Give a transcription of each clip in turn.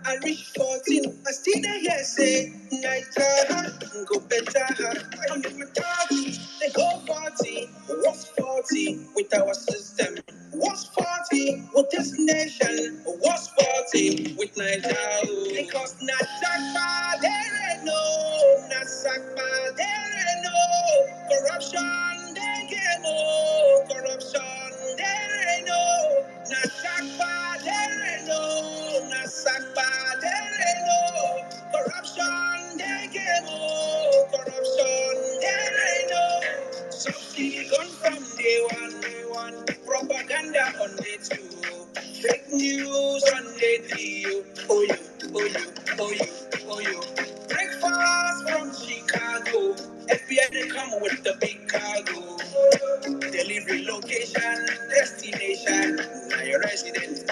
I reach 14, I still there here say, night go better. I'm in my 30s, they go 40. What's 40 with our system? What's 40 with this nation? What's 40 with Nigeria? Because not Shakma, there ain't no, not Sakma, there ain't no corruption, they get no corruption, there ain't no, not Shakma, there ain't no, not Sakma, there ain't no corruption, they get no corruption, there ain't no. Subsidy gone from day one, propaganda on day two, fake news on day three. Oh you, oh you, oh you, oh you. Breakfast from Chicago, FBI they come with the big cargo. Delivery location, destination, now your residence.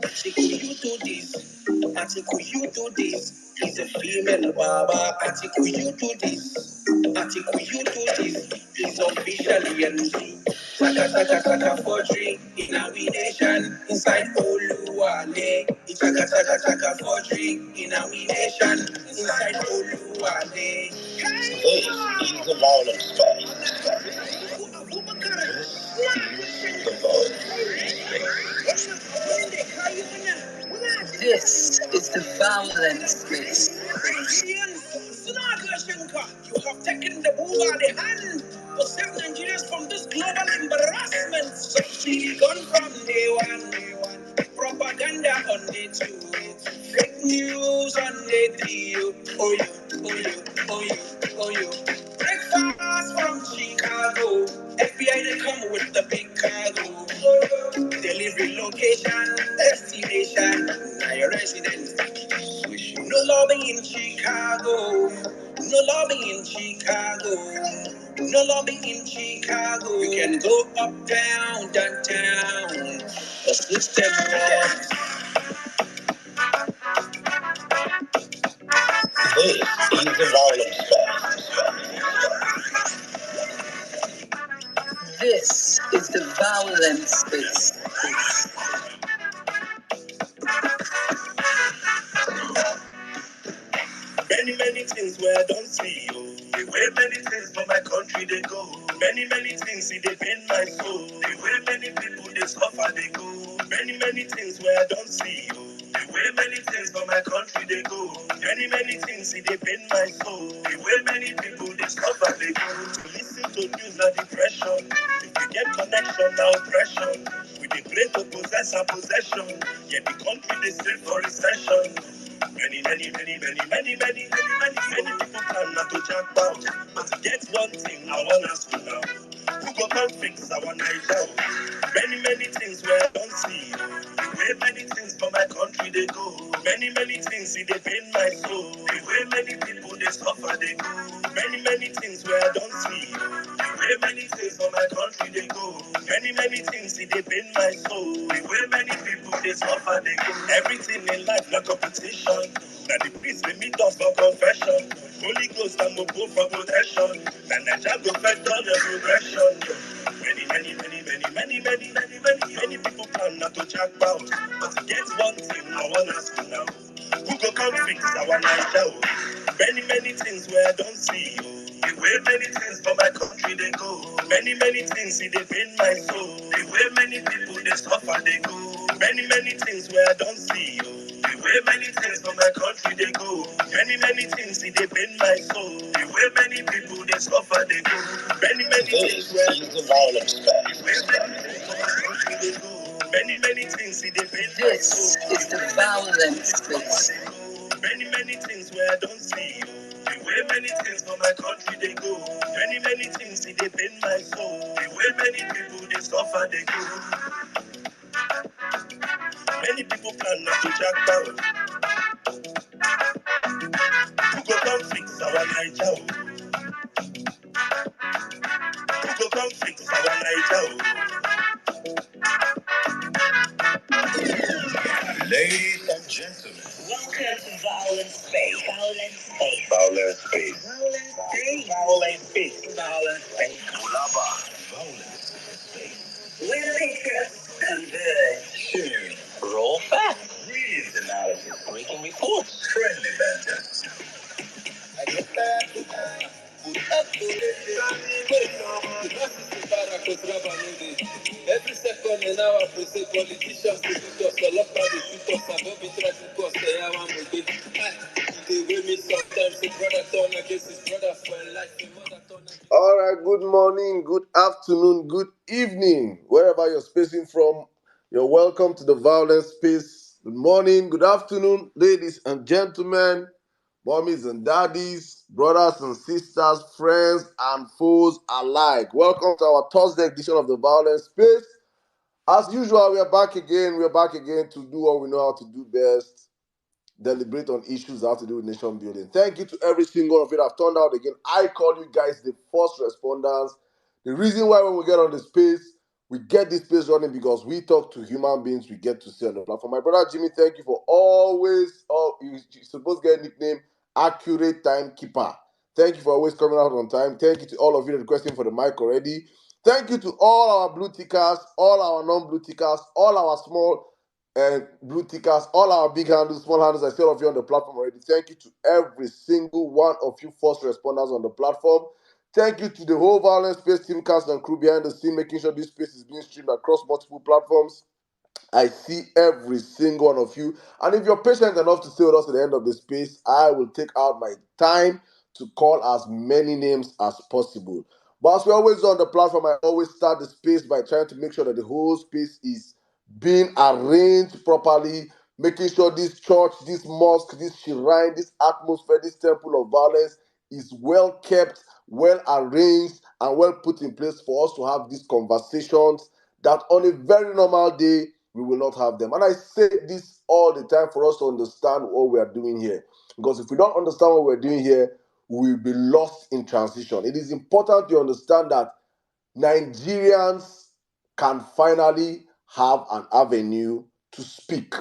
Article you do this, article you do this. He's a female baba. Article you do this, article you do this. He's officially MC. Saka forgery in our nation. Inside Oluwale. Saka forgery in our nation. Inside Oluwale. This is the Vawulence This is the Vawulence space. You have taken the bull by the hand to save Nigerians from this global embarrassment. Subsidy gone from day one, propaganda on day two, fake news on day three. Oh you, oh you, oh you, oh you. Breakfast from Chicago, FBI they come with the big cargo. Delivery location, destination, now your residence. No lobby in Chicago, no lobby in Chicago, no lobby in Chicago. You can go up, down, downtown. The system works. This is the Vawulence. This is the Vawulence space. Many things where I don't see you. The way many things for my country they go. Many things see they pain my soul. The way many people they suffer they go. Many things where I don't see you. The way many things for my country they go. Many things see they pain my soul. The way many people they suffer they go. To listen to news na depression. If you get connection now oppression. We dey pray to possess our possession. Yet the country they still for recession. Many people plan not to jump out. But to get one thing, I want us to know. Who go come fix our Niger? Many things where I don't see. The way many things for my country they go. Many things see they pain my soul. The way many people they suffer they go. Many things where I don't see. The way many things for my country they go. Many things see they pain my soul. The way many people they suffer they go. Everything in life like competition. Now the priest they meet us for confession. Holy Ghost and go for protection. And the job go fight all the progression. Many people plan not to jack out. But to get one thing, I want us to know. Who go come fix our Niger? Many things where I don't see. The way many things for my country they go. Many things see they pain my soul. The way many people they suffer they go. Many things where I don't see. The way many things for my country they go. Many things see they pain my soul. The way many people they suffer they go. Many things where the Vawulence. The way many things for my country they go. Many things see they pain my soul. This is the Vawulence space. Many things where I don't see. The way many things for my country they go. Many things see they pain my soul. The way many people they suffer they go. Many people plan not to jack down. Who go come fix our Niger? Who go come fix our Niger? Ladies and gentlemen, welcome to Vawulence Space. Vawulence Space. Vawulence Space. Vawulence Space. Vawulence Space. Ulaba. Vawulence Space. Where the pictures converge to raw facts. Real analysis. Breaking reports. Friendly banter. I get that. Every second in our process, politicians to put us, all up the put us, I don't be trying to cause the hour with it. They will me sometimes, the brother turn against his brother for life, the mother turn against. All right, good morning, good afternoon, good evening, wherever you're spacing from. You're welcome to the Vawulence space. Good morning, good afternoon, ladies and gentlemen, mommies and daddies, brothers and sisters, friends and foes alike. Welcome to our Thursday edition of the Vawulence space. As usual, we are back again. We are back again to do what we know how to do best. Deliberate on issues that have to do with nation building. Thank you to every single one of you that have turned out again. I call you guys the first responders. The reason why when we get on the space, we get this space running because we talk to human beings we get to see on the platform. My brother Jimmy, thank you for always, you're supposed to get a nickname, Accurate Timekeeper. Thank you for always coming out on time. Thank you to all of you that are requesting for the mic already. Thank you to all our blue tickers, all our non-blue tickers, all our small and blue tickers, all our big handles, small handles. I see all of you on the platform already. Thank you to every single one of you first responders on the platform. Thank you to the whole Vawulence Space team, cast and crew behind the scene, making sure this space is being streamed across multiple platforms. I see every single one of you. And if you're patient enough to stay with us at the end of the space, I will take out my time to call as many names as possible. But as we always do on the platform, I always start the space by trying to make sure that the whole space is being arranged properly, making sure this church, this mosque, this shrine, this atmosphere, this temple of violence is well kept, well arranged, and well put in place for us to have these conversations that on a very normal day we will not have them. And I say this all the time for us to understand what we are doing here. Because if we don't understand what we're doing here, we will be lost in transition. It is important to understand that Nigerians can finally have an avenue to speak.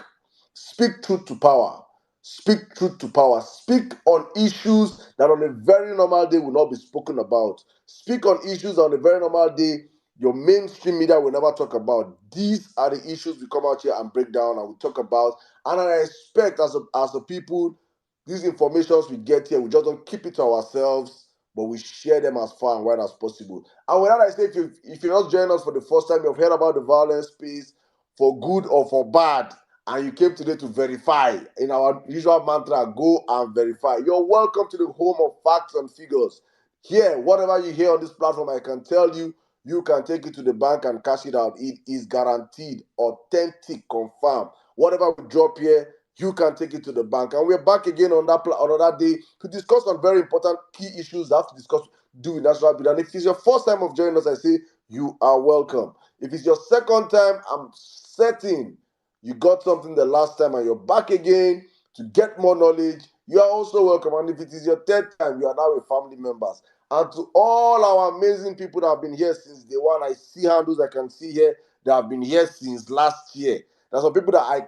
Speak truth to power. Speak truth to power. Speak on issues that on a very normal day will not be spoken about. Speak on issues that on a very normal day your mainstream media will never talk about. These are the issues we come out here and break down and we talk about. And I expect as a people, these informations we get here, we just don't keep it to ourselves, but we share them as far and wide as possible. And with that, I say, if you're not joining us for the first time, you've heard about the Vawulence space for good or for bad, and you came today to verify, in our usual mantra, go and verify. You're welcome to the home of facts and figures. Here, whatever you hear on this platform, I can tell you, you can take it to the bank and cash it out. It is guaranteed, authentic, confirmed. Whatever we drop here, you can take it to the bank. And we're back again on that day to discuss on very important key issues that have to discuss do with national building. And if it's your first time of joining us, I say you are welcome. If it's your second time, I'm certain you got something the last time and you're back again to get more knowledge. You are also welcome. And if it is your third time, you are now a family members. And to all our amazing people that have been here since day one, I see handles I can see here that have been here since last year. There's some people that I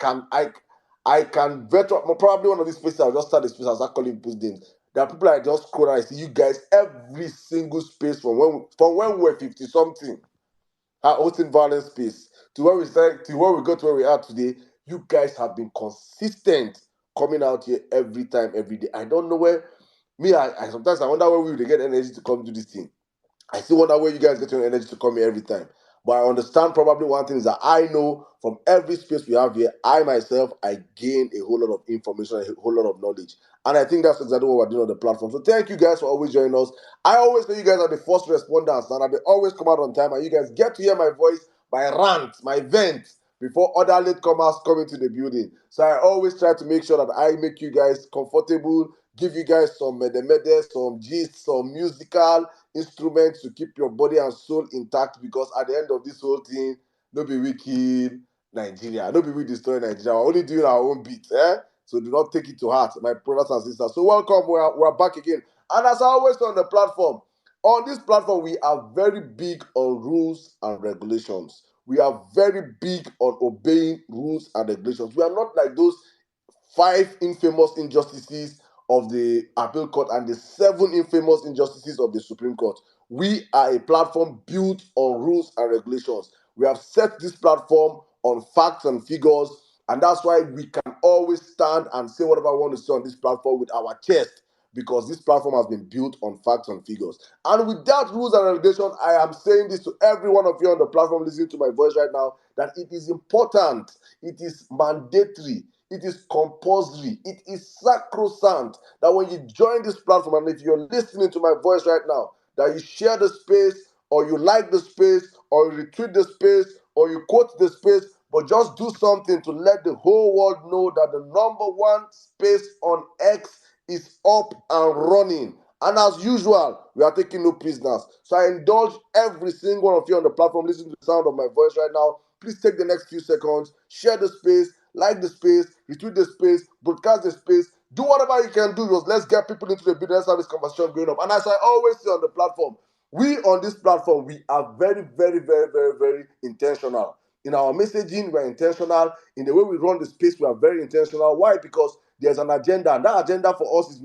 can vet up. Probably one of these places I'll just start the space. I'll start calling people's names. There are people I just scroll and I see you guys every single space from when we were 50 something. Hosting Vawulence space to where we started, to where we got to where we are today. You guys have been consistent coming out here every time, every day. I don't know where me. I sometimes I wonder where we will get energy to come do this thing. I still wonder where you guys get your energy to come here every time. But I understand probably one thing is that I know from every space we have here, I myself, I gain a whole lot of information, a whole lot of knowledge. And I think that's exactly what we're doing on the platform. So thank you guys for always joining us. I always say you guys are the first responders and they always come out on time and you guys get to hear my voice, my rant, my vent before other latecomers come into the building. So I always try to make sure that I make you guys comfortable, give you guys some mede, some gist, some musical instruments to keep your body and soul intact, because at the end of this whole thing, no be we kill Nigeria, no be we destroy Nigeria. We're only doing our own bit, eh? So do not take it to heart, my brothers and sisters. So welcome, we're back again. And as I always say on this platform, we are very big on rules and regulations. We are very big on obeying rules and regulations. We are not like those 5 infamous injustices of the appeal court and the 7 infamous injustices of the Supreme Court. We are a platform built on rules and regulations. We have set this platform on facts and figures, And that's why we can always stand and say whatever we want to say on this platform with our chest, because this platform has been built on facts and figures. And without rules and regulations, I am saying this to every one of you on the platform listening to my voice right now, that it is important, it is mandatory, it is compulsory, it is sacrosanct that when you join this platform, and if you're listening to my voice right now, that you share the space, or you like the space, or you retweet the space, or you quote the space, but just do something to let the whole world know that the number one space on X is up and running. And as usual, we are taking no prisoners. So I indulge every single one of you on the platform listening to the sound of my voice right now. Please take the next few seconds, share the space, like the space, retweet the space, broadcast the space, do whatever you can do. Let's get people into the business, have this conversation going up. And as I always say on the platform, we on this platform, we are very, very, very, very, very intentional. In our messaging, we're intentional. In the way we run the space, we are very intentional. Why? Because there's an agenda, and that agenda for us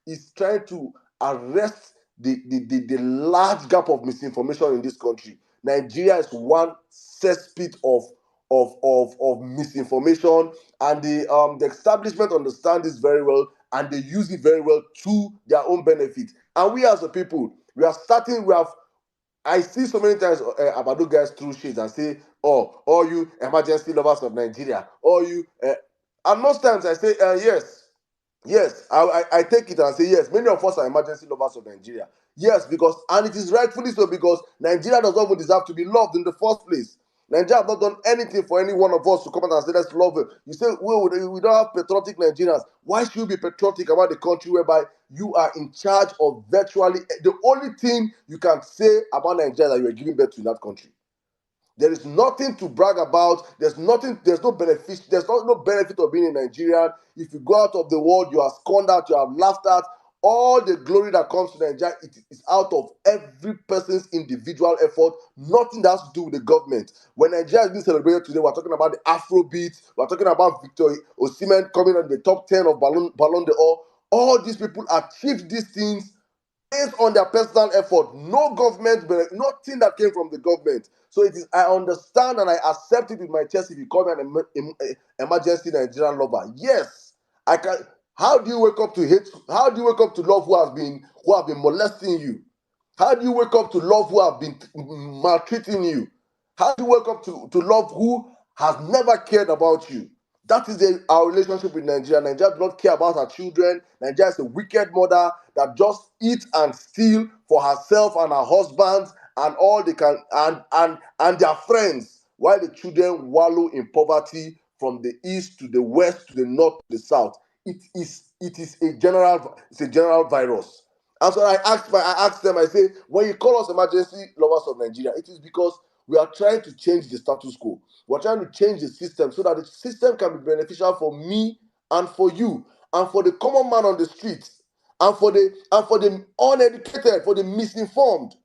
is trying to arrest the large gap of misinformation in this country. Nigeria is one cesspit of misinformation, and the establishment understand this very well, and they use it very well to their own benefit. And we as a people, I see so many times Agbado guys through shades and say, "Oh, all you emergency lovers of Nigeria, all you," and most times I say, "Yes, yes." I take it and say, "Yes." Many of us are emergency lovers of Nigeria. Yes, because, and it is rightfully so, because Nigeria does not even deserve to be loved in the first place. Nigeria has not done anything for any one of us to come out and say, "Let's love it." You say, "Well, we don't have patriotic Nigerians." Why should you be patriotic about the country whereby you are in charge of virtually the only thing you can say about Nigeria that you are giving birth to in that country? There is nothing to brag about. There's no benefit. There's no benefit of being a Nigerian. If you go out of the world, you are scorned out, you are laughed at. All the glory that comes to Nigeria, it is out of every person's individual effort. Nothing that has to do with the government. When Nigeria is being celebrated today, we're talking about the Afrobeat. We're talking about Victor Osimhen coming on the top 10 of Ballon d'Or. All these people achieved these things based on their personal effort. No government, nothing that came from the government. So it is, I understand and I accept it with my chest if you call me an emergency Nigerian lover. Yes, I can. How do you wake up to hate? How do you wake up to love who have been molesting you? How do you wake up to love who have been maltreating you? How do you wake up to love who has never cared about you? That is our relationship with Nigeria. Nigeria does not care about her children. Nigeria is a wicked mother that just eats and steals for herself and her husbands and all they can and their friends, while the children wallow in poverty from the east to the west to the north to the south. It is a general virus. And so I asked them, I say, when you call us emergency lovers of Nigeria, it is because we are trying to change the status quo. We're trying to change the system so that the system can be beneficial for me and for you and for the common man on the streets and for the uneducated, for the misinformed,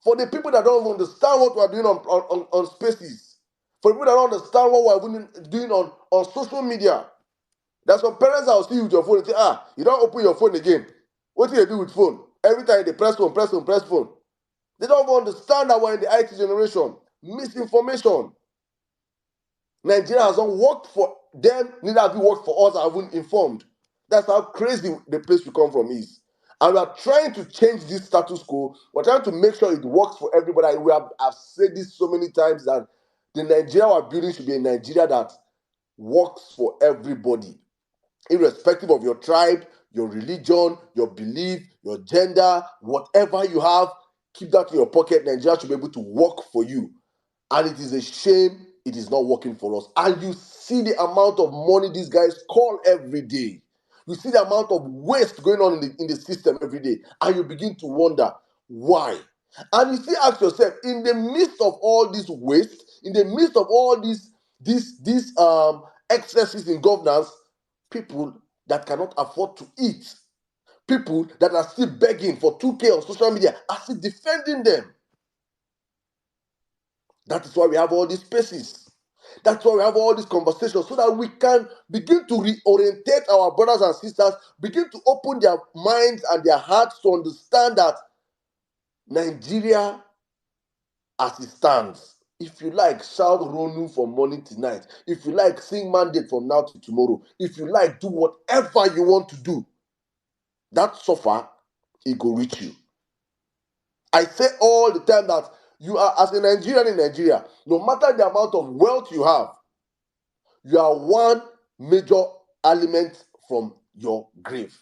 for the people that don't understand what we're doing on spaces, for people that don't understand what we're doing on social media. There's some parents that will see you with your phone and say, you don't open your phone again. What do you do with phone? Every time they press phone, press phone, press phone. They don't even understand that we're in the IT generation. Misinformation. Nigeria has not worked for them, neither have it worked for us, I haven't informed. That's how crazy the place we come from is. And we are trying to change this status quo. We're trying to make sure it works for everybody. I've said this so many times that the Nigeria we're building should be a Nigeria that works for everybody, irrespective of your tribe, your religion, your belief, your gender, whatever you have. Keep that in your pocket. Nigeria should be able to work for you. And it is a shame it is not working for us. And you see the amount of money these guys call every day. You see the amount of waste going on in the system every day. And you begin to wonder why. And you still ask yourself, in the midst of all this waste, in the midst of all these excesses in governance, people that cannot afford to eat, people that are still begging for 2K on social media are still defending them. That is why we have all these spaces. That's why we have all these conversations, so that we can begin to reorientate our brothers and sisters, begin to open their minds and their hearts to understand that Nigeria, as it stands, If you like, shout Ronu from morning to night. If you like, sing mandate from now to tomorrow. If you like, do whatever you want to do. That suffer, it go reach you. I say all the time that you are, as a Nigerian in Nigeria, no matter the amount of wealth you have, you are one major element from your grave.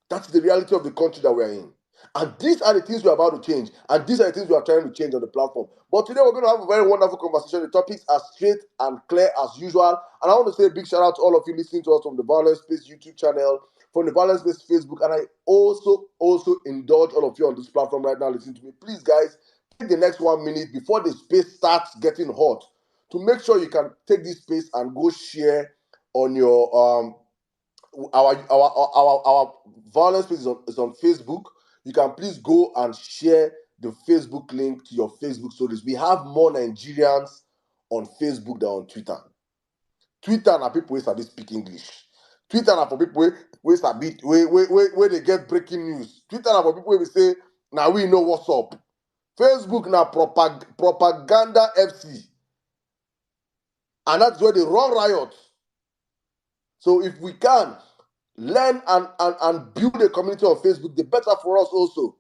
That's the reality of the country that we're in. And these are the things we're about to change. And these are the things we are trying to change on the platform. But today we're going to have a very wonderful conversation. The topics are straight and clear as usual. And I want to say a big shout out to all of you listening to us from the Vawulence Space YouTube channel, from the Vawulence Space Facebook. And I also indulge all of you on this platform right now listening to me. Please, guys, take the next 1 minute before the space starts getting hot to make sure you can take this space and go share on your our Vawulence page is on Facebook. You can please go and share the Facebook link to your Facebook stories. We have more Nigerians on Facebook than on Twitter. Twitter na people wey sabi speak English. Twitter na for people wey sabi where they get breaking news. Twitter na for people wey say now we know what's up. Facebook na propaganda FC, and that's where they run riot. So if we can learn and build a community on Facebook, the better for us also.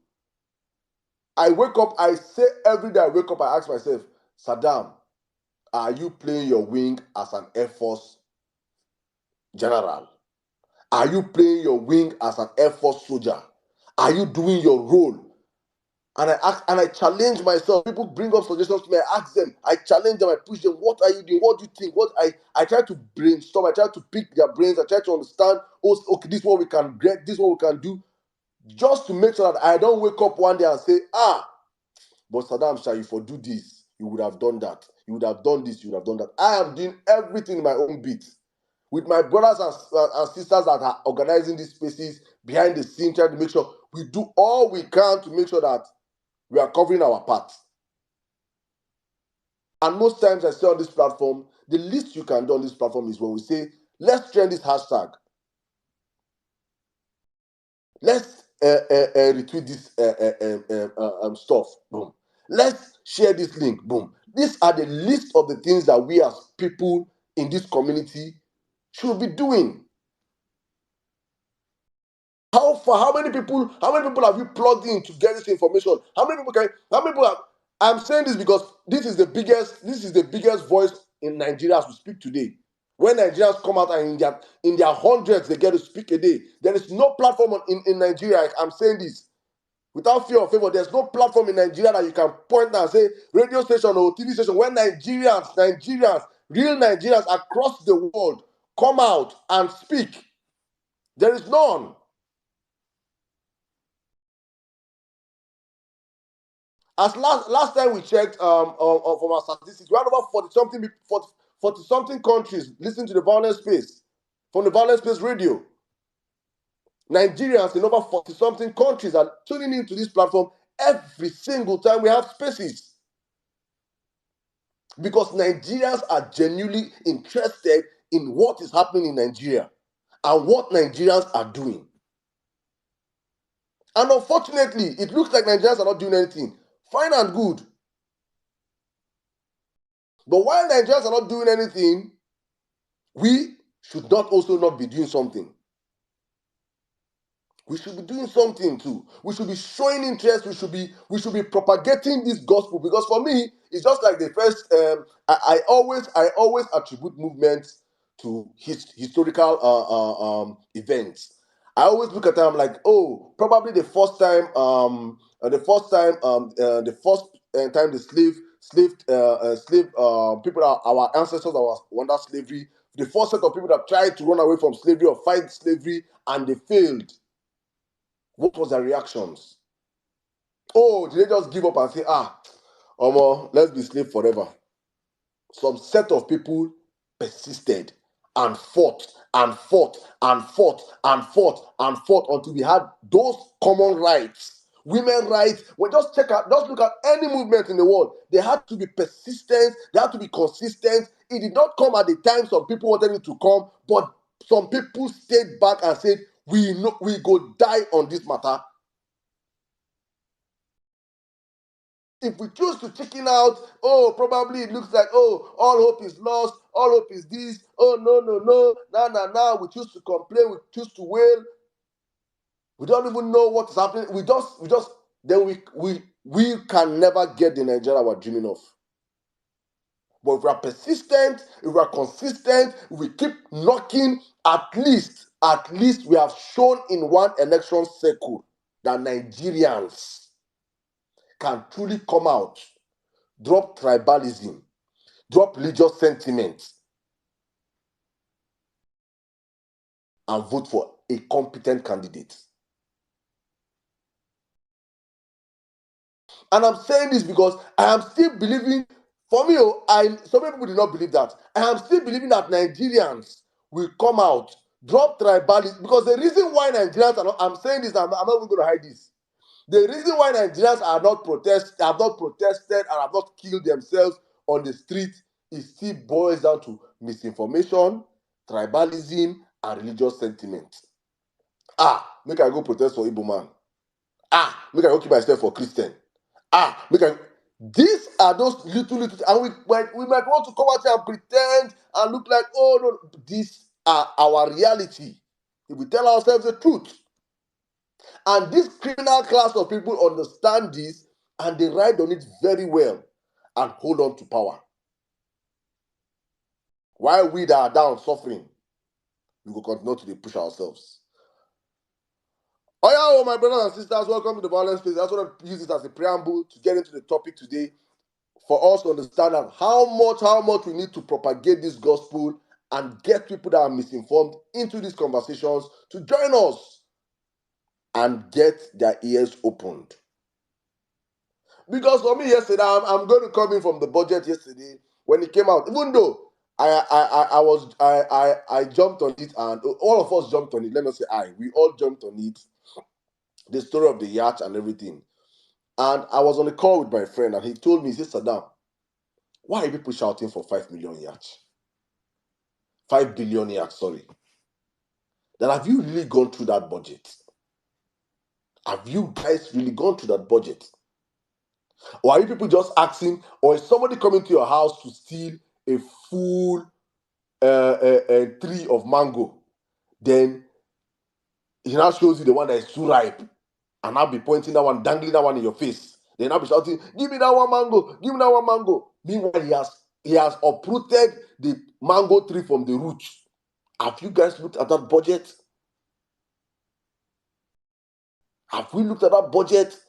I wake up, I say every day I wake up, I ask myself, Saddam, are you playing your wing as an Air Force general? Are you playing your wing as an Air Force soldier? Are you doing your role? And I ask, and I challenge myself. People bring up suggestions to me. I ask them. I challenge them. I push them. What are you doing? What do you think? I try to brainstorm. I try to pick their brains. I try to understand. Oh, okay, this is what we can get. This is what we can do. Just to make sure that I don't wake up one day and say, but Saddam Shah, if you do this, you would have done that. You would have done this. You would have done that. I am doing everything in my own beat with my brothers and sisters that are organizing these spaces behind the scene, trying to make sure we do all we can to make sure that we are covering our part. And most times I say on this platform, the least you can do on this platform is when we say, let's trend this hashtag. Let's retweet this stuff. Boom. Let's share this link. Boom. These are the list of the things that we as people in this community should be doing. How many people have you plugged in to get this information? How many people have, I'm saying this because this is the biggest voice in Nigeria as we speak today. When Nigerians come out and in their hundreds they get to speak a day. There is no platform in Nigeria. I'm saying this without fear or favor. There's no platform in Nigeria that you can point and say radio station or TV station when Nigerians, real Nigerians across the world come out and speak. There is none. As last time we checked from our statistics, we had over 40 something countries listening to the Vawulence Space from the Vawulence Space radio. Nigerians in over 40 something countries are tuning into this platform every single time we have spaces. Because Nigerians are genuinely interested in what is happening in Nigeria and what Nigerians are doing. And unfortunately, it looks like Nigerians are not doing anything. Fine and good. But while Nigerians are not doing anything, we should not also not be doing something. We should be doing something too. We should be showing interest. We should be propagating this gospel, because for me, it's just like the first. I always attribute movements to historical events. I always look at them like, oh, probably the first time the slave people, our ancestors that was under slavery, the first set of people that tried to run away from slavery or fight slavery and they failed. What was their reactions? Oh, did they just give up and say, let's be slave forever? Some set of people persisted and fought and fought and fought and fought and fought until we had those common rights. Women rights. Well, just look at any movement in the world. They had to be persistent, they had to be consistent. It did not come at the time some people wanted it to come, but some people stayed back and said, we go die on this matter. If we choose to chicken out, oh, probably it looks like, oh, all hope is lost, all hope is this, oh, no, no, no, now, we choose to complain, we choose to wail, we don't even know what is happening, then we can never get the Nigeria we're dreaming of. But if we are persistent, if we are consistent, if we keep knocking, at least we have shown in one election cycle that Nigerians can truly come out, drop tribalism, drop religious sentiments, and vote for a competent candidate. And I'm saying this because I am still believing, for me, so many people do not believe that. I am still believing that Nigerians will come out, drop tribalism, because the reason why Nigerians are not, I'm saying this, I'm not even going to hide this. The reason why Nigerians have not protested and have not killed themselves on the street, it still boils down to misinformation, tribalism, and religious sentiment. Make I go protest for Igbo man. Make I go keep myself for Christian. Make I. These are those little, and we might want to come out here and pretend and look like, oh no, these are our reality. If we tell ourselves the truth. And this criminal class of people understand this and they ride on it very well and hold on to power. While we that are down suffering, we will continue to push ourselves. Oh, my brothers and sisters, welcome to the Vawulence Space. I just want to use this as a preamble to get into the topic today for us to understand how much we need to propagate this gospel and get people that are misinformed into these conversations to join us and get their ears opened. Because for me yesterday, I'm going to come in from the budget yesterday when it came out. Even though I jumped on it and all of us jumped on it. Let me say we all jumped on it. The story of the yacht and everything. And I was on a call with my friend and he told me, he said, Saddam, why are people shouting for 5 million yachts? 5 billion yachts, sorry. Then have you really gone through that budget? Have you guys really gone through that budget? Or are you people just asking, or is somebody coming to your house to steal a full tree of mango? Then he now shows you the one that is too ripe, and I'll be pointing that one, dangling that one in your face. Then I'll be shouting, give me that one mango, give me that one mango. Meanwhile, he has uprooted the mango tree from the roots. Have you guys looked at that budget? Have we looked at that budget?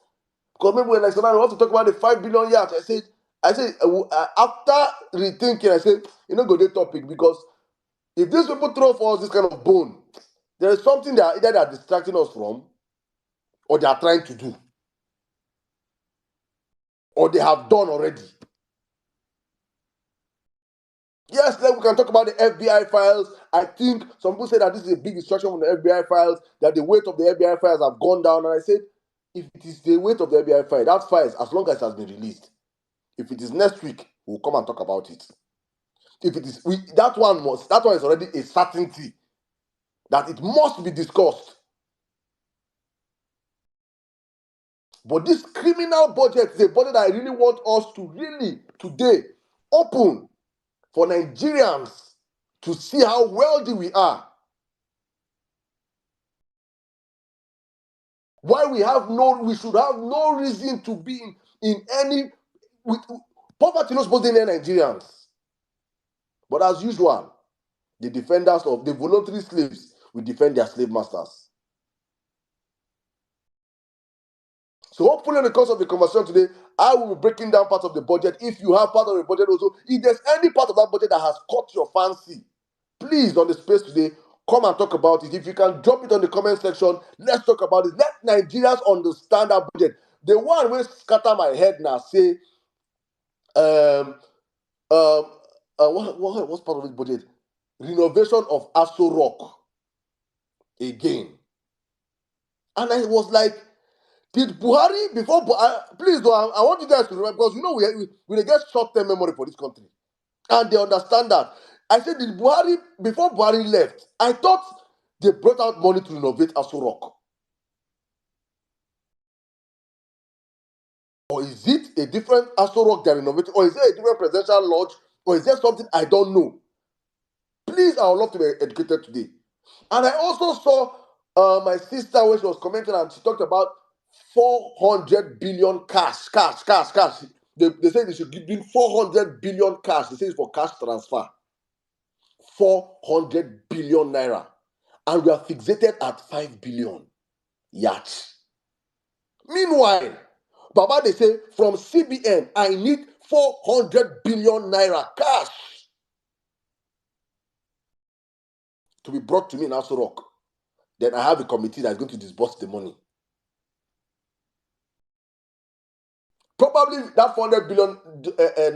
Because maybe when I want to talk about the 5 billion yards, I said, after rethinking, I said, go to the topic, because if these people throw for us this kind of bone, there is something that either they are distracting us from, or they are trying to do, or they have done already. Yes, then we can talk about the FBI files. I think some people say that this is a big distraction from the FBI files, that the weight of the FBI files have gone down. And I said, if it is the weight of the FBI file, that file is as long as it has been released. If it is next week, we'll come and talk about it. If it is, that one is already a certainty that it must be discussed. But this criminal budget is a budget that I really want us to really today open for Nigerians to see how wealthy we are. Why we should have no reason to be in any poverty not supposed to be Nigerians. But as usual, the defenders of the voluntary slaves will defend their slave masters. So hopefully in the course of the conversation today, I will be breaking down part of the budget. If you have part of the budget also, if there's any part of that budget that has caught your fancy, please, on the space today, come and talk about it. If you can drop it on the comment section, let's talk about it. Let Nigerians understand our budget. The one will scatter my head now, say, what's part of this budget? Renovation of Aso Rock again. And I was like, did Buhari, before please though, I want you guys to remember, because we get short-term memory for this country. And they understand that. I said, did Buhari, before Buhari left, I thought they brought out money to renovate Aso Rock. Or is it a different Aso Rock they're renovating? Or is it a different presidential lodge? Or is there something I don't know? Please, I would love to be educated today. And I also saw my sister when she was commenting and she talked about 400 billion cash. They say they should give in 400 billion cash. They say it's for cash transfer. 400 billion naira. And we are fixated at 5 billion yachts. Meanwhile, Baba, they say from CBN, I need 400 billion naira cash to be brought to me in Aso Rock. Then I have a committee that's going to disburse the money. Probably that 400 billion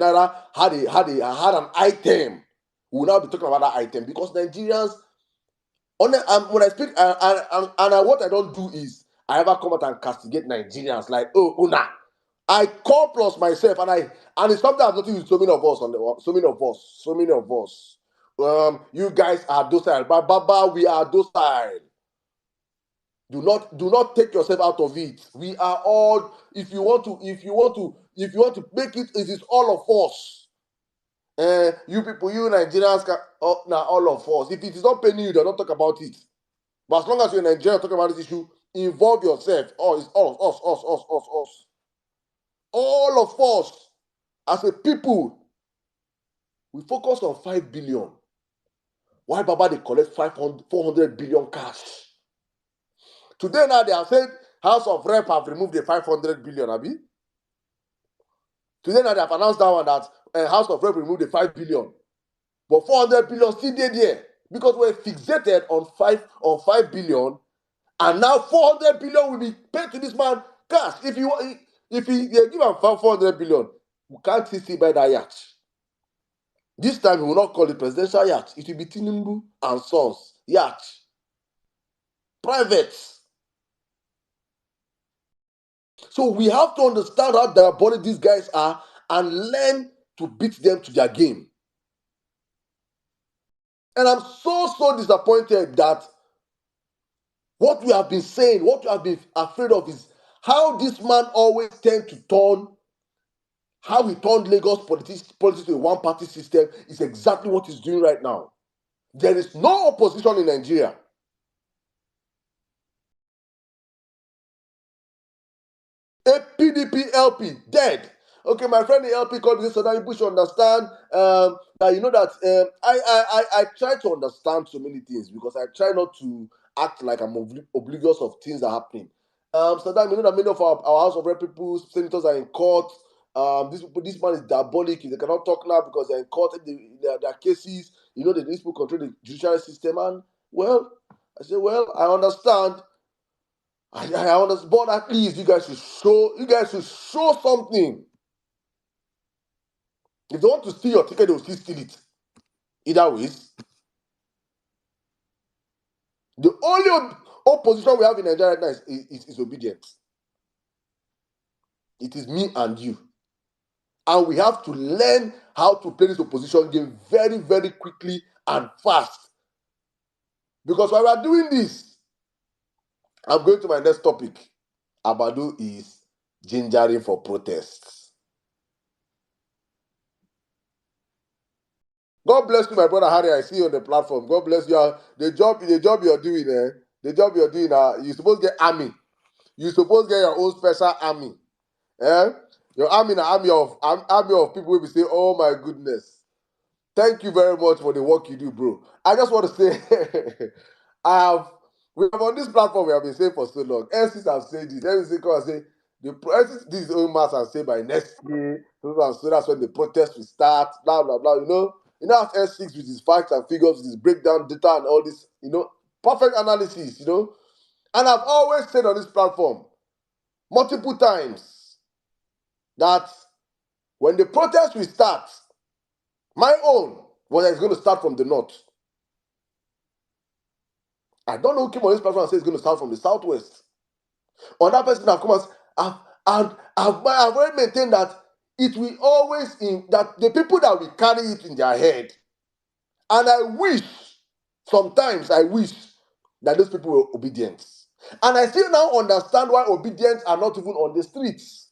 naira had an item. We will now be talking about that item because Nigerians, when I speak, what I don't do is I ever come out and castigate Nigerians like, oh, Una. I call plus myself and it's something I've noticed with so many of us. You guys are docile, but Baba, we are docile. Do not take yourself out of it. We are all. If you want to make it, it is all of us. You people, you Nigerians, now all of us. If it is not paying you, do not talk about it. But as long as you're in Nigeria talking about this issue, involve yourself. Oh, it's all us. All of us, as a people, we focus on 5 billion. Why Baba they collect 400 billion cash? Today now they have said House of Rep have removed the 500 billion, Abi. Today now they have announced that one that House of Rep removed the 5 billion. But 400 billion still there because we're fixated on 5 billion, and now 400 billion will be paid to this man cash. If they give him 400 billion, we can't see by that yacht. This time we will not call it presidential yacht. It will be Tinubu and Sons yacht. Private. So we have to understand how diabolic these guys are and learn to beat them to their game. And I'm so disappointed that what we have been saying, what we have been afraid of is how this man always tend to turn, how he turned Lagos politics to a one-party system is exactly what he's doing right now. There is no opposition in Nigeria. A PDP LP dead. Okay, my friend the LP called me so that you should understand that you know that I try to understand so many things because I try not to act like I'm oblivious of things that are happening. So that you know that many of our House of Rep people, senators are in court. This man is diabolic. They cannot talk now because they're in court. Their cases, you know, these people control the judicial system. And well, I say, well, I understand. I understand, but at least you guys should show something. If they want to steal your ticket, they will still steal it. Either ways. The only opposition we have in Nigeria right now is obedience. It is me and you. And we have to learn how to play this opposition game very, very quickly and fast. Because while we are doing this, I'm going to my next topic. Agbado is gingering for protests. God bless you, my brother Harry. I see you on the platform. God bless you. The job you're doing, you're supposed to get army. You're supposed to get your own special army. Your army, an army of people will be saying, oh my goodness. Thank you very much for the work you do, bro. I just want to say, we have on this platform we have been saying for so long. MCs have said this. MCs come and say, this old mass and say by next year, so that's when the protest will start, blah, blah, blah, you know. You know, after S6 with his facts and figures, with his breakdown data and all this, you know, perfect analysis, you know. And I've always said on this platform, multiple times, that when the protest will start, my own was it's going to start from the north. I don't know who came on this platform and said it's going to start from the southwest. Another person have come and I've already maintained that it will always that the people that will carry it in their head. And sometimes I wish that those people were obedient. And I still now understand why obedience are not even on the streets.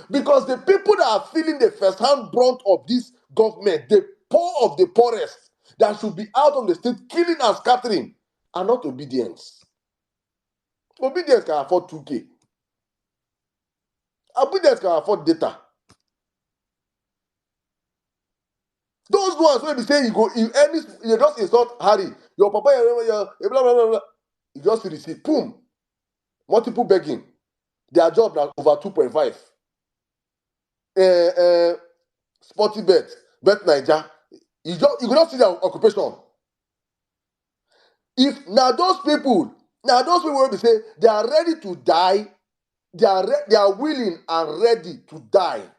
Because the people that are feeling the first-hand brunt of this government, the poor of the poorest, that should be out on the street killing and scattering, are not obedience. Obedience can afford 2K. Obedience can afford data. Those ones when be say you just insult Harry, your papa, your blah blah blah blah. You just receive, boom, multiple begging. Their job now over 2.5. Sporty bet Niger. You cannot see their occupation. If now those people will be say they are ready to die, they are willing and ready to die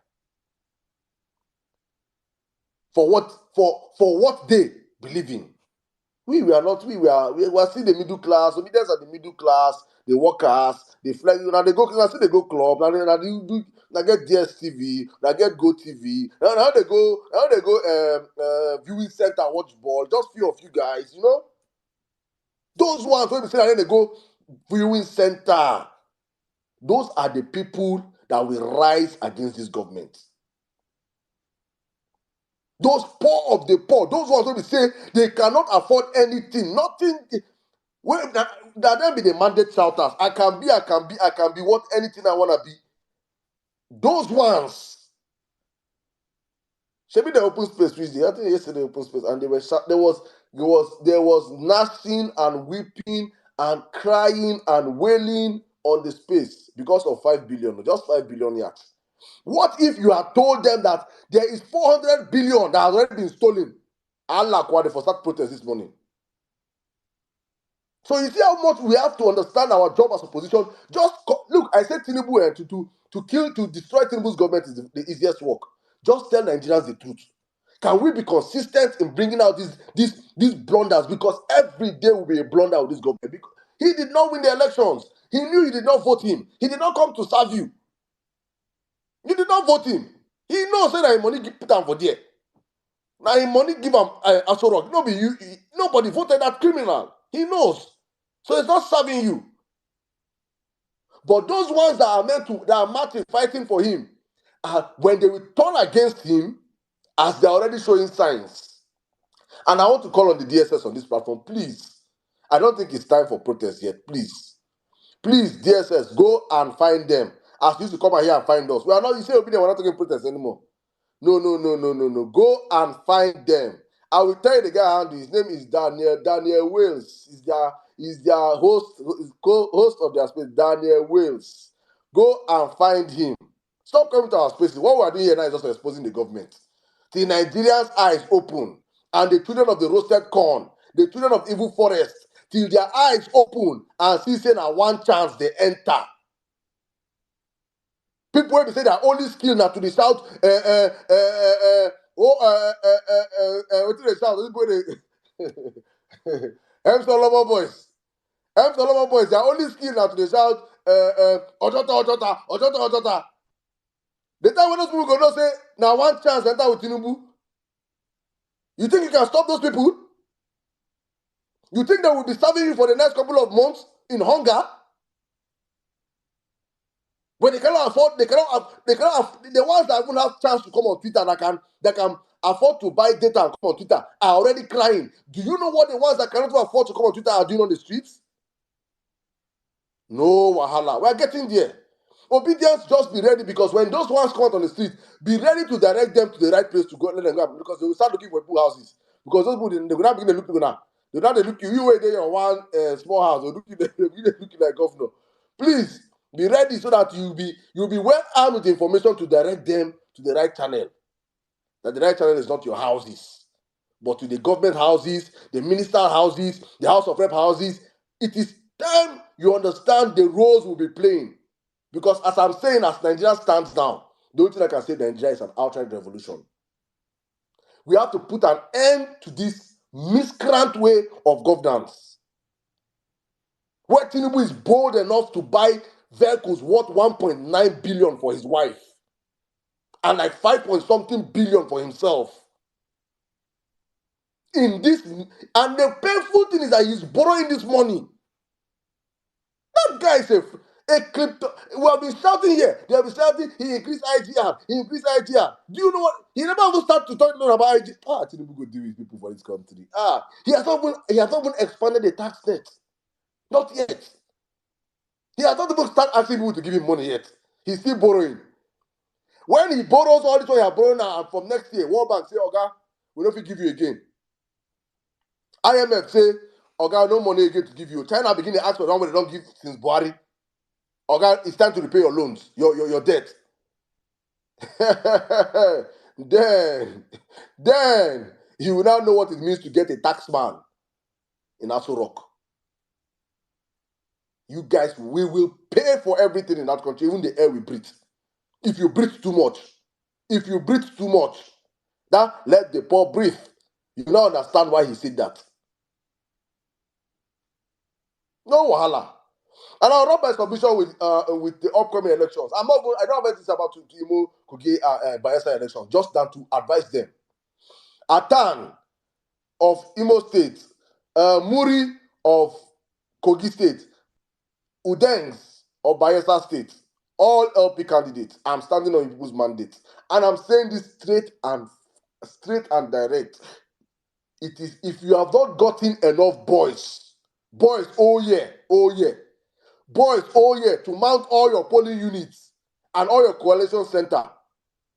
for what they believe in. We are not. We are still the middle class. Obedience are the middle class, the workers. They fly. Now they go. Now still they go club. Now they do. Now get DSTV. Now get Go TV. Now they go. Now they go. Viewing center watch ball. Just few of you guys. Those ones when they say they go viewing center. Those are the people that will rise against this government. Those poor of the poor. Those ones when they say they cannot afford anything. Nothing. Well, that then be the mandate shouters. I can be what anything I wanna be. Those ones. Should be the open space Tuesday. I think yesterday open space, and they were there was gnashing and weeping and crying and wailing on the space because of 5 billion, just 5 billion yards. What if you had told them that there is 400 billion that has already been stolen? Allah Kwade for start protest this morning. So you see how much we have to understand our job as opposition. Look, I said Tinubu to destroy Tinubu's government is the easiest work. Just tell Nigerians the truth. Can we be consistent in bringing out these blunders? Because every day will be a blunder with this government. Because he did not win the elections. He knew you did not vote him. He did not come to serve you. You did not vote him. He knows that his money put down for there. Now his money give him Asorok. Nobody voted that criminal. He knows. So it's not serving you. But those ones that are marching, fighting for him, when they will turn against him, as they're already showing signs. And I want to call on the DSS on this platform, please. I don't think it's time for protest yet. Please, DSS, go and find them. As you used to come out here and find us. We are not. You say we're not taking protest anymore. No. Go and find them. I will tell you the guy handle. His name is Daniel Wales. He's their host of their space, Daniel Wales. Go and find him. Stop coming to our spaces. What we are doing here now is just exposing the government. The Nigerians' eyes open, and the children of the roasted corn, the children of evil forest, till their eyes open and see saying at one chance they enter. People will be saying their only skill now to the south. What did they shout? M. Solomon boys. Their only skill now to the south. Ojota. The time when those people go, say, now one chance enter with Tinubu. You think you can stop those people? You think they will be serving you for the next couple of months in hunger? When they cannot afford, the ones that even have chance to come on Twitter that can afford to buy data and come on Twitter are already crying. Do you know what the ones that cannot afford to come on Twitter are doing on the streets? No wahala. We are getting there. Obedience, just be ready, because when those ones come out on the street, be ready to direct them to the right place to go, let them go, because they will start looking for people houses. Because those people, they will not begin to look people now. They will not look you were there in one small house, or they looking like governor. Please be ready so that you'll be well armed with information to direct them to the right channel. That the right channel is not your houses, but to the government houses, the minister houses, the House of Rep houses. It is time you understand the roles we'll be playing. Because as I'm saying, as Nigeria stands now, the only thing I can say Nigeria is an outright revolution. We have to put an end to this miscreant way of governance. Where Tinubu is bold enough to buy vehicles worth 1.9 billion for his wife and like 5-point-something billion for himself. And the painful thing is that he's borrowing this money. That guy is A crypto. We have been shouting here. They have been shouting. He increased IGR. He increased IGR. Do you know what? He never even started to talk about IGR. Tinubu go deal with people for this country. He has not even expanded the tax net. Not yet. He has not even started asking people to give him money yet. He's still borrowing. When he borrows all this, what he has borrowed now, and from next year, World Bank say, "Oga, we don't give you again." IMF say, "Oga, no money again to give you." China begin to ask for one way they don't give since Buhari. Oga, it's time to repay your loans, your debt. then you will now know what it means to get a tax man in Aso Rock. You guys, we will pay for everything in that country, even the air we breathe. If you breathe too much, that let the poor breathe. You now understand why he said that. No wahala. And I'll run my submission with the upcoming elections. I don't have anything about Tinubu, Kogi, Bayelsa election. Just that to advise them. Atan of Imo State, Muri of Kogi State, Udengs of Bayelsa State, all LP candidates. I'm standing on people's mandate, and I'm saying this straight and direct. It is if you have not gotten enough boys, oh yeah, boys, to mount all your polling units and all your coalition center.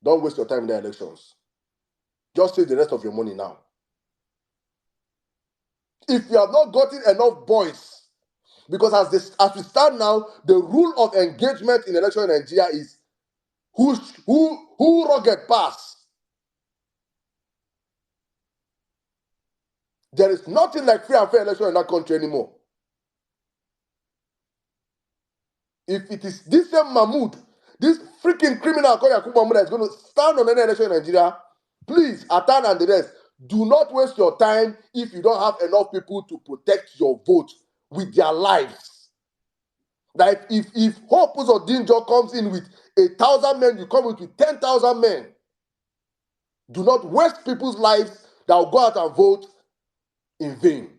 Don't waste your time in the elections. Just save the rest of your money now. If you have not gotten enough boys, because as we stand now, the rule of engagement in election in Nigeria is who rugged pass. There is nothing like free and fair election in that country anymore. If it is this same Mahmoud, this freaking criminal called Yakubu Mahmoud that is going to stand on any election in Nigeria, please, Atan and the rest, do not waste your time if you don't have enough people to protect your vote with their lives. Like if Hope Uzodinjo comes in with 1,000 men, you come with 10,000 men. Do not waste people's lives that will go out and vote in vain.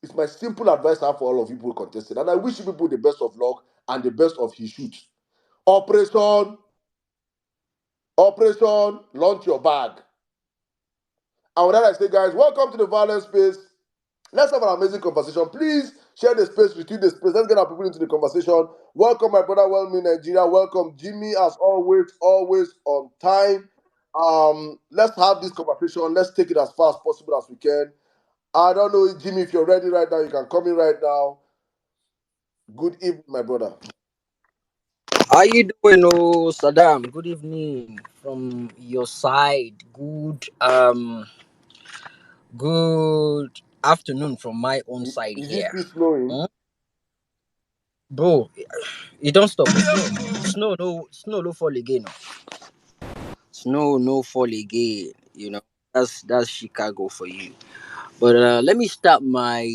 It's my simple advice I have for all of you people contesting. And I wish you people the best of luck and the best of his shoot. Operation, launch your bag. And with that I say, guys, welcome to the Vawulence space. Let's have an amazing conversation. Please share the space, retweet the space. Let's get our people into the conversation. Welcome, my brother, Wellme Nigeria. Welcome, Jimmy, as always on time. Let's have this conversation. Let's take it as far as possible as we can. I don't know, Jimmy, if you're ready right now, you can come in right now. Good evening, my brother. How you doing, Saddam? Good evening from your side. Good afternoon from my own side Is it here. still snowing? Bro, it don't stop. Snow no fall again. Snow no fall again. That's Chicago for you. But let me start my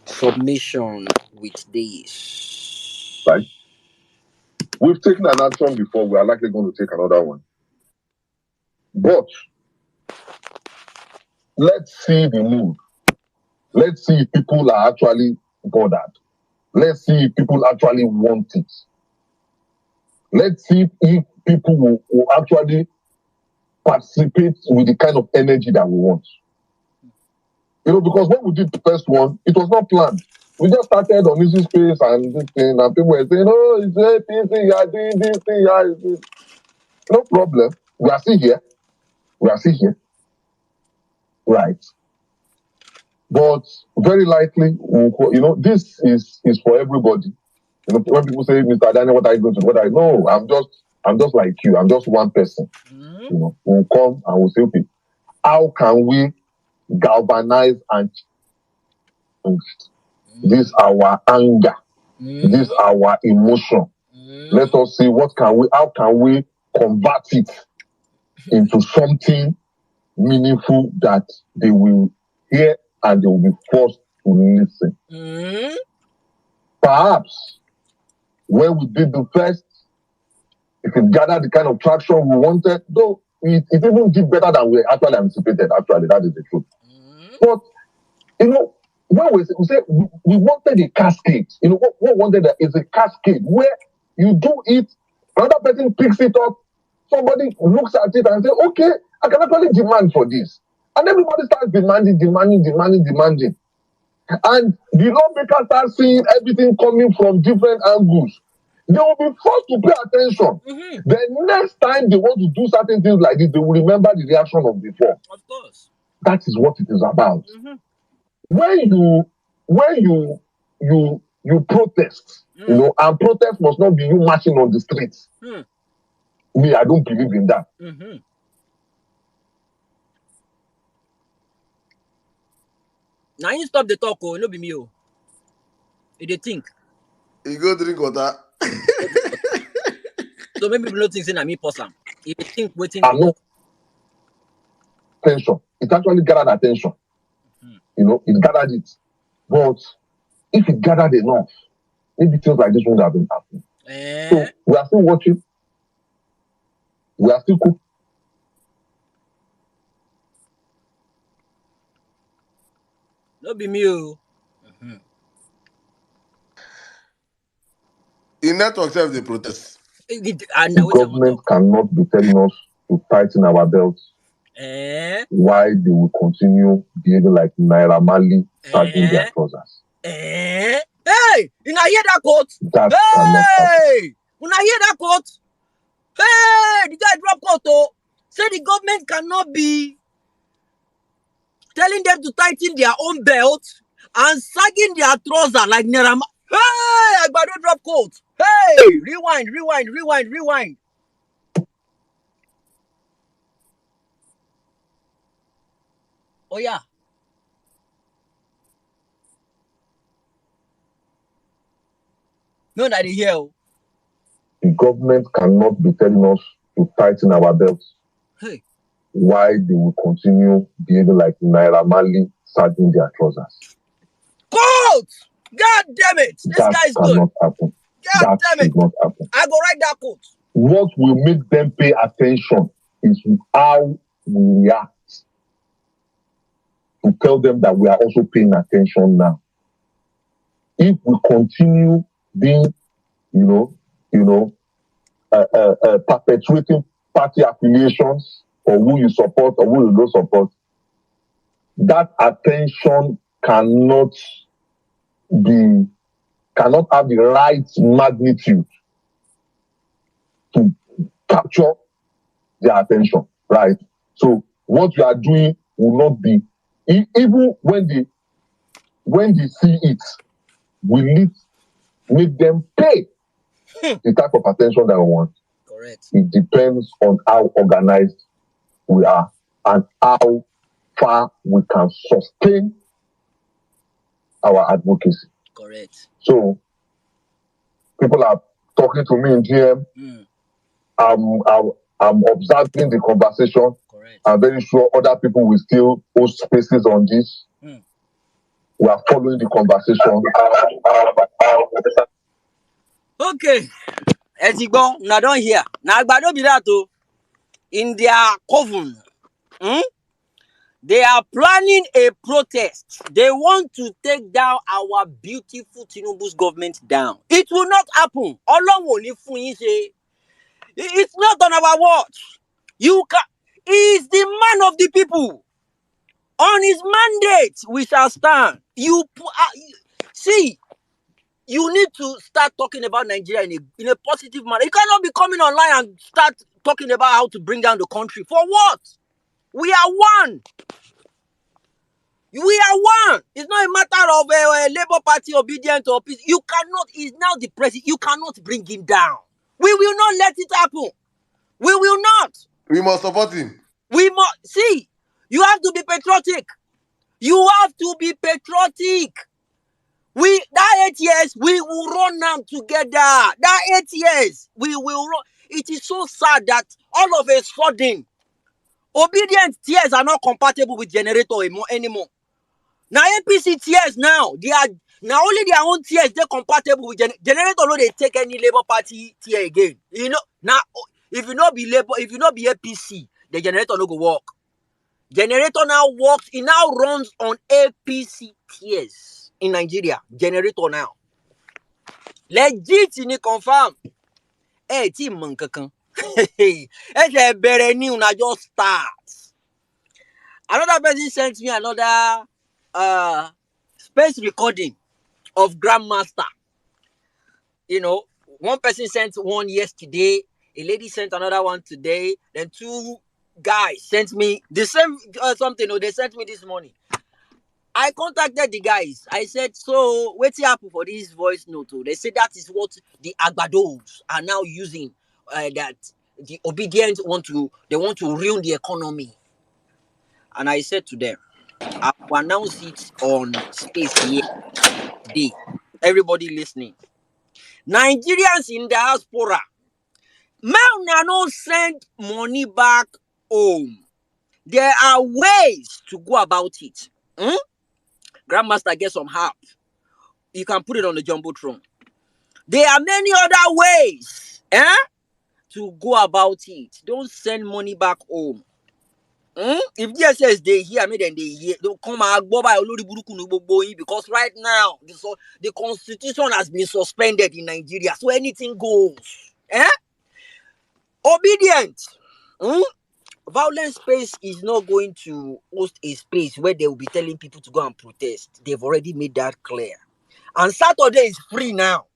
submission with this. Right? We've taken an action before, we are likely going to take another one. But let's see the mood. Let's see if people are actually bothered. Let's see if people actually want it. Let's see if people will actually participate with the kind of energy that we want. Because when we did the first one, it was not planned. We just started on this space and this thing, and people were saying, "Oh, it's APC, you are doing this thing, you are doing." No problem. We are still here. Right. But very likely, this is for everybody. When people say, "Mr. Daniel, what are you going to do?" No, I'm just like you. I'm just one person. We'll come and we'll say, "Okay, how can we galvanize and change this our anger, this our emotion? Let us see how can we convert it into something meaningful that they will hear and they will be forced to listen." Perhaps when we did the first, if it gathered the kind of traction we wanted, though it even did better than we actually anticipated. Actually, that is the truth. But when we say we wanted a cascade, what we wanted is a cascade where you do it, another person picks it up, somebody looks at it and says, okay, I can actually demand for this. And everybody starts demanding. And the lawmakers start seeing everything coming from different angles. They will be forced to pay attention. The next time they want to do certain things like this, they will remember the reaction of before. Of course. That is what it is about. When you protest, and protest must not be you marching on the streets. Me, I don't believe in that. Now you stop the talk, oh, no be me, oh. They think. You go drink water. So maybe people don't think saying me person. If you think waiting. Attention. It actually gathered attention. It gathered it. But if it gathered enough, maybe things like this wouldn't have been happening. So we are still watching. We are still cooking. No be me, oh. In network self they protest. The government cannot be telling us to tighten our belts. Why they will continue behaving like Naira Marley sagging their trousers. Hey, you not hear that quote? That cannot happen. You not hear that quote? Hey, the guy drop quote, oh. Say the government cannot be telling them to tighten their own belt and sagging their trousers like Naira Marley. Hey, Agbado drop quote. Hey, rewind. Oh yeah. No, that they hear. The government cannot be telling us to tighten our belts. Hey. Why they will continue behaving like Naira Marley sagging their trousers. Quote! God damn it! This that guy is good. Cannot happen. God damn it! Not happen. I go write that quote. What will make them pay attention is how we react to tell them that we are also paying attention now. If we continue being, perpetuating party affiliations or who you support or who you don't support, that attention cannot have the right magnitude to capture their attention, right? So what you are doing will not be, even when they see it, will it make them pay the type of attention that we want. Correct. It depends on how organized we are and how far we can sustain our advocacy. Correct. So people are talking to me in DM. I'm observing the conversation. Correct. I'm very sure other people will still post spaces on this. We are following the conversation. Okay. As you go, now don't hear. Now Agbado be that too. In their coven. They are planning a protest. They want to take down our beautiful Tinubu's government down. It will not happen. It's not on our watch. He is the man of the people. On his mandate, we shall stand. See, you need to start talking about Nigeria in a positive manner. You cannot be coming online and start talking about how to bring down the country. For what? We are one. We are one. It's not a matter of Labour Party obedient or peace. You cannot. He's now the president. You cannot bring him down. We will not let it happen. We will not. We must support him. We must see. You have to be patriotic. You have to be patriotic. That 8 years we will run now together. That 8 years we will run. It is so sad that all of a sudden, obedient tears are not compatible with generator anymore. Now APC tears now, they are now only their own tears they compatible with generator. No, they take any Labour Party tear again. Now if you not be Labour, if you not be APC, the generator no go work. Generator now works. It now runs on APC tiers in Nigeria. Generator now. Legit in confirm. Ti mọ nkankan. Bẹ̀rẹ̀ new na just start. Another person sent me another space recording of Grandmaster. You know, one person sent one yesterday, a lady sent another one today, then two guys sent me the same something. They sent me this morning. I contacted the guys. I said, so what's happening for this voice note? They said that is what the Agbados are now using. That the obedient want to ruin the economy. And I said to them, I will announce it on space here today. Everybody listening. Nigerians in diaspora, may not send money back home. There are ways to go about it. Grandmaster, get some help. You can put it on the jumbotron. There are many other ways to go about it. Don't send money back home. If DSS they hear me, then they hear. Don't come and go by because right now the constitution has been suspended in Nigeria, so anything goes. Obedient. Violence space is not going to host a space where they will be telling people to go and protest. They've already made that clear. And Saturday is free now.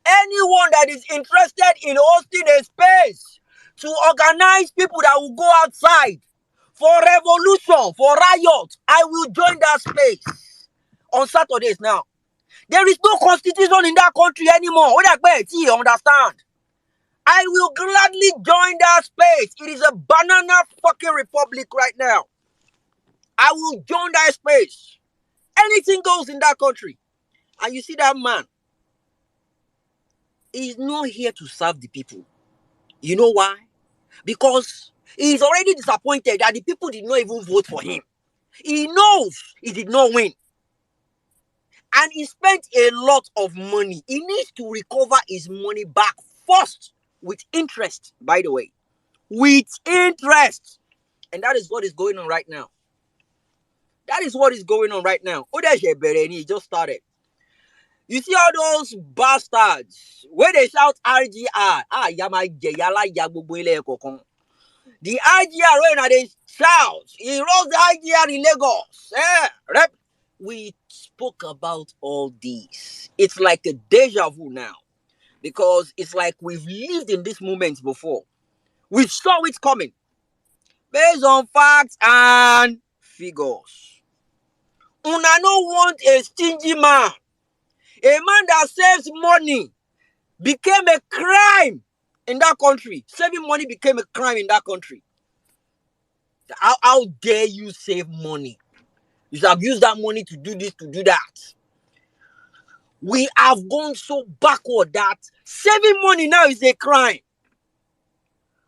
Anyone that is interested in hosting a space to organize people that will go outside for revolution, for riot, I will join that space on Saturdays now. There is no constitution in that country anymore. You understand? I will gladly join that space. It is a banana fucking republic right now. I will join that space. Anything goes in that country. And you see that man, he's not here to serve the people. You know why? Because he's already disappointed that the people did not even vote for him. He knows he did not win. And he spent a lot of money. He needs to recover his money back first with interest, by the way. With interest. And that is what is going on right now. That is what is going on right now. He just started. You see all those bastards when they shout RGR. The IGR when they shout, he rolls the IGR in Lagos. Rep. We spoke about all these. It's like a deja vu now. Because it's like we've lived in this moment before. We saw it coming. Based on facts and figures. Una no want a stingy man. A man that saves money became a crime in that country. Saving money became a crime in that country. How dare you save money? You should have used that money to do this, to do that. We have gone so backward that saving money now is a crime.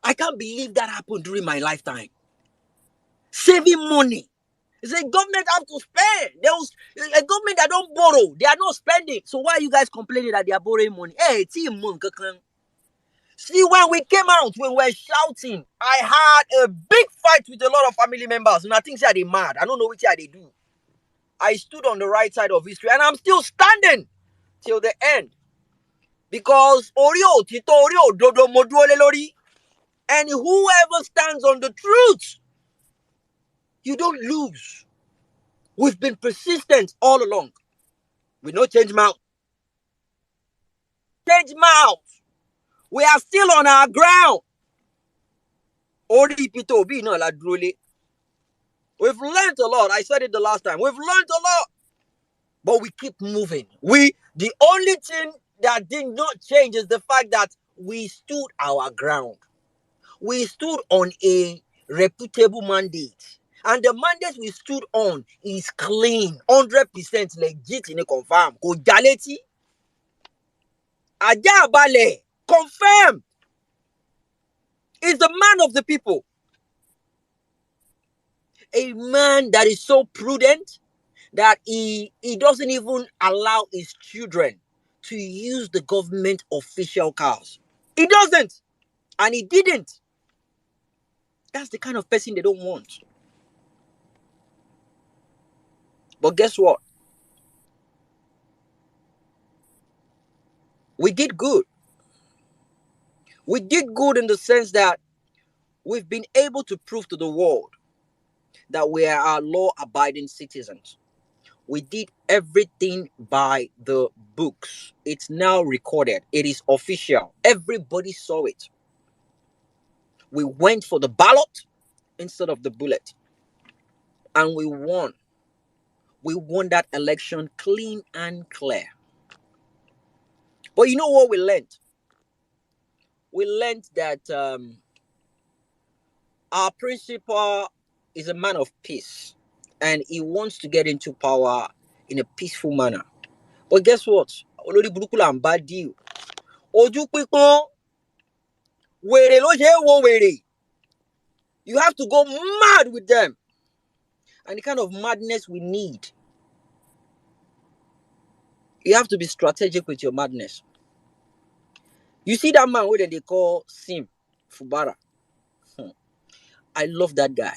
I can't believe that happened during my lifetime. Saving money. It's a government have to spend. There was a government that don't borrow. They are not spending. So why are you guys complaining that they are borrowing money? Hey, team. See, when we came out, when we were shouting, I had a big fight with a lot of family members. And I think they mad. I don't know which they do. I stood on the right side of history. And I'm still standing till the end. Because Oreo, Tito Oreo, Dodo Moduole Lori. And whoever stands on the truth, you don't lose. We've been persistent all along. We no change mouth. Change mouth. We are still on our ground. We've learned a lot. I said it the last time. We've learned a lot. But we keep moving. The only thing that did not change is the fact that we stood our ground. We stood on a reputable mandate. And the mandate we stood on is clean, 100% legit in a confirm. Kojaleti. Ajabale. Confirm. Is the man of the people. A man that is so prudent that he doesn't even allow his children to use the government official cars. He doesn't. And he didn't. That's the kind of person they don't want. But guess what? We did good. We did good in the sense that we've been able to prove to the world that we are law-abiding citizens. We did everything by the books. It's now recorded. It is official. Everybody saw it. We went for the ballot instead of the bullet. And we won. We won that election clean and clear. But you know what we learned? We learned that our principal is a man of peace. And he wants to get into power in a peaceful manner. But guess what? Olórí burúkú là ń bá deal. Ojú pípọ́n, wèrè ló ṣe é wo wèrè. You have to go mad with them. And the kind of madness we need, you have to be strategic with your madness. You see that man who they call Sim Fubara. I love that guy.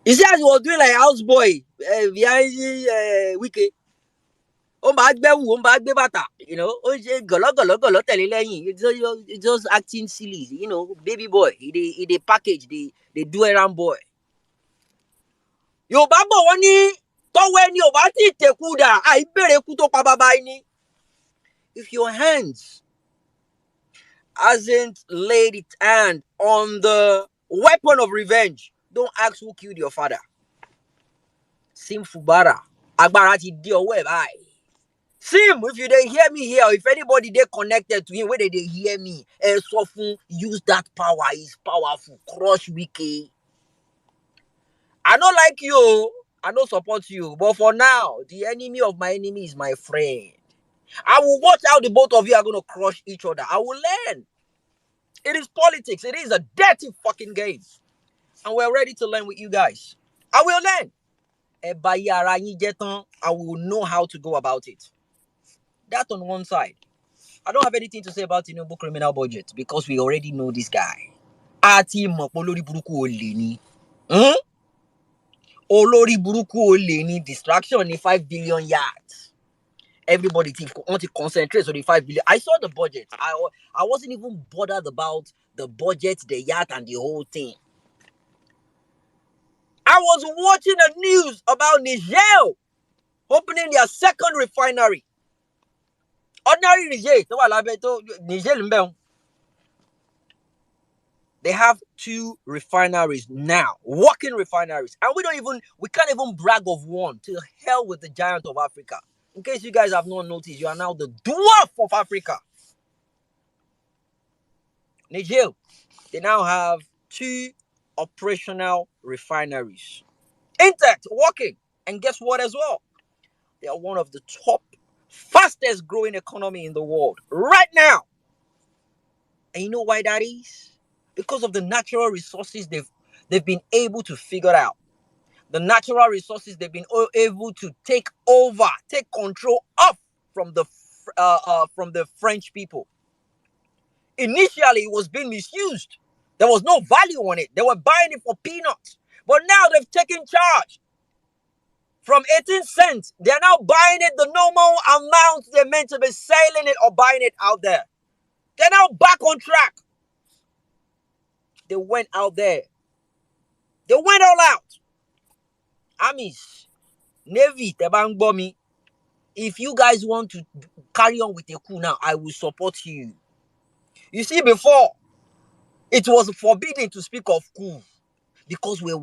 You see, as he was doing like houseboy behind Wike. You know, it's just acting silly, you know, baby boy. He package, they do around boy. Yorùbá bọ̀ wọ́n ní tọ́wọ́ ẹni ò bá tí ì tẹ̀kú dà àìbèrè ikú tó pa bàbá ẹni. If your hands hasn't laid its hand on the weapon of revenge, don't ask who killed your father. Sim Fubara, agbára ti dé ọwọ́ ẹ̀ báyìí. Sim, if you dey hear me here, or if anybody dey connected to him wey dey hear me, sọ fún use that power, is powerful, crush Wike. I don't like you, I don't support you, but for now, the enemy of my enemy is my friend. I will watch how the both of you are going to crush each other. I will learn. It is politics. It is a dirty fucking game. And we're ready to learn with you guys. I will learn. I will know how to go about it. That on one side. I don't have anything to say about Tinubu criminal budget because we already know this guy. Olórí burúkú olè ni, distraction ni 5 billion yards. Everybody want to concentrate on the 5 billion. I saw the budget. I wasn't even bothered about the budget, the yacht, and the whole thing. I was watching the news about Niger opening their second refinery. Ordinary Niger. They have 2 refineries now, working refineries. And we can't even brag of one. To hell with the giant of Africa. In case you guys have not noticed, you are now the dwarf of Africa. Niger, they now have 2 operational refineries. Intact, working. And guess what as well? They are one of the top, fastest growing economy in the world right now. And you know why that is? Because of the natural resources they've been able to figure out. The natural resources they've been able to take control of from the French people. Initially, it was being misused. There was no value on it. They were buying it for peanuts. But now they've taken charge. From 18 cents, they're now buying it the normal amount they're meant to be selling it or buying it out there. They're now back on track. They went out there. They went all out. Armies, Navy, the bang bomby. If you guys want to carry on with the coup now, I will support you. You see, before, it was forbidden to speak of coup because we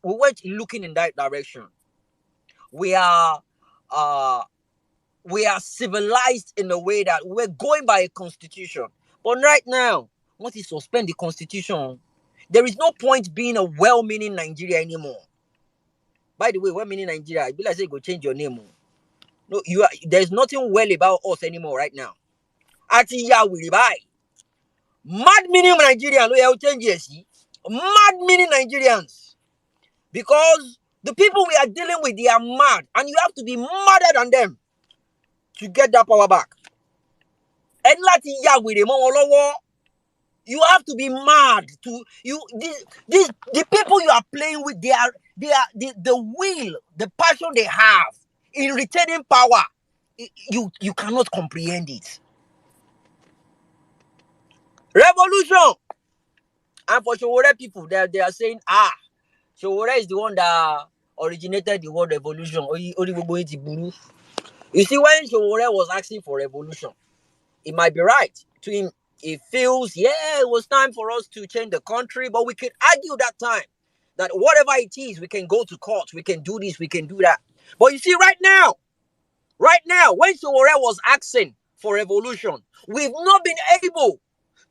went looking in that direction. We are civilized in a way that we're going by a constitution. But right now, once you suspend the constitution, there is no point being a well-meaning Nigeria anymore. By the way, well-meaning Nigeria, I be like say go change your name. No, there's nothing well about us anymore right now. Atiya will buy. Mad meaning Nigerians, we change yes. Mad meaning Nigerians. Because the people we are dealing with, they are mad. And you have to be madder than them to get that power back. And lati ya with them all over. You have to be mad to you. The people you are playing with, they are the will, the passion they have in retaining power. You cannot comprehend it. Revolution. And for Showore people, they are saying, Showore is the one that originated the word revolution. You see, when Showore was asking for revolution, it might be right to him. It feels, it was time for us to change the country, but we could argue that time that whatever it is, we can go to court, we can do this, we can do that. But you see, right now, when Showore was asking for revolution, we've not been able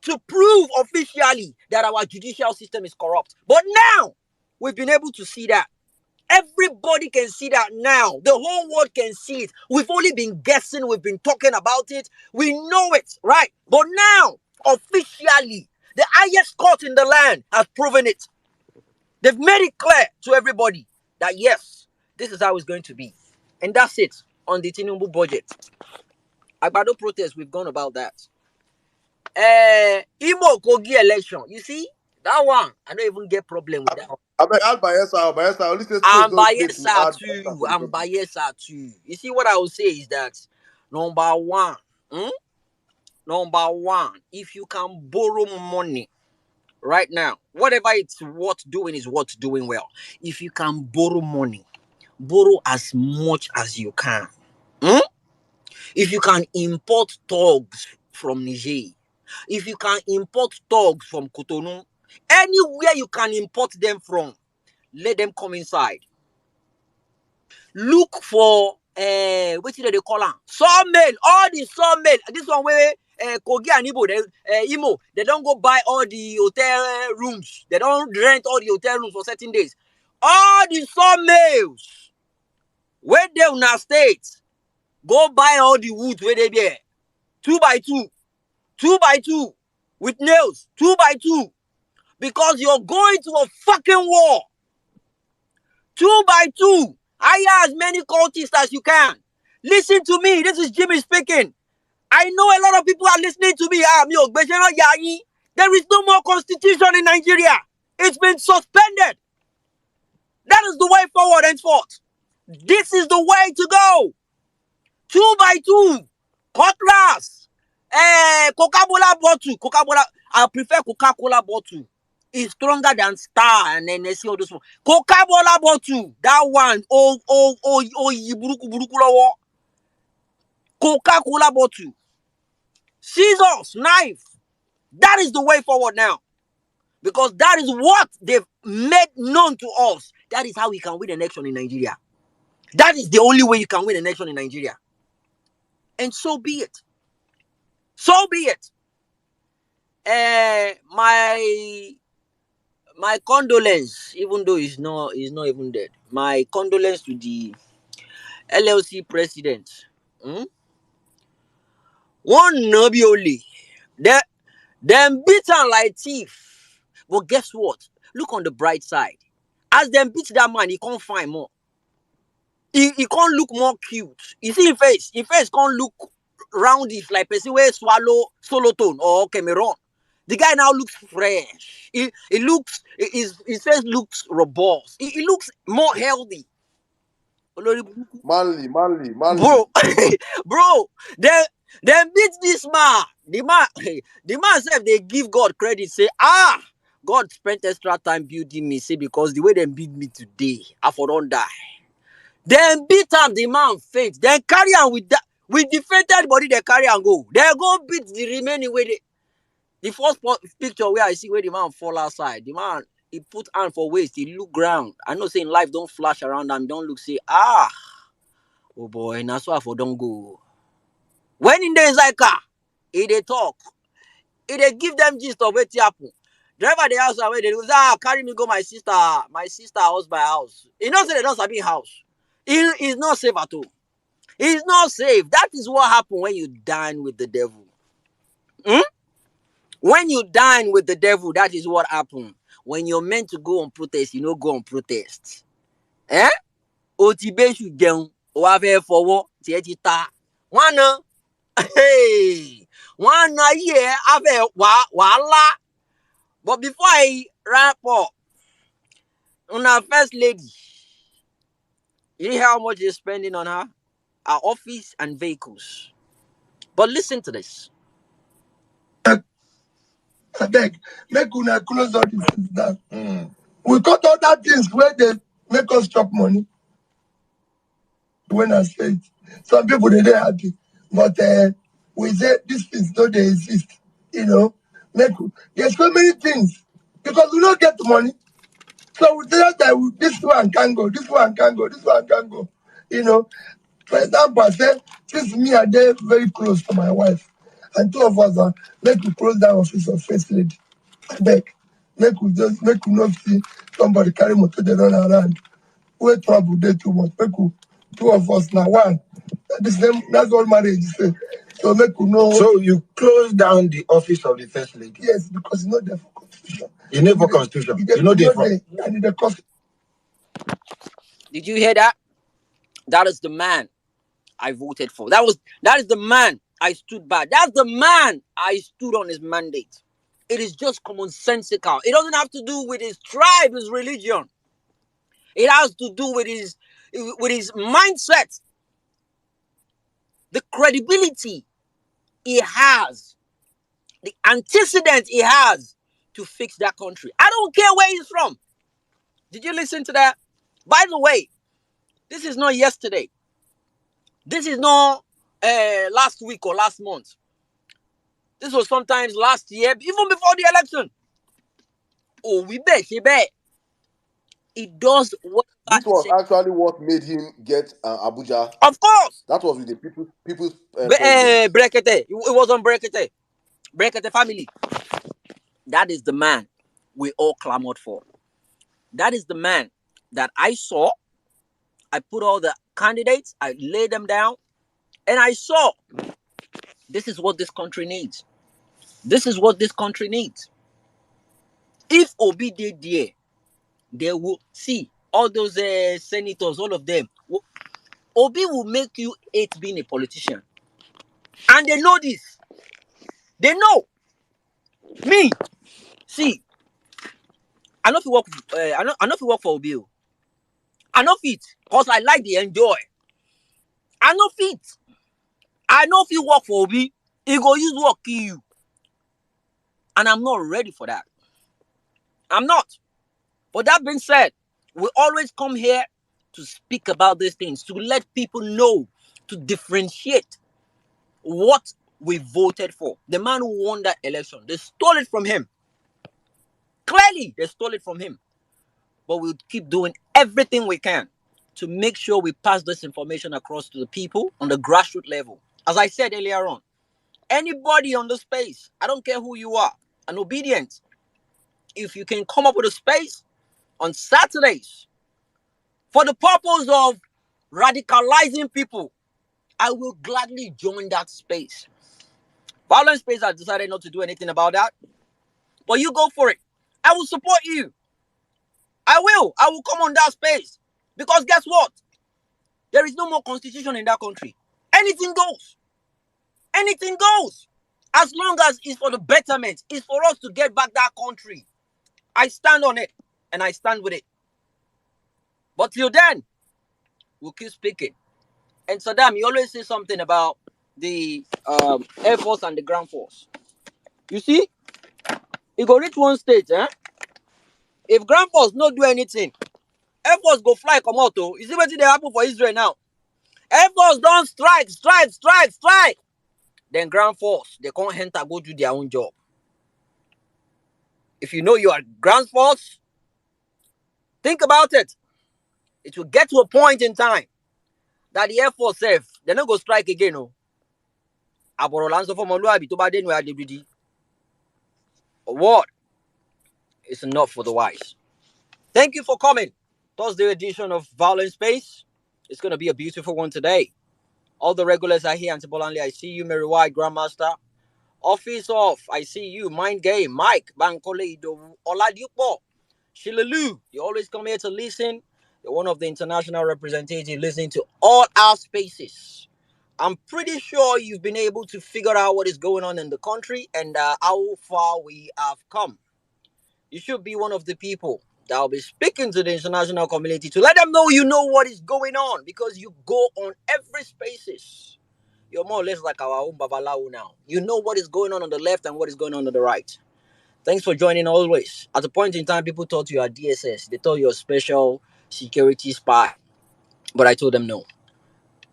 to prove officially that our judicial system is corrupt. But now, we've been able to see that. Everybody can see that now. The whole world can see it. We've only been guessing. We've been talking about it. We know it, right? But now, officially, the highest court in the land has proven it. They've made it clear to everybody that yes, this is how it's going to be. And that's it on the Tinubu budget. Agbado protest, we've gone about that. Imo Kogi election. You see, that one, I don't even get problem with that one. I beg, add Bayelsa. Only say I'm no state to Bayelsa add too. Bayelsa. I'm Bayelsa too. You see, what I will say is that number one, if you can borrow money right now, whatever it's worth doing is worth doing well. If you can borrow money, borrow as much as you can. If you can import thugs from Niger, if you can import thugs from Cotonou, anywhere you can import them from, let them come inside. Look for what did they call them? Sawmill. All the sawmill. This one where Kogi and Imo, they don't go buy all the hotel rooms. They don't rent all the hotel rooms for certain days. All the sawmills where they in our state, go buy all the wood where they there. 2 by 2. 2 by 2. With nails. 2 by 2. Because you're going to a fucking war. 2 by 2. Hire as many cultists as you can. Listen to me. This is Jimmy speaking. I know a lot of people are listening to me. There is no more constitution in Nigeria. It's been suspended. That is the way forward henceforth. This is the way to go. 2 by 2. Cutlass. Coca-Cola bottle. I prefer Coca-Cola bottle. Is stronger than Star and NSC all those one. Coca-Cola bottle. That one. Coca-Cola bottle. Scissors, knife. That is the way forward now. Because that is what they've made known to us. That is how we can win an election in Nigeria. That is the only way you can win an election in Nigeria. And so be it. So be it. My condolence, even though he's not even dead. My condolence to the LLC president. One nobby only. Them beat him like thief. But guess what? Look on the bright side. As them beat that man, he can't find more. He can't look more cute. You see his face. His face can't look roundish like person where swallow Solotone or Cameroon. The guy now looks fresh. He looks, his face looks robust. He looks more healthy. Manly. Bro, they beat this man. The man said they give God credit. Say, God spent extra time building me. Say, because the way they beat me today, I for don't die. Then beat him, the man faint. Then carry on with that. With the fainted body, they carry and go. They go beat the remaining way. The first picture where I see where the man fall outside, the man, he put hand for waist, he look ground. I know saying life don't flash around and don't look, say, oh boy, now so I for don't go. When in the inside car, he they talk. He they give them gist of what happen. Driver the house away, they go, carry me go my sister house by house. He knows say they don't sabi house. He's not safe at all. He's not safe. That is what happens when you dine with the devil. When you dine with the devil, that is what happens. When you're meant to go on protest, you don't go on protest. Otibe should down. Oave forward. Tietita. One. Hey. 1 year. Ave wala. But before I wrap up, on our first lady, you hear how much you're spending on her? Our office and vehicles. But listen to this. I beg, make una close all these things down. We cut all that things where they make us chop money. When I say it, some people they dey happy, but we say these things don't they exist. You know, make there's so many things because we don't get the money. So we tell that this one can go, this one can go, this one can go. You know, for example, I say since me and they very close to my wife, and two of us are make we close down office of first lady. I beg, make we not see somebody carry motor they run around. Where trouble dey too much. Make we two of us now one. That's what marriage is. So make we know. So you close down the office of the first lady? Yes, because you know there for constitution. You know for constitution. You know the for. and the cost. Did you hear that? That is the man I voted for. That is the man I stood by. That's the man I stood on his mandate. It is just commonsensical. It doesn't have to do with his tribe, his religion. It has to do with his mindset, the credibility he has, the antecedent he has to fix that country. I don't care where he's from. Did you listen to that? By the way, this is not yesterday. This is not last week or last month. This was sometimes last year, even before the election. Oh, we bet, he bet. It does what This was actually what made him get Abuja. Of course. That was with the people's president. Brekete. It was on Brekete. Brekete family. That is the man we all clamored for. That is the man that I saw. I put all the candidates, I laid them down, and I saw this is what this country needs. This is what this country needs. If Obi did there, they will see all those senators, all of them. Obi will make you hate being a politician. And they know this. They know. Me, see, I know if you work. I know if you work for Obi. I know fit because I like the enjoy. I know fit. I know if you work for Obi, he go use work kill you, and I'm not ready for that. I'm not. But that being said, we always come here to speak about these things, to let people know, to differentiate what we voted for. The man who won that election, they stole it from him. Clearly, they stole it from him. But we'll keep doing everything we can to make sure we pass this information across to the people on the grassroots level. As I said earlier on, anybody on the space, I don't care who you are, and obedient, if you can come up with a space on Saturdays for the purpose of radicalizing people, I will gladly join that space. Vawulence Space has decided not to do anything about that, but you go for it. I will support you. I will come on that space. Because guess what? There is no more constitution in that country. Anything goes. Anything goes. As long as it's for the betterment, it's for us to get back that country. I stand on it, and I stand with it. But till then, we'll keep speaking. And Saddam, you always say something about the Air Force and the Ground Force. You see, it go reach one stage, if Ground Force not do anything, Air Force go fly come out. You see what they happen for Israel now? Air Force don't strike. Then Ground Force, they can't enter, go do their own job. If you know you are Ground Force, think about it. It will get to a point in time that the Air Force safe, they're not going to strike again. No. What? It's enough for the wise. Thank you for coming. Thursday edition of Vawulence Space. It's going to be a beautiful one today. All the regulars are here. Antibolanli, I see you. Mary White, Grandmaster. Office off. I see you. Mind Game. Mike. Bankole. Oladipo. Shilalu. You always come here to listen. You're one of the international representatives listening to all our spaces. I'm pretty sure you've been able to figure out what is going on in the country and how far we have come. you should be one of the people that will be speaking to the international community to let them know you know what is going on, because you go on every spaces. You're more or less like our own Babalawo now. You know what is going on the left and what is going on the right. Thanks for joining always. At a point in time, people thought you are DSS. They thought you're a special security spy. But I told them no.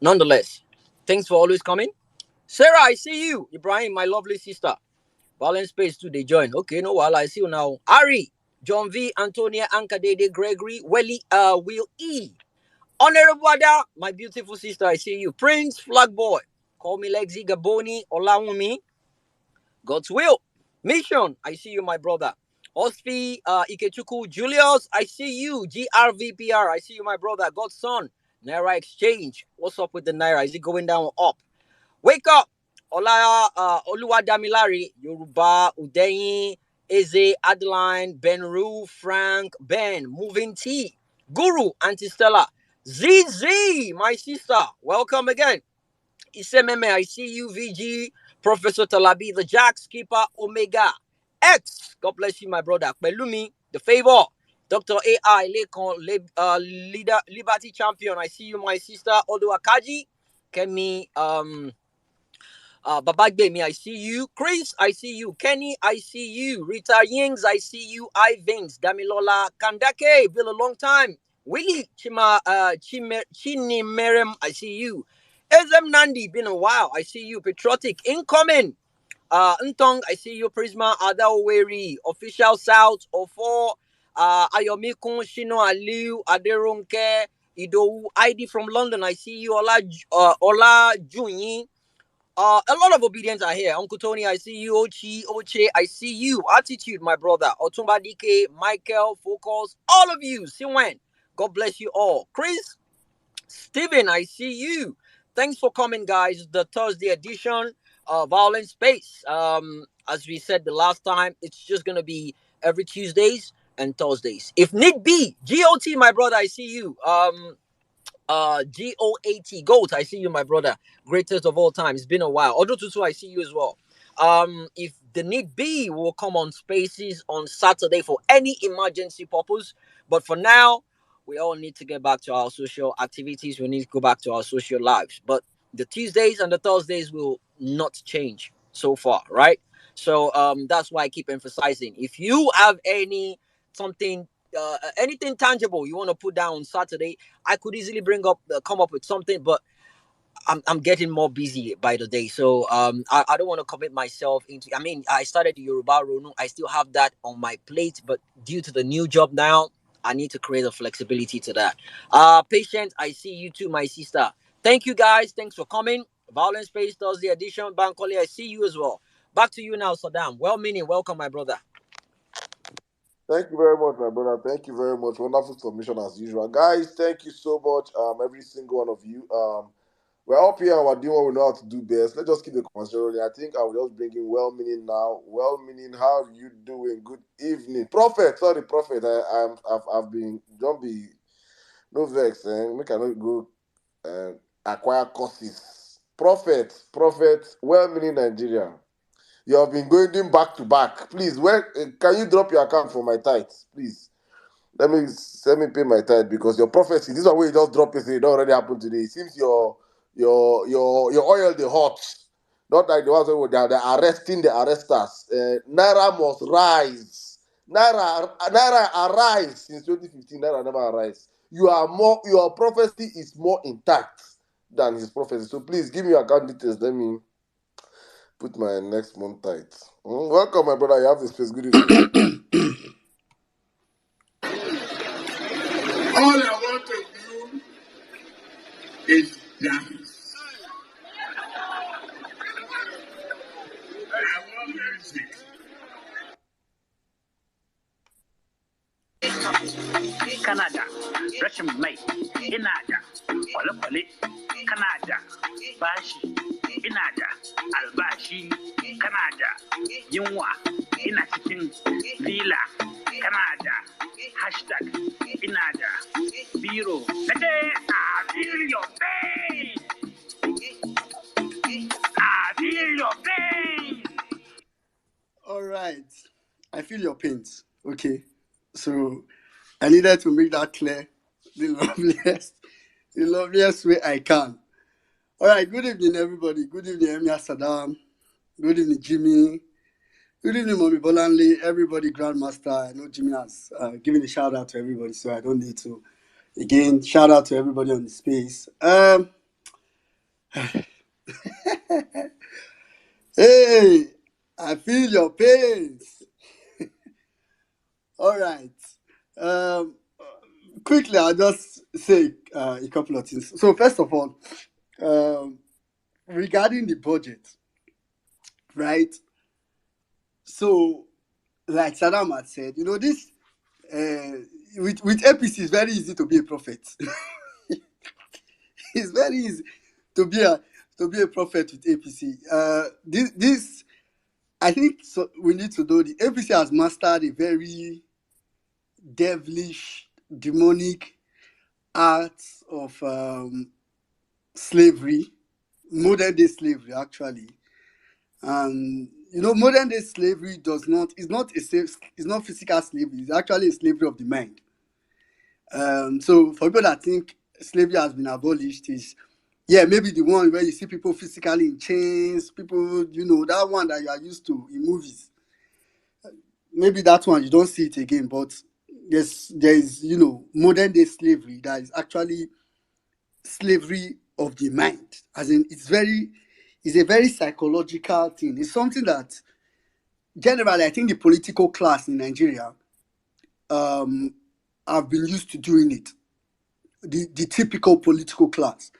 Nonetheless, thanks for always coming. Sarah, I see you. Ibrahim, my lovely sister. Vawulence Space too, they join. Okay, no while I see you now. Ari, John V, Antonia, Ankadede, Gregory, Will E. Honorable Ada, my beautiful sister, I see you. Prince, Flag Boy. Call me Lexi, Gaboni, Olawumi. God's will. Mission, I see you, my brother. Osfi, Ikechuku, Julius, I see you. GRVPR, I see you, my brother. God's son. Naira Exchange. What's up with the Naira? Is it going down or up? Wake up. Ola, Oluwadamilari, Yoruba, Udeyin, Eze, Adeline, Benru, Frank, Ben, Moving T, Guru, Auntie Stella, ZZ, my sister. Welcome again. Isememe, I see you, VG, Professor Talabi, the Jack Skipper, Omega, X, God bless you, my brother, Belumi, the favor, Dr. AI, Lekon, leader, Liberty Champion, I see you, my sister, Odo Akaji, Kemi, Babagbemi, I see you. Chris, I see you. Kenny, I see you. Rita Yings, I see you. Ivins, Damilola, Kandake, been a long time. Willie, Chinimerem, I see you. Ezem Nandi, been a while. I see you. Patriotic, incoming. Ntong, I see you. Prisma, Adaweri, Official South, Ofo, Ayomikun, Shino Aliu, Aderonke, Ido, ID from London, I see you. Ola Junyi. A lot of obedience are here. Uncle Tony, I see you. Oche, I see you. Attitude, my brother. Otumba DK, Michael, Focus, all of you. See when. God bless you all. Chris, Steven, I see you. Thanks for coming, guys. The Thursday edition of Vawulence Space. As we said the last time, it's just gonna be every Tuesdays and Thursdays. If need be, GOT, my brother, I see you. GOAT GOAT, I see you, my brother. Greatest of all time. It's been a while. Odo Tutu, I see you as well. If the need be, we'll come on spaces on Saturday for any emergency purpose. But for now, we all need to get back to our social activities. We need to go back to our social lives. But the Tuesdays and the Thursdays will not change so far, right? So that's why I keep emphasizing. If you have anything tangible you want to put down on Saturday, I could easily come up with something, but I'm getting more busy by the day, so I don't want to commit myself into. I mean, I started the Yoruba Ronu. I still have that on my plate, but due to the new job now, I need to create a flexibility to that. Patient, I see you too, my sister. Thank you guys. Thanks for coming. Vawulence Space Thursday edition. Bankole, I see you as well. Back to you now, Saddam. Well-meaning, welcome, my brother. Thank you very much, my brother. Thank you very much. Wonderful submission as usual. Guys, thank you so much. Every single one of you. We're up here and we're doing what we know how to do best. Let's just keep the conversation rolling. I think I will just bring in well-meaning now. Well-meaning, how are you doing? Good evening. Prophet, sorry, Prophet. I've been, don't be, no vex. Make I not go acquire courses. Prophet, well-meaning Nigeria. You have been going back to back. Please, where can you drop your account for my tithes? Please. Let me pay my tithe because your prophecy, this is why you just drop it, it already happened today. It seems your oil the hot. Not like the ones who they're arresting the arresters. Naira must rise. Naira arise since 2015. Naira never arise. Your prophecy is more intact than his prophecy. So please give me your account details. Let me put my next month tithe. Welcome, my brother. You have the space. Good evening. All I want to do is dance. I want music. Canada, Russian mai, Inada, kwale-kwale, Canada, bashi, Inada, albashi, Canada, yunwa, ina cikin villa, Canada, hashtag, Inada, biro, I feel your pain, I feel your pain. All right, I feel your pains. Okay, so I needed to make that clear the loveliest way I can. All right, good evening, everybody. Good evening, Emia Saddam. Good evening, Jimmy. Good evening, Mommy Bolanle. Everybody, Grandmaster. I know Jimmy has given a shout out to everybody, so I don't need to. Again, shout out to everybody on the space. Hey, I feel your pains. All right. Um, quickly, I'll just say a couple of things. So, first of all, um, regarding the budget, right? So, like Saddam had said, this with APC, it's very easy to be a prophet. It's very easy to be a prophet with APC. This I think so. We need to know the APC has mastered a very devilish, demonic art of slavery, modern day slavery, actually. And modern day slavery is not physical slavery. It's actually a slavery of the mind. So for people that think slavery has been abolished, is maybe the one where you see people physically in chains, people, that one that you are used to in movies. Maybe that one you don't see it again, but there is modern day slavery that is actually slavery of the mind. As in, it's a very psychological thing. It's something that generally I think the political class in Nigeria have been used to doing it. The typical political class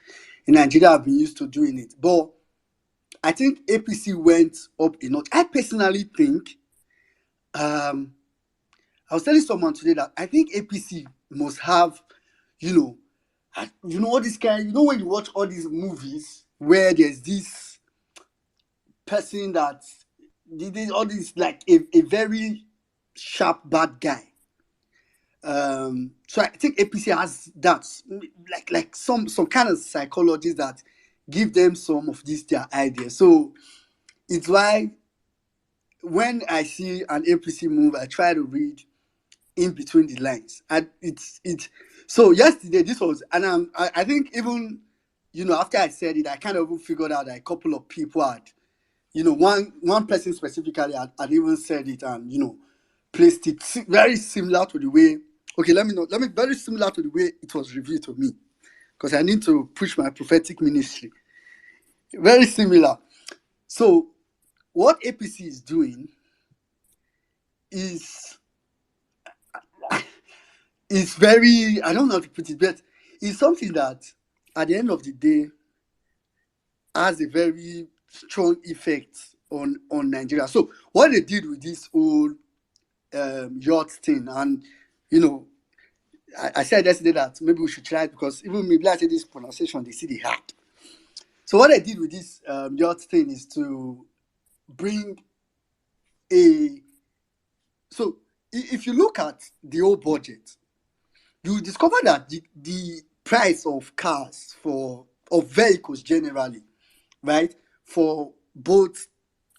in Nigeria have been used to doing it. But I think APC went up a notch. I personally think, I was telling someone today that I think APC must have, all this kind, when you watch all these movies where there's this person that did all this, like a very sharp bad guy. So I think APC has that, like some kind of psychologists that give them some of these their ideas. So it's why when I see an APC move, I try to read in between the lines. And it's so yesterday this was, and I think even after I said it, I kind of figured out that a couple of people had, one person specifically had even said it and placed it very similar to the way. Okay, let me very similar to the way it was revealed to me, because I need to push my prophetic ministry. Very similar. So what APC is doing is very, I don't know how to put it, but it's something that at the end of the day has a very strong effect on Nigeria. So what they did with this whole yacht thing, and I said yesterday that maybe we should try it, because even maybe I say this pronunciation, they see the heart. So what I did with this yacht thing is to bring so if you look at the whole budget, you discover that the price of cars of vehicles generally, right, for both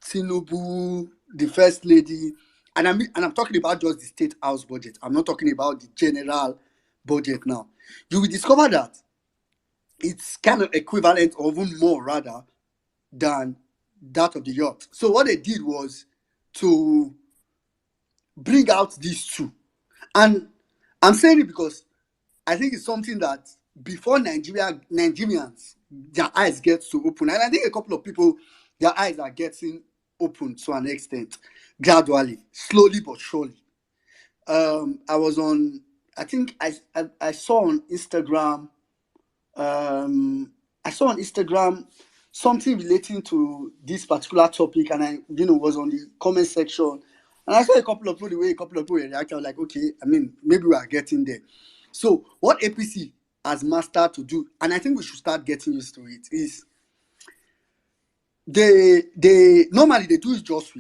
Tinubu, the First Lady, and I'm talking about just the state house budget. I'm not talking about the general budget now. You will discover that it's kind of equivalent, or even more rather, than that of the yacht. So what they did was to bring out these two. And I'm saying it because I think it's something that before Nigerians, their eyes get to open. And I think a couple of people, their eyes are getting open to an extent, gradually, slowly but surely. I think I saw on Instagram, something relating to this particular topic, and I was on the comment section, and I saw a couple of people, the way a couple of people reacted. I was like, okay, I mean, maybe we are getting there. So what APC has mastered to do, and I think we should start getting used to it, is they normally they do it just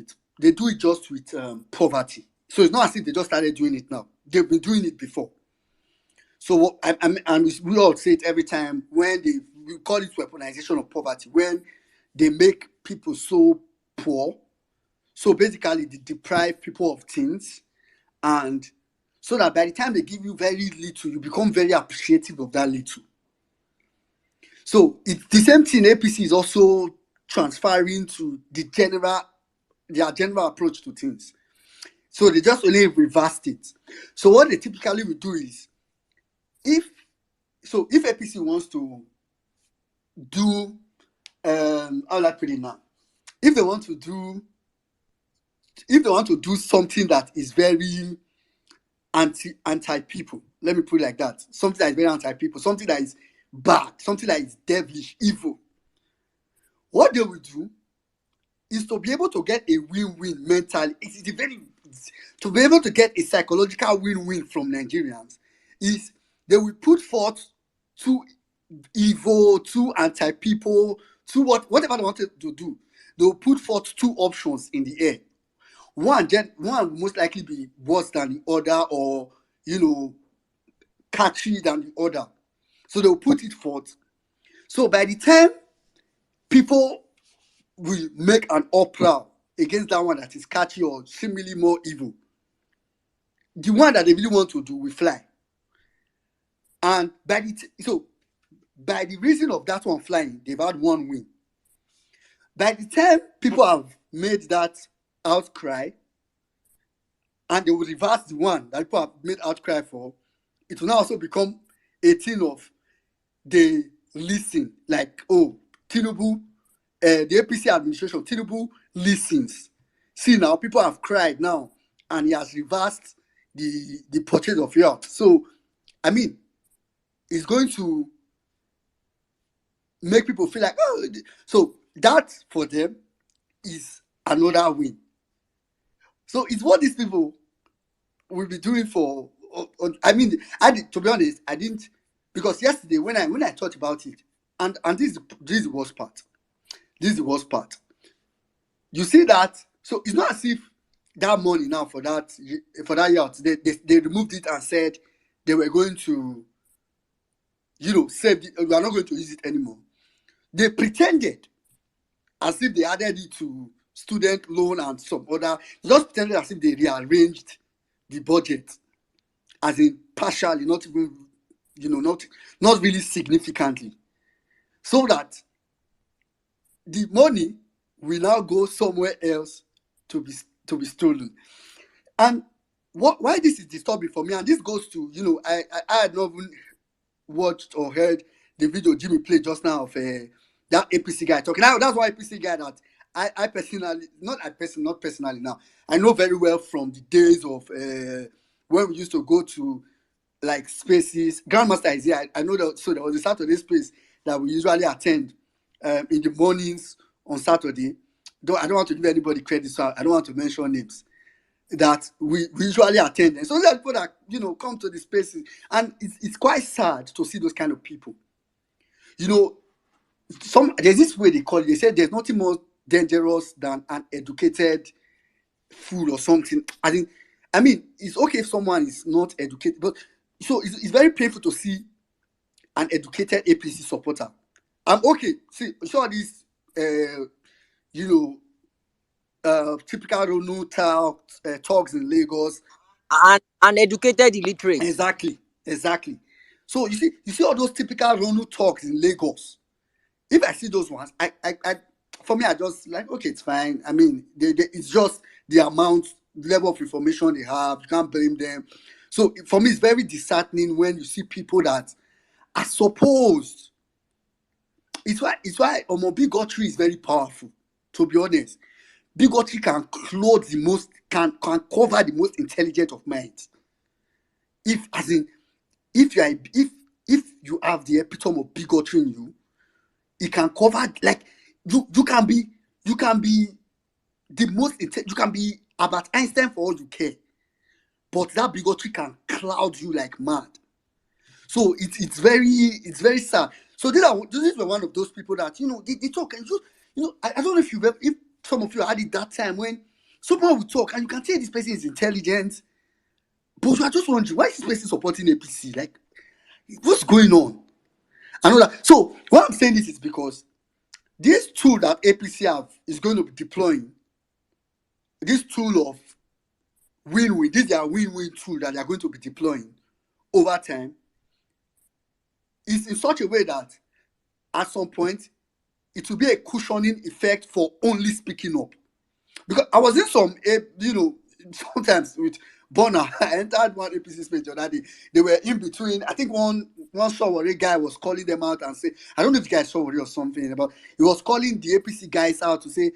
with poverty. So it's not as if they just started doing it now. They've been doing it before. So and we all say it every time when we call it weaponization of poverty, when they make people so poor. So basically they deprive people of things, and so that by the time they give you very little, you become very appreciative of that little. So it's the same thing APC is also transferring to their general approach to things. So they just only reversed it. So what they typically will do is, if APC wants to do, how will I put it now? If they want to do something that is very anti people, let me put it like that. Something that is very anti people, something that is bad, something that is devilish, evil. What they will do is to be able to get a win-win mentally. To be able to get a psychological win-win from Nigerians is they will put forth two evil, two anti-people, whatever they wanted to do. They will put forth two options in the air. One will most likely be worse than the other, or catchy than the other. So they'll put it forth. So by the time people will make an uproar against that one that is catchy or seemingly more evil, the one that they really want to do will fly. And by the reason of that one flying, they've had one win. By the time people have made that outcry, and they will reverse the one that people have made outcry for, it will now also become a thing of they listen, like, oh, Tinubu, the APC administration, Tinubu listens. See, now people have cried now, and he has reversed the purchase of yacht. So, I mean, it's going to make people feel like, oh, so that for them is another win. So it's what these people will be doing for. I mean, to be honest, I didn't, because yesterday when I thought about it, and this is the worst part. This is the worst part. You see that? So it's not as if that money now for that yacht, they removed it and said they were going to, save it. We are not going to use it anymore. They pretended as if they added it to student loan and some other. Just pretended as if they rearranged the budget, as in partially, not even, not really significantly, so that the money will now go somewhere else to be stolen. And why this is disturbing for me, and this goes to, I had not even watched or heard the video Jimmy played just now of that APC guy talking. Now that's why APC guy that I personally, not personally now, I know very well from the days of when we used to go to like spaces. Grandmaster is here. I know that. So there was a Saturday space that we usually attend in the mornings on Saturday. Though I don't want to give anybody credit, so I don't want to mention names. That we usually attend. And so there are people that come to the spaces, and it's quite sad to see those kind of people. There's this way they call it. They say there's nothing more dangerous than an educated fool or something. I mean, it's okay if someone is not educated, but so it's very painful to see an educated APC supporter. I'm okay. See, sure, these typical Ronu talks in Lagos, and educated illiterate. Exactly. So you see all those typical Ronu talks in Lagos. If I see those ones, I for me, I just like, okay, it's fine. I mean, it's just the level of information they have. You can't blame them. So for me, it's very disheartening when you see people that are supposed. It's why bigotry is very powerful. To be honest, bigotry can clothe can cover the most intelligent of minds. If you have the epitome of bigotry in you, it can cover, like, you can be the most you can be Albert Einstein for all you care, but that bigotry can cloud you like mad. So it's very sad. So these were one of those people that they talk, and I don't know if some of you had it that time when someone would talk and you can tell this person is intelligent, but you are just wondering, why is this person supporting APC? Like, what's going on? I know that. So what I'm saying this is because this tool that APC is going to be deploying, this tool of win-win. This is their win-win tool that they are going to be deploying over time. It's in such a way that at some point it will be a cushioning effect for only speaking up. Because I was in some, sometimes with Bonner, I entered one APC space the other day. They were in between. I think one Sowore guy was calling them out and say, I don't know if the guy is Sowore or something, but he was calling the APC guys out to say,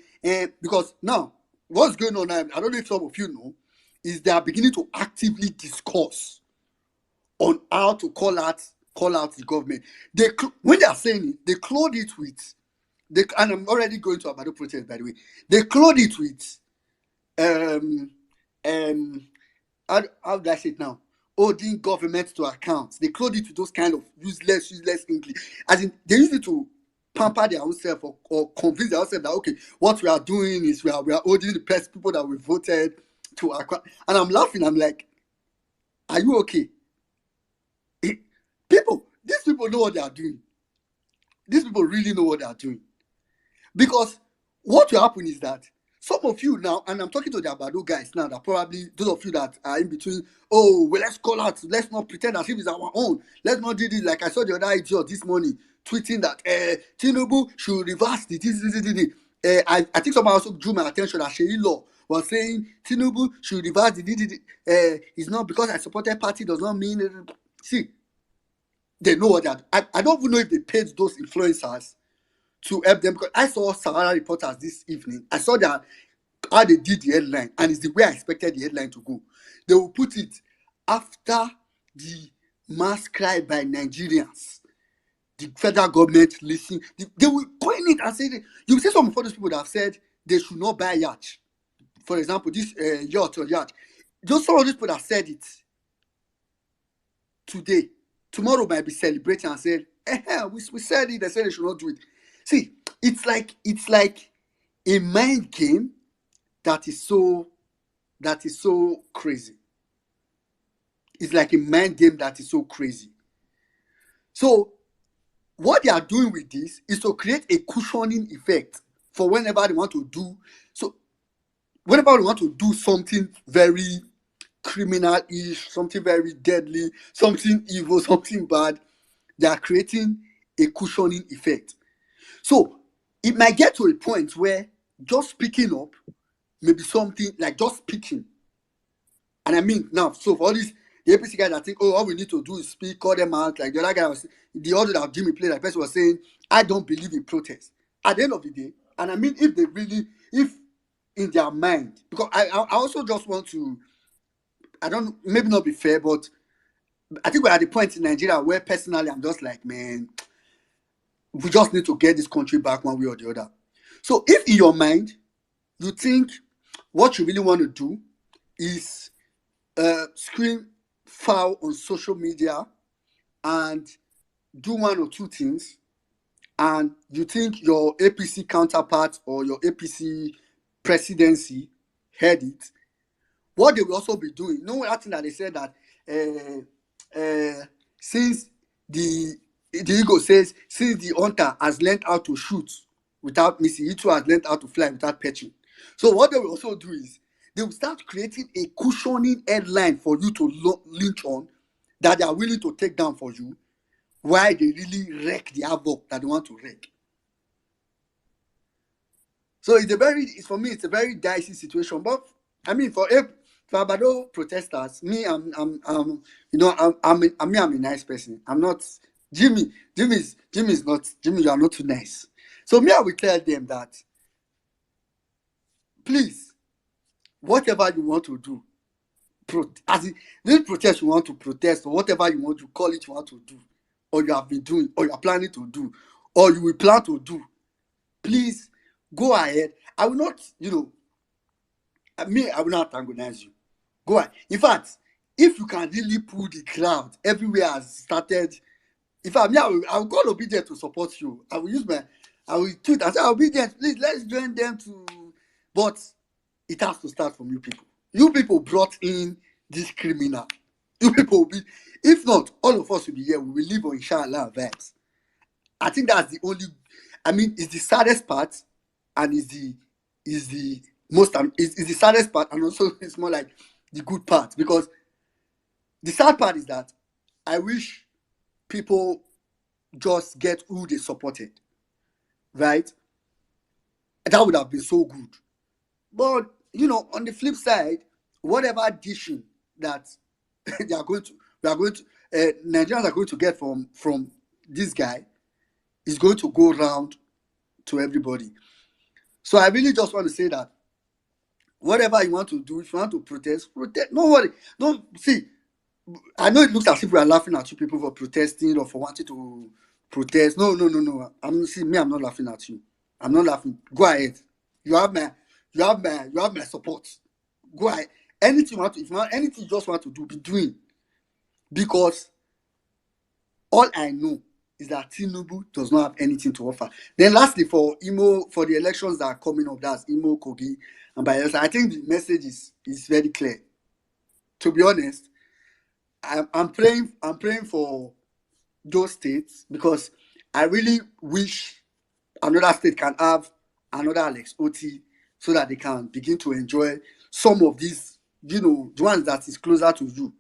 because now, what's going on now, I don't know if some of you know, is they are beginning to actively discuss on how to call out the government. When they are saying it, they clothe it with, and I'm already going to Agbado protest, by the way. They clothe it with how do I say it now? Holding government to account. They clothe it with those kind of useless English. As in, they use it to pamper their own self or convince their own self that, okay, what we are doing is we are holding the best people that we voted to account. And I'm laughing. I'm like, are you okay? These people know what they are doing. These people really know what they are doing. Because what will happen is that some of you now, and I'm talking to the Agbado guys now, that probably those of you that are in between, well, let's call out, let's not pretend as if it's our own. Let's not do this. Like I saw the other idiot this morning tweeting that Tinubu should reverse the I think someone also drew my attention that Sheyi Law was saying Tinubu should reverse the it's not because I supported party does not mean see, they know what they are. I don't even know if they paid those influencers to help them, because I saw Sahara reporters this evening. I saw that how they did the headline, and it's the way I expected the headline to go. They will put it after the mass cry by Nigerians. The federal government listening. They will coin it and say, you will see some of those people that have said they should not buy yacht. For example, this yacht or yacht. Just some of these people that said it today. Tomorrow might be celebrating and said, we said it, they said they should not do it. See, it's like a mind game that is so crazy. It's like a mind game that is so crazy. So what they are doing with this is to create a cushioning effect for whenever they want to do. So whenever they want to do something very criminal-ish, something very deadly, something evil, something bad, they are creating a cushioning effect. So it might get to a point where just speaking up may be something like just speaking. And I mean now, so for all these the APC guys that think, all we need to do is speak, call them out, like the other guy was, the other that Jimmy played, that person was saying, I don't believe in protest. At the end of the day, and I mean, if in their mind, because I also just want to, maybe not be fair, but I think we're at the point in Nigeria where personally I'm just like, man, we just need to get this country back one way or the other. So if in your mind, you think what you really want to do is scream foul on social media and do one or two things, and you think your APC counterpart or your APC presidency heard it, what they will also be doing, that thing that they said that since the ego says, since the hunter has learned how to shoot without missing, he too has learned how to fly without perching. So what they will also do is they will start creating a cushioning headline for you to lynch on, that they are willing to take down for you, while they really wreck the havoc that they want to wreck. So for me, it's a very dicey situation. But I mean, for Agbado protesters, I'm a nice person. I'm not Jimmy. Jimmy's not Jimmy. You are not too nice. So I will tell them that, please, whatever you want to do, as in this protest you want to protest, or whatever you want to call it, you want to do, or you have been doing, or you are planning to do, or you will plan to do, please go ahead. I will not, I will not antagonize you. Go ahead. In fact, if you can really pull the crowd, everywhere has started. In fact, I will call Obedient to support you. I will tweet and say, Obedient, please, let's join them to. But it has to start from you people. You people brought in this criminal. You people will be, if not, all of us will be here. We will live on inshallah vibes. I think that's the only, it's the saddest part, and is the most, is the saddest part, and also it's more like the good part, because the sad part is that I wish people just get who they supported, right? That would have been so good. But on the flip side, whatever addition that they are going to, Nigerians are going to get from this guy is going to go round to everybody. So I really just want to say that whatever you want to do, if you want to protest, protest. No worry. Don't see. I know it looks as if we are laughing at you people for protesting or for wanting to protest. No. I'm not laughing at you. I'm not laughing. Go ahead. You have my support. Go ahead. Anything you want to, if you want anything you just want to do, be doing. Because all I know is that Tinubu does not have anything to offer. Then lastly, for the elections that are coming up, that's Imo, Kogi, and Bayelsa, I think the message is very clear. To be honest, I'm praying for those states, because I really wish another state can have another Alex Oti, so that they can begin to enjoy some of these, the ones that is closer to you.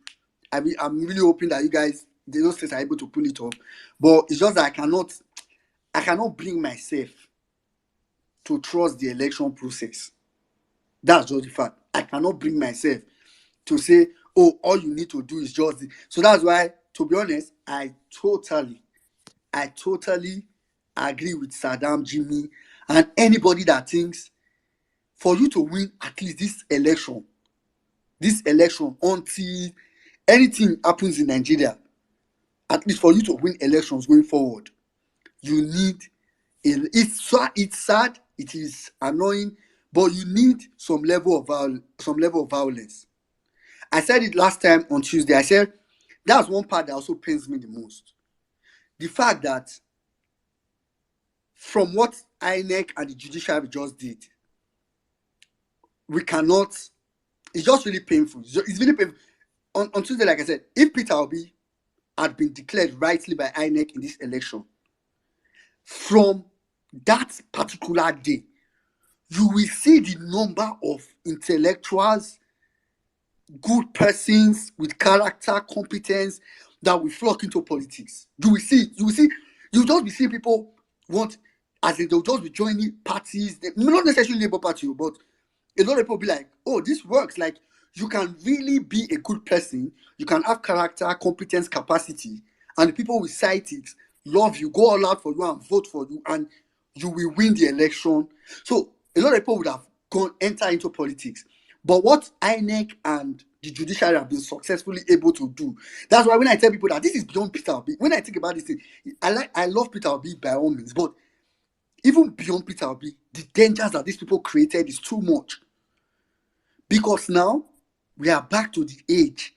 I'm really hoping that you guys, those states, are able to pull it off. But it's just that I cannot bring myself to trust the election process. That's just the fact. I cannot bring myself to say, oh, all you need to do is just this. So that's why, to be honest, I totally agree with Saddam, Jimmy, and anybody that thinks for you to win at least this election, until anything happens in Nigeria, at least for you to win elections going forward, you need it's sad, it is annoying, but you need some level of violence. I said it last time on Tuesday. I said that's one part that also pains me the most. The fact that from what INEC and the judiciary just did, we cannot. It's just really painful. It's really painful. On Tuesday, like I said, if Peter Obi had been declared rightly by INEC in this election, from that particular day, you will see the number of intellectuals, good persons with character, competence that will flock into politics. You will just be seeing people they'll just be joining parties, not necessarily Labour Party, but a lot of people be like, oh, this works. Like, you can really be a good person, you can have character, competence, capacity, and the people will cite it, love you, go all out for you and vote for you, and you will win the election. So a lot of people would have enter into politics. But what INEC and the judiciary have been successfully able to do, that's why when I tell people that this is beyond Peter Obi, when I think about this thing, I love Peter Obi by all means, but even beyond Peter Obi, the dangers that these people created is too much. Because now we are back to the age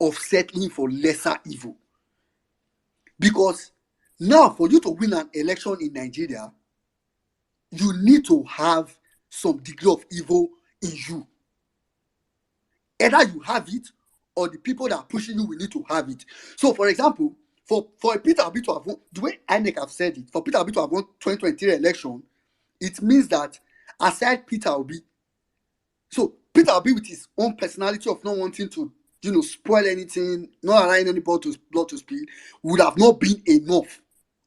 of settling for lesser evil. Because now, for you to win an election in Nigeria, you need to have some degree of evil in you. Either you have it, or the people that are pushing you will need to have it. So, for example, for Peter Obi to have won, the way INEC have said it, for Peter Obi to have won 2023 election, it means that aside Peter Obi, so Peter Obi with his own personality of not wanting to, spoil anything, not allowing anybody to blood to spill, would have not been enough,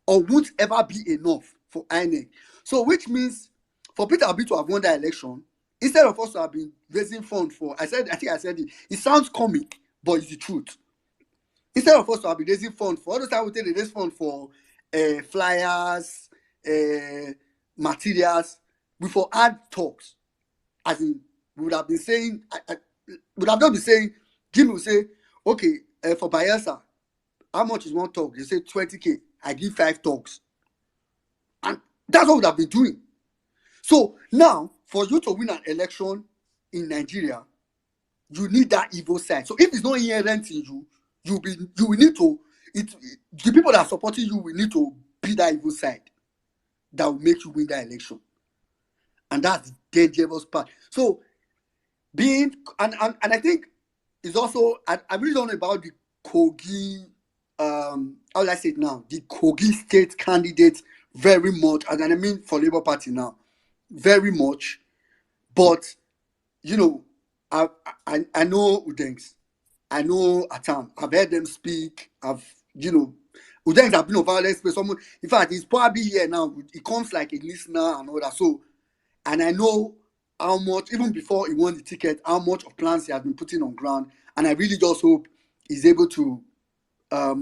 or won't ever be enough for INEC. So, which means for Peter Obi to have won that election, instead of us to have been raising funds for, I think I said it. It sounds comic, but it's the truth. Instead of us to have been raising funds for all the time, we take the raise fund for flyers, materials, before ad talks, as in we would have been saying, would have not been saying, Jimmy will say, okay, for Bayelsa, how much is one talk? They say 20K. I give 5 talks. And that's what we would have been doing. So now, for you to win an election in Nigeria, you need that evil side. So if it's not inherent in you, you will need to, the people that are supporting you will need to be that evil side that will make you win that election. And that's the dangerous part. So and I think it's also, I really don't know about the Kogi, how will I say it now? The Kogi state candidate very much, and I mean for Labour Party now, very much. But, I know Udengs. I know Atam. I've heard them speak. Udengs have been on Vawulence space. In fact, he's probably here now. He comes like a listener and all that. So, and I know how much, even before he won the ticket, how much of plans he has been putting on ground. And I really just hope he's able to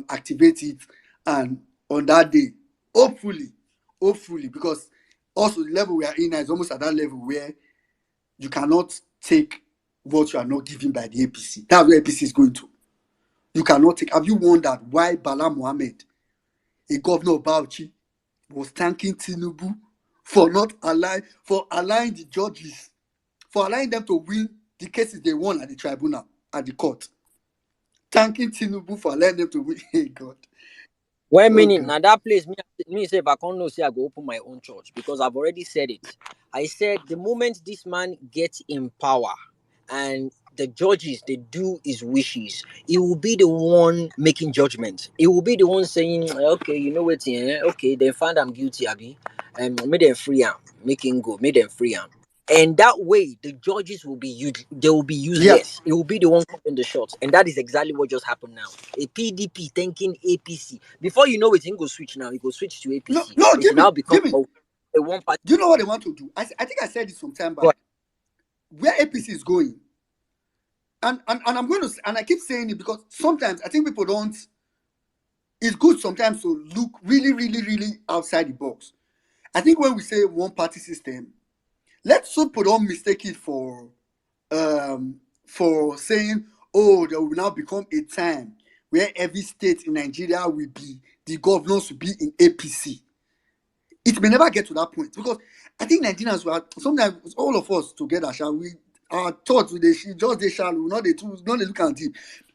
activate it, and on that day, hopefully, because also the level we are in now is almost at that level where you cannot take what you are not given by the APC. That's where APC is going to. You cannot take. Have you wondered why Bala Mohammed, a governor of Bauchi, was thanking Tinubu for not allowing the judges, for allowing them to win the cases they won at the tribunal, at the court? Thanking Tinubu for allowing them to win. Hey God. Well, Oh meaning God. now that place, me say if I can't know, say I go open my own church because I've already said it. I said the moment this man gets in power and the judges they do his wishes, he will be the one making judgment. He will be the one saying, okay, you know what, okay, they found I'm guilty, Abby, and made them free him, make him go, made them free him. And that way, the judges will be they will be Yeah. useless. It will be the one calling the shots, and that is exactly what just happened now. A PDP thanking APC. Before you know it, it go switch now. It go switch to No, APC. no, It will now become Jimmy. a one party. Do you know what they want to do? I think I said it some time back. Where APC is going, and I'm going to, and I keep saying it because sometimes I think people don't. It's good sometimes to look really, really, really outside the box. I think when we say one party system, let's not put on mistake it for saying, oh, there will now become a time where every state in Nigeria will be, the governors will be in APC. It may never get to that point because I think Nigerians were sometimes all of us together, shall we? Our thoughts with just they shall not they look at it.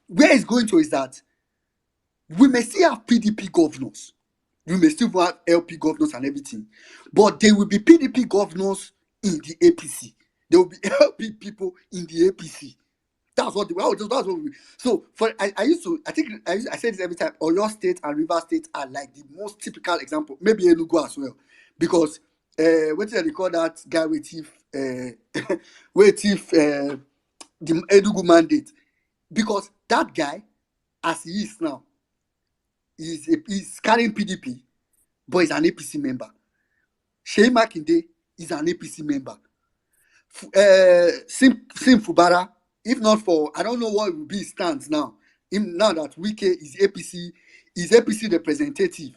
Where it's going to is that we may still have PDP governors, we may still have LP governors and everything, but there will be PDP governors in the APC. There will be LP people in the APC. That's what we. So for I used to I say this every time. Oyo State and River State are like the most typical example. Maybe Enugu as well, because what did they call that guy with if with if the Enugu mandate? Because that guy, as he is now, he's carrying PDP, but he's an APC member. Shey Makinde is an APC member. Sim Fubara, if not for, I don't know what will be his stance now. Now that Wike is APC representative,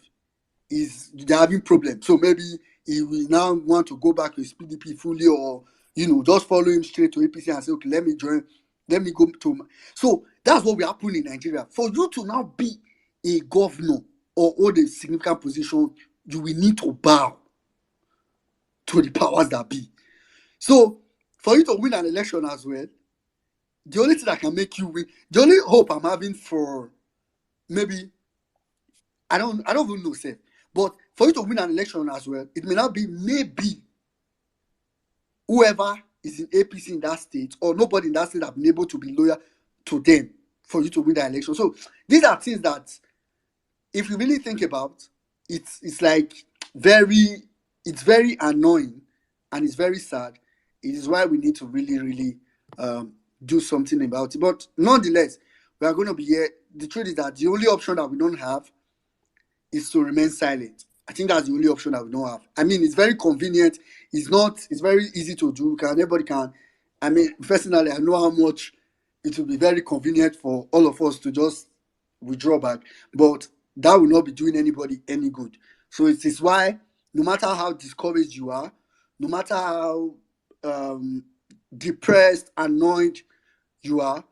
they're having problems. So maybe he will now want to go back to his PDP fully, or just follow him straight to APC and say, okay, let me join, let me go to. So that's what will happen in Nigeria. For you to now be a governor or hold a significant position, you will need to bow to the powers that be. So for you to win an election as well, the only thing that can make you win, the only hope I'm having for maybe I don't even know, sir. But for you to win an election as well, it may not be maybe whoever is in APC in that state or nobody in that state have been able to be loyal to them for you to win the election. So these are things that, if you really think about, it's like it's very annoying and it's very sad. It is why we need to really, really do something about it. But nonetheless, we are going to be here. The truth is that the only option that we don't have is to remain silent. I think that's the only option that we don't have. I mean, it's very convenient. It's very easy to do. Everybody can. I mean, personally, I know how much it will be very convenient for all of us to just withdraw back. But that will not be doing anybody any good. So it is why, no matter how discouraged you are, no matter how depressed, annoyed you are,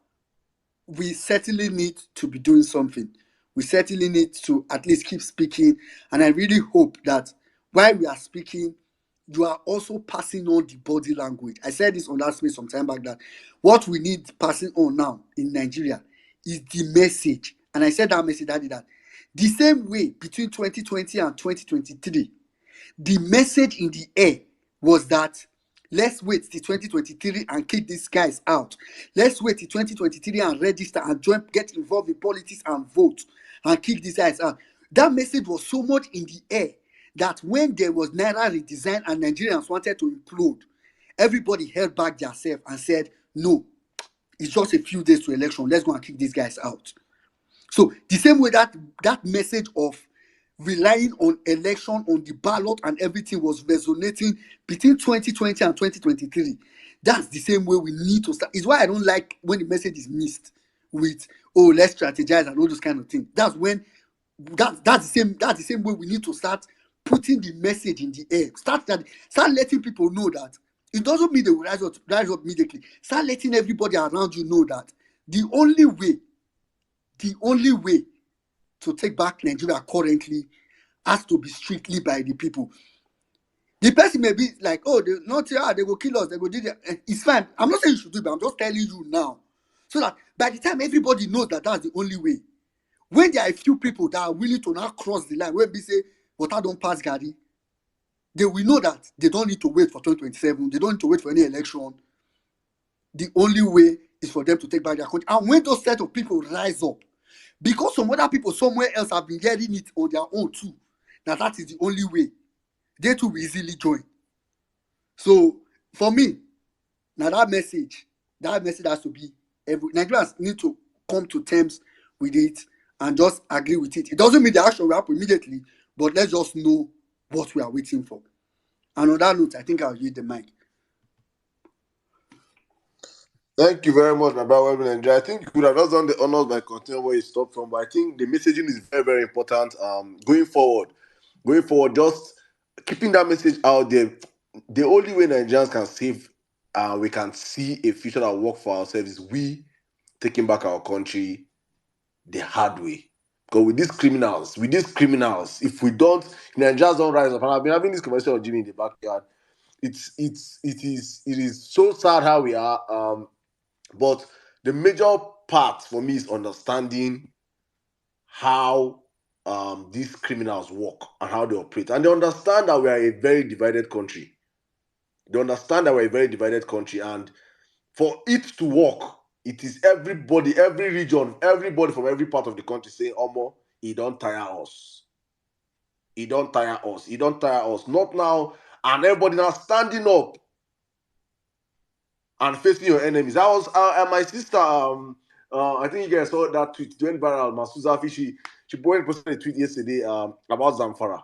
we certainly need to be doing something. We certainly need to at least keep speaking. And I really hope that while we are speaking, you are also passing on the body language. I said this on that space some time back, that what we need passing on now in Nigeria is the message. And I said that message that the same way between 2020 and 2023, the message in the air was that let's wait till 2023 and kick these guys out. Let's wait till 2023 and register and get involved in politics and vote and kick these guys out. That message was so much in the air that when there was Naira redesign and Nigerians wanted to implode, everybody held back themselves and said, no, it's just a few days to election. Let's go and kick these guys out. So the same way that message of relying on election, on the ballot and everything was resonating between 2020 and 2023, that's the same way we need to start. It's why I don't like when the message is mixed with, oh, let's strategize and all those kind of things. That's when that's the same way we need to start putting the message in the air. Start letting people know that it doesn't mean they will rise up immediately. Start letting everybody around you know that the only way to take back Nigeria currently has to be strictly by the people. The person may be like, oh, they not here, they go kill us, they go do that. It's fine. I'm not saying you should do it, but I'm just telling you now. So that by the time everybody knows that that's the only way, when there are a few people that are willing to now cross the line, when we say, water don't pass Gary, they will know that they don't need to wait for 2027. They don't need to wait for any election. The only way is for them to take back their country. And when those set of people rise up, because some other people somewhere else have been hearing it on their own too, that is the only way, they too will easily join. So for me, now that message has to be, Nigerians need to come to terms with it and just agree with it. It doesn't mean the action will happen immediately, but let's just know what we are waiting for. And on that note, I think I'll use the mic. Thank you very much, my brother. Nigeria. I think you could have just done the honors by continuing where you stopped from, but I think the messaging is very, very important. Going forward, just keeping that message out there. The only way Nigerians can save, we can see a future that work for ourselves is we taking back our country the hard way. Because with these criminals, if we don't, if Nigerians don't rise up, and I've been having this conversation with Jimmy in the backyard. It is so sad how we are. But the major part for me is understanding how these criminals work and how they operate. And they understand that we are a very divided country. And for it to work, it is everybody, every region, everybody from every part of the country saying, Omo, he don't tire us. He don't tire us. Not now. And everybody now standing up and facing your enemies. That was my sister. I think you guys saw that tweet. It went viral. Masuzafi, she posted a tweet yesterday about Zamfara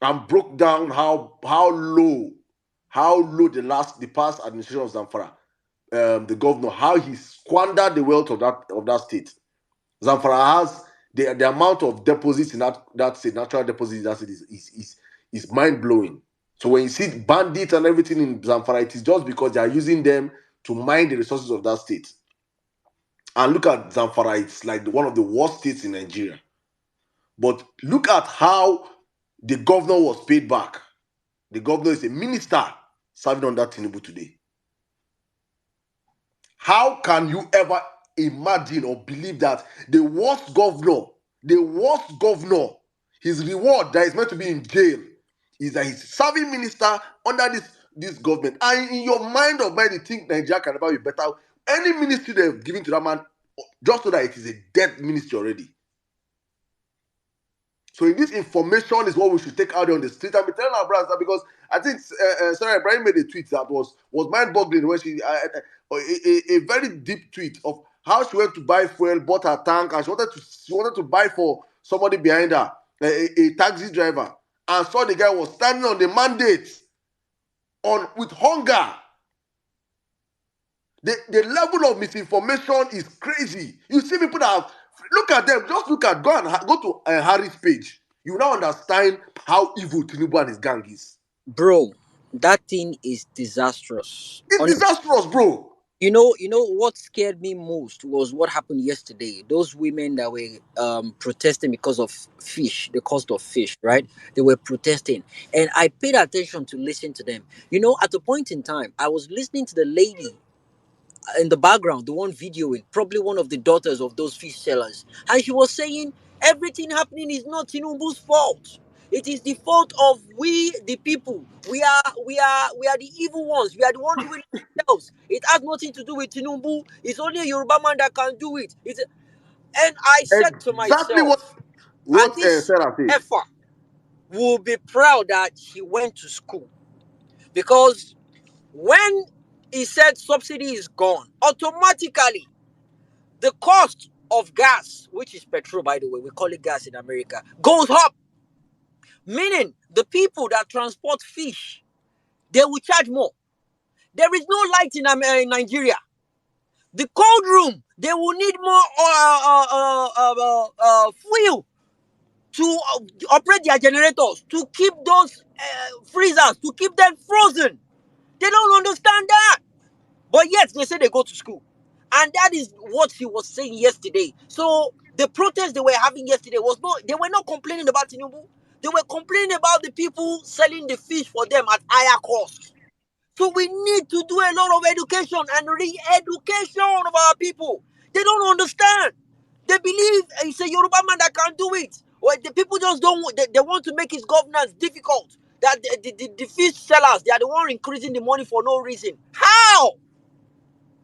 and broke down how low the past administration of Zamfara, the governor, how he squandered the wealth of that state. Zamfara has the amount of deposits in that state, natural deposits in that state is mind blowing. So when you see bandits and everything in Zamfara, it is just because they are using them to mine the resources of that state. And look at Zamfara, it's like one of the worst states in Nigeria. But look at how the governor was paid back. The governor is a minister serving under Tinubu today. How can you ever imagine or believe that the worst governor, his reward that is meant to be in jail is that he's serving minister under this government? And in your mind of mind, you think Nigeria can never be better. Any ministry they've given to that man, just so that it is a dead ministry already. So this information is what we should take out there on the street and be telling our brothers that, because I think Sarah Ibrahim made a tweet that was mind-boggling, where she a very deep tweet of how she went to buy fuel, bought her tank, and she wanted to buy for somebody behind her, a taxi driver, and saw the guy was standing on the mandate with hunger. The level of misinformation is crazy. You see people that have, look at them, just look at, go to Harry's page. You now understand how evil Tinubu and his gang is. Bro, that thing is disastrous. It's disastrous, bro. You know what scared me most was what happened yesterday. Those women that were protesting because of fish, the cost of fish, right? They were protesting, and I paid attention to listen to them. At a point in time, I was listening to the lady in the background, the one videoing, probably one of the daughters of those fish sellers, and she was saying everything happening is not Tinubu's fault. It is the fault of we, the people. We are the evil ones. We are the ones doing it ourselves. It has nothing to do with Tinubu. It's only a Yoruba man that can do it. And I said to Exactly myself, and what this Sarah said. effer will be proud that he went to school, because when he said subsidy is gone. Automatically, the cost of gas, which is petrol, by the way, we call it gas in America, goes up. Meaning, the people that transport fish, they will charge more. There is no light in Nigeria. The cold room, they will need more fuel to operate their generators, to keep those freezers, to keep them frozen. They don't understand that. But yet, they say they go to school. And that is what he was saying yesterday. So, the protest they were having yesterday was not, they were not complaining about Tinubu. They were complaining about the people selling the fish for them at higher cost. So we need to do a lot of education and re-education of our people. They don't understand. They believe it's a Yoruba man that can't do it. Or the people just don't. They want to make his governance difficult. That the fish sellers, they are the one increasing the money for no reason. How?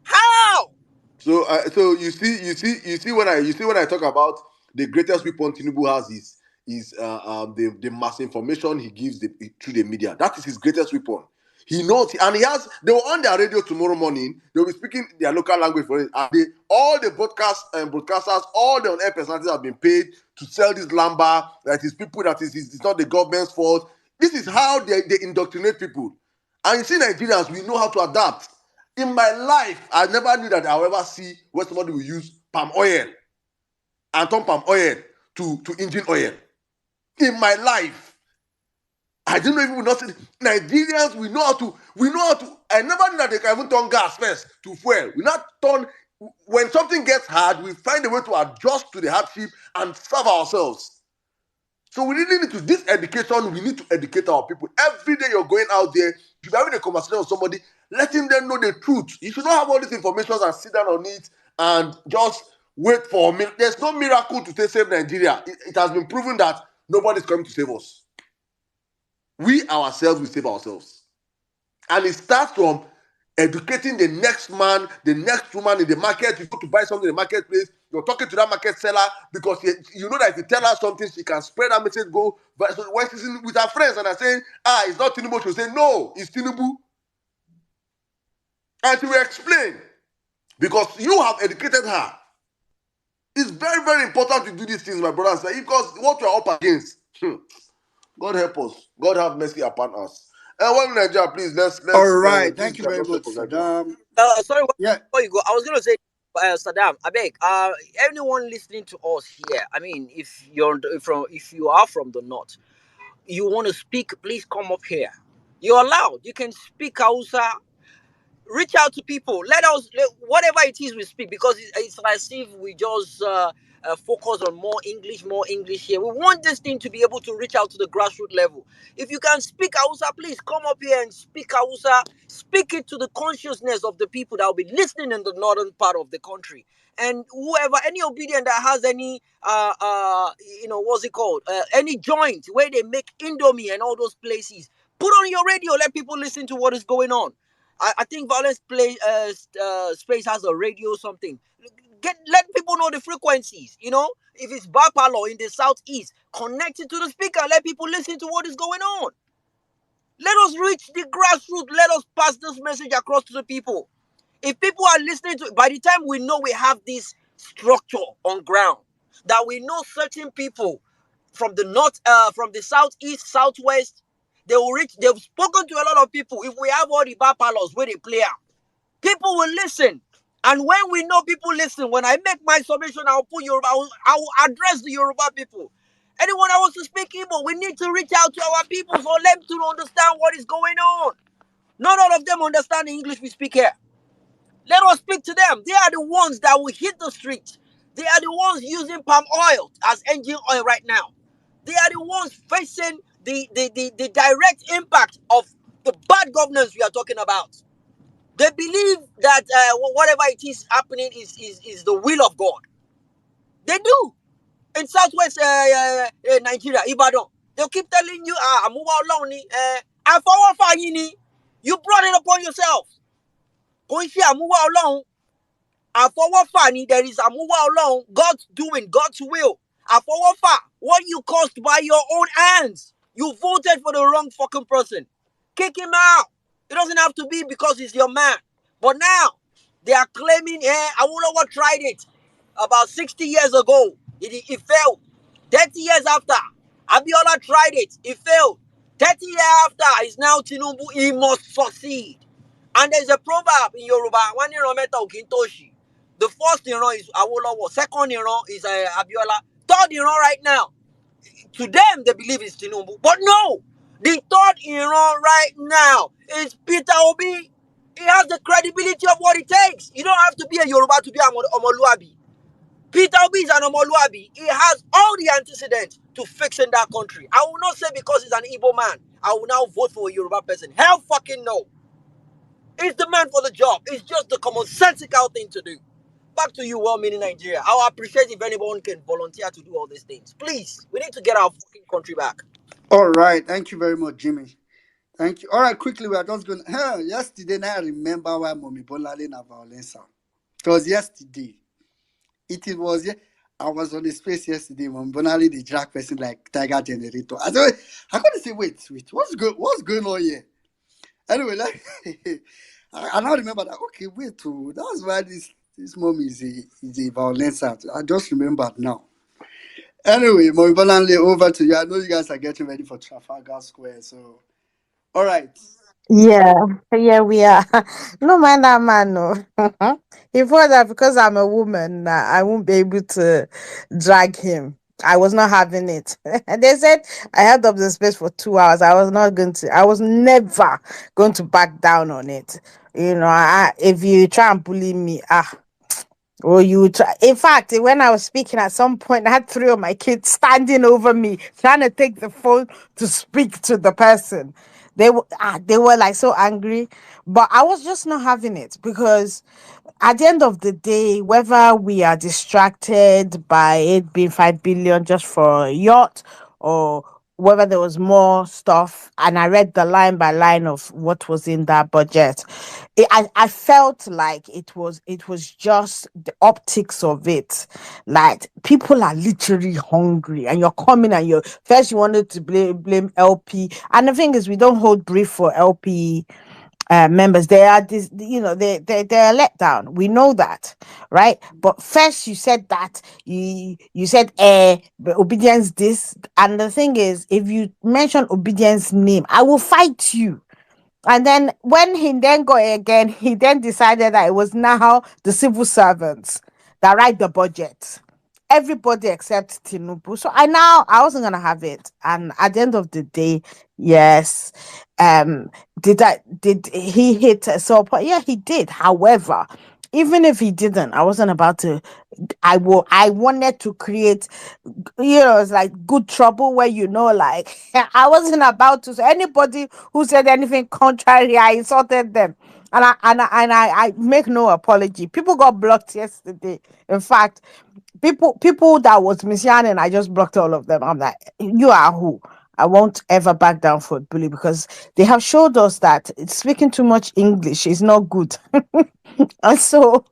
How? So you see when I talk about the greatest weapon Tinubu has is the mass information he gives through the media. That is his greatest weapon. He knows, and he has. They were on their radio tomorrow morning. They will be speaking their local language for it. And all the broadcasters, all the on-air personalities have been paid to sell this lamba. That is people. That is it's not the government's fault. This is how they indoctrinate people. And you see, Nigerians, we know how to adapt. In my life, I never knew that I will ever see where somebody will use palm oil and turn palm oil to engine oil. In my life, I didn't know if we would not see Nigerians. We know how to. I never knew that they can even turn gas first to fuel. We not turn when something gets hard. We find a way to adjust to the hardship and serve ourselves. So we really need to, this education, we need to educate our people. Every day you're going out there, you're having a conversation with somebody, letting them know the truth. You should not have all these information and sit down on it and just wait for me. There's no miracle to save Nigeria. It has been proven that nobody's coming to save us. We ourselves will save ourselves. And it starts from educating the next man, the next woman in the market. You go to buy something in the marketplace, you're talking to that market seller because you know that if you tell her something, she can spread that message, go. But so when she's with her friends and are saying, it's not Tinubu, she'll say, no, it's Tinubu. And she will explain because you have educated her. It's very, very important to do these things, my brothers, because what you're up against, God help us. God have mercy upon us. And one Nigeria, please, let's All right. please, Thank you very not much, forget that. Saddam. Sorry, Yeah. before you go, I was going to say, Saddam, I beg, anyone listening to us here, I mean, if you are from the north, you want to speak, please come up here. You're allowed. You can speak Hausa. Reach out to people. Whatever it is we speak, because it's as if we just focus on more English here. We want this thing to be able to reach out to the grassroots level. If you can speak Hausa, please come up here and speak Hausa. Speak it to the consciousness of the people that will be listening in the northern part of the country. And whoever, any obedient that has any, what's it called? Any joint where they make Indomie and all those places, put on your radio, let people listen to what is going on. I think Vawulence Space has a radio or something. Let people know the frequencies. If it's Bapalo in the southeast, connect it to the speaker. Let people listen to what is going on. Let us reach the grassroots. Let us pass this message across to the people. If people are listening to it, by the time we know we have this structure on ground, that we know certain people from the north, from the southeast, southwest, they've spoken to a lot of people. If we have all the Bapalos where they play out, people will listen. And when we know people listen, when I make my submission, I'll put Yoruba, I will address the Yoruba people. Anyone that wants to speak Igbo, we need to reach out to our people for them to understand what is going on. Not all of them understand the English we speak here. Let us speak to them. They are the ones that will hit the streets. They are the ones using palm oil as engine oil right now. They are the ones facing the direct impact of the bad governance we are talking about. They believe that whatever it is happening is the will of God. They do. In southwest Nigeria, Ibadan, they'll keep telling you, you brought it upon yourself. There is God's doing, God's will. What you caused by your own hands. You voted for the wrong fucking person. Kick him out. It doesn't have to be because he's your man. But now they are claiming, hey, Awolowo tried it about 60 years ago. It failed. 30 years after, Abiola tried it. It failed. 30 years after, is now Tinubu. He must succeed. And there's a proverb in Yoruba, one Iran meta Okintoshi. The first Iran is Awolowo. Second Iran is Abiola. Third Iran right now. To them, they believe it's Tinubu. But no! The third Iran right now is Peter Obi. He has the credibility of what it takes. You don't have to be a Yoruba to be a Omoluabi. Peter Obi is an Omoluabi. He has all the antecedents to fixing that country. I will not say because he's an Igbo man, I will now vote for a Yoruba person. Hell fucking no. He's the man for the job. It's just the commonsensical thing to do. Back to you, well-meaning Nigeria. I will appreciate if anyone can volunteer to do all these things. Please, we need to get our fucking country back. All right. Thank you very much, Jimmy. Thank you. All right, quickly, we are just going. Yesterday, now I remember why Mommy Bonale na Vawulence. It was yesterday. Was. I was on the space yesterday. Mommy Bonale, the drag person like Tiger Generator. I couldn't say, wait, what's going on here? Anyway, like, I now remember that. Okay, wait, too. That's why this mom is a Vawulence. I just remembered now. Anyway, Mommy Bonale, over to you. I know you guys are getting ready for Trafalgar Square, so. All right. Yeah, yeah, we are. No man, that man, no. He thought that because I'm a woman, I won't be able to drag him. I was not having it. And they said I held up the space for 2 hours. I was never going to back down on it. If you try and bully me, or you try. In fact, when I was speaking at some point, I had three of my kids standing over me, trying to take the phone to speak to the person. They were like so angry, but I was just not having it because at the end of the day, whether we are distracted by it being 5 billion just for a yacht, or whether there was more stuff, and I read the line by line of what was in that budget, I felt like it was just the optics of it. Like people are literally hungry, and you're coming and you wanted to blame LP, and the thing is we don't hold brief for LP members. They are this, they're let down. We know that, right? But first you said that you said but obedience this, and the thing is, if you mention obedience name, I will fight you. And then when he then got it again, he then decided that it was now the civil servants that write the budget. Everybody except Tinubu. So I wasn't gonna have it. And at the end of the day, yes. Um did he hit a sore point? Yeah, he did. However, even if he didn't, I wasn't about to. I wanted to create, it's like good trouble where, like, I wasn't about to. So anybody who said anything contrary, I insulted them. And I make no apology. People got blocked yesterday. In fact, people that was messianing, I just blocked all of them. I'm like, you are who? I won't ever back down for a bully, because they have showed us that speaking too much English is not good. And so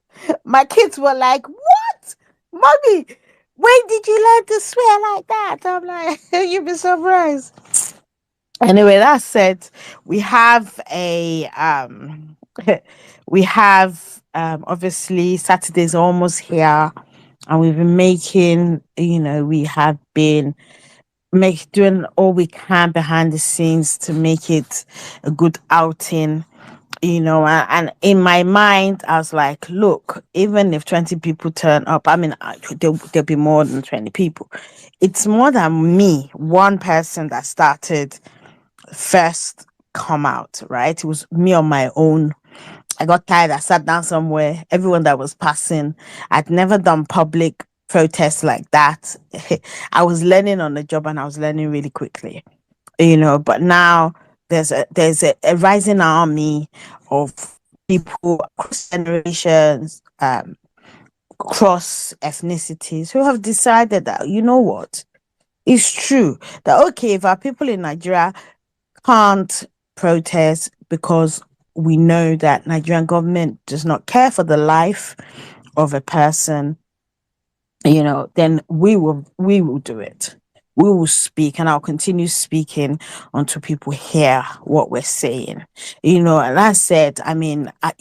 my kids were like, what? Mommy, when did you learn to swear like that? I'm like, you'd be surprised. Anyway, that said, we have a we have obviously Saturday's almost here, and we've been making, we have been doing all we can behind the scenes to make it a good outing. And in my mind, I was like, look, even if 20 people turn up, I mean, there'll be more than 20 people. It's more than me, one person that started first come out, right? It was me on my own. I got tired. I sat down somewhere. Everyone that was passing, I'd never done public protests like that. I was learning on the job, and I was learning really quickly. But now there's a rising army of people across generations, across ethnicities, who have decided that, you know what, it's true that, okay, if our people in Nigeria can't protest because we know that Nigerian government does not care for the life of a person, then we will do it. we will speak, and I'll continue speaking until people hear what we're saying. And I said, I mean, I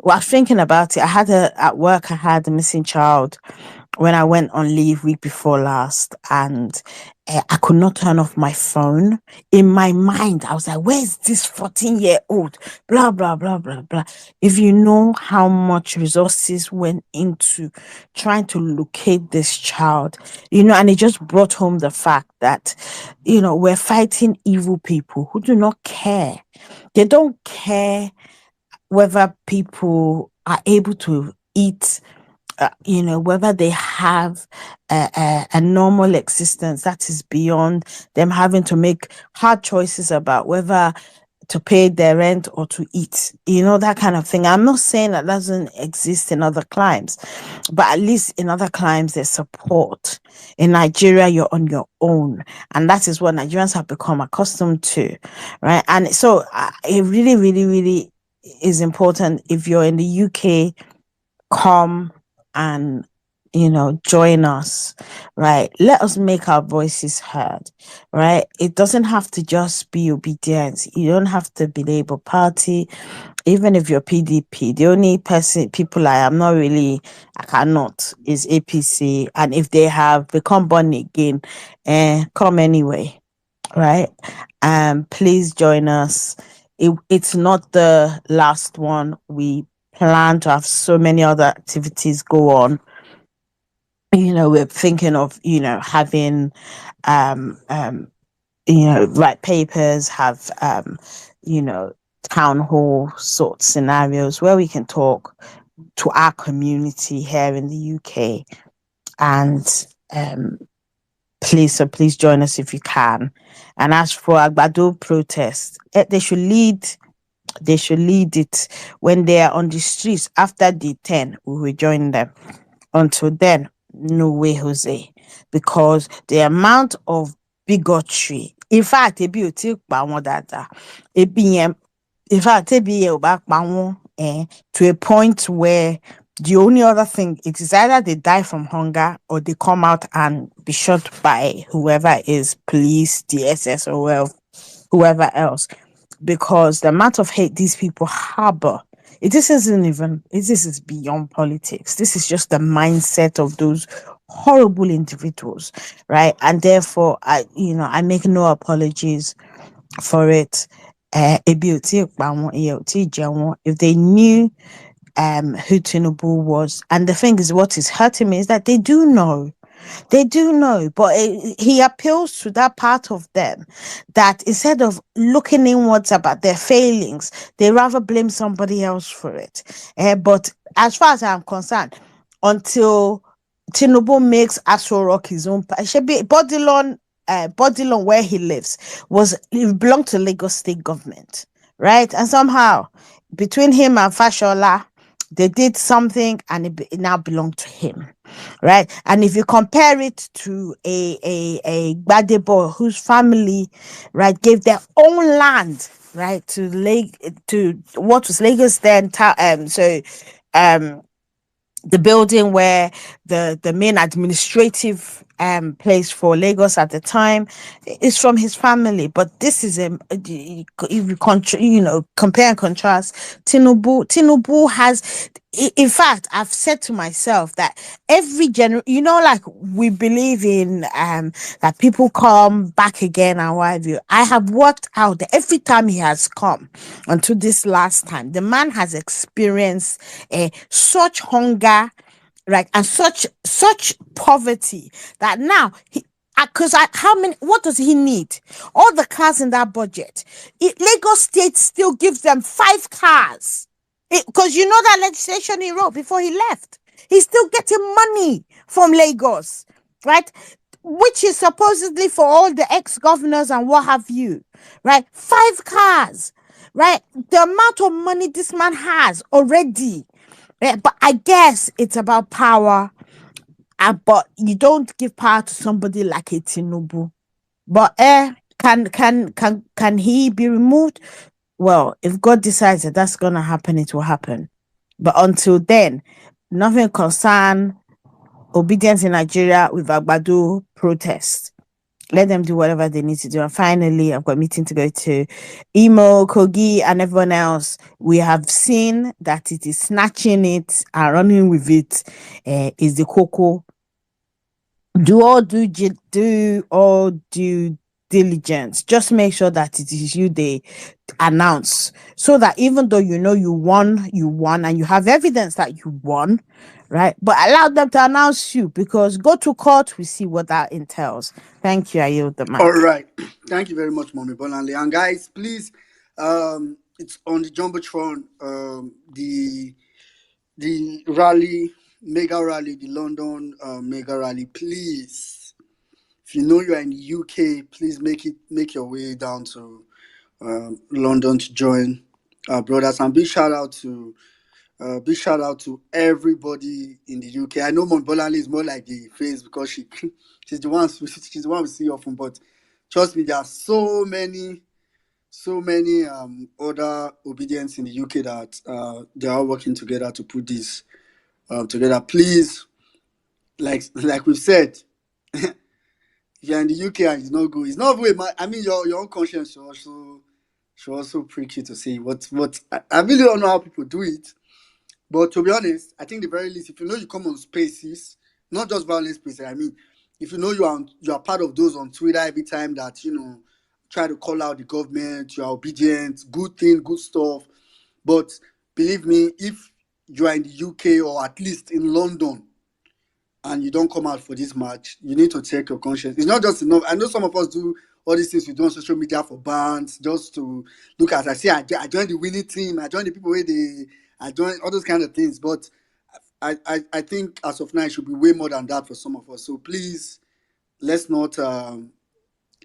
was thinking about it. At work, I had a missing child when I went on leave week before last, and I could not turn off my phone. In my mind, I was like, where's this 14-year-old? Blah, blah, blah, blah, blah. If you know how much resources went into trying to locate this child, and it just brought home the fact that, we're fighting evil people who do not care. They don't care whether people are able to eat, whether they have a normal existence that is beyond them having to make hard choices about whether to pay their rent or to eat, that kind of thing. I'm not saying that doesn't exist in other climes, but at least in other climes, there's support. In Nigeria, you're on your own. And that is what Nigerians have become accustomed to, right? And so it really, really, really is important. If you're in the UK, come and join us, right? Let us make our voices heard, right? It doesn't have to just be obedience. You don't have to be Labour Party. Even if you're PDP, the only people I cannot is APC. And if they have become born again, come anyway, right? Please join us. It's not the last one. We plan to have so many other activities go on. We're thinking of having write papers, have town hall sort scenarios where we can talk to our community here in the UK. And please join us if you can. And as for Agbado protest, they should lead it when they are on the streets. After the 10, we will join them. Until then, no way, Jose, because the amount of bigotry, in fact, ebi o ti pa won dada, in fact, ebi o ba pa won, to a point where the only other thing, it is either they die from hunger or they come out and be shot by whoever is police, DSS, or whoever else, because the amount of hate these people harbor, this is beyond politics. This is just the mindset of those horrible individuals, right? And therefore, I make no apologies for it. If they knew who Tinubu was, and the thing is, what is hurting me is that they do know. They do know, but he appeals to that part of them that instead of looking inwards about their failings, they rather blame somebody else for it. But as far as I'm concerned, until Tinubu makes Aso Rock his own, it should be Bodilon, where he lives, it belonged to Lagos state government, right? And somehow, between him and Fashola, they did something and it now belonged to him, right? And if you compare it to a Gbadebo whose family, right, gave their own land, right, to what was Lagos then, the building where the main administrative place for Lagos at the time is from his family. But this is if you compare and contrast, Tinubu has, in fact, I've said to myself that every like we believe in that people come back again and what have you. I have worked out that every time he has come until this last time, the man has experienced such hunger, right, and such poverty that now what does he need? All the cars in that budget. Lagos State still gives them 5 cars. Because that legislation he wrote before he left. He's still getting money from Lagos, right? Which is supposedly for all the ex-governors and what have you, right? 5 cars, right? The amount of money this man has already. But I guess it's about power. But you don't give power to somebody like a Tinubu. But can he be removed? Well, if God decides that that's gonna happen, it will happen. But until then, nothing concern obedience in Nigeria with Agbado protest. Let them do whatever they need to do. And finally, I've got a meeting to go to. Emo, Kogi, and everyone else. We have seen that it is snatching it and running with it. Is the cocoa. Do all due diligence. Just make sure that it is you they announce, so that even though you won, and you have evidence that you won, right? But allow them to announce you, because go to court, we see what that entails. Thank you. I yield the All mic. right. Thank you very much, Mommy Bolanle. And guys, please, it's on the Jumbotron, the rally, mega rally, the London mega rally. Please, if you know you're in the UK, please make your way down to London to join our brothers. And big shout out to everybody in the UK. I know Mombolanle is more like the face because she's the one we see often, but trust me, there are so many other obedience in the UK that they are working together to put this together. Please, like we've said, if you're in the UK and it's not good, it's not way. I mean, your own conscience should also prick you to say what. I really don't know how people do it. But to be honest, I think the very least, if you know you come on spaces, not just violent spaces, I mean, if you know you are part of those on Twitter every time that try to call out the government, you are obedient, good thing, good stuff. But believe me, if you are in the UK or at least in London and you don't come out for this match, you need to check your conscience. It's not just enough. I know some of us do all these things we do on social media for bands, just to look at. I say I joined the winning team. I joined the people where I joined all those kind of things. But I think as of now it should be way more than that for some of us. So please, let's not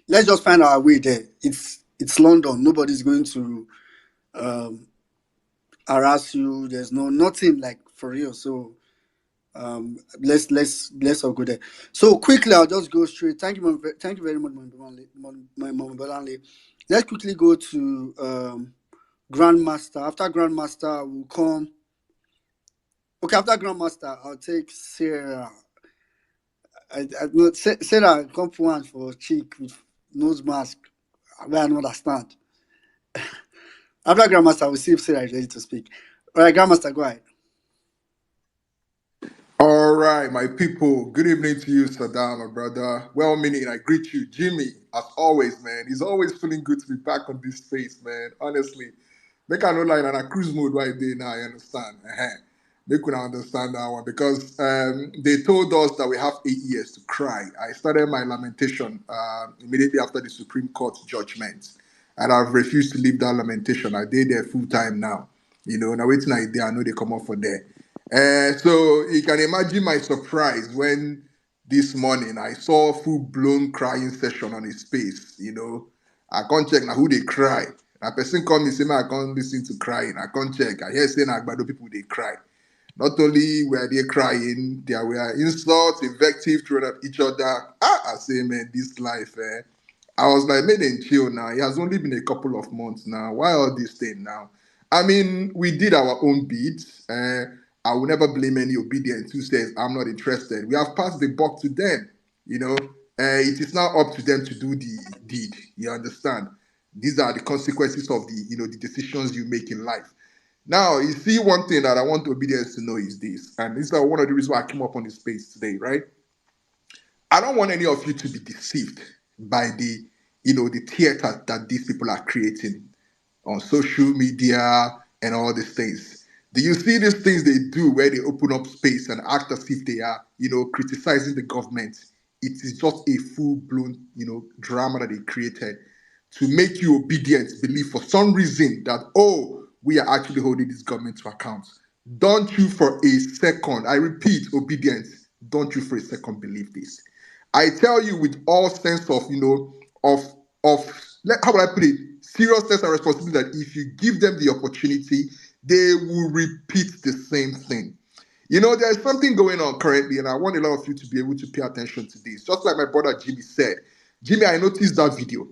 let's just find our way there. It's London. Nobody's going to um, harass you. There's nothing like for real. So let's all go there. So quickly, I'll just go straight. Thank you very much, my Mom Bolanle. Let's quickly go to Grandmaster. After Grandmaster, will come. Okay, after Grandmaster, I'll take Sarah. I know Sarah come put one for cheek with nose mask. Where I don't understand. After Grandmaster, we'll see if Sarah is ready to speak. All right, Grandmaster, go ahead. All right, my people. Good evening to you, Saddam, my brother. Well meaning, I greet you, Jimmy. As always, man. It's always feeling good to be back on this space, man. Honestly, make I know like on a cruise mode right there now. I understand. Make we understand that one because they told us that we have 8 years to cry. I started my lamentation immediately after the Supreme Court judgment, and I've refused to leave that lamentation. I did there full time now. Now waiting I did. I know they come up for there. So you can imagine my surprise when this morning I saw full blown crying session on his face. I can't check now who they cry. A person come me say I can't listen to crying. I can't check. I hear saying Agbado people they cry. Not only were they crying, there were insults, invective thrown at each other. I say, man, this life, I was like, made in chill now. It has only been a couple of months now. Why all this thing now? I mean, we did our own bits. I will never blame any obedient who says, I'm not interested. We have passed the buck to them. It is now up to them to do the deed. You understand? These are the consequences of the decisions you make in life. Now, you see, one thing that I want obedience to know is this, and this is one of the reasons why I came up on this space today, right? I don't want any of you to be deceived by the theater that these people are creating on social media and all these things. Do you see these things they do where they open up space and act as if they are, criticizing the government? It is just a full-blown, drama that they created to make you obedient, believe for some reason that, oh, we are actually holding this government to account. Don't you for a second, I repeat, obedience, don't you for a second believe this. I tell you with all sense of, of, how would I put it, seriousness and responsibility that if you give them the opportunity, they will repeat the same thing. There's something going on currently, and I want a lot of you to be able to pay attention to this. Just like my brother Jimmy said. Jimmy, I noticed that video,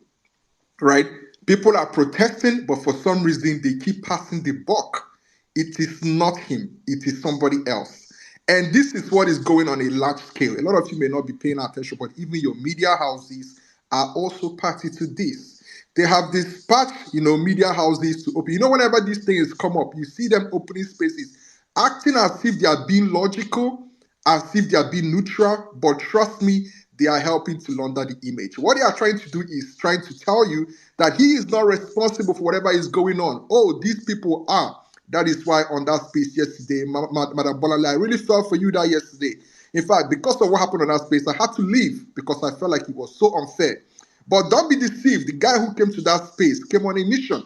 right? People are protesting, but for some reason they keep passing the buck. It is not him, it is somebody else. And this is what is going on a large scale. A lot of you may not be paying attention, but even your media houses are also party to this. They have dispatched, media houses to open. Whenever these things come up, you see them opening spaces, acting as if they are being logical, as if they are being neutral, but trust me, they are helping to launder the image. What they are trying to do is trying to tell you that he is not responsible for whatever is going on. Oh, these people are. That is why on that space yesterday, Madam Bolale, I really felt for you that yesterday. In fact, because of what happened on that space, I had to leave because I felt like it was so unfair. But don't be deceived. The guy who came to that space came on a mission.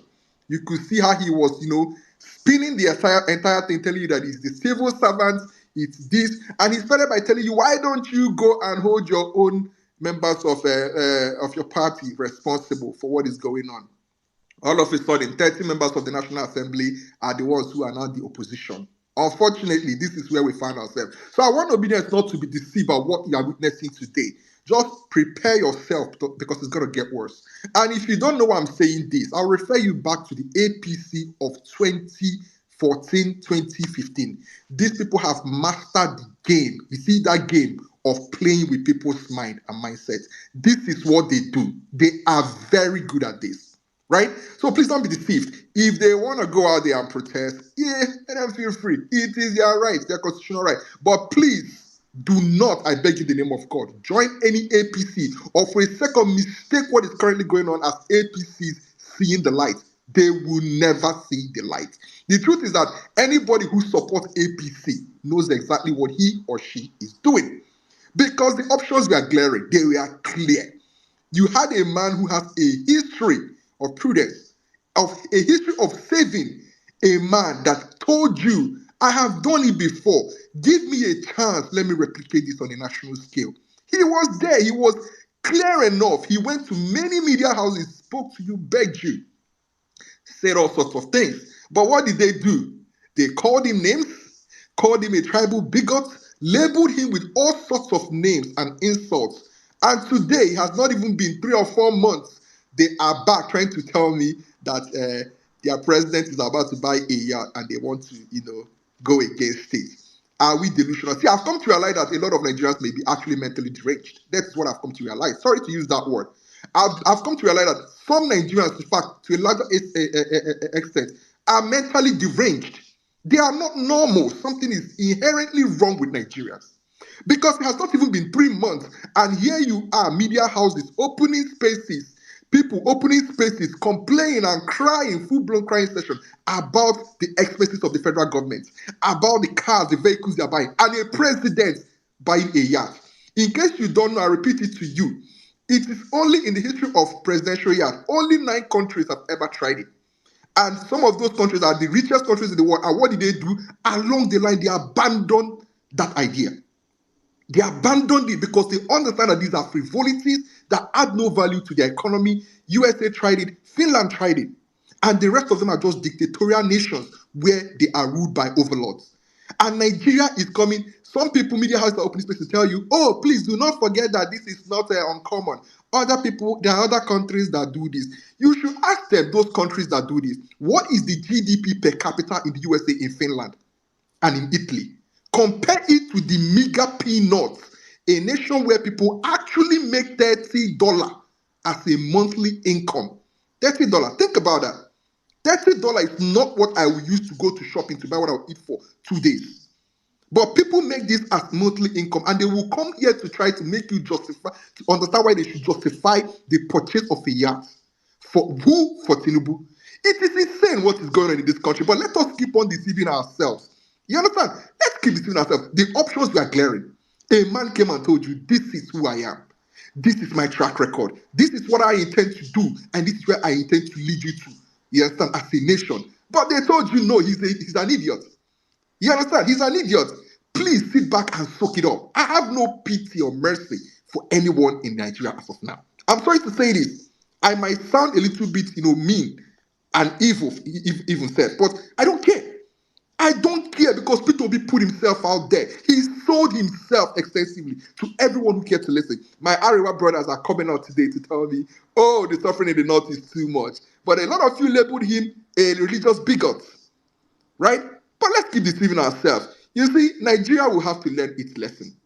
You could see how he was, spinning the entire thing, telling you that he's the civil servant, it's this, and he started by telling you, why don't you go and hold your own members of your party responsible for what is going on? All of a sudden, 30 members of the National Assembly are the ones who are now the opposition. Unfortunately, this is where we find ourselves. So I want obedience not to be deceived by what you are witnessing today. Just prepare yourself because it's going to get worse. And if you don't know why I'm saying this, I'll refer you back to the APC of 2014, 2015. These people have mastered the game. You see that game of playing with people's mind and mindset. This is what they do. They are very good at this. Right? So please don't be deceived. If they want to go out there and protest, yeah, let them feel free. It is their right, their constitutional right. But please do not, I beg you in the name of God, join any APC or for a second mistake what is currently going on as APCs seeing the light. They will never see the light. The truth is that anybody who supports APC knows exactly what he or she is doing. Because the options were glaring, they were clear. You had a man who has a history of prudence, of a history of saving, a man that told you, I have done it before. Give me a chance. Let me replicate this on a national scale. He was there. He was clear enough. He went to many media houses, spoke to you, begged you, said all sorts of things. But what did they do? They called him names, called him a tribal bigot, labeled him with all sorts of names and insults. And today, it has not even been 3 or 4 months. They are back trying to tell me that their president is about to buy a yacht and they want to, go against it. Are we delusional? See, I've come to realize that a lot of Nigerians may be actually mentally deranged. That's what I've come to realize. Sorry to use that word. I've come to realize that some Nigerians, in fact, to a larger extent, are mentally deranged. They are not normal. Something is inherently wrong with Nigerians. Because it has not even been 3 months, and here you are, media houses opening spaces, people opening spaces, complaining and crying, full-blown crying session about the expenses of the federal government, about the cars, the vehicles they are buying, and a president buying a yacht. In case you don't know, I repeat it to you. It is only in the history of presidential yacht, only 9 countries have ever tried it. And some of those countries are the richest countries in the world. And what did they do? Along the line, they abandoned that idea. They abandoned it because they understand that these are frivolities that add no value to their economy. USA tried it, Finland tried it, and the rest of them are just dictatorial nations where they are ruled by overlords. And Nigeria is coming. Some people, media houses are opening space to tell you, oh, please do not forget that this is not uncommon. Other people, there are other countries that do this. You should ask them, those countries that do this, what is the GDP per capita in the USA, in Finland, and in Italy? Compare it to the meager peanuts, a nation where people actually make $30 as a monthly income. $30. Think about that. $30 is not what I will use to go to shopping to buy what I will eat for 2 days. But people make this as monthly income, and they will come here to try to make you justify, to understand why they should justify the purchase of a yacht. For who? For Tinubu. It is insane what is going on in this country, but let us keep on deceiving ourselves. You understand? Let's keep deceiving ourselves. The options were glaring. A man came and told you, this is who I am. This is my track record. This is what I intend to do, and this is where I intend to lead you to. You understand? As a nation. But they told you, no, he's an idiot. You understand? He's an idiot. Please sit back and soak it up. I have no pity or mercy for anyone in Nigeria as of now. I'm sorry to say this. I might sound a little bit, mean and evil, even said, but I don't care. I don't care because Peter Obi put himself out there. He sold himself extensively to everyone who cared to listen. My Ariwa brothers are coming out today to tell me, oh, the suffering in the north is too much. But a lot of you labeled him a religious bigot, right? But let's keep deceiving ourselves. You see, Nigeria will have to learn its lesson.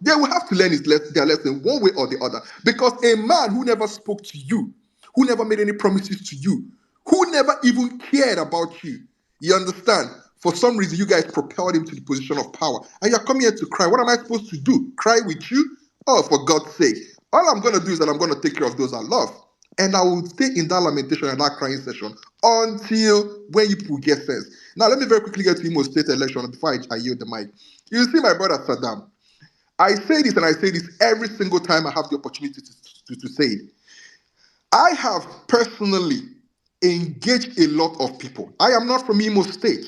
They will have to learn their lesson one way or the other. Because a man who never spoke to you, who never made any promises to you, who never even cared about you, you understand? For some reason, you guys propelled him to the position of power. And you're coming here to cry. What am I supposed to do? Cry with you? Oh, for God's sake. All I'm going to do is that I'm going to take care of those I love. And I will stay in that lamentation and that crying session until when you people get sense. Now, let me very quickly get to Imo State election before I yield the mic. You see, my brother Saddam, I say this and I say this every single time I have the opportunity to say it. I have personally engaged a lot of people. I am not from Imo State,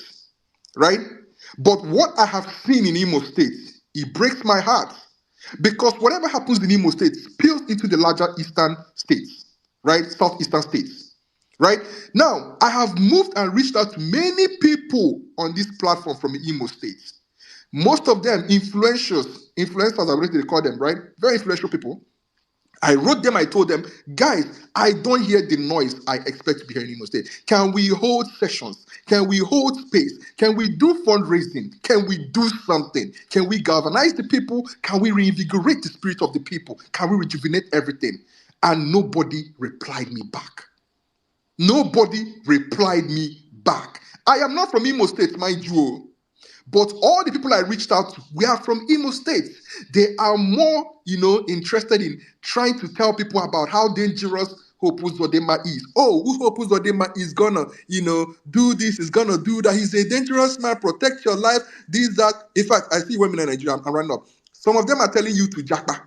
right? But what I have seen in Imo State, it breaks my heart. Because whatever happens in Imo State spills into the larger eastern states, right? Southeastern states, right? Now, I have moved and reached out to many people on this platform from Imo State. Most of them influencers, I believe they call them, right? Very influential people. I wrote them, I told them, guys, I don't hear the noise I expect to be hearing in Imo State. Can we hold sessions? Can we hold space? Can we do fundraising? Can we do something? Can we galvanize the people? Can we reinvigorate the spirit of the people? Can we rejuvenate everything? And nobody replied me back. Nobody replied me back. I am not from Imo State, mind you. But all the people I reached out to, we are from Imo State. They are more, interested in trying to tell people about how dangerous Hope Uzodinma is. Oh, Hope Uzodinma is gonna, do this, is gonna do that. He's a dangerous man. Protect your life. This, that. In fact, I see women in Nigeria. I'm running up. Some of them are telling you to japa,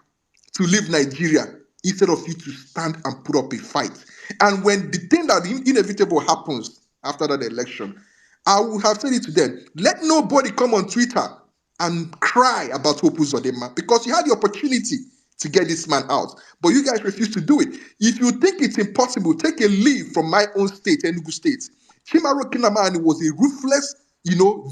to leave Nigeria instead of you to stand and put up a fight. And when the thing that inevitable happens after that election, I would have said it to them. Let nobody come on Twitter and cry about Hope Uzodinma because you had the opportunity to get this man out. But you guys refuse to do it. If you think it's impossible, take a leave from my own state, Enugu State. Chimaro Kinamani was a ruthless,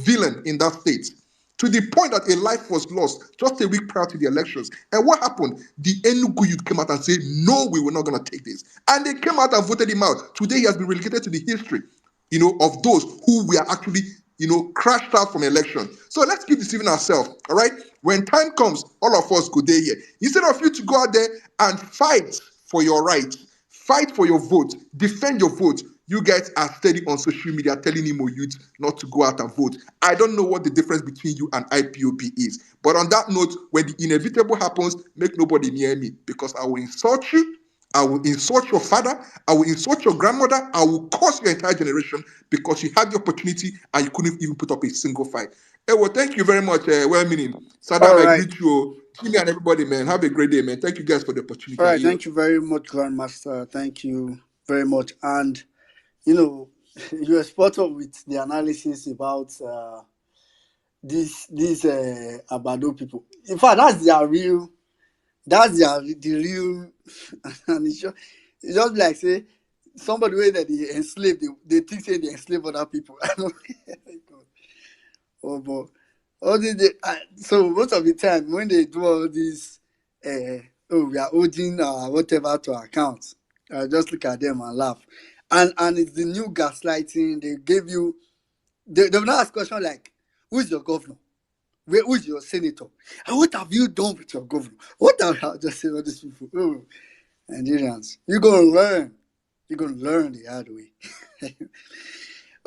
villain in that state. To the point that a life was lost just a week prior to the elections. And what happened? The Enugu youth came out and said, no, we were not going to take this. And they came out and voted him out. Today he has been relegated to the history, of those who were actually, crashed out from election. So let's keep deceiving ourselves, all right? When time comes, all of us go there here. Instead of you to go out there and fight for your rights, fight for your vote, defend your vote, you guys are steady on social media telling Imo youth not to go out and vote. I don't know what the difference between you and IPOB is. But on that note, when the inevitable happens, make nobody near me because I will insult you. I will insult your father. I will insult your grandmother. I will curse your entire generation because you had the opportunity and you couldn't even put up a single fight. Hey, well, thank you very much. Well-meaning. All Saddam, I right. greet you. Jimmy and everybody, man. Have a great day, man. Thank you guys for the All opportunity. I right. yield. Thank you very much, Grandmaster. Thank you very much. And, you know, you were spot on with the analysis about these Agbado people. In fact, the real, and it's just like, say, somebody where that they enslave, they think say they enslave other people. I don't oh, but so most of the time when they do all this, we are holding whatever to account. Just look at them and laugh, and it's the new gaslighting. They gave you, they will not ask question like, who's your governor? Who's your senator? And what have you done with your governor? What have I just say all these people? Oh, Nigerians, you're gonna learn. You're gonna learn the hard way.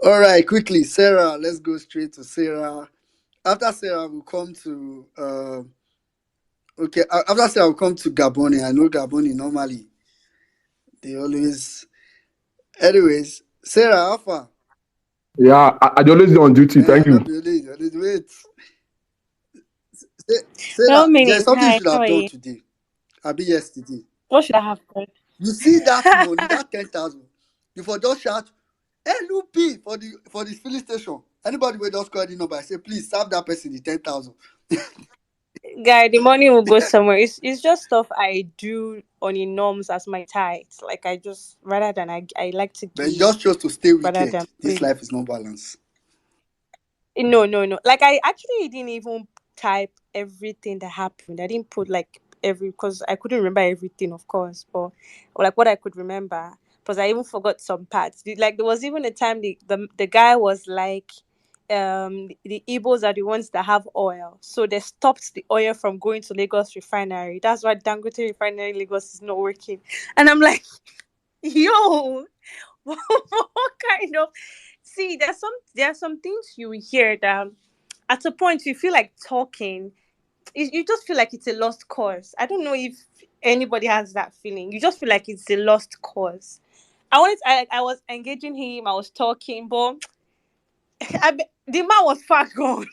All right, quickly, Sarah. Let's go straight to Sarah. After Sarah, we'll come to okay. After Sarah, we'll come to Gaboni. I know Gaboni normally they always. Anyways, Sarah, Alpha. Yeah, I always on duty. Thank Not you. be late. Wait, Well, Sarah. There's meaning, something you hi, should how have are done you? today. I be yesterday. What should I have done? You see that money, that 10,000. You for just shout LUP for the filling station. Anybody will just call the number. I say, please serve that person the 10,000. Guy, the money will go somewhere. It's just stuff I do on in norms as my tithes. Like I just rather than I like to But you give just chose to stay rather wicked. than put This it. life is no balance. No. Like I actually didn't even type everything that happened. I didn't put like every because I couldn't remember everything, of course, but or like what I could remember. Because I even forgot some parts. Like there was even a time the guy was like, the Igbos are the ones that have oil, so they stopped the oil from going to Lagos refinery. That's why Dangote refinery Lagos is not working. And I'm like, yo, what kind of, see, there are some things you hear that at a point you feel like talking, you just feel like it's a lost cause. I don't know if anybody has that feeling. You just feel like it's a lost cause. I was engaging him, I was talking, but the man was far gone.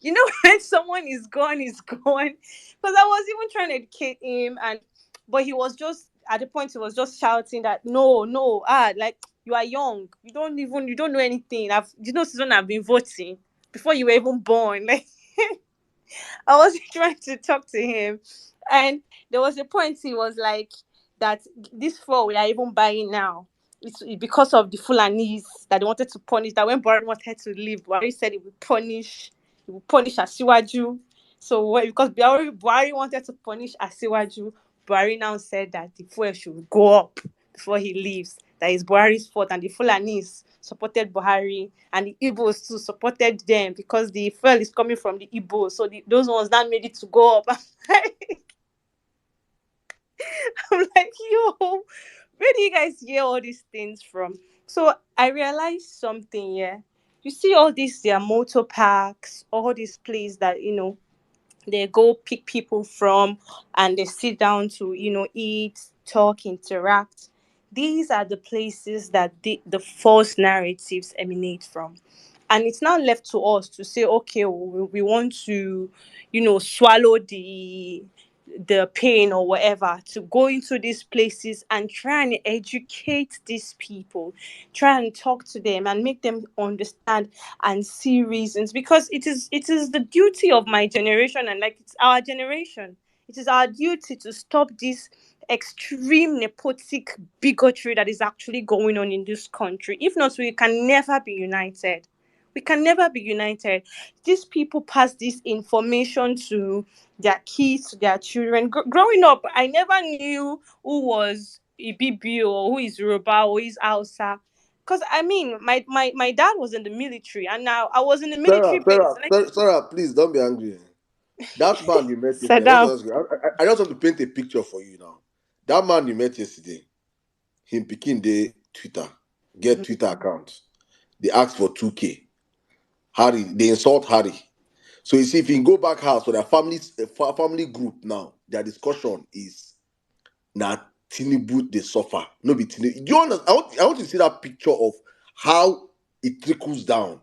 You know, when someone is gone, is gone. Because I was even trying to educate him, and but he was just at the point he was just shouting that no, no, like, you are young, you don't know anything. Susan, I've been voting before you were even born. Like, I was trying to talk to him, and there was a point he was like that this fall we are even buying now. It's because of the Fulanis that they wanted to punish. That when Buhari wanted to leave, Buhari said he would punish Asiwaju. So because Buhari wanted to punish Asiwaju, Buhari now said that the fuel should go up before he leaves. That is Buhari's fault, and the Fulanis supported Buhari, and the Igbos too supported them because the fuel is coming from the Igbos. So those ones that made it to go up. I'm like, yo, where do you guys hear all these things from? So I realized something, yeah. You see all these their motor parks, all these places that they go pick people from, and they sit down to eat, talk, interact. These are the places that the false narratives emanate from, and it's now left to us to say, okay, we want to swallow the pain or whatever, to go into these places and try and educate these people, try and talk to them and make them understand and see reasons, because it is the duty of my generation, and like it's our generation, it is our duty to stop this extreme nepotic bigotry that is actually going on in this country. If not, we can never be united. We can never be united. These people pass this information to their kids, to their children. Growing up, I never knew who was Ibibi or who is Yoruba or who is Hausa. Because I mean, my dad was in the military, and now I was in the military base. Like, Sarah, please don't be angry. That man you met yesterday, Saddam. I just want to paint a picture for you now. That man you met yesterday, him picking the Twitter, get Twitter account. They ask for 2K. Harry, they insult Harry. So you see, if you go back house for their family group now, their discussion is now Tinubu they suffer. No be Tinubu. Do you understand? I want to see that picture of how it trickles down.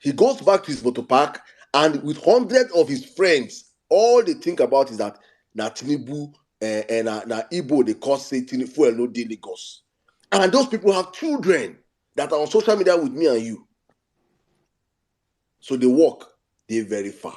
He goes back to his motor park, and with hundreds of his friends, all they think about is that na Tinubu and na Igbo they cause say Tinubu fuel no dey Lagos. And those people have children that are on social media with me and you. So they walk, they very far.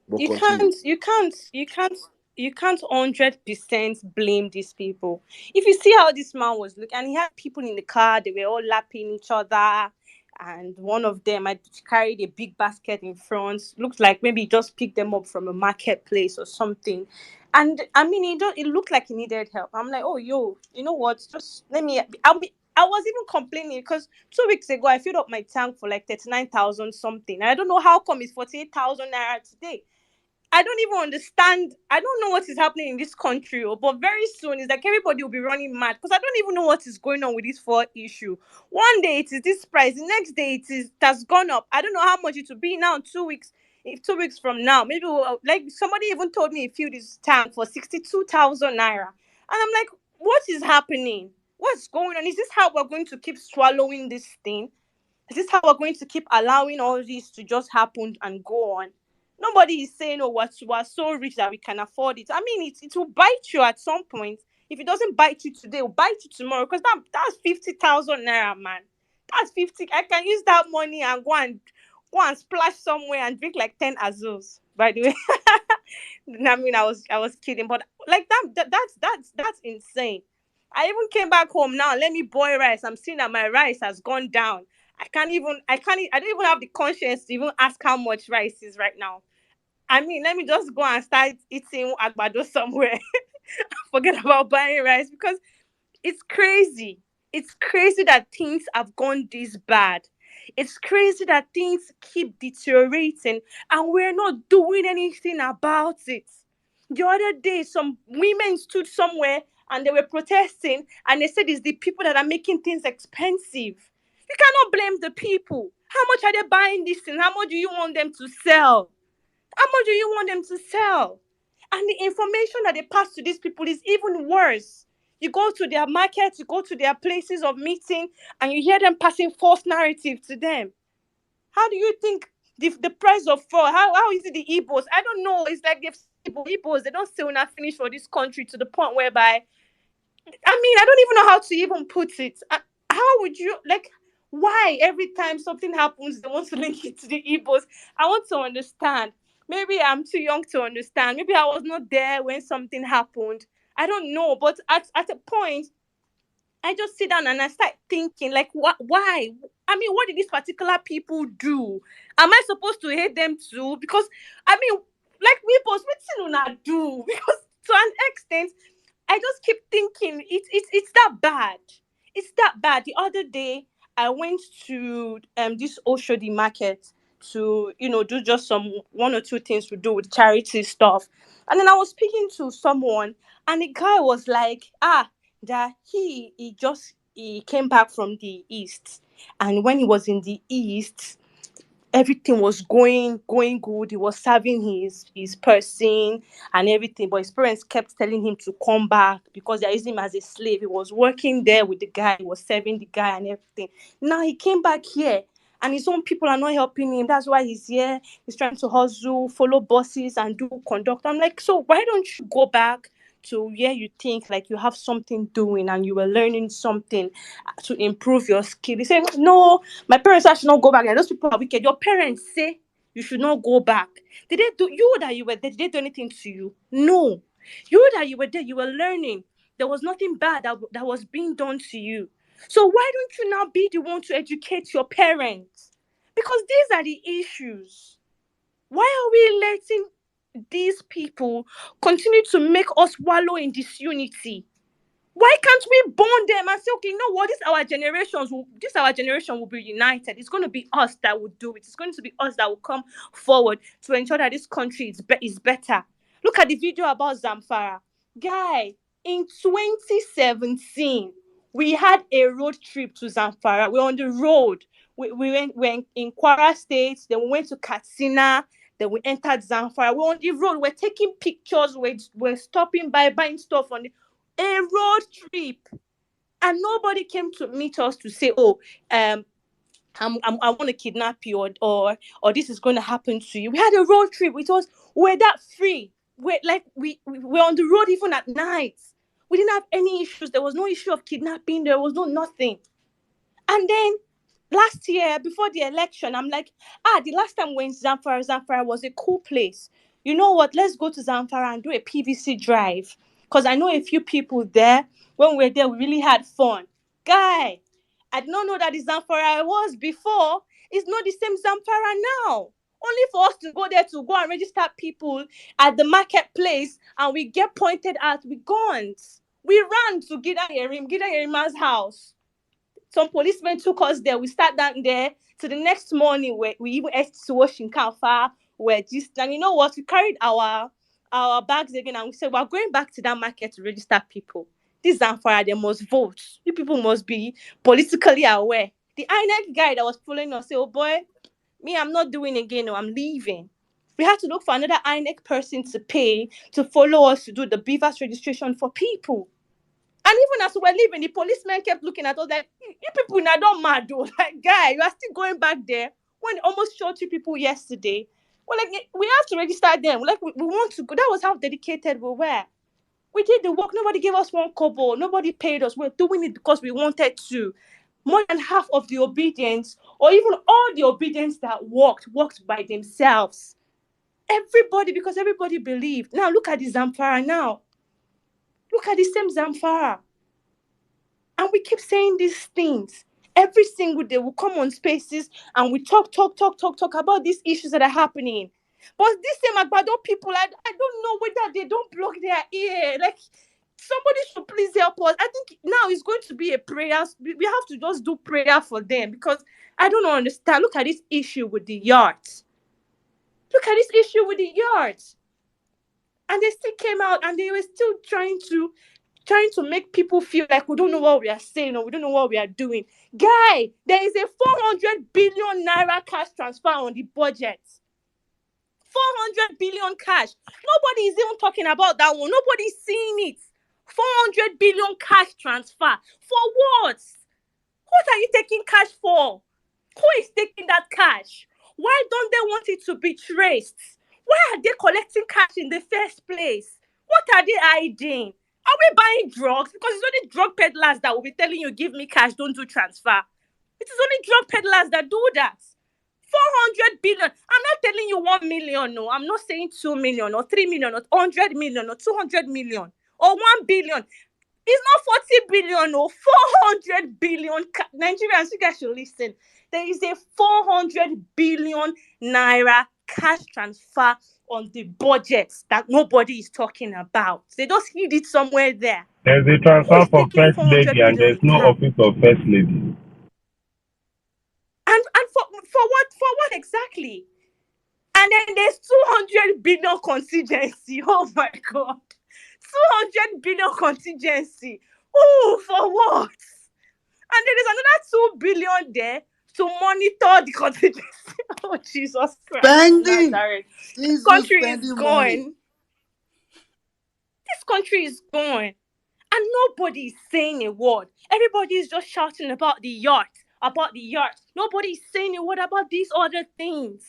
But you continue. can't you can't you can't you can't 100% blame these people. If you see how this man was looking, and he had people in the car, they were all lapping each other, and one of them had carried a big basket in front, looked like maybe he just picked them up from a marketplace or something. And I mean, it looked like he needed help. I'm like, oh, yo, you know what, just let me I was even complaining because 2 weeks ago I filled up my tank for like 39,000 something. And I don't know how come it's 48,000 naira today. I don't even understand. I don't know what is happening in this country, but very soon it's like everybody will be running mad because I don't even know what is going on with this for issue. One day it is this price, the next day it has gone up. I don't know how much it will be now. 2 weeks, if 2 weeks from now, maybe like somebody even told me he filled his tank for 62,000 naira, and I'm like, what is happening? What's going on? Is this how we're going to keep swallowing this thing? Is this how we're going to keep allowing all this to just happen and go on? Nobody is saying, oh, we're so rich that we can afford it. I mean, it will bite you at some point. If it doesn't bite you today, it will bite you tomorrow. Because that's 50,000 naira, man. That's 50. I can use that money and go and splash somewhere and drink like 10 azos. By the way, I mean, I was kidding, but like that's insane. I even came back home now. Let me boil rice. I'm seeing that my rice has gone down. I don't even have the conscience to even ask how much rice is right now. I mean, let me just go and start eating Agbado somewhere. Forget about buying rice because it's crazy. It's crazy that things have gone this bad. It's crazy that things keep deteriorating and we're not doing anything about it. The other day, some women stood somewhere and they were protesting, and they said it's the people that are making things expensive. You cannot blame the people. How much are they buying this thing? How much do you want them to sell? How much do you want them to sell? And the information that they pass to these people is even worse. You go to their markets, you go to their places of meeting, and you hear them passing false narrative to them. How do you think the price of fuel? How is it the Igbos? I don't know. It's like they've Igbos. They don't still not finish for this country to the point whereby I don't even know how to even put it. How would you like? Why every time something happens, they want to link it to the Igbos? I want to understand. Maybe I'm too young to understand. Maybe I was not there when something happened. I don't know. But at a point, I just sit down and I start thinking, like, why? What did these particular people do? Am I supposed to hate them too? Because, like, we post, what not do? Because to an extent, I just keep thinking it's that bad. It's that bad. The other day, I went to this Oshodi market to do just some one or two things to do with charity stuff, and then I was speaking to someone, and the guy was like, that he came back from the east, and when he was in the east, everything was going good. He was serving his person and everything, but his parents kept telling him to come back because they're using him as a slave. He was working there with the guy, he was serving the guy and everything. Now he came back here, and his own people are not helping him. That's why he's here. He's trying to hustle, follow bosses, and do conduct. I'm like, so why don't you go back to where you think like you have something doing and you were learning something to improve your skill? He said, no, my parents said I should not go back there. Those people are wicked. Your parents say you should not go back. Did they do you that you were there? Did they do anything to you? No. You that you were there, you were learning. There was nothing bad that was being done to you. So why don't you now be the one to educate your parents? Because these are the issues. Why are we letting these people continue to make us wallow in disunity? Why can't we bond them and say, okay, you know what? This our generation will be united. It's going to be us that will do it. It's going to be us that will come forward to ensure that this country is better. Look at the video about Zamfara. Guy, in 2017, we had a road trip to Zamfara. We're on the road. We went in Kwara State, then we went to Katsina, then we entered Zamfara. We're on the road. We're taking pictures. We're stopping by, buying stuff on a road trip, and nobody came to meet us to say, oh, I want to kidnap you, or this is going to happen to you. We had a road trip. We're that free. We're on the road even at night. We didn't have any issues. There was no issue of kidnapping. There was no nothing. And then last year, before the election, I'm like, the last time we went to Zamfara was a cool place. You know what? Let's go to Zamfara and do a PVC drive. Because I know a few people there. When we were there, we really had fun. Guy, I did not know that the Zamfara I was before is not the same Zamfara now. Only for us to go there to go and register people at the marketplace, and we get pointed at with guns. We ran to Gida Yerima's house. Some policemen took us there. We sat down there. To the next morning, we even ate to washing Kanfa. We're just, and you know what? We carried our bags again, and we said we're going back to that market to register people. This Zamfara, they must vote. You people must be politically aware. The INEC guy that was following us said, "Oh boy, me, I'm not doing again. No, I'm leaving." We had to look for another INEC person to pay to follow us to do the beavers registration for people. And even as we were leaving, the policemen kept looking at us like, you people now don't mad though. Like, guy, you are still going back there when they almost shot you people yesterday. Well, like, we have to register them. Like, we want to go. That was how dedicated we were. We did the work. Nobody gave us one kobo. Nobody paid us. We're doing it because we wanted to. More than half of the obedience, or even all the obedience that worked by themselves. Everybody, because everybody believed. Now, look at the Zamfara now. Look at the same Zamfara. And we keep saying these things. Every single day we come on spaces and we talk about these issues that are happening. But this same Agbado people, I don't know whether they don't block their ear. Like, Somebody should please help us. I think now it's going to be a prayer. We have to just do prayer for them, because I don't understand. Look at this issue with the yachts. Look at this issue with the yachts. And they still came out and they were still trying to make people feel like we don't know what we are saying or we don't know what we are doing. Guy, there is a 400 billion naira cash transfer on the budget. 400 billion cash. Nobody is even talking about that one. Nobody's seeing it. 400 billion cash transfer. For what? What are you taking cash for? Who is taking that cash? Why don't they want it to be traced? Why are they collecting cash in the first place? What are they hiding? Are we buying drugs? Because it's only drug peddlers that will be telling you, give me cash, don't do transfer. It is only drug peddlers that do that. 400 billion. I'm not telling you 1 million. No, I'm not saying 2 million or 3 million or 100 million or 200 million or 1 billion. It's not 40 billion or 400 billion. Nigerians, you guys should listen. There is a 400 billion naira cash transfer on the budget that nobody is talking about. They just hid it somewhere there. There's a Who transfer is for taking first 400 lady and billion there's in no cash? office of first lady. And for what exactly? And then there's 200 billion contingency. Oh my God. 200 billion contingency. Oh, for what? And there is another 2 billion there to monitor the contingency. Oh, Jesus Christ of Spending. Nazareth. This Diesel country is spending money. gone. This country is gone. And nobody is saying a word. Everybody is just shouting about the yacht, about the yacht. Nobody is saying a word about these other things.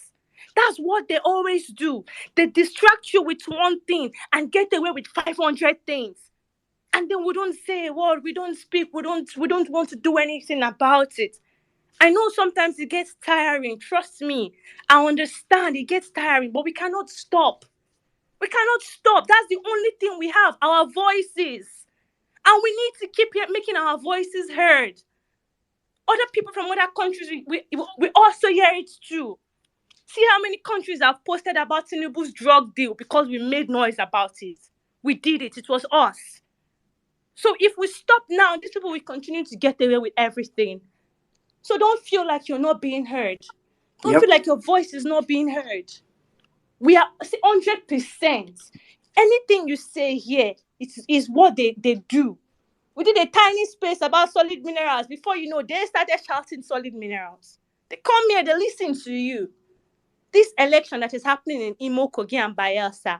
That's what they always do. They distract you with one thing and get away with 500 things. And then we don't say a word, we don't speak, we don't want to do anything about it. I know sometimes it gets tiring. Trust me. I understand it gets tiring, but we cannot stop. We cannot stop. That's the only thing we have, our voices. And we need to keep making our voices heard. Other people from other countries, we also hear it too. See how many countries have posted about Tinubu's drug deal because we made noise about it. We did it. It was us. So if we stop now, these people will continue to get away with everything. So don't feel like you're not being heard. Don't Yep. feel like your voice is not being heard. We are 100%. Anything you say here is what they do. We did a tiny space about solid minerals. Before you know, they started shouting solid minerals. They come here, they listen to you. This election that is happening in Imo, Kogi, and Bayelsa,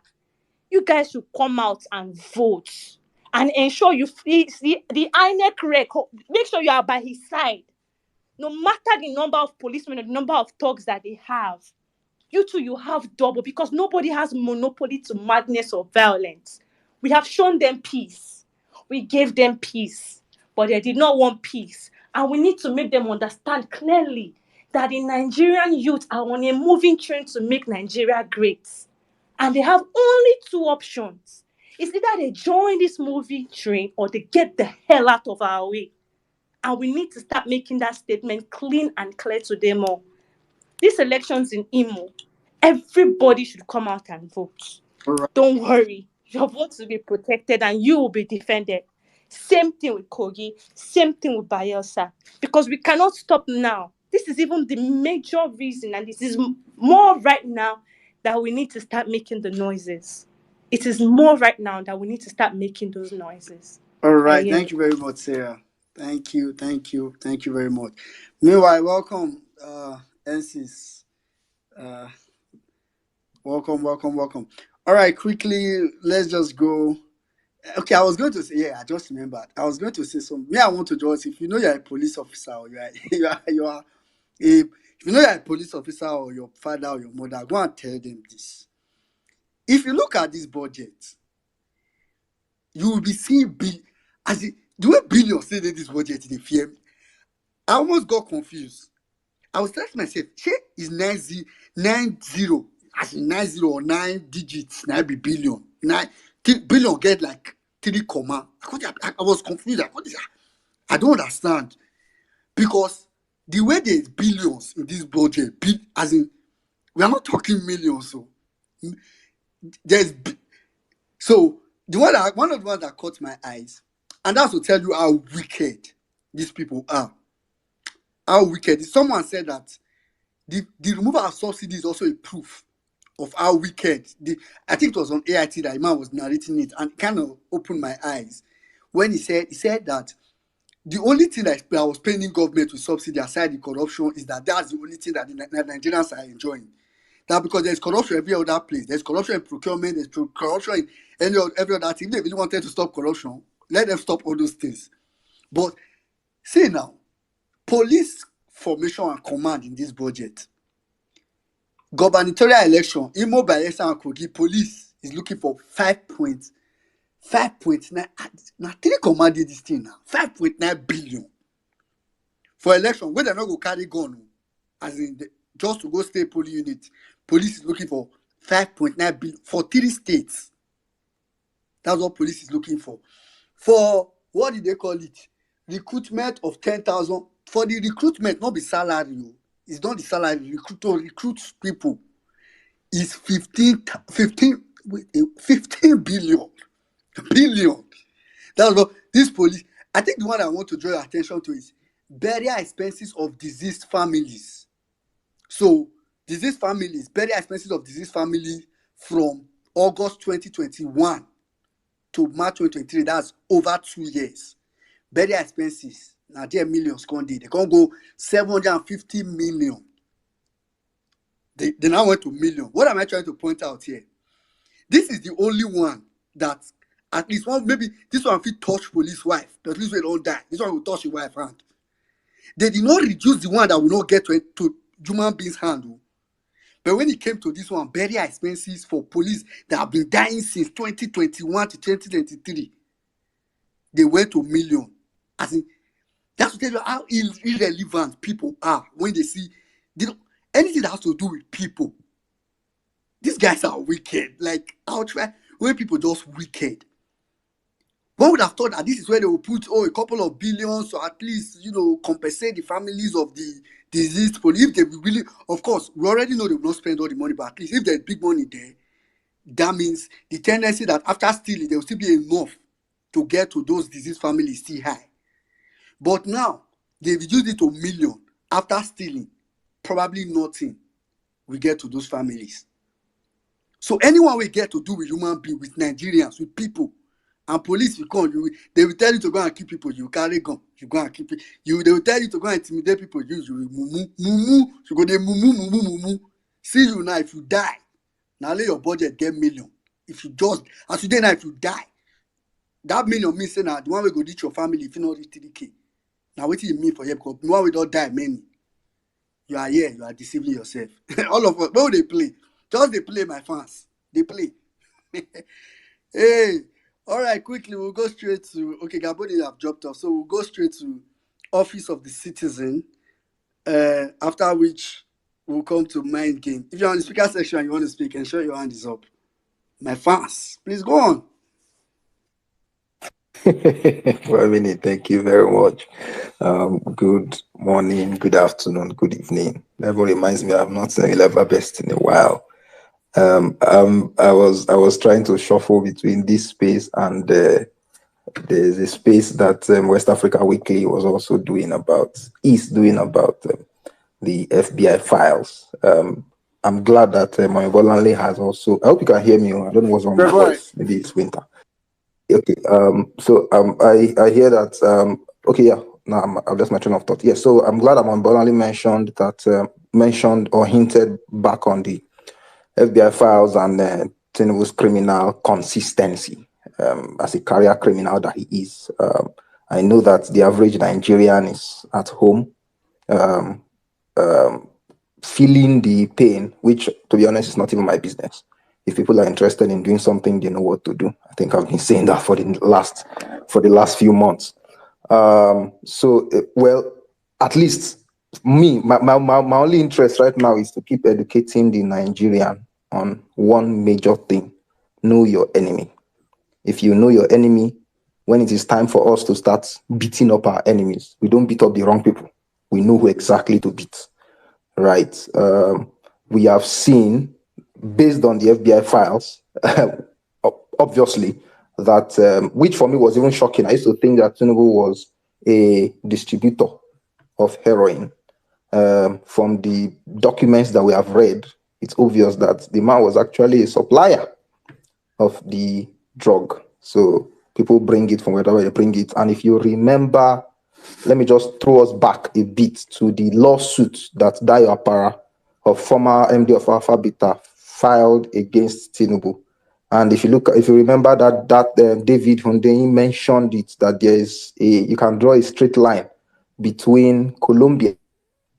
you guys should come out and vote and ensure you see the INEC record. Make sure you are by his side. No matter the number of policemen or the number of thugs that they have, you two, you have double, because nobody has monopoly to madness or violence. We have shown them peace. We gave them peace, but they did not want peace. And we need to make them understand clearly that the Nigerian youth are on a moving train to make Nigeria great. And they have only two options. It's either they join this moving train or they get the hell out of our way. And we need to start making that statement clean and clear to them all. These elections in Imo, everybody should come out and vote. All right. Don't worry. Your vote will be protected and you will be defended. Same thing with Kogi. Same thing with Bayelsa. Because we cannot stop now. This is even the major reason, and this is more right now, that we need to start making the noises. It is more right now that we need to start making those noises. All I right. Thank yield. you very much, Sarah. Thank you. Thank you very much. Meanwhile, welcome, NCs. Uh, welcome. All right, quickly, let's just go. Okay, I was going to say, yeah, I just remembered. I was going to say something. Me, I want to just, if you know you're a police officer or if you know you're a police officer or your father or your mother, go and tell them this. If you look at this budget, you will be seeing the way billions say that this budget they fear me. I almost got confused. I was asking myself, shey is 90 as in 90 or 9 digits, now be billion. Billion get like 3 comma. I was confused. I don't understand. Because the way there's billions in this budget, as in, we are not talking millions. So there's so one of the ones that caught my eyes, and that's to tell you how wicked these people are. How wicked. Someone said that the removal of subsidy is also a proof of how wicked. I think it was on AIT that Imam was narrating it, and it kind of opened my eyes when he said that the only thing that was paying government with subsidy aside the corruption is that's the only thing that the Nigerians are enjoying. That because there's corruption every other place. There's corruption in procurement, there's corruption in every other thing. If they really wanted to stop corruption, let them stop all those things. But see now, police formation and command in this budget. Gubernatorial election, Imo, Bayelsa and Kogi, police is looking for 5.9. Now, three command did this thing now. 5.9 billion for election. Where they're not going to carry gun, as in just to go stay polling unit. Police is looking for 5.9 billion for 3 states. That's what police is looking for. For what did they call it? Recruitment of 10,000. For the recruitment, not the salary. It's not the salary. Recruit people is 15 billion. That's what this police. I think the one I want to draw your attention to is burial expenses of deceased families. So, burial expenses of deceased families from August 2021 to March 2023. That's over 2 years. Burial expenses. Now, there are millions. They can't go 750 million. They now went to million. What am I trying to point out here? This is the only one that at least one, maybe this one will touch police wife. At least we don't die. This one will touch the wife hand. They did not reduce the one that will not get to human beings' hand. But when it came to this one, burial expenses for police that have been dying since 2021 to 2023, they went to million. As in, that's to tell you how irrelevant people are when they see anything that has to do with people. These guys are wicked. Like, outright, when people just wicked. One would have thought that this is where they will put a couple of billions to at least, compensate the families of the deceased police. If they really, of course, we already know they will not spend all the money, but at least if there's big money there, that means the tendency that after stealing, there will still be enough to get to those deceased families still high. But now, they reduced it to million. After stealing, probably nothing will get to those families. So anyone we get to do with human beings, with Nigerians, with people, and police will come, they will tell you to go and kill people, you carry gun, you go and kill people. They will tell you to go and intimidate people, you will mumu, you go there mumu. See you now, if you die, now let your budget get million. If you just, as today now, if you die, that million means say now, the one we go reach your family if you not reach 3K. Now what do you mean for you? Because the one we don't die many. You are here, you are deceiving yourself. All of us, where they play? Just they play, my fans. They play. Hey, all right, quickly, we'll go straight to, Gaboni have dropped off, so we'll go straight to Office of the Citizen, after which we'll come to Mind Game. If you're on the speaker section and you want to speak, ensure your hand is up. My fans, please go on. For a minute, thank you very much. Good morning, good afternoon, good evening. That reminds me, I've not seen Eleva Best in a while. I was trying to shuffle between this space and there's a space that West Africa Weekly was also doing about the FBI files. I'm glad that Moyobolanle has also. I hope you can hear me. I don't know what's wrong with my voice. Maybe it's winter. Okay. So I hear that. Okay. Yeah. Now I've just my train of thought. Yeah. So I'm glad Moyobolanle mentioned or hinted back on the FBI files and Tinubu's criminal consistency as a career criminal that he is. I know that the average Nigerian is at home feeling the pain, which, to be honest, is not even my business. If people are interested in doing something, they know what to do. I think I've been saying that for the last few months. Well, at least me, my only interest right now is to keep educating the Nigerian on one major thing: know your enemy. If you know your enemy, when it is time for us to start beating up our enemies, we don't beat up the wrong people. We know who exactly to beat, right? We have seen, based on the FBI files, obviously, that, which for me was even shocking. I used to think that Tinubu was a distributor of heroin. From the documents that we have read, it's obvious that the man was actually a supplier of the drug. So people bring it from wherever they bring it. And if you remember, let me just throw us back a bit to the lawsuit that Dayo Apara, a former MD of Alpha Beta, filed against Tinubu. And if you remember that David Hundeyin mentioned it, that you can draw a straight line between Colombia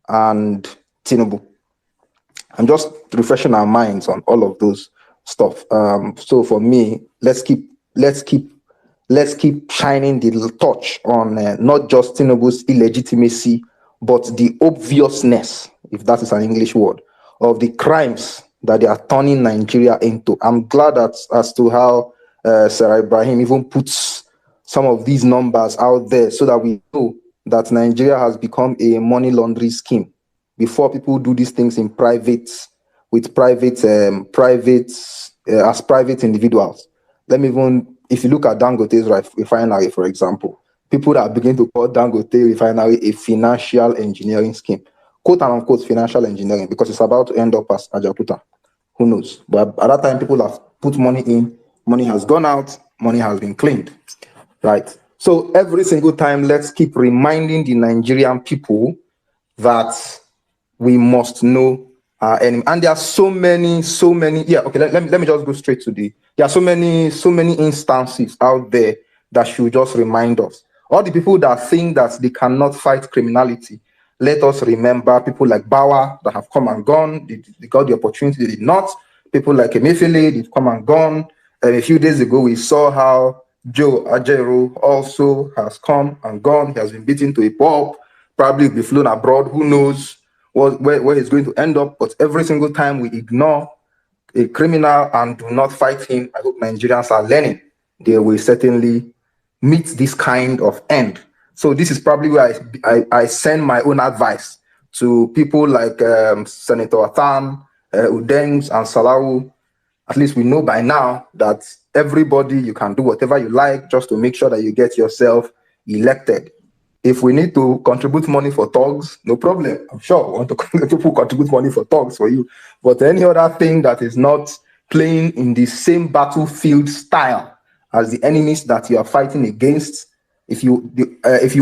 and Tinubu. I'm just refreshing our minds on all of those stuff. So for me, let's keep shining the torch on not just Tinubu's illegitimacy, but the obviousness, if that is an English word, of the crimes that they are turning Nigeria into. I'm glad that as to how Sarah Ibrahim even puts some of these numbers out there so that we know that Nigeria has become a money laundering scheme. Before, people do these things in private, with as private individuals. If you look at Dangote's refinery, for example, people that are beginning to call Dangote refinery a financial engineering scheme, quote and unquote financial engineering, because it's about to end up as Ajakuta. Who knows? But at that time, people have put money in, money has gone out, money has been cleaned, right? So every single time, let's keep reminding the Nigerian people that we must know our enemy. And there are so many, yeah, okay, let me just go straight to there are so many instances out there that should just remind us. All the people that think that they cannot fight criminality, let us remember people like Bauer that have come and gone, they got the opportunity, they did not. People like Emefiele, they've come and gone. And a few days ago, we saw how Joe Ajero also has come and gone. He has been beaten to a pulp, probably be flown abroad, who knows where he's going to end up. But every single time we ignore a criminal and do not fight him, I hope Nigerians are learning. They will certainly meet this kind of end. So this is probably where I send my own advice to people like Senator Athan, Udengs, and Salawu. At least we know by now that everybody, you can do whatever you like just to make sure that you get yourself elected. If we need to contribute money for thugs, no problem. I'm sure we want to people contribute money for thugs for you. But any other thing that is not playing in the same battlefield style as the enemies that you are fighting against, if you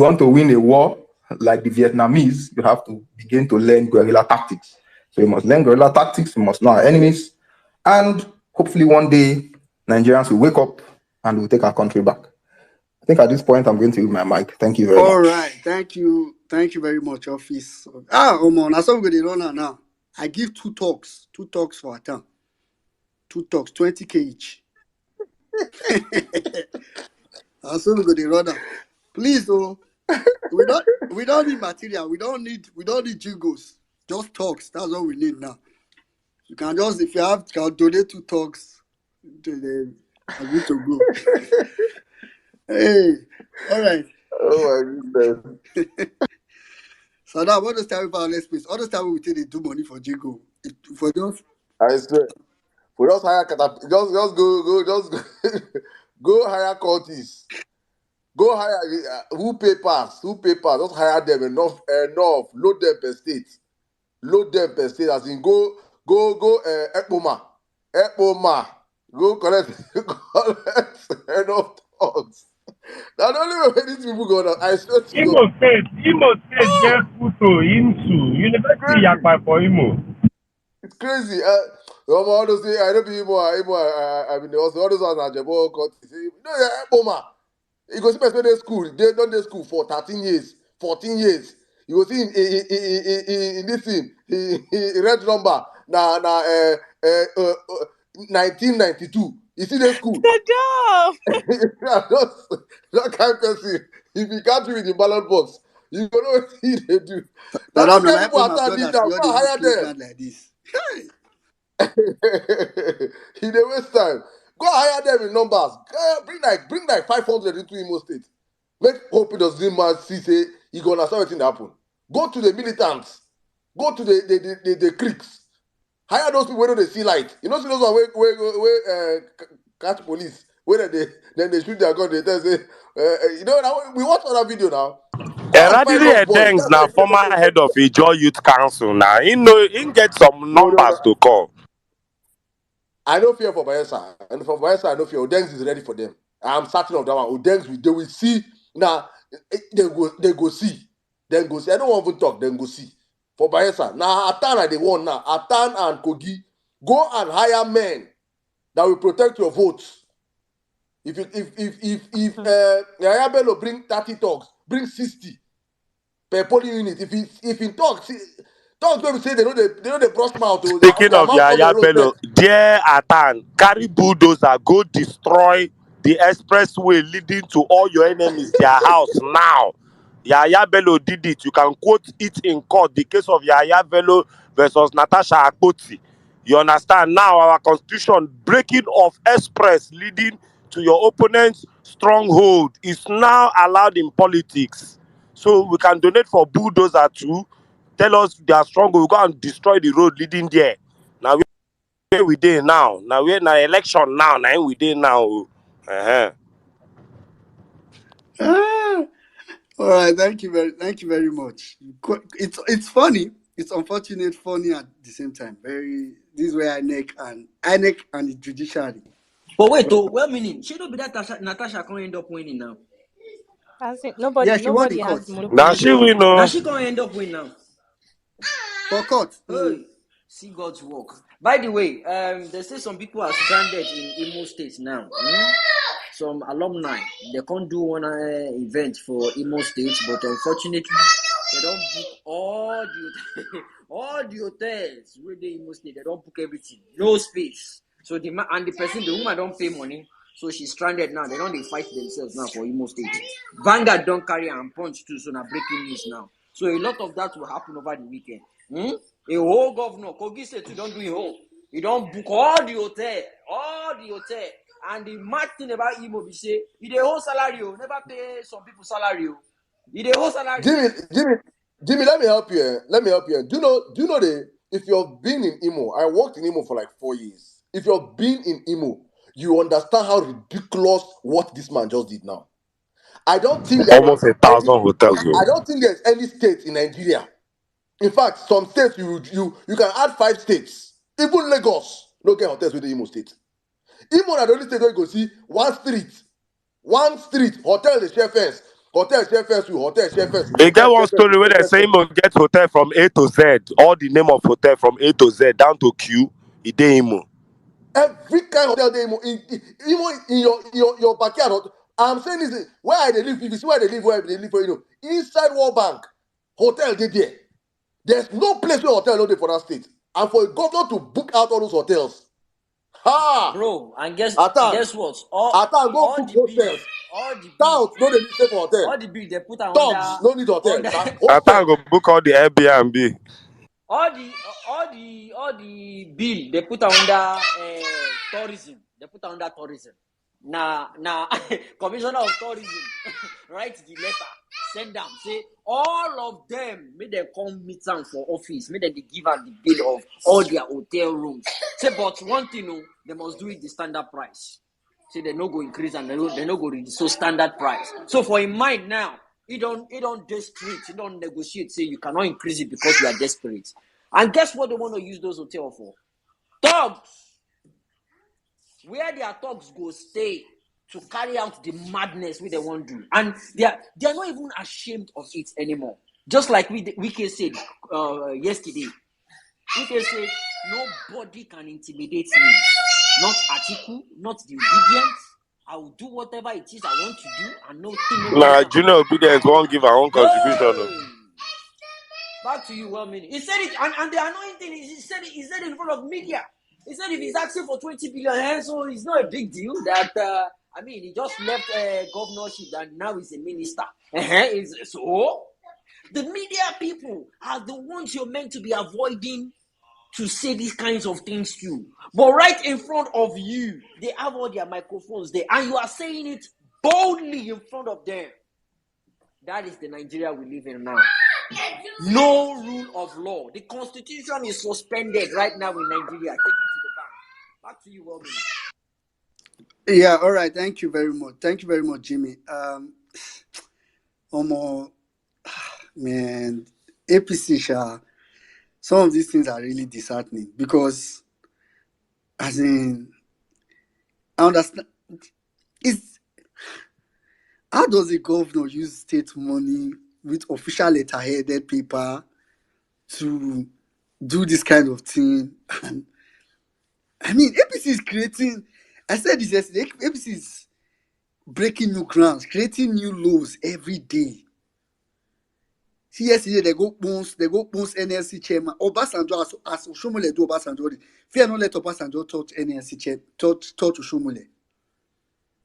want to win a war like the Vietnamese, you have to begin to learn guerrilla tactics. So you must learn guerrilla tactics, you must know our enemies, and hopefully one day Nigerians will wake up and will take our country back. I think at this point I'm going to use my mic. Thank you very much. All right, thank you very much, Office. Omon, I saw we go run now. I give two talks for a time. 2 talks, 20K each. I saw we go run now. Please, we don't need material. We don't need jingles. Just talks. That's all we need now. You can just, if you can donate 2 talks, then I'm good to go. Hey, all right. Oh my goodness. So now, what does time Vawulence, please? All the time we take they do money for jingle. For just I swear. We just hire just go go hire Curtis. Go hire who pay pass. Just hire them enough. Load them per state. As in go Ekpoma. Go collect enough thugs. Now the only way these people go down, I swear to God. Imo State get photo into University Yakpa for Imo. It's crazy. All those things, I don't be I mean, also all those ones are Jebo Curtis. No, yeah, Ekpoma. You go see person dey school, they done dey school for 13 years, 14 years. You go see in this thing, red number, 1992. You see the school. Stop. That kind of person, if you can't do with the ballot box, you don't know what they do. Now, Madam, those my people are brothers, standing down, we all go dey hire use them. like this. He dey waste time. Go hire them in numbers. Bring like 500 into Imo State. Make hope it doesn't man see say he gonna start anything happen. Go to the militants. Go to the creeks. Hire those people where they see light. You know see those one where catch police when they shoot their gun, they tell say, now we watch other video now. Go and find Eradili those boys. Edengs That's how now you get former them. head of Ijo Youth Council now. He know he get some No. numbers to call. I don't fear for Bayelsa, and for Bayelsa, I don't fear. Odengs is ready for them. I'm certain of that one. Odengs, they will see now. They go see. Then go see. I don't want to talk. Then go see. For Bayelsa now, Atan they want now. Atan and Kogi go and hire men that will protect your votes. If Yaya Bello bring 30 talks, bring 60 per polling unit. If he talks wey be say they know they brush mouth. Speaking Their of mouth on the Yaya road. Bello, dear Atan, carry bulldozer, go destroy the expressway leading to all your enemies, their house now. Yaya Bello did it. You can quote it in court. The case of Yaya Bello versus Natasha Akpoti. You understand? Now our constitution breaking of express leading to your opponent's stronghold is now allowed in politics. So we can donate for bulldozer too. Tell us they are strong, we go and destroy the road leading there. Now where we dey now? Now we're in an election now. Now we dey now. Uh-huh. Ah, all right, thank you very much. It's funny. It's unfortunate, funny at the same time. Very this is where INEC and the judiciary. But wait, oh, well, meaning she don't be that Natasha can end up winning now. That's it. Yeah, she won in Nobody has court. the Now monopoly she now. we Now know. she can end up winning now. For court. Hey, see God's work. By the way, they say some people are stranded in Imo State now. Some alumni, they can't do one event for Imo State, but unfortunately, they don't book all the all the hotels where they Imo State. They don't book everything, no space. So the woman don't pay money, so she's stranded now. They don't fight themselves now for Imo State. Vanguard don't carry and punch too, so now breaking news now. So a lot of that will happen over the weekend. A whole governor, Kogi State, you don't do it whole. You don't book all the hotel. And the mad thing about Imo be say, you dey whole salary, never pay some people salary. You dey whole salary. Jimmy, let me help you. Do you know if you've been in Imo, I worked in Imo for like 4 years. If you've been in Imo, you understand how ridiculous what this man just did now. I don't think that Almost 1,000 hotels. I don't think there's any state in Nigeria. In fact, some states you can add 5 states. Even Lagos no get hotels with the Imo state. Imo na the only state where you go see one street, hotel dey share fence, hotel share fence with hotel share fence, They get hotel one share fence story with where they hotel say share Imo get hotel from A to Z. All the name of hotel from A to Z down to Q. Ide Imo. every kind of hotel dey Imo in your backyard. I'm saying this where I dey live. If you see where I dey live, inside World Bank, hotel dey there. There's no place where hotel no dey for that state. And for a governor to book out all those hotels, Bro, and guess Atan, what? go All book the bills, hotels. all the bills, Towns no dey need stay for hotel. all the bills they put Dogs under no need hotel. under Na I hostel. think go book all the Airbnb. all the bill they put under tourism. They put under tourism. Now commissioner of tourism write the letter, send them, say all of them make them come meet them for office, make them they give out the bill of all their hotel rooms. Say, but one thing, they must do it the standard price. Say they no go increase and they no go reduce, so standard price. So for in mind now, he don't desperate, he don't negotiate. Say you cannot increase it because you are desperate. And guess what they want to use those hotels for? Thugs. Where their thugs go stay to carry out the madness we they want to do, and they are not even ashamed of it anymore. Just like we can say yesterday, we can say nobody can intimidate me. Not Atiku, not the obedient. I will do whatever it is I want to do, and nothing nobody Now can. Junior Obedience won't give her own contribution. Hey! Back to you, well meaning. He said it, and the annoying thing is he said it in front of media. He said if he's asking for 20 billion, so it's not a big deal. That he just left governorship and now he's a minister. So the media people are the ones you're meant to be avoiding to say these kinds of things to. But right in front of you, they have all their microphones there, and you are saying it boldly in front of them. That is the Nigeria we live in now. No rule of law. The constitution is suspended right now in Nigeria. Take it to the bank. Back to you, Robin. Yeah, all right. Thank you very much. Thank you very much, Jimmy. Omo, man, APC, some of these things are really disheartening because, as in, I understand. Is how does a governor use state money with official letterheaded paper to do this kind of thing? And I mean, APC is creating. I said this yesterday. APC is breaking new grounds, creating new laws every day. See, yesterday they go bounce NLC chairman. Obasanjo as Oshomole do Obasanjo. Fear not let Obasanjo touch NLC chair, touch Oshomole.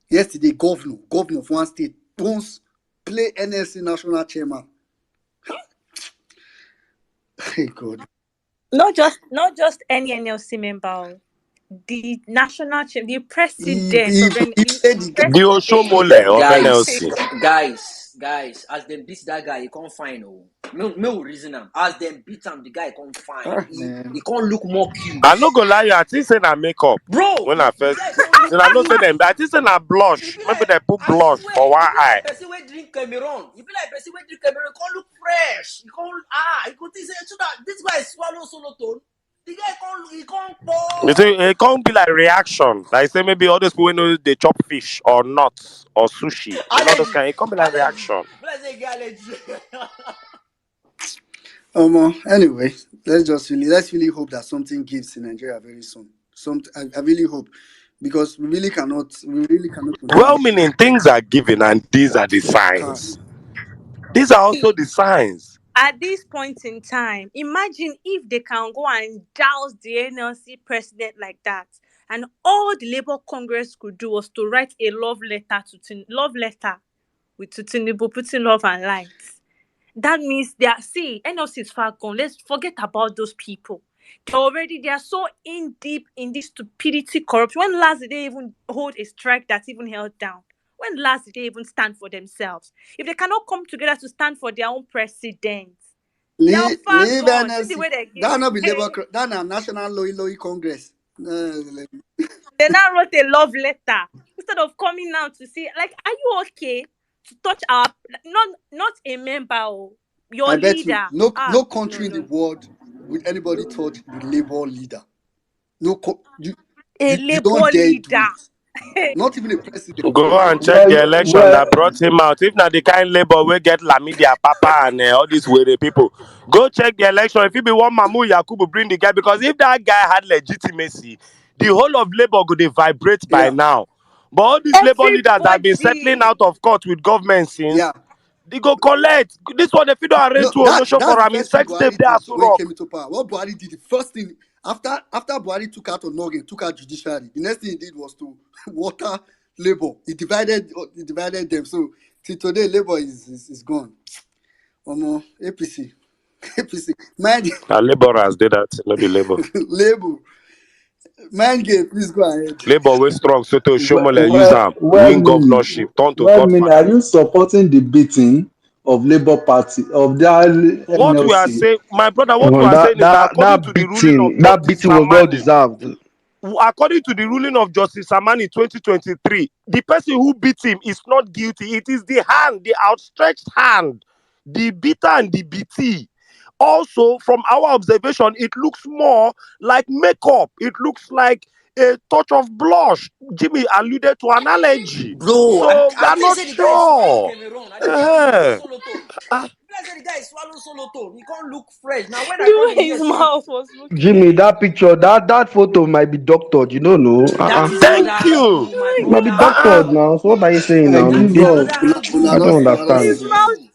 Yesterday, governor of one state bounce play NLC national chairman. Hey God. Not just any NLC member, the national chair, the president of He played the The president. Oshomole of Guys, NLC. guys, as them beat that guy, he can't find no. No reason him. As them beat him, the guy can't find. He man. can't look more cute. I no go lie you, I think say na makeup. Bro, When I the first guy can't look then I know say cute. them, I think say na He blush. be Maybe like, they put I blush swear, for one he be eye. like person wey drink Cameroon. He be like person wey drink Cameroon. He can't look fresh. He can't he could think say so that this guy swallow solo tone. The guy can't You pour. see, it can't be like reaction. Like say maybe all those people who know they chop fish or nuts or sushi. You know those Allergy, kind. It can't be like allergy. reaction. Be like say get allergy. Anyway, let's really hope that something gives in Nigeria very soon. I really hope because we really cannot Well, continue. meaning things are given, and these are the signs. Cars. These are also the signs. At this point in time, imagine if they can go and douse the NLC president like that, and all the Labour Congress could do was to write a love letter with Tinubu, putting love and light. That means they are see NLC is far gone. Let's forget about those people. They are so in deep in this stupidity, corruption. When last did they even hold a strike that's even held down? When last did they even stand for themselves? If they cannot come together to stand for their own president, they are far Leave gone. See the NLC. way they That not be give. That na National Loyi Congress. They now wrote a love letter instead of coming out to say, like, are you okay to touch our not a member, your I bet you leader? no No, country in the no, world would anybody touch the labor leader. No, a you don't labor dare do leader. it. Not even a president. Go and check the Well, election well, that brought him out. If not the kind labor we get Lamidia Papa and all these weird people, go check the election. If it be one Mamu Yakubu bring the guy, because if that guy had legitimacy, the whole of labor could they vibrate by Yeah, now. But all these labor leaders that have been settling Everybody. out of court with government since, yeah. they go collect. This one if you don't arrange No, to Onyosho that's for the him in first thing sex tape, Buhari they are did so when he rock. came into power. What Buhari did, the first thing after Buhari took out Onoge, took out judiciary, the next thing he did was to water labor. He divided them. So till today, labor is gone. APC, APC, mind Now laborers did that, not be labor. labor, mind game. Please go ahead. Labor way strong, so to well, Shomole use well, them, well win meaning, governorship, turn to well meaning, godfather. are you supporting the beating of Labour Party of that What we are NLC? saying, my brother, what we Well, are saying is that according that to the ruling of Justice beating was well Samani, deserved. according to the ruling of Justice Samani 2023, the person who beat him is not guilty. It is the hand, the outstretched hand, the beater and the beatee. Also, from our observation, it looks more like makeup. It looks like a touch of blush. Jimmy alluded to an allergy. Bro, So we I are think not say the guy is swallow sure. Cameroon. I think say he swallow Uh-huh. solo tone. Ah, Be like say the guy is swallow solo tone. He can't look fresh. Now when I come The to way hear his say mouth was looking. Jimmy, that picture, that photo might be doctored. You don't know. that is thank another you. angle, my It might be brother. Uh-uh. doctored now. So what are you saying now? That is This, another Jesus. Una I angle. don't don't see, una don't understand. His see. mouth, See,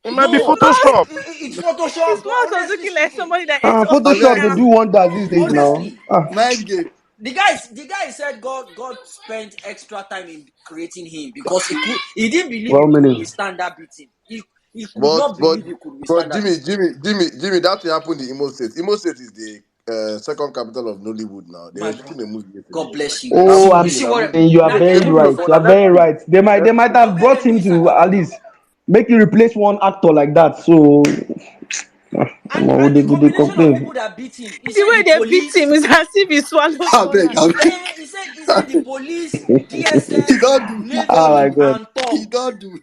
It might be no, his mouth, Photoshop. it's his Photoshop. mouth was Honestly looking like speaking, somebody that ate I Photoshop, they beg, oxygen. do wonders these days now. honestly, mind game. the guy said God spent extra time in creating him because he didn't believe he Well, could meaning. withstand that beating. He could But not but believe he could but withstand that Jimmy, beating. Jimmy, that thing happened in Imo State. Imo State is the second capital of Nollywood now. They My were bro, shooting a movie God yesterday. bless you. It Oh, happened You I'm in see Imo what? State. saying you are Now very there Same right. for You are very Badagry. right. They might Yes. have where brought them do him inside to at Agbado. least make you replace one actor like that. So, And would they, the would they combination of complain? people that beat him, he The said way the they beat police. him is as if he swallowed I beg, donut. I beg. He say the police, He DSS, don't do. Oh my Navy, God. and He thugs. don't do.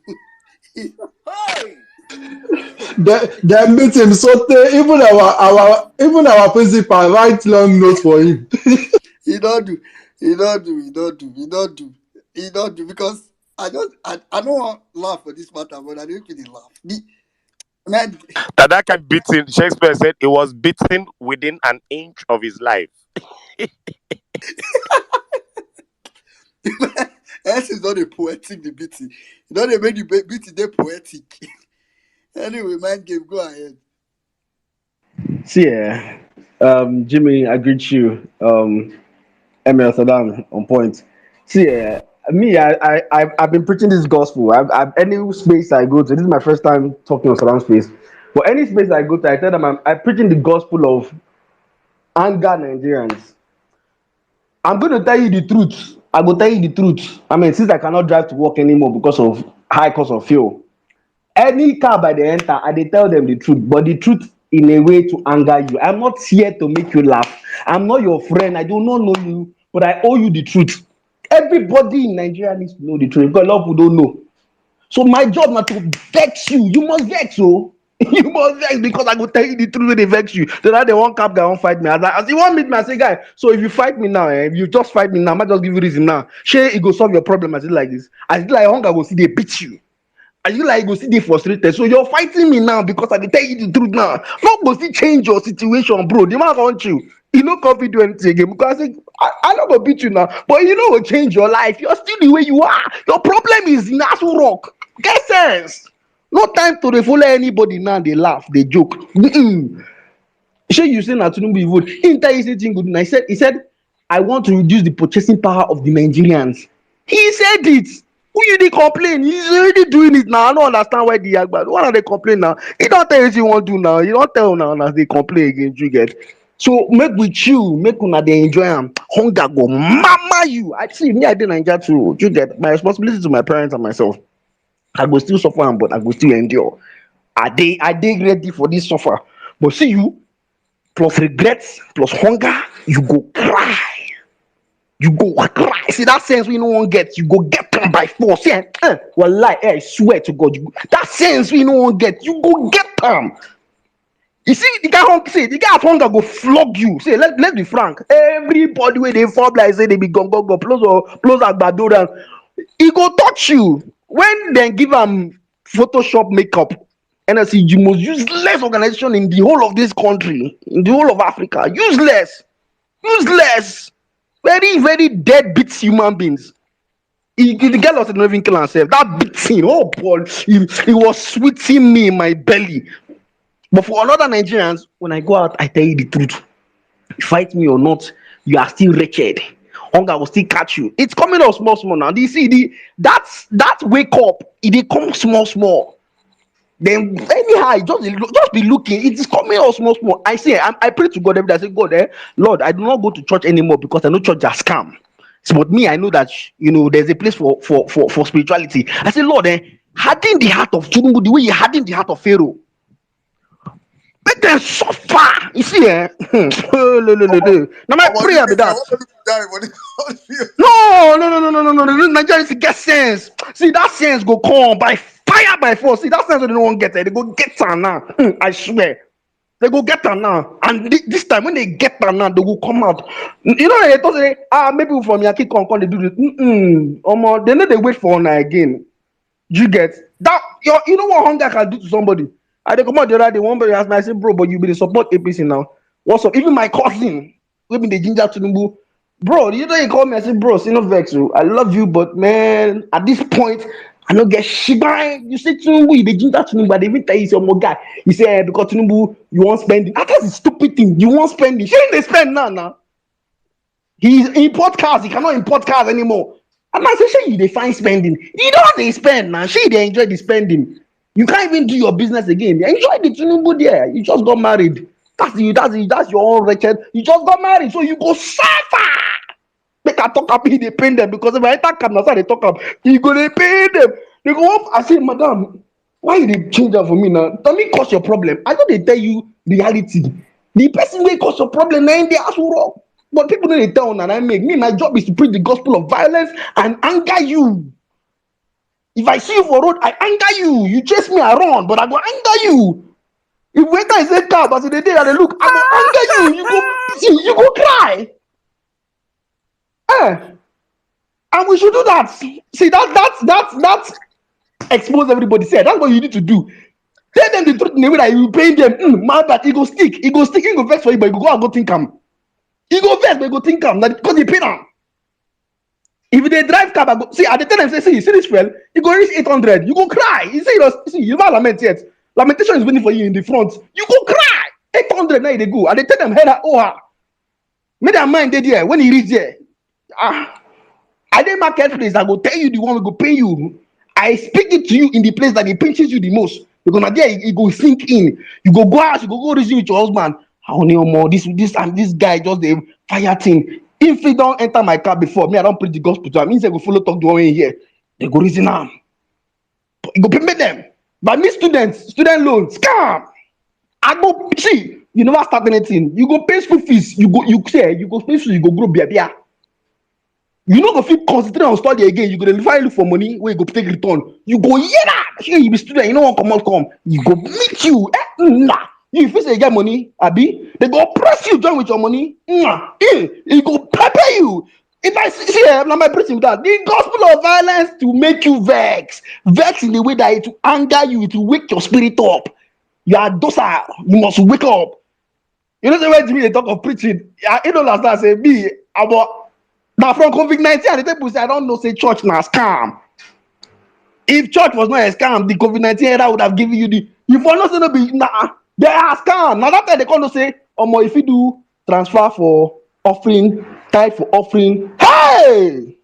He, Hey! They meet him so even our principal write long note for him. he don't do. He don't do. He don't do. He don't do. He don't do because I don't want to laugh for this matter, but I don't feel the laugh. The man, That can beaten. Shakespeare said it was beaten within an inch of his life. S is not a poetic the beating. You know they made the beating they poetic. Anyway, man, game go ahead. See, Jimmy, I greet you. Emil Saddam on point. See, me, I've been preaching this gospel. Any space I go to, this is my first time talking on Saddam space. But any space I go to, I tell them I'm preaching the gospel of anger Nigerians. I'm going to tell you the truth. I will tell you the truth. I mean, since I cannot drive to work anymore because of high cost of fuel, any car by the enter, I dey tell them the truth, but the truth in a way to anger you. I'm not here to make you laugh. I'm not your friend. I do not know you, but I owe you the truth. Everybody in Nigeria needs to know the truth because a lot of people don't know. So my job not to vex you. You must vex, oh. You must vex because I go tell you the truth when they vex you. So that they won't cap guy won't fight me. As you want meet me, I say, guy, so if you fight me now, if you just fight me now, I might just give you reason now. Sure, it go solve your problem as it like this. As it like hunger go see they beat you. Are you like go see they frustrated? So you're fighting me now because I dey tell you the truth now. Not go see change your situation, bro. The man want you. You know, can't do anything again because I not go beat you now, but you know, go change your life. You're still the way you are. Your problem is in Asu Rock. Get sense. No time to dey follow anybody now. They laugh, they joke. Sure, you say that Tinubu vote. He tell you something good. And he said, I want to reduce the purchasing power of the Nigerians. He said it. Who you dey complain? He's already doing it now. I don't understand why the Agbado. Why are they complain now? He don't tell you what you want to do now. You don't tell now as they complain again. You get. So make we chill, make una dey enjoy am. Hunger go mama you. I see me. I dey Naija too. You get my responsibility to my parents and myself. I go still suffer am, but I go still endure. I dey ready for this suffer. But see you plus regrets plus hunger, you go cry. You go cry. See that sense we no one get, you go get them by force. Yeah, well, like I swear to God, that sense we no one get, you go get them. You see, the guy at hunger go flog you. Say, let's be frank. Everybody where they fall like say they be go plus Agbado down. He go touch you when they give him Photoshop makeup. And I see you most useless organization in the whole of this country, in the whole of Africa. Useless, very, very dead beats human beings. The girl was not even kill herself. That beating, oh boy, he was sweeting me in my belly. But for another Nigerians, when I go out, I tell you the truth. Fight me or not, you are still wretched. Hunger will still catch you. It's coming out small now. Do you see that wake up? It come small. Then anyhow, just be looking. It is coming out small. I pray to God every day. I say, God, Lord, I do not go to church anymore because I know church are scam. So, but me, I know that there's a place for spirituality. I say, Lord, harden the heart of Tinubu the way you harden the heart of Pharaoh. Make them suffer. You see, Now my Omo, this prayer be nigga, I that. want to die for this country. No. Nigerians get sense. See that sense go come by fire by force. See that sense they don't want get it. They go get her now. I swear. They go get her now. And this time when they get her now, they will come out. You know they thought say maybe from Yankee come they do this. They know they wait for her again. You get that? You know what hunger can do to somebody? I dey come out the other day. One boy asked me, I said, bro, but you be the support APC now. What's up? Even my cousin, we been the ginger Tinubu. Bro, you know he call me. I said, bro, see no vex. I love you, but man, at this point, I don't get shibang. You say Tinubu, you the ginger Tinubu, but they even tell you say, oh guy. You say because Tinubu, you want spending. I guess it's stupid thing. You want spending. Shouldn't they spend now? He's import cars. He cannot import cars anymore. And I say, sure, you they find spending. You know what they spend now. Sure, they enjoy the spending. You can't even do your business again. You enjoy the Tinubu there. You just got married. That's your own wretched. You just got married, so you go suffer. Make I talk up, they pay them because if I talk up, that's how they talk up. You go they pay them. They go up. I say, madam, why you they change that for me now? Tell me cause your problem. I know they tell you reality. The person will cause your problem now in the house wrong. But people know they tell and I make me. My job is to preach the gospel of violence and anger you. If I see you for road, I anger you. You chase me, I run, but I go anger you. If waiter is a cab as the day and they look, I go anger you. You go see, you go cry. And we should do that. See, that's expose everybody. Say that's what you need to do. Tell them the truth in the way that you pay them. Man, but it go stick. It go stick. It go vex for you, but you go and go think him. He go vex, but you go think him. Because they pay now. If they drive cab, I go see. At the tell them say, see this fuel, you go reach 800. You go cry. You see, you never lament yet. Lamentation is waiting for you in the front. You go cry. 800 now they go. And they tell them, hey, oh, make their mind they there. When he reach there, I didn't marketplace. I go tell you the one we go pay you. I speak it to you in the place that it pinches you the most. Because now there it go sink in. You go out, you go reason with your husband. How more this and this guy just the fire thing. If he don't enter my car before me, I don't preach the gospel to him. Means they go follow talk to one in here. They go reason am. You go pay them. But me student loan, scam. I go see, you never start anything. You go pay school fees. You go pay school, you go grow beer. You know go fit concentrate on study again. You go find look for money where you go take return. You go hear that. Here you be student. You know what come. You go meet you. Nah. You fit say you get money, Abi. They go press you join with your money. Nah. It go pepper you. If I see now my preaching that the gospel of violence to make you vex in the way that it will anger you, it will wake your spirit up. You are docile. You must wake up. You know the way to me they talk of preaching. You know last time I say me about. Now from COVID-19, and the people say I don't know say church now scam. If church was not a scam, the COVID-19 era would have given you the. You for not say no be they are scam. Now that time they come to say, if you do transfer for offering, tithe for offering, hey,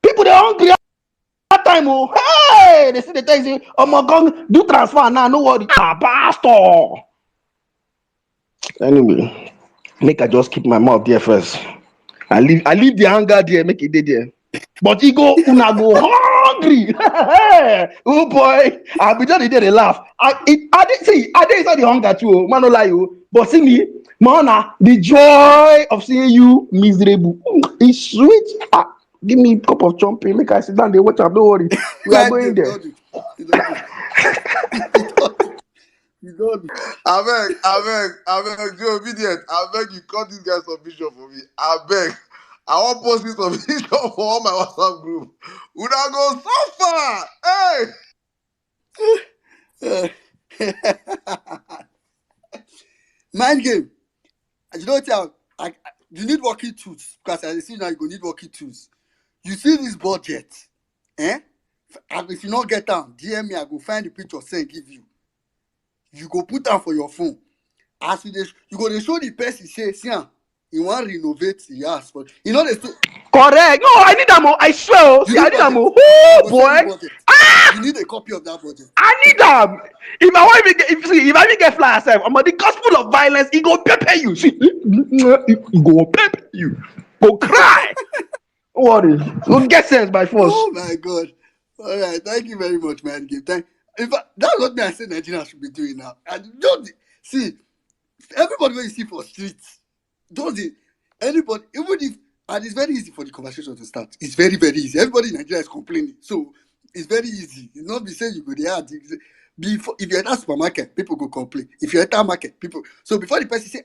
people they hungry that time. Oh, hey, they see the thing say, God, do transfer now. No worry, pastor. Anyway, make I just keep my mouth there first. I leave the anger there, make it there. But he go, una go hungry. Oh boy, I'll be just there, they laugh. I did inside the hunger too, man, no lie you. But see me, man, the joy of seeing you miserable. It's sweet. Give me a cup of chomping, make I sit down there, watch up, don't worry. We are going there. You don't. I beg, Joe obedient. I beg you cut this guy's submission for me. I beg. I want post this submission for all my WhatsApp group. Would I go so far? Hey! Mind game. You know what? You need working tools because as I see now, you go need working tools. You see this budget, and if you not get down, DM me. I go find the picture, send give you. You go put down for your phone. As you go to show the person say, see, you want to renovate the house, but you know they still. Correct. No, I need them. I swear. See, I need them. Oh boy. You need a copy of that budget. I need them. If I want to get, if I get fly myself, I'm on the gospel of violence. He go pepper you. See, he go pepper you. Go cry. Don't worry. Go get sense by force. Oh my God. All right. Thank you very much, man. That's what I said Nigeria should be doing now. And don't see everybody when you see for streets. Don't anybody, even if, and it's very easy for the conversation to start. It's very, very easy. Everybody in Nigeria is complaining. So it's very easy. It's not be saying you go there. Before, if you're at a supermarket, people go complain. If you're at a market, people. So before the person say,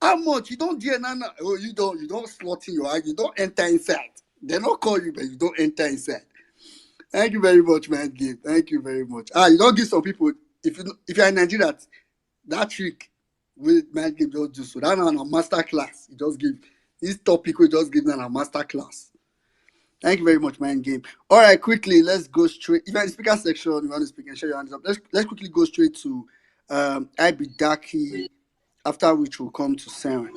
how much? You don't dare now. Oh, you don't slot in your eye. You don't enter inside. They not call you, but you don't enter inside. Thank you very much, man. Gabe. Thank you very much. You don't give some people, if you're in Nigeria, that trick with man Gabe just do. So that's on a master class. You just give this topic, we just give them a master class. Thank you very much, man. Gabe. All right, quickly, let's go straight. If you're in the speaker section, you want to speak and share your hands up. Let's quickly go straight to Ibidaki, after which we'll come to Sam.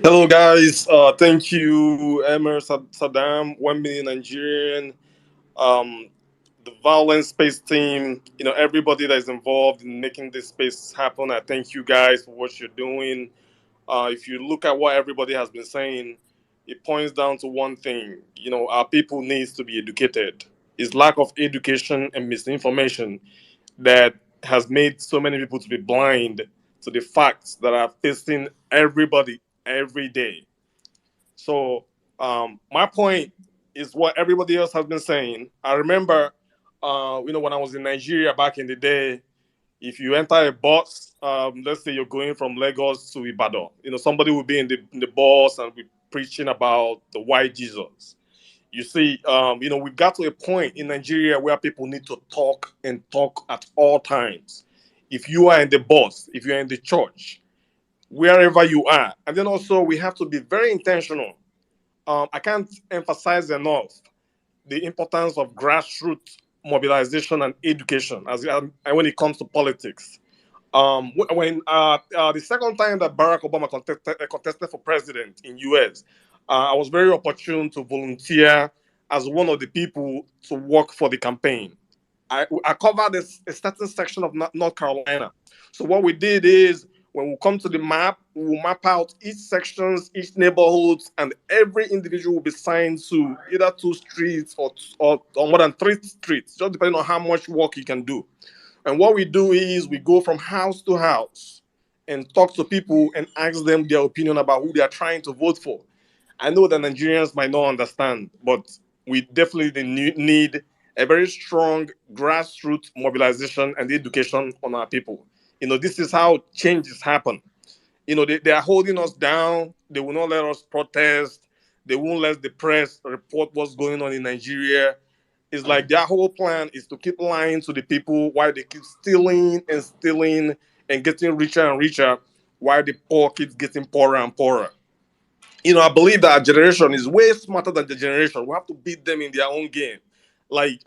Hello, guys. Thank you, Emir Saddam, 1 million Nigerian, the Vawulence space team. Everybody that is involved in making this space happen. I thank you guys for what you're doing. If you look at what everybody has been saying, it points down to one thing. Our people needs to be educated. It's lack of education and misinformation that has made so many people to be blind to the facts that are facing everybody every day. So my point is what everybody else has been saying. I remember, when I was in Nigeria back in the day, if you enter a bus, let's say you're going from Lagos to Ibadan, somebody will be in the bus and be preaching about the white Jesus. You see, we've got to a point in Nigeria where people need to talk and talk at all times. If you are in the bus, if you're in the church, wherever you are, and then also we have to be very intentional. I can't emphasize enough the importance of grassroots mobilization and education and when it comes to politics. When the second time that Barack Obama contested for president in US, I was very opportune to volunteer as one of the people to work for the campaign. I covered a certain section of North Carolina. So what we did is when we come to the map, we will map out each sections, each neighborhoods, and every individual will be signed to either 2 streets or more than 3 streets, just depending on how much work you can do. And what we do is we go from house to house and talk to people and ask them their opinion about who they are trying to vote for. I know that Nigerians might not understand, but we definitely need a very strong grassroots mobilization and education on our people. This is how changes happen. They are holding us down. They will not let us protest. They won't let the press report what's going on in Nigeria. It's like their whole plan is to keep lying to the people while they keep stealing and getting richer and richer while the poor keeps getting poorer and poorer. I believe that our generation is way smarter than the generation. We have to beat them in their own game. Like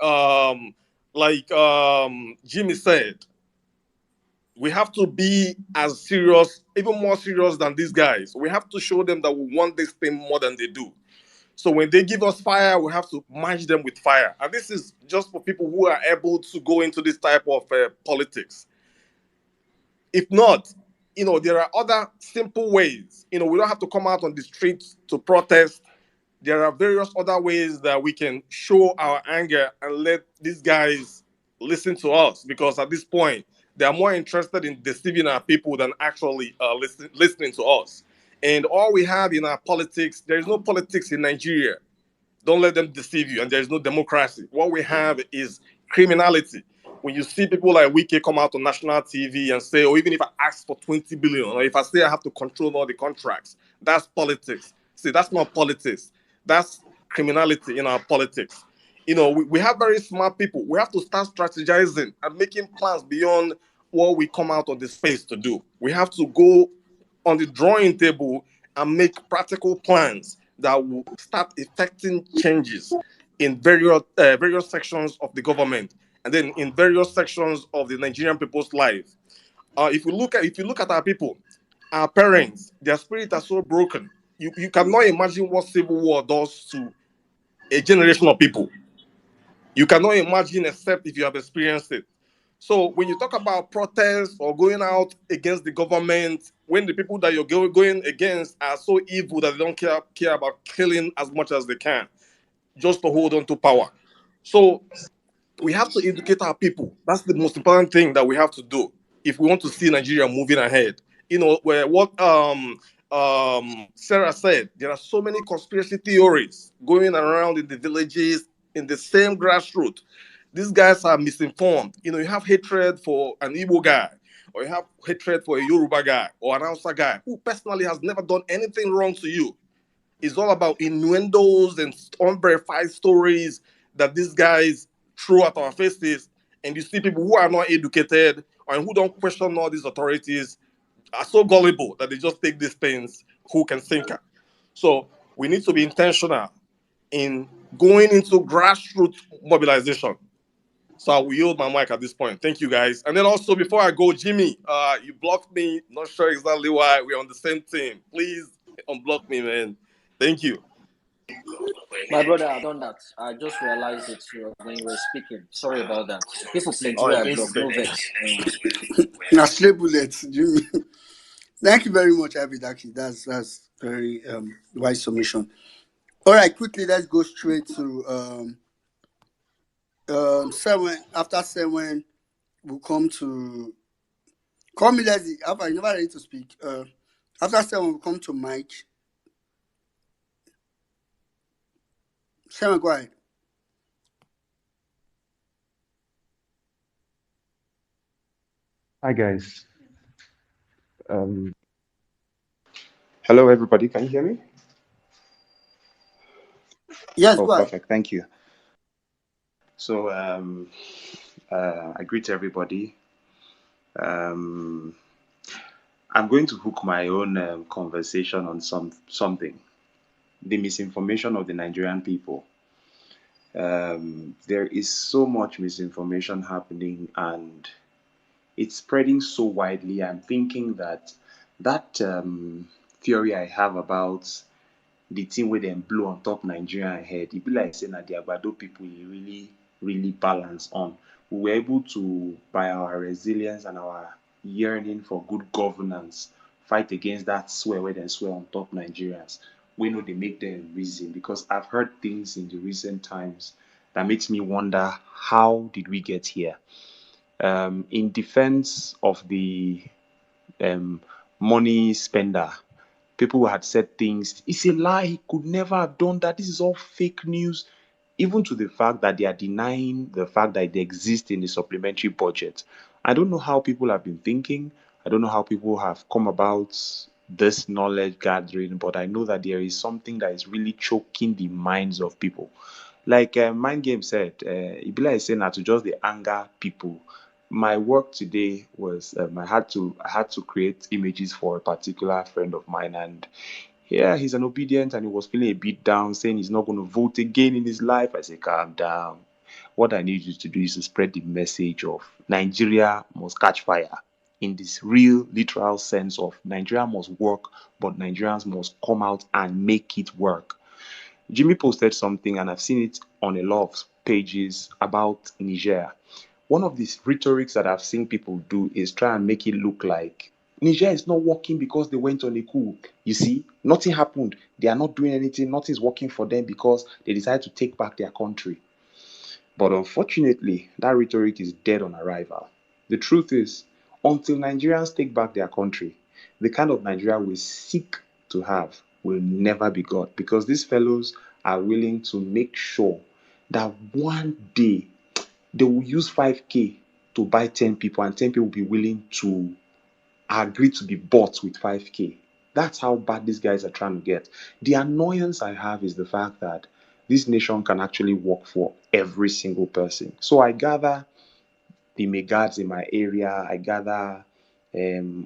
Jimmy said, we have to be as serious, even more serious than these guys. We have to show them that we want this thing more than they do. So when they give us fire, we have to match them with fire. And this is just for people who are able to go into this type of politics. If not, there are other simple ways. We don't have to come out on the streets to protest. There are various other ways that we can show our anger and let these guys listen to us, because at this point, they are more interested in deceiving our people than actually listening to us. And all we have in our politics, there is no politics in Nigeria. Don't let them deceive you. And there's no democracy. What we have is criminality. When you see people like Wike come out on national TV and say, or even if I ask for 20 billion, or if I say I have to control all the contracts, that's politics. See, that's not politics. That's criminality in our politics. We have very smart people. We have to start strategizing and making plans beyond what we come out on the space to do. We have to go on the drawing table and make practical plans that will start effecting changes in various sections of the government, and then in various sections of the Nigerian people's life. If you look at our people, our parents, their spirits are so broken. You cannot imagine what civil war does to a generation of people. You cannot imagine except if you have experienced it. So when you talk about protests or going out against the government, when the people that you're going against are so evil that they don't care about killing as much as they can, just to hold on to power. So we have to educate our people. That's the most important thing that we have to do if we want to see Nigeria moving ahead. Where what Sarah said, there are so many conspiracy theories going around in the villages in the same grassroots. These guys are misinformed. You have hatred for an Igbo guy, or you have hatred for a Yoruba guy or an Hausa guy who personally has never done anything wrong to you. It's all about innuendos and unverified stories that these guys throw at our faces. And you see people who are not educated and who don't question all these authorities are so gullible that they just take these things hook and sinker. So we need to be intentional in going into grassroots mobilization. So I will yield my mic at this point. Thank you, guys. And then also, before I go, Jimmy, you blocked me. Not sure exactly why. We're on the same team. Please unblock me, man. Thank you. My brother, I've done that. I just realized it when you were speaking. Sorry about that. People plenty All where right, I no block, no stress. vex. Now, slay bullets, Jimmy. Thank you very much, Abidaki. That's very wise submission. All right, quickly, let's go straight to seven. After seven, we'll come to call me Leslie. Alpha, you never ready to speak. After 7, we'll come to Mike. 7, go ahead. Hi guys. Hello everybody. Can you hear me? Yes, Oh, go ahead. perfect. Thank you. So I greet everybody. Um, I'm going to hook my own conversation on something. The misinformation of the Nigerian people. There is so much misinformation happening, and it's spreading so widely. I'm thinking that theory I have about the thing wey dem blow on top Nigeria head, e be like say na the Agbado people e really balance on. We were able to, by our resilience and our yearning for good governance, fight against that swear wey dem swear on top Nigerians, wey no dey make dem reason. Because I've heard things in the recent times that makes me wonder, how did we get here? In defense of the um, money spender, people had said things. It's a lie. He could never have done that. This is all fake news. Even to the fact that they are denying the fact that they exist in the supplementary budget. I don't know how people have been thinking. I don't know how people have come about this knowledge gathering, but I know that there is something that is really choking the minds of people. Like Mind Game said, it be like saying that to just the anger people. My work today was I had to create images for a particular friend of mine, and yeah, he's an obedient, and he was feeling a bit down, saying he's not going to vote again in his life. I say, calm down. What I need you to do is to spread the message of Nigeria must catch fire, in this real literal sense of Nigeria must work, but Nigerians must come out and make it work. Jimmy posted something, and I've seen it on a lot of pages about Niger. One of these rhetorics that I've seen people do is try and make it look like Niger is not working because they went on a coup. You see, nothing happened. They are not doing anything. Nothing's working for them because they decided to take back their country. But unfortunately, that rhetoric is dead on arrival. The truth is, until Nigerians take back their country, the kind of Nigeria we seek to have will never be got, because these fellows are willing to make sure that one day they will use 5K to buy 10 people, and 10 people will be willing to agree to be bought with 5K. That's how bad these guys are trying to get. The annoyance I have is the fact that this nation can actually work for every single person. So I gather the megads in my area, I gather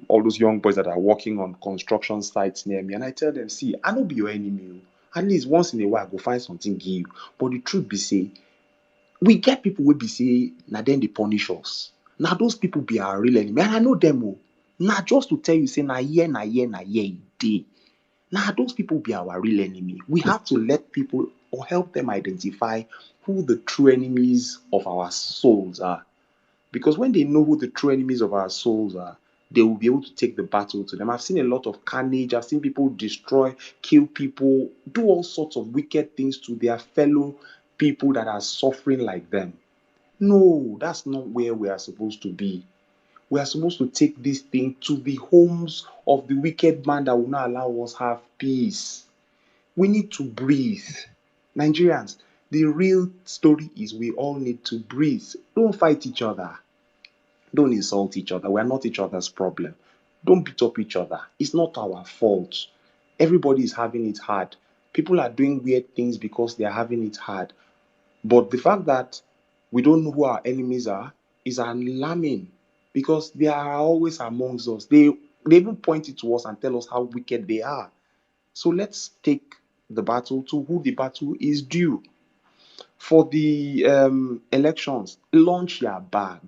all those young boys that are working on construction sites near me, and I tell them, see, I no be your enemy. At least once in a while, I go find something give you. But the truth be say, we get people wey be say na dem dey punish us. Na those people be our real enemy, and I know them o. Na just to tell you say na here e dey. Na those people be our real enemy. We have to let people or help them identify who the true enemies of our souls are. Because when they know who the true enemies of our souls are, they will be able to take the battle to them. I've seen a lot of carnage. I've seen people destroy, kill people, do all sorts of wicked things to their fellow people that are suffering like them. No, that's not where we are supposed to be. We are supposed to take this thing to the homes of the wicked man that will not allow us have peace. We need to breathe. Nigerians, the real story is we all need to breathe. Don't fight each other. Don't insult each other. We are not each other's problem. Don't beat up each other. It's not our fault. Everybody is having it hard. People are doing weird things because they are having it hard. But the fact that we don't know who our enemies are is alarming, because they are always amongst us. They even point it to us and tell us how wicked they are. So let's take the battle to who the battle is due. For the elections, launch your bag.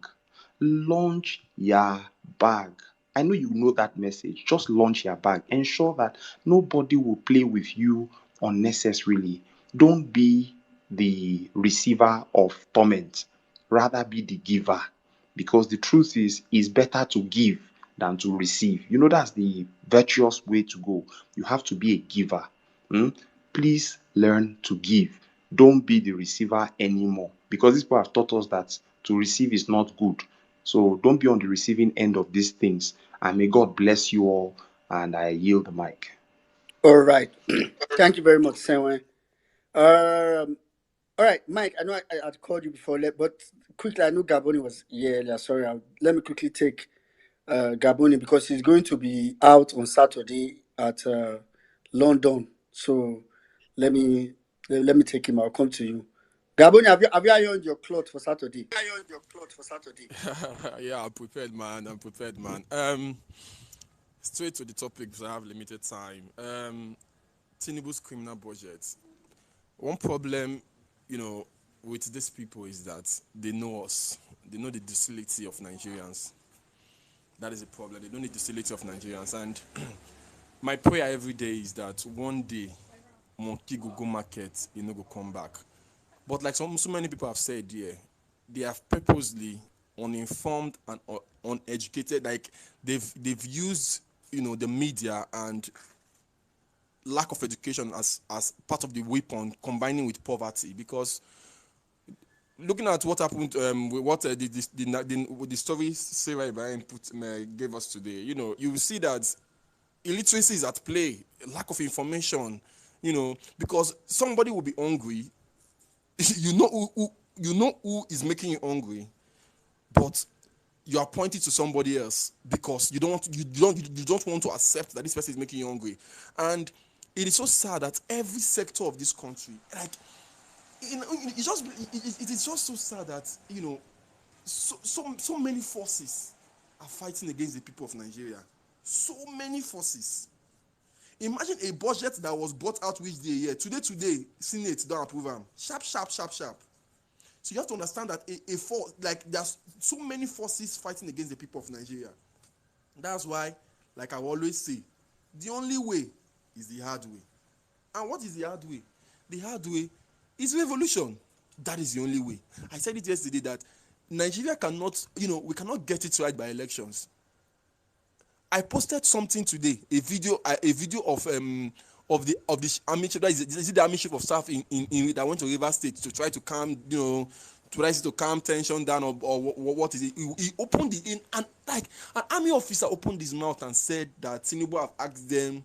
Launch your bag. I know you know that message. Just launch your bag. Ensure that nobody will play with you unnecessarily. Don't be the receiver of torment. Rather be the giver. Because the truth is, it's better to give than to receive. You know, that's the virtuous way to go. You have to be a giver. Hmm? Please learn to give. Don't be the receiver anymore, because these people have taught us that to receive is not good. So don't be on the receiving end of these things. And may God bless you all. And I yield the mic. All right. Thank you very much, Senwe. All right, Mike. I know I'd called you before, but quickly, I know Gaboni was here earlier. Sorry, let me quickly take Gaboni because he's going to be out on Saturday at London. So let me let me take him. I'll come to you. Gaboni, have you ironed your clothes for Saturday? Yeah, I'm prepared, man. I'm prepared, man. Straight to the topic because I have limited time. Tinubu's criminal budget. One problem, with these people is that they know us. They know the docility of Nigerians. That is a problem. They know the docility of Nigerians. And my prayer every day is that one day, monkey go market, go come back. But like so many people have said here, they have purposely uninformed and uneducated. Like they've used the media and lack of education as part of the weapon, combining with poverty. Because looking at what happened, what the story Sarah Ibrahim gave us today, you will see that illiteracy is at play, lack of information. Because somebody will be hungry. who is making you hungry, but you are pointing to somebody else because you don't want to accept that this person is making you hungry. And it is so sad that every sector of this country, like it is just so sad that so many forces are fighting against the people of Nigeria. So many forces. Imagine a budget that was brought out which day here. Today, Senate don't approve them. Sharp. So you have to understand that there's so many forces fighting against the people of Nigeria. That's why, like I always say, the only way is the hard way. And what is the hard way? The hard way is revolution. That is the only way. I said it yesterday that Nigeria cannot, we cannot get it right by elections. I posted something today, a video of the army chief, is it the army chief of staff in that went to River State to try to calm, to calm tension down or what is it? He opened the in and like an army officer opened his mouth and said that Tinubu have asked them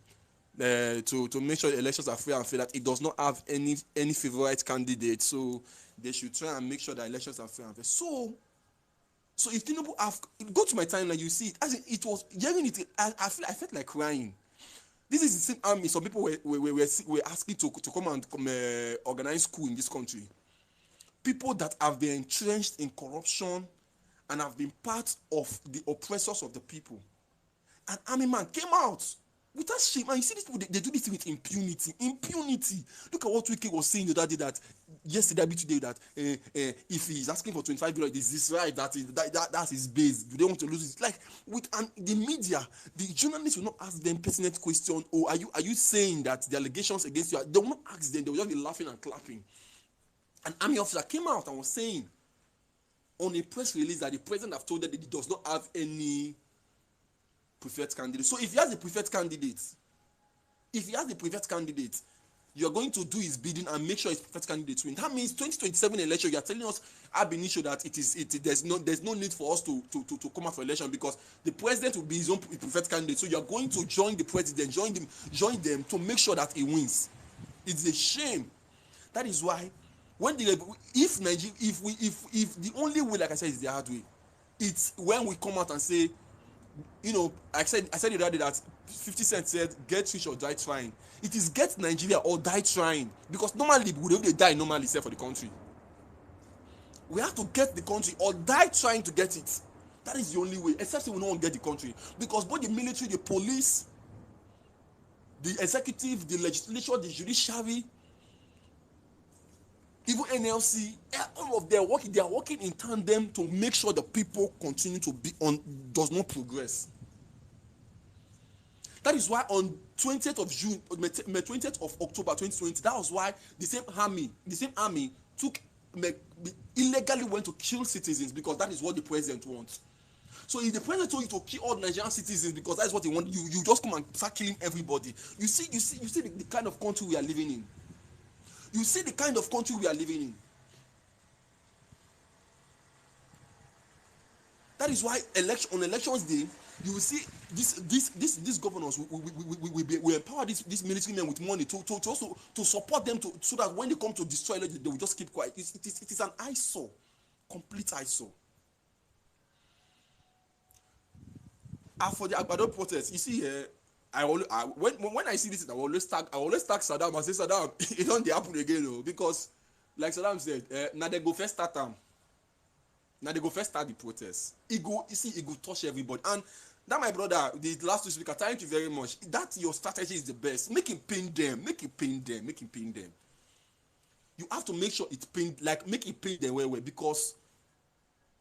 to make sure the elections are fair and fair, that it does not have any favorite candidate, so they should try and make sure that elections are fair and fair. So if Tinubu go to my timeline, you see it. As it was hearing it, I felt like crying. This is the same army. Some people were asking to come and organize school in this country. People that have been entrenched in corruption and have been part of the oppressors of the people. An army man came out without shame. And you see these people, they do this with impunity. Look at what Wike was saying the other day, that yesterday, today, that if he's asking for 25 billion, is this right? That's his base. Do they want to lose it? Like the media, the journalists will not ask them pertinent question. Oh, are you saying that the allegations against you? They will not ask them. They will just be laughing and clapping. An army officer came out and was saying on a press release that the president have told them that he does not have any preferred candidate. So if he has a preferred candidate, you are going to do his bidding and make sure his preferred candidate win. That means 2027 election, you are telling us ab initio that there's no need for us to come out for election because the president will be his own preferred candidate. So you are going to join the president, join them to make sure that he wins. It's a shame. That is why if the only way, like I said, is the hard way, it's when we come out and say, I said the other day that 50 Cent said, get rich or die trying. It is get Nigeria or die trying. Because normally, we don't die normally, except for the country. We have to get the country or die trying to get it. That is the only way, except if we don't get the country. Because both the military, the police, the executive, the legislature, the judiciary, even NLC, all of them they are working in tandem to make sure the people continue to does not progress. That is why on 20th of June, 20th of October 2020, that was why the same army illegally went to kill citizens, because that is what the president wants. So if the president told you to kill all Nigerian citizens because that's what he wants, you just come and start killing everybody. You see the kind of country we are living in. You see the kind of country we are living in. That is why on elections day, you will see these governors we empower these military men with money to also to support them so that when they come to destroy they will just keep quiet. It is an eyesore, complete eyesore. For the Agbado protest, you see here, when I see this, I always tag Saddam and say, Saddam, it don't happen again, though, because like Saddam said, now they go first start them. Now they go first start the protest. It go touch everybody. And that my brother, the last two speakers, thank you very much. That your strategy is the best. Make him pain them. You have to make sure it's pain, like make it pain them well, because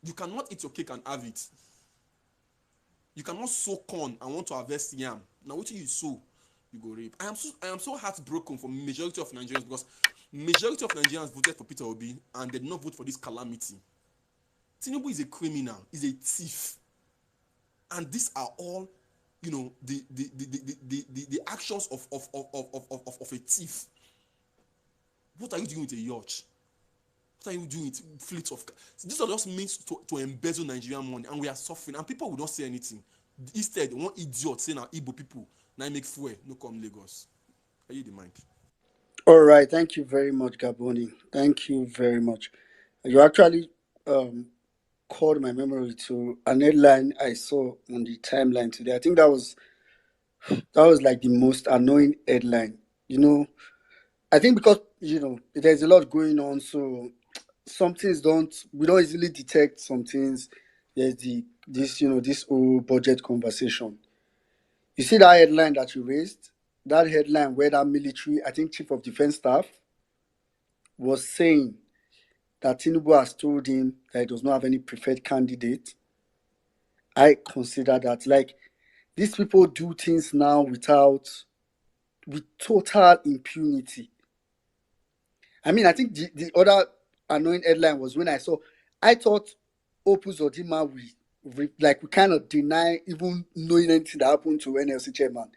you cannot eat your cake and have it. You cannot sow corn and want to harvest yam. Now what you sow, you go reap. I am so heartbroken for majority of Nigerians, because majority of Nigerians voted for Peter Obi and they did not vote for this calamity. Tinubu is a criminal, is a thief, and these are all, the actions of a thief. What are you doing with a yacht? What are you doing with fleets of? These are just means to embezzle Nigerian money, and we are suffering, and people will not say anything. Instead, one idiot saying, "Now Igbo people now make fuel, no come Lagos." Are you the mic? All right, thank you very much, Gaboni. Thank you very much. You actually called my memory to an headline I saw on the timeline today. I think that was like the most annoying headline. I think because there's a lot going on, so some things we don't easily detect some things. There's this whole budget conversation. You see that headline that you raised, that headline where that military, I think chief of defense staff, was saying that Tinubu has told him that he does not have any preferred candidate. I consider that, like, these people do things now with total impunity. I mean, I think the other annoying headline was when I thought Opus Odima we kind of deny even knowing anything that happened to NLC chairman.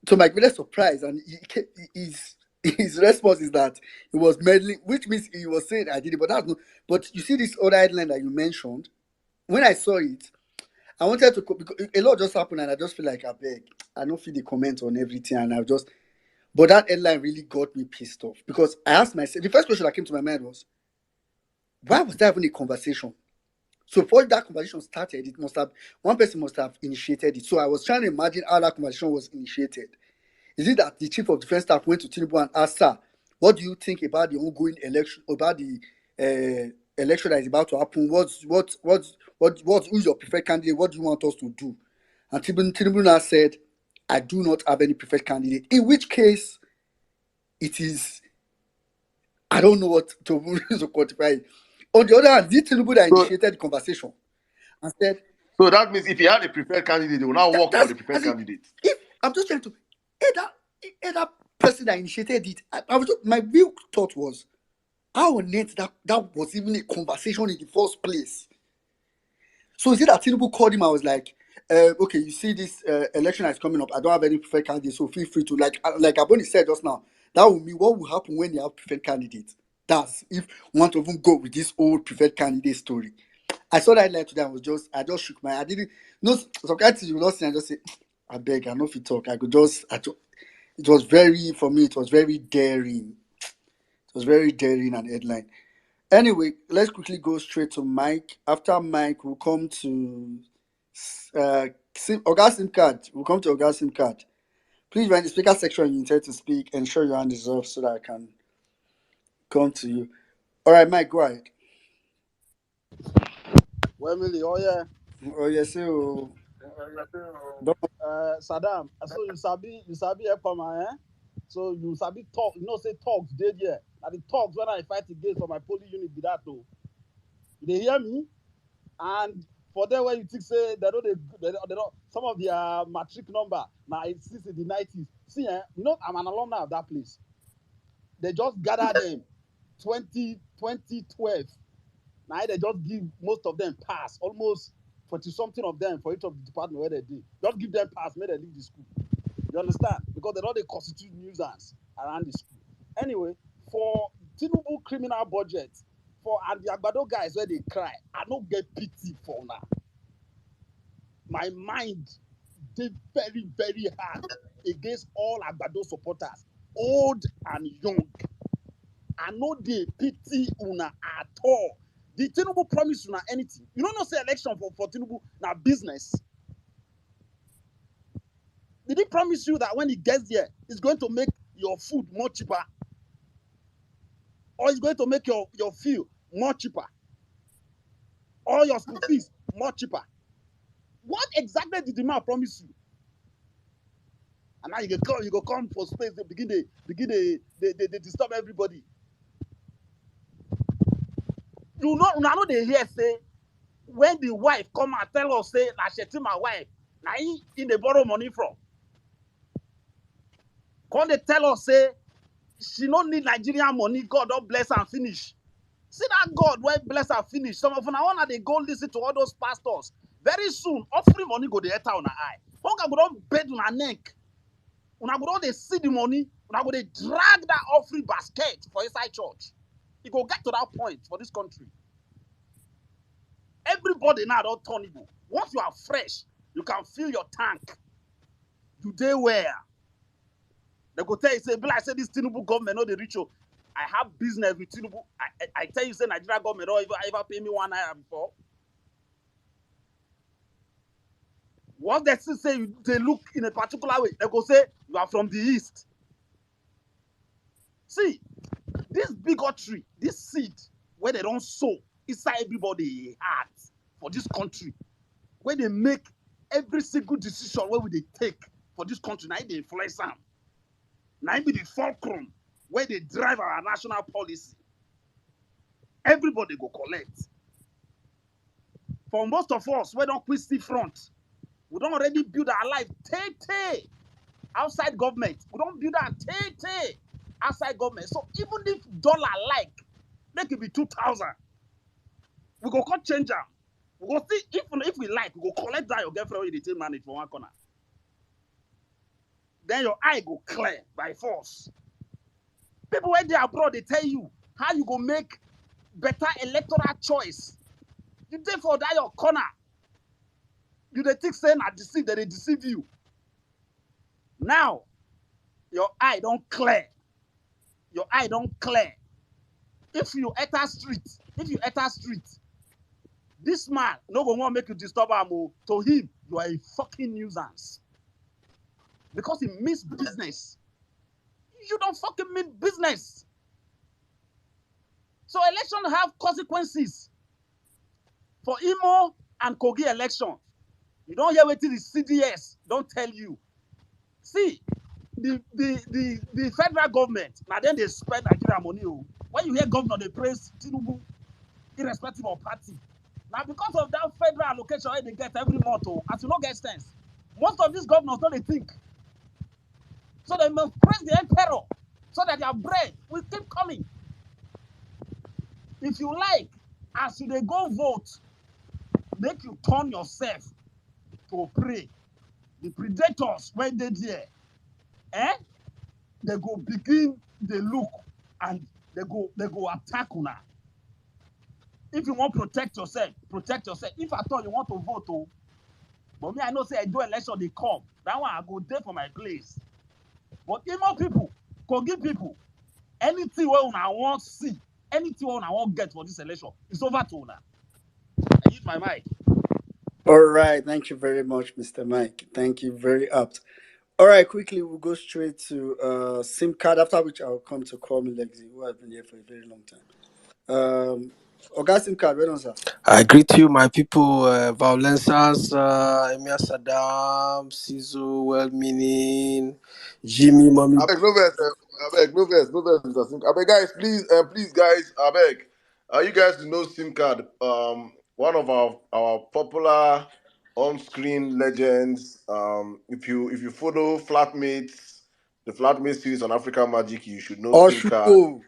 To my greatest surprise, and his response is that he was meddling, which means he was saying I did it, but that's no. But you see this other headline that you mentioned. When I saw it, I wanted to because a lot just happened, and I just feel like I don't feel the comment on everything, and but that headline really got me pissed off because I asked myself, the first question that came to my mind was, why was there even a conversation? So before that conversation started, one person must have initiated it. So I was trying to imagine how that conversation was initiated. Is it that the chief of defense staff went to Tinubu and asked, "Sir, what do you think about the ongoing election, about the election that is about to happen? Who's your preferred candidate? What do you want us to do?" And Tinubu now said, "I do not have any preferred candidate." In which case, it is, I don't know what to quantify it. On the other hand, this Tinubu that initiated the conversation and said, So that means if he had a preferred candidate, they will now work for the preferred candidate. If I'm just trying to, either person that initiated it, my real thought was, how on earth that was even a conversation in the first place? So is it that Tinubu called him? I was like, okay, you see this election that's coming up. I don't have any preferred candidate, so feel free to like Aboni said just now. That will mean what will happen when you have preferred candidate. That's if we want to even go with this old preferred candidate story. I saw that line today. I just shook my. I didn't. No, some kind of things you will not see. I just say, I beg. I know if you talk, I could just. It was very, for me. It was very daring. It was very daring and headline. Anyway, let's quickly go straight to Mike. After Mike, we'll come to Oga SIM card. We'll come to Oga SIM card. Please, when the speaker section you intend to speak, ensure your hand is off so that I can come to you. All right, Mike, go ahead. Well, Millie, oh yeah. Oh yes, so Saddam, so you sabi Ekpoma, eh? So you sabi talk, say talks did yeah. And the talks when I fight against for my poly unit be that though. They hear me, and for them when you think say they don't some of their matric number now it's since in the 90s. See, I'm an alumni of that place. They just gather them 2012. Now they just give most of them pass, almost 40 something of them for each of the department where they did. Just give them pass, make them leave the school. You understand? Because they know they constitute nuisance around the school. Anyway, for Tinubu criminal budget, and the Agbado guys where they cry, I don't get pity for now. My mind did very, very hard against all Agbado supporters, old and young. I know they pity una at all. The Tinubu promise una anything. You don't know say election for Tinubu now business. Did he promise you that when he gets there, he's going to make your food more cheaper? Or he's going to make your fuel more cheaper? Or your school fees more cheaper? What exactly did the man promise you? And now you go come for space, they begin they disturb everybody. You know they hear say when the wife come and tell us say na Shetima wife, na in they borrow money from. Come they tell us say she don't need Nigerian money, God don't bless her and finish. See that God when bless her finish. Some of una wanna they go listen to all those pastors. Very soon, offering money go the enter on her eye. Hunger go don't bed on her neck. Una go don't they see the money. Una go they drag that offering basket for inside church. It go get to that point for this country. Everybody now don't turn evil. Once you are fresh, you can fill your tank. Do they wear? They go tell you, say, I say this Tinubu government, no, they reach you. I have business with Tinubu. I tell you, say, Nigeria government don't ever pay me 1 naira before. Once they say they look in a particular way, they go say, you are from the east. See, this bigotry, this seed, where they don't sow inside everybody heart for this country, where they make every single decision where we they take for this country, now they influence them. Now be the fulcrum where they drive our national policy. Everybody go collect. For most of us, we don't quit the front. We don't already build our life outside government. We don't build our outside government. So even if dollar like, make it be 2,000, we go come change them. We go see if we like, we go collect that your girlfriend with the team manage for one corner. Then your eye go clear by force. People when they abroad, they tell you how you go make better electoral choice. You therefore that your corner. You they think saying I deceive, they deceive you. Now, your eye don't clear. Your eye don't clear. If you enter street, this man no go want make you disturb him. To him, you are a fucking nuisance. Because he means business. You don't fucking mean business. So election have consequences. For Imo and Kogi election, you don't hear what the CDS don't tell you. See, the federal government, now then they spend Nigeria money. When you hear governor, they praise Tinubu, irrespective of party. Now because of that federal allocation they get every month, as you don't get sense, most of these governors don't they think. So they must praise the emperor so that their bread will keep coming. If you like, as you they go vote, make you turn yourself to pray. The predators when they there, they go begin they look and they go attack una. If you want to protect yourself, protect yourself. If at all you want to vote, but me I know say I do election they come. That one I go there for my place. But Imo people, Kogi people, anything where una want see, anything where una want get for this election, it's over to una. I use my mic. All right, thank you very much, Mr. Mike. Thank you, very apt. All right, quickly we'll go straight to SIM card. After which I'll come to call me Lexi, who has been here for a very long time. Oga SIM card, well done, sir. I greet you, my people, Vawulencers, Emir Saddam, Sizo, well-meaning, Jimmy, Mommy. I beg, no verse, no verse, Mr. SIM. I beg, guys, please, guys, I beg. You guys to know SIM card. One of our popular on-screen legends. If you follow Flatmates, the Flatmates series on African Magic, you should know SIM card. Oshuko.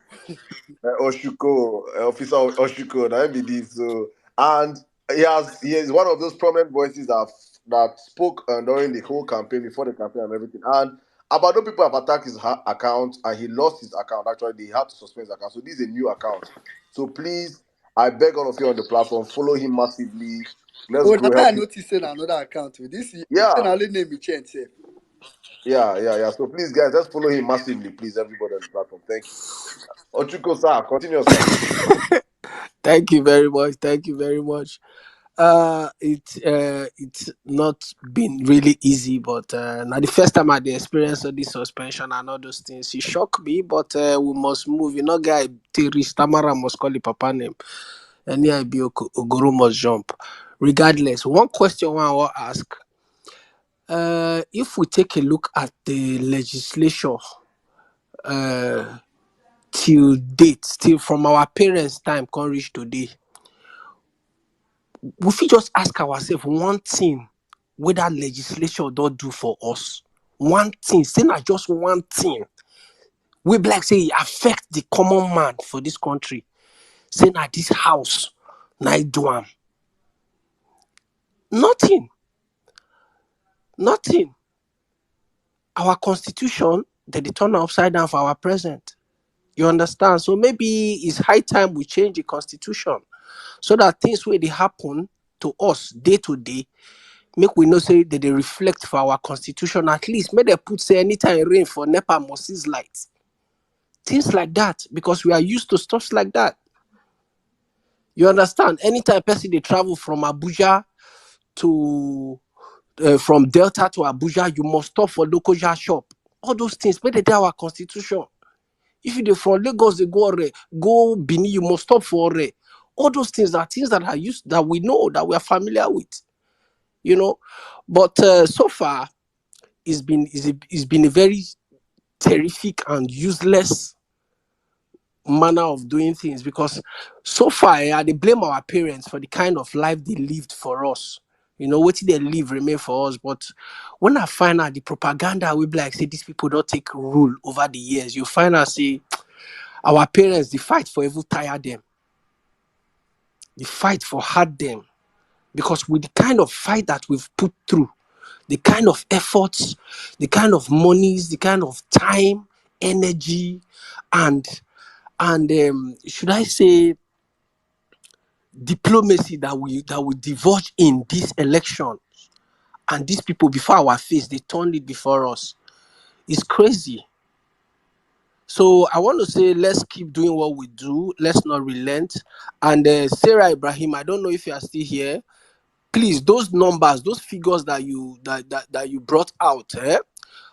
Oshuko, Officer Oshuko, that be this. So, and he is one of those prominent voices that spoke during the whole campaign, before the campaign and everything. And Agbado people have attacked his account, and he lost his account. Actually, they had to suspend his account. So this is a new account. So please, I beg all of you on the platform, follow him massively. Let's Oh, go that I help him. noticed in another account with this. Yeah, Then I'll name me change. yeah. So please, guys, let's follow him massively, please, everybody on the platform. Thank you. Ochuko, sir, continue, sir. Thank you very much. Thank you very much. It's not been really easy, but now the first time I had the experience of this suspension and all those things, it shocked me. But we must move. You know, guy, Tiri Tamara must call the papa name. And yeah, be Ogoro must jump. Regardless, one question I want to ask: if we take a look at the legislature, uh, till date, still from our parents' time, can reach today, we fit just ask ourselves one thing wey dat legislature don do for us. One thing, say na just one thing wey be like say e affect the common man for this country. Say na this house na e do am. Nothing. Nothing. Our constitution, dem dey turn am upside down for our present. You understand? So maybe it's high time we change the constitution so that things wey dey happen to us day to day, make we know say that they reflect for our constitution. At least make they put say anytime e rain for NEPA must cease light. Things like that, because we are used to stuff like that. You understand? Anytime person they travel from Abuja to from Delta to Abuja, you must stop for local shop. All those things, make they tell our constitution. If you dey from Lagos, they go Benin, you must stop for Ore. All those things are things that are used, that we know, that we are familiar with. You know, but so far it's been a very terrific and useless manner of doing things, because so far they blame our parents for the kind of life they lived for us. You know, what they live remain for us. But when I find out the propaganda, we be like, say these people don't take rule over the years. You find out, say, our parents, the fight for evil tire them. The fight for hard them. Because with the kind of fight that we've put through, the kind of efforts, the kind of monies, the kind of time, energy, and should I say diplomacy that we divulge in this election, and these people before our face, they turned it before us. It's crazy. So I want to say, let's keep doing what we do. Let's not relent. And Sarah Ibrahim, I don't know if you are still here. Please, those numbers, those figures that you brought out,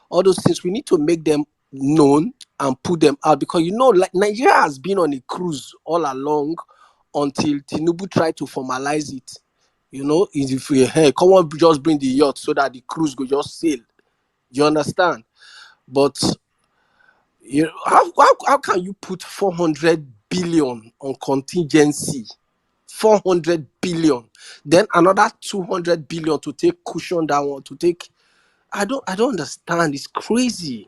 all those things, we need to make them known and put them out, because you know, like Nigeria has been on a cruise all along until Tinubu tried to formalize it. You know, if we hey, come on, just bring the yacht so that the cruise go just sail. You understand? But you know, how can you put 400 billion on contingency? 400 billion, then another 200 billion to take cushion that one, to take. I don't understand. It's crazy.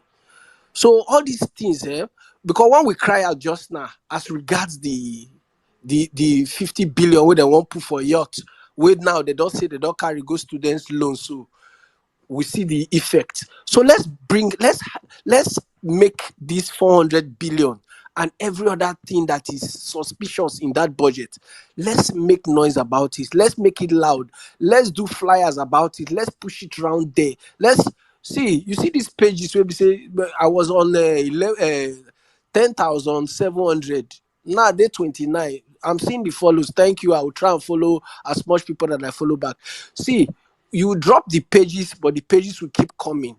So all these things, because when we cry out just now, as regards the 50 billion where they want put for yacht, wait now they don't say they don't carry go students loan, so we see the effect. So let's make this 400 billion and every other thing that is suspicious in that budget. Let's make noise about it. Let's make it loud. Let's do flyers about it. Let's push it around there. Let's see. You see these pages where we say I was on 10,700. Now day 29. I'm seeing the follows. Thank you. I will try and follow as much people that I follow back. See, you drop the pages, but the pages will keep coming.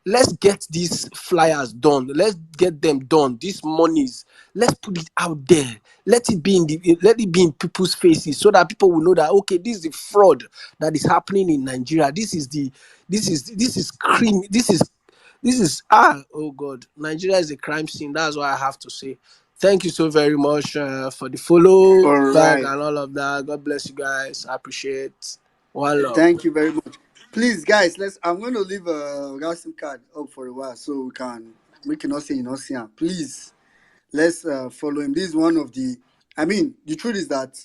Let's get these flyers done. Let's get them done. These monies, let's put it out there. Let it be in people's faces, so that people will know that okay, this is the fraud that is happening in Nigeria. This is cream. Oh God, Nigeria is a crime scene. That's what I have to say. Thank you so very much for the follow All back right. and all of that. God bless you guys. I appreciate. One love. Thank you very much. Please, guys, I'm going to leave a SIM card up for a while so we cannot say you know see him. Please, let's follow him. This is one of the. I mean, the truth is that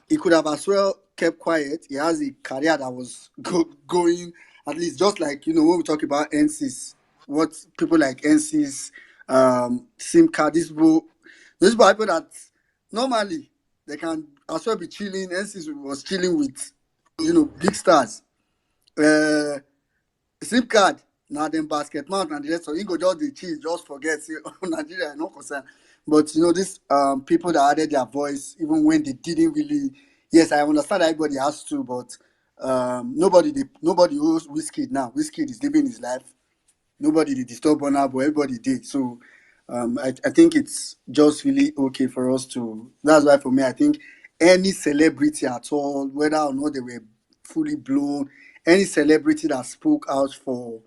he could have as well kept quiet. He has a career that was going, at least just like when we talk about NCs, what people like NCs, SIM card, these people are people that normally they can as well be chilling. NC was chilling with, big stars. SIM card, now them basket mount and the rest of you go just the cheese, just forget say, Nigeria no concern. But these people that added their voice even when they didn't really. Yes, I understand everybody has to, but nobody owes Whiskey now. Whiskey is living his life. Nobody did disturb on her, but everybody did. So I think it's just really okay for us to. That's why for me, I think any celebrity at all, whether or not they were fully blown, any celebrity that spoke out for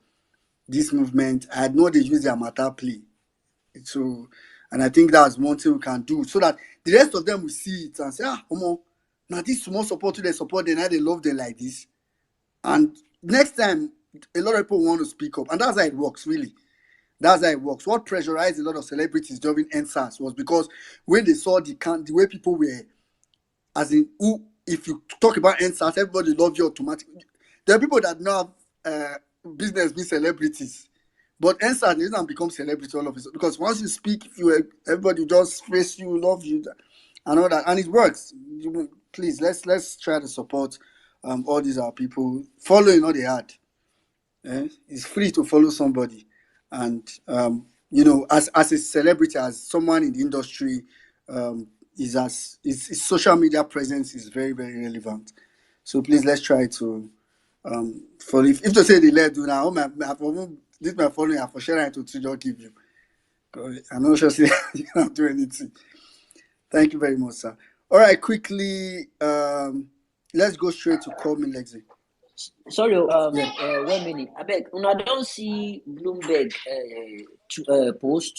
this movement, I know they use their matter play. So, and I think that's one thing we can do so that the rest of them will see it and say, Omo, now this small support to they support them, now they love them like this. And next time, a lot of people want to speak up, and that's how it works, really. That's how it works. What pressurized a lot of celebrities during NSAS was because when they saw the way people were, as in, if you talk about NSAS, everybody loves you automatically. There are people that now have business be celebrities, but NSAS they don't become celebrity all of it because once you speak, everybody just face you, love you, and all that, and it works. Please let's try to support all these people following all they had. It's free to follow somebody, and as a celebrity, as someone in the industry, his social media presence is very very relevant. So please let's try to follow. If to say the let do now, this my following, I for sharing to just give you. I'm not sure say you can't do anything. Thank you very much, sir. All right, quickly, let's go straight to call me Lexi. Sorry, Yeah. 1 minute. I beg, una don't see Bloomberg post.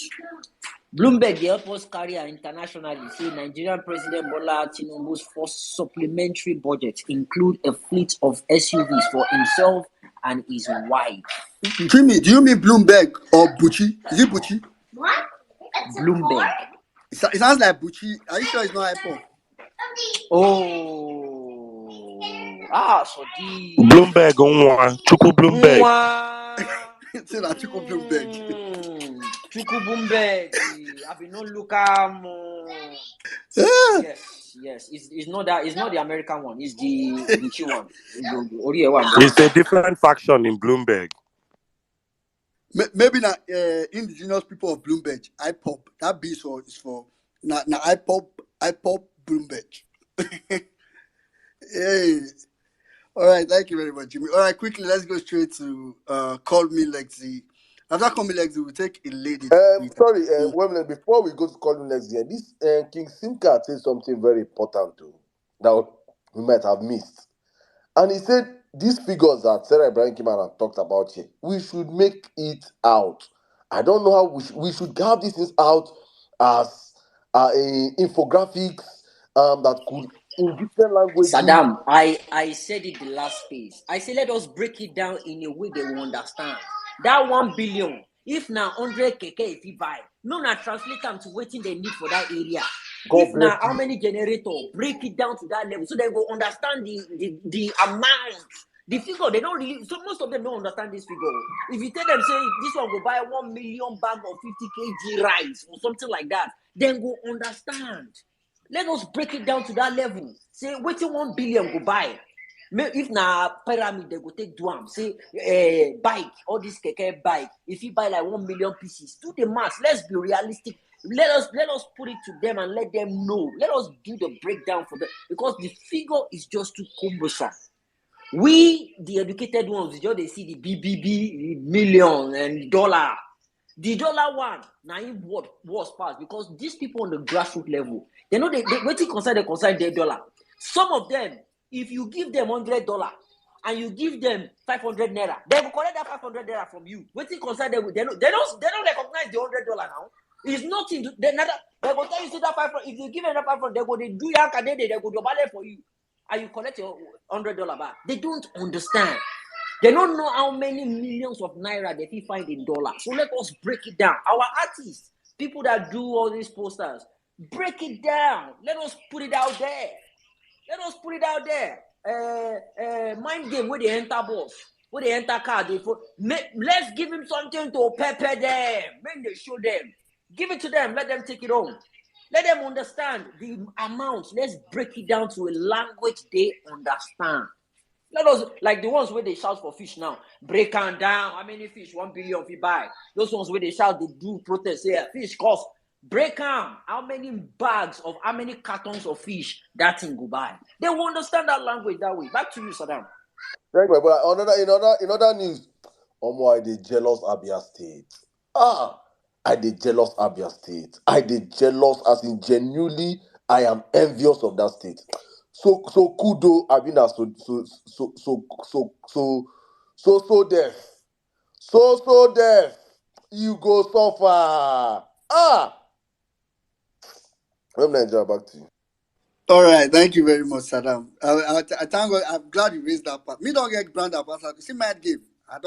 Bloomberg, the airport carrier internationally, say Nigerian President Bola Tinubu's first supplementary budget include a fleet of SUVs for himself and his wife. Jimmy, do you mean Bloomberg or Bucci? Is it Bucci? What? Bloomberg. It sounds like Bucci. Are you sure it's not iPhone? Oh, so the Bloomberg, Chuku Bloomberg. It's not Chuku Bloomberg. Chuku Bloomberg. I've been no look Yes. It's not that. It's not the American one. It's the Gucci one. It's a different faction in Bloomberg. Maybe not indigenous people of Bloomberg. IPOP. That B is for not IPOP Bloomberg. Hey. All right, thank you very much, Jimmy. All right, quickly, let's go straight to Call Me Lexi. After Call Me Lexi, we'll take a lady. Sorry, wait a minute. Before we go to Call Me Lexi, this King Simka said something very important too that we might have missed. And he said these figures that Sarah Ibrahim came out and talked about here, we should make it out. I don't know how we should have these things out as infographics that could in different languages. Saddam, I said it the last space. I said let us break it down in a way they will understand. That 1 billion, if now 100 kk if you buy, no na translate them to waiting they need for that area. God If now bless how you. many generator, break it down to that level so they will understand the amount. The figure they don't really, so most of them don't understand this figure. If you tell them say this one go buy 1 million bag of 50 kg rice or something like that, then go understand. Let us break it down to that level. Say waiting 1 billion go buy. If na pyramid they go take duam. Say bike, all this keke bike. If you buy like 1 million pieces, do the math. Let's be realistic. Let us put it to them and let them know. Let us do the breakdown for them because the figure is just too cumbersome. We, the educated ones, just they see the BBB million and dollar. The dollar one, now it was passed because these people on the grassroots level, they know they waiting concern their dollar. Some of them, if you give them $100 and you give them 500 naira, they will collect that 500 naira from you. Waiting concern them, they don't recognize the $100 now. It's nothing. They will tell you see that 500. If you give them that 500, they go they do yakadede, they go do ballet for you, and you collect your $100 back. They don't understand. They don't know how many millions of naira they can find in dollars. So let us break it down. Our artists, people that do all these posters, break it down. Let us put it out there. Let us put it out there. Mind game where they enter bus, where they enter car. Let's give him something to pepper them. When they show them, give it to them. Let them take it home. Let them understand the amount. Let's break it down to a language they understand. Let us, like the ones where they shout for fish now, break them down. How many fish? 1 billion if you buy. Those ones where they shout, they do protest. Say fish cost. Break them. How many bags of how many cartons of fish that thing go buy? They will understand that language that way. Back to you, Saddam. Thank you, but in other news, Omo, I dey jealous Abia State. Ah, I dey jealous Abia State. I dey jealous as in genuinely, I am envious of that state. So kudo, I mean, so deaf, so deaf. You go suffer. Ah, let me Nigeria back to you. All right, thank you very much, Saddam. I thank God. I'm glad you raised that part. Me don't get brand ambassador. You see, mind game. I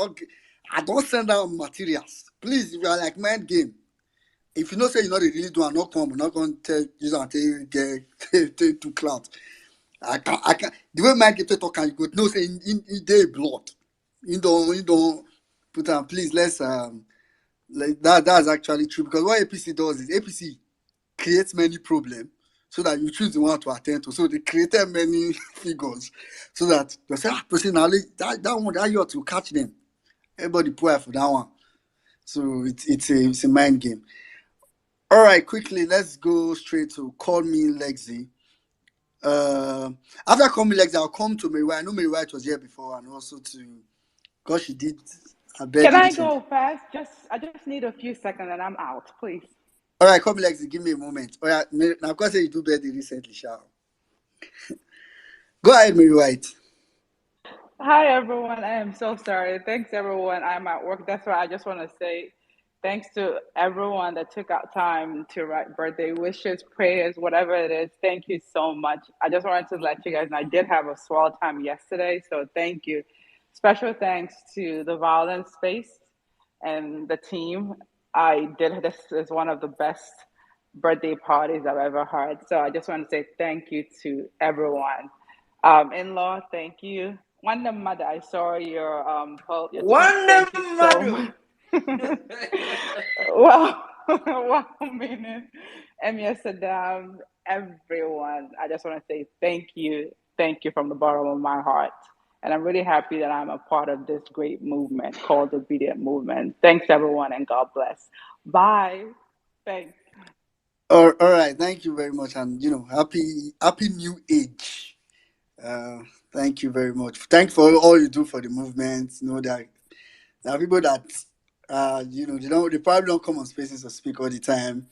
don't send out materials. Please, if you are like mind game, if you know say you know they really do, I'm not come. I'm not going to tell you and tell you get to clout. I can't. The way mind game talk, can you go? No, say in day blood. You don't put on. Please, let's like that. That's actually true because what APC does is APC creates many problems so that you choose the one to attend to. So they created many figures so that they say, personally, that one, that you have to catch them. Everybody pour for that one. So it's a mind game. All right, quickly, let's go straight to Call Me Lexi. After Call Me Lexi, I'll come to Mary White. I know Mary White was here before, and also to, because she did a Can birthday I recently. go fast? I just need a few seconds and I'm out, please. All right, Call Me Lexi, give me a moment. All right, now, of course, you do birthday recently, Shao. Go ahead, Mary White. Hi everyone. I am so sorry. Thanks everyone. I'm at work. That's why I just want to say thanks to everyone that took out time to write birthday wishes, prayers, whatever it is. Thank you so much. I just wanted to let you guys know I did have a swell time yesterday, so thank you. Special thanks to the Violence Space and the team. I did this is one of the best birthday parties I've ever had. So I just want to say thank you to everyone. In-law, thank you. Wonder Mother, I saw your your tweet. Wonder Thank you so Madu. much. Wow, wow, meaning Emir Saddam, everyone. I just want to say thank you from the bottom of my heart, and I'm really happy that I'm a part of this great movement called the Obedient Movement. Thanks everyone, and God bless. Bye. Thanks. All right, thank you very much, and happy new age. Uh, Thank you very much. Thank for all you do for the movement. You know that there are people that they probably don't come on spaces to speak all the time,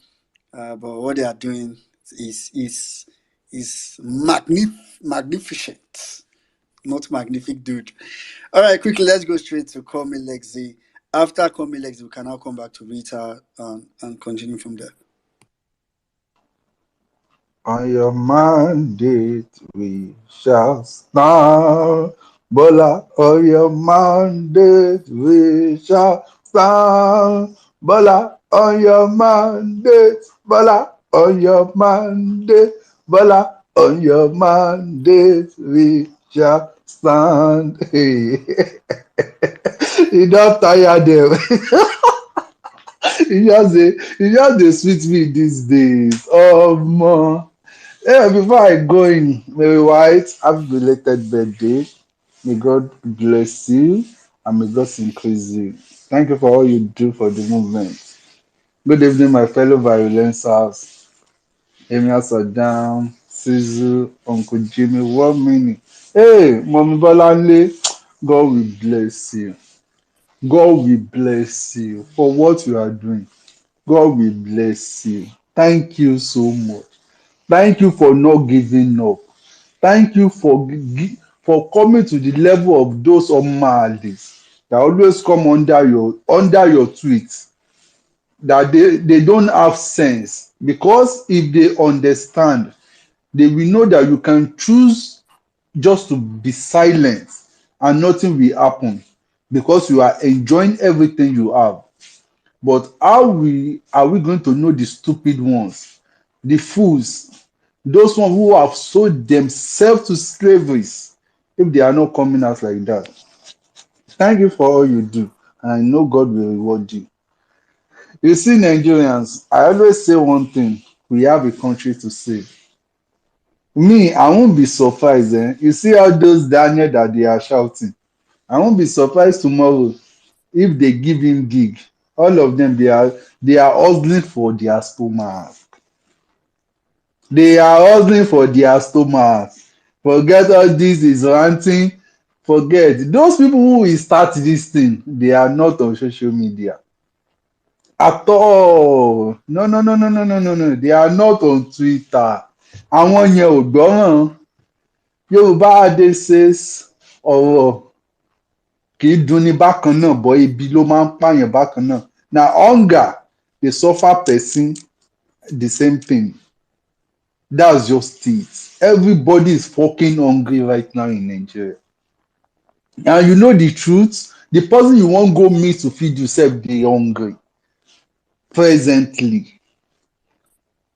but what they are doing is magnificent, not magnific, dude. All right, quickly, let's go straight to Call Me Lexi. After Call Me Lexi, we can now come back to Rita and continue from there. On your mandate we shall stand. Bola, on your mandate we shall stand. Bola, on your mandate. Bola, on your mandate. Bola, on your mandate we shall stand. Hey. You don't tire them. You just dey sweet me these days. Oh man. Yeah, before I go in, Mary White, happy belated birthday. May God bless you and may God increase you. Thank you for all you do for the movement. Good evening, my fellow violencers. Emia Saddam, Sizu, Uncle Jimmy, 1 minute. Hey, Mommy Bolanle, God will bless you. God will bless you for what you are doing. God will bless you. Thank you so much. Thank you for not giving up. Thank you for coming to the level of those Omalis that always come under your tweets that they don't have sense, because if they understand, they will know that you can choose just to be silent and nothing will happen because you are enjoying everything you have. But how are we going to know the stupid ones, the fools, those ones who have sold themselves to slavery, if they are not coming out like that? Thank you for all you do, and I know God will reward you. You see, Nigerians, I always say one thing. We have a country to save. Me, I won't be surprised. You see all those Daniel that they are shouting. I won't be surprised tomorrow if they give him gig. All of them, they are hustling for their stomach. They are hustling for their stomach. Forget all this is ranting. Forget. Those people who will start this thing, they are not on social media at all. No, no, no, no, no, no, no, no. They are not on Twitter. Àwọn yẹn ò gbọ́ràn. Yorùbá adé says ọ̀rọ̀ kì í dunni bákan náà bọ́ ibi ló máa ń pààyàn bákan náà. Na hunger dey suffer person the same thing. That's just it. Everybody is fucking hungry right now in Nigeria. And you know the truth, the person you wan go meet to feed yourself dey hungry presently.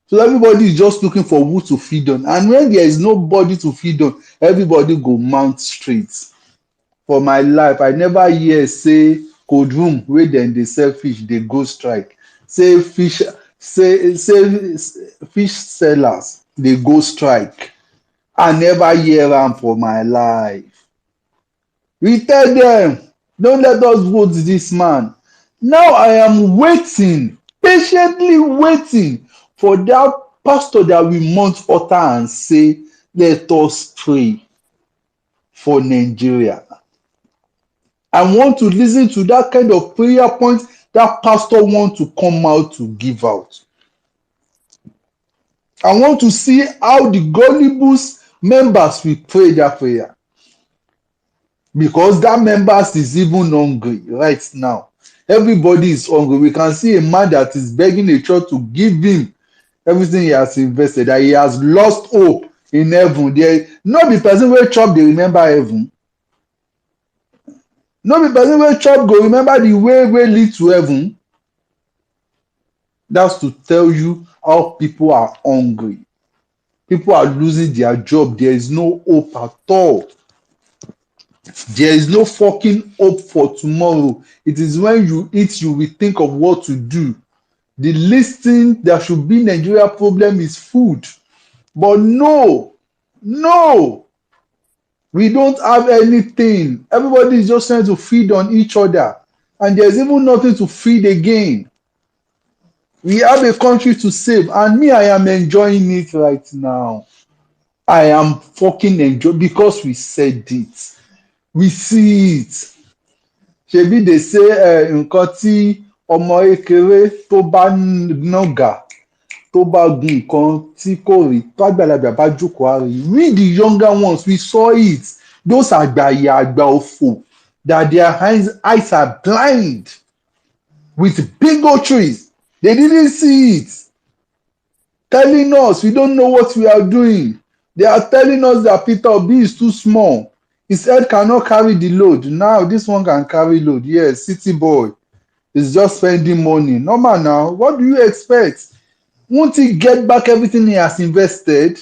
So everybody is just looking for who to feed on. And when there is nobody to feed on, everybody go mount straight. For my life, I never hear say cold room wey dem dey sell fish dey go strike. Say fish sellers dey go strike. I never hear am for my life. We tell them, don't let us vote this man. Now I am waiting, patiently waiting for that pastor that will mount altar and say, let us pray for Nigeria. I want to listen to that kind of prayer point that pastor want to come out to give out. I want to see how the gullible members will pray that prayer. Because that members is even hungry right now. Everybody is hungry. We can see a man that is begging a church to give him everything he has invested, that he has lost hope in heaven. There no be person wey chop dey remember heaven. No be person wey chop go remember the way wey lead to heaven. That's to tell you how people are hungry. People are losing their job. There is no hope at all. There is no fucking hope for tomorrow. It is when you eat, you will think of what to do. The least thing that should be Nigeria problem is food. But no, we don't have anything. Everybody is just trying to feed on each other. And there's even nothing to feed again. We have a country to save. And me, I am enjoying it right now. I am fucking enjoying because we said it. We see it. Ṣebí dey say nǹkan tí ọmọ kékeré tó bá nàgà tó bá gun nǹkan tí kò rí tágbàlagbà bá jókòó á rí. We the younger ones, we saw it. Those àgbàyà àgbà òfò that their eyes are blind with bigotries. They didn't see it. Telling us we don't know what we are doing. They are telling us that Peter Obi is too small. His head cannot carry the load. Now this one can carry load. Yes, city boy is just spending money. Normal now. What do you expect? Won't he get back everything he has invested?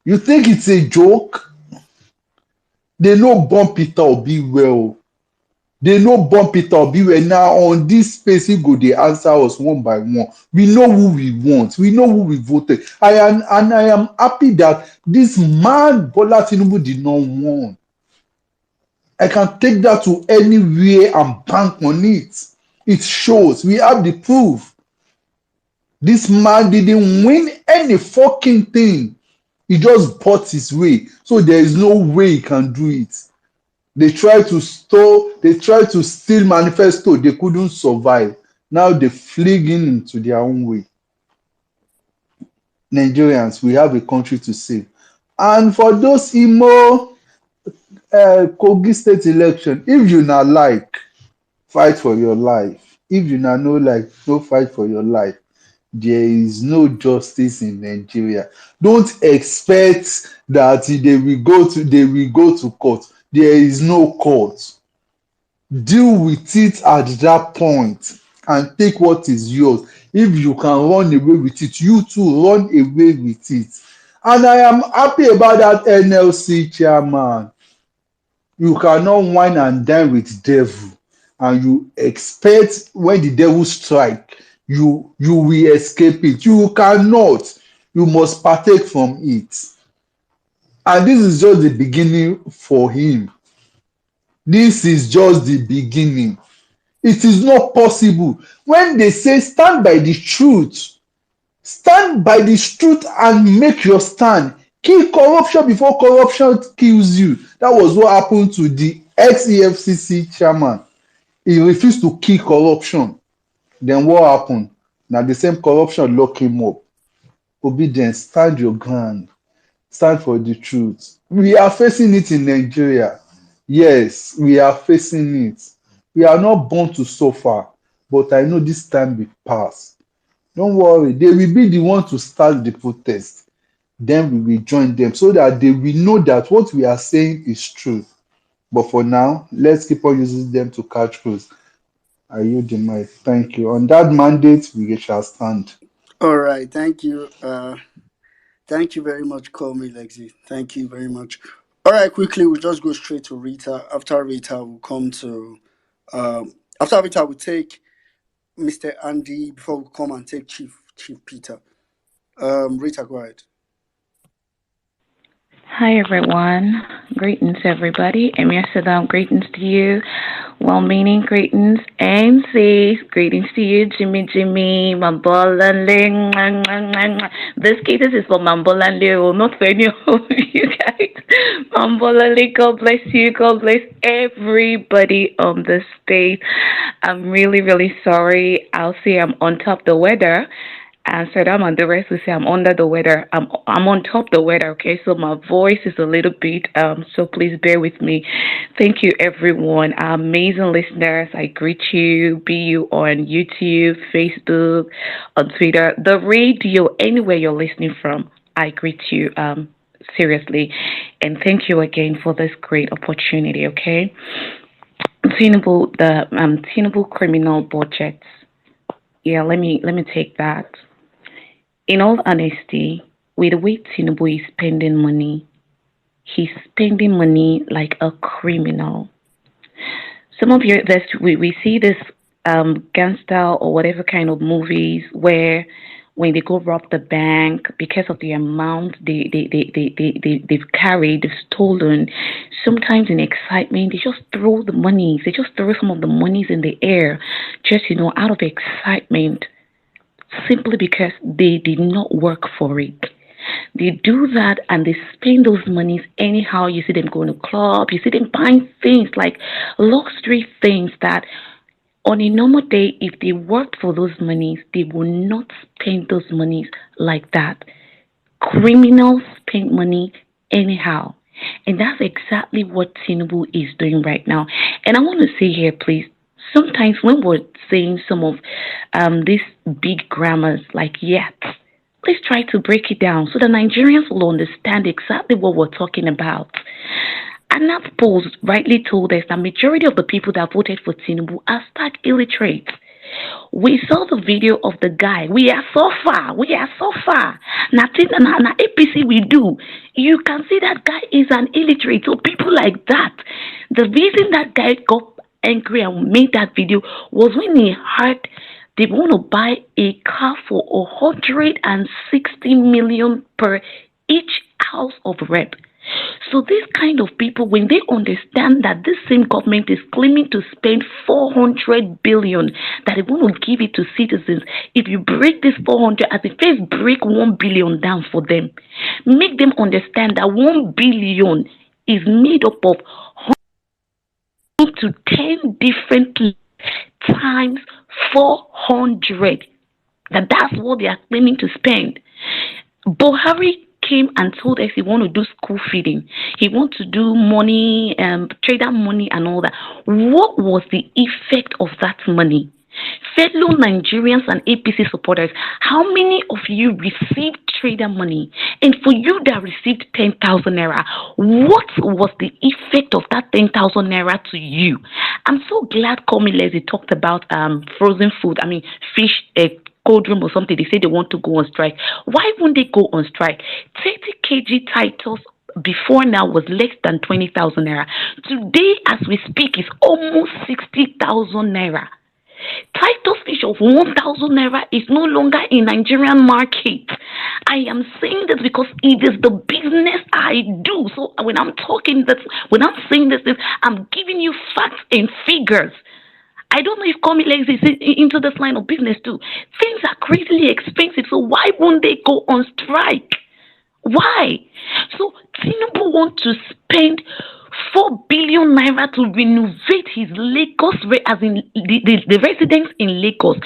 You think it's a joke? They no born Peter Obi well. They no born Peter Obi well. Now on this space, he go dey answer us one by one. We know who we want. We know who we voted. I am happy that this man Bola Tinubu did not won. I can take that to anywhere and bank on it. It shows. We have the proof. This man didn't win any fucking thing. He just bought his way. So there is no way he can do it. They tried to steal manifesto. They couldn't survive. Now they fling into their own way. Nigerians, we have a country to save. And for those Kogi state election, if you not like, fight for your life. If you not no like, no fight for your life. There is no justice in Nigeria. Don't expect that they will go to court. There is no court. Deal with it at that point and take what is yours. If you can run away with it, you too run away with it. And I am happy about that NLC chairman. You cannot wine and dine with devil, and you expect when the devil strike, you will escape it. You cannot. You must partake from it. And this is just the beginning for him. This is just the beginning. It is not possible. When they say stand by the truth, stand by the truth and make your stand. Kill corruption before corruption kills you. That was what happened to the ex-EFCC chairman. He refused to kill corruption. Then what happened? Now the same corruption lock him up. Obedience, stand your ground. Stand for the truth. We are facing it in Nigeria. Yes, we are facing it. We are not born to suffer, but I know this time will pass. Don't worry, they will be the one to start the protest. Then we will join them so that they will know that what we are saying is true. But for now, let's keep on using them to catch crews. I yield the mic. Thank you. On that mandate, we shall stand. All right, thank you. Thank you very much, call me Lexi. Thank you very much. All right, quickly, we'll just go straight to Rita. After Rita, we'll come to after Rita, we'll take Mr. Andy before we come and take Chief Peter. Rita, go ahead. Hi everyone. Greetings everybody. Emir Saddam, greetings to you. Well-meaning greetings. MC, greetings to you. Jimmy, Mambolanling. This cases is for Mambolanling, not for any of you guys. Mambolanling, God bless you. God bless everybody on the stage. I'm really, really sorry. I'll say I'm on top of the weather. And Saddam and the rest will say I'm under the weather. I'm on top of the weather, okay? So my voice is a little bit, so please bear with me. Thank you, everyone. Amazing listeners. I greet you, be you on YouTube, Facebook, on Twitter, the radio, anywhere you're listening from. I greet you, seriously. And thank you again for this great opportunity, okay? Tinubu criminal budgets. Yeah, let me take that. In all honesty, with the way Tinubu is spending money, he's spending money like a criminal. Some of you, we see this gangster or whatever kind of movies where when they go rob the bank because of the amount they've carried, they've stolen, sometimes in excitement, they just throw the monies, they just throw some of the monies in the air, just, out of excitement, simply because they did not work for it. They do that and they spend those monies anyhow. You see them going to club, you see them buying things like luxury things that on a normal day, if they worked for those monies, they will not spend those monies like that. Criminals spend money anyhow. And that's exactly what Tinubu is doing right now. And I want to say here, please, sometimes when we're saying some of these big grammars like yet, let's try to break it down so the Nigerians will understand exactly what we're talking about. Another poll rightly told us that majority of the people that voted for Tinubu are stark illiterate. We saw the video of the guy. We are so far. We are so far. Nothing na APC we do. You can see that guy is an illiterate. So people like that, the reason that guy got angry and made that video was when he heard they want to buy a car for 160 million per each house of rep. So these kind of people, when they understand that this same government is claiming to spend 400 billion, that they want to give it to citizens, if you break this 400, as the first break 1 billion down for them, make them understand that 1 billion is made up of 100 to 10 different times 400. That's what they are claiming to spend. Buhari came and told us he want to do school feeding. He want to do money, trader money and all that. What was the effect of that money? Fellow Nigerians and APC supporters, how many of you received trader money? And for you that received 10,000 naira, what was the effect of that 10,000 naira to you? I'm so glad Komilezi talked about frozen food. I mean, fish, cold room or something. They say they want to go on strike. Why won't they go on strike? 30 kg titles before now was less than 20,000 naira. Today, as we speak, is almost 60,000 naira. Titus fish of 1,000 naira is no longer in Nigerian market. I am saying this because it is the business I do. So when I'm talking this, when I'm saying this, I'm giving you facts and figures. I don't know if Comilex is into this line of business too. Things are crazily expensive, so why won't they go on strike? Why? So Tinubu want to spend 4 billion naira to renovate his Lagos, as in the residents in Lagos.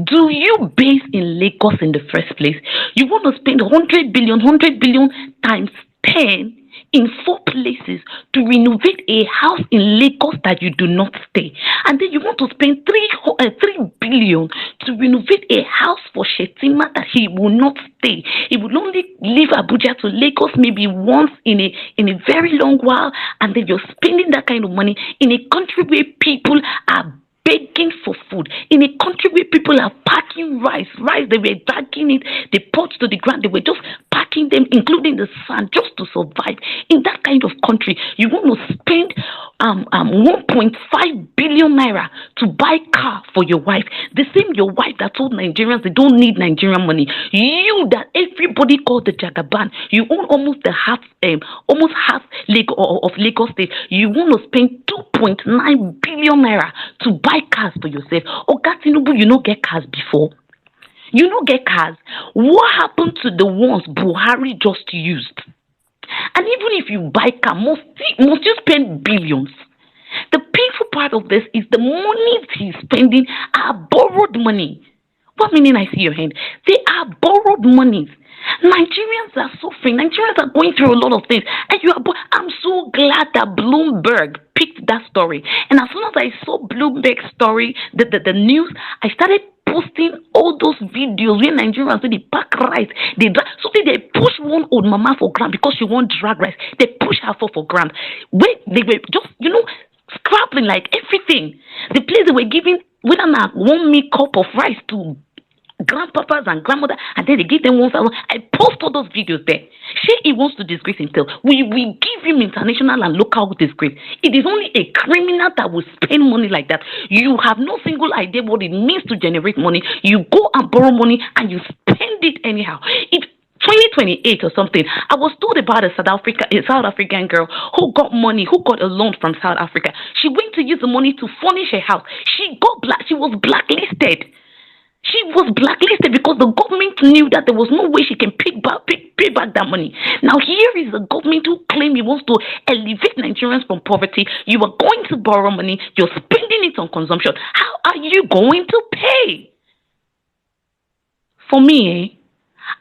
Do you base in Lagos in the first place? You want to spend 100 billion times 10 in 4 places to renovate a house in Lagos that you do not stay, and then you want to spend 3 billion to renovate a house for Shetima that he will not stay. He will only leave Abuja to Lagos maybe once in a very long while, and then you're spending that kind of money in a country where people are begging for food, in a country where people are packing rice they were dragging it, they put to the ground, they were just packing them including the sand just to survive. In that kind of country you want to spend 1.5 billion naira to buy car for your wife, the same your wife that told Nigerians they don't need Nigerian money. You that everybody called the Jagaban, you own almost half of Lagos State. You want to spend 2.9 billion naira to buy cars for yourself. Oga Tinubu, you no get cars before. You no get cars. What happened to the ones Buhari just used? And even if you buy car, must you spend billions? The painful part of this is the money he's spending are borrowed money. What meaning I see your hand? They are borrowed monies. Nigerians are suffering. Nigerians are going through a lot of things. And I'm so glad that Bloomberg picked that story. And as soon as I saw Bloomberg's story, the news, I started posting all those videos where Nigerians say they pack rice. So they push one old mama for ground because she won't drag rice. They push her for ground. Wait, they were just, scrapping like everything. The place they were giving whether not 1 cup of rice to grandpapas and grandmother, and then they give them 1,000. I post all those videos there. Say he wants to disgrace himself. We give him international and local disgrace. It is only a criminal that will spend money like that. You have no single idea what it means to generate money. You go and borrow money and you spend it anyhow. It 2028 or something. I was told about a South African girl who got money, who got a loan from South Africa. She went to use the money to furnish her house. She was blacklisted. She was blacklisted because the government knew that there was no way she can pay back that money. Now here is the government who claim he wants to elevate Nigerians from poverty. You are going to borrow money. You're spending it on consumption. How are you going to pay? For me,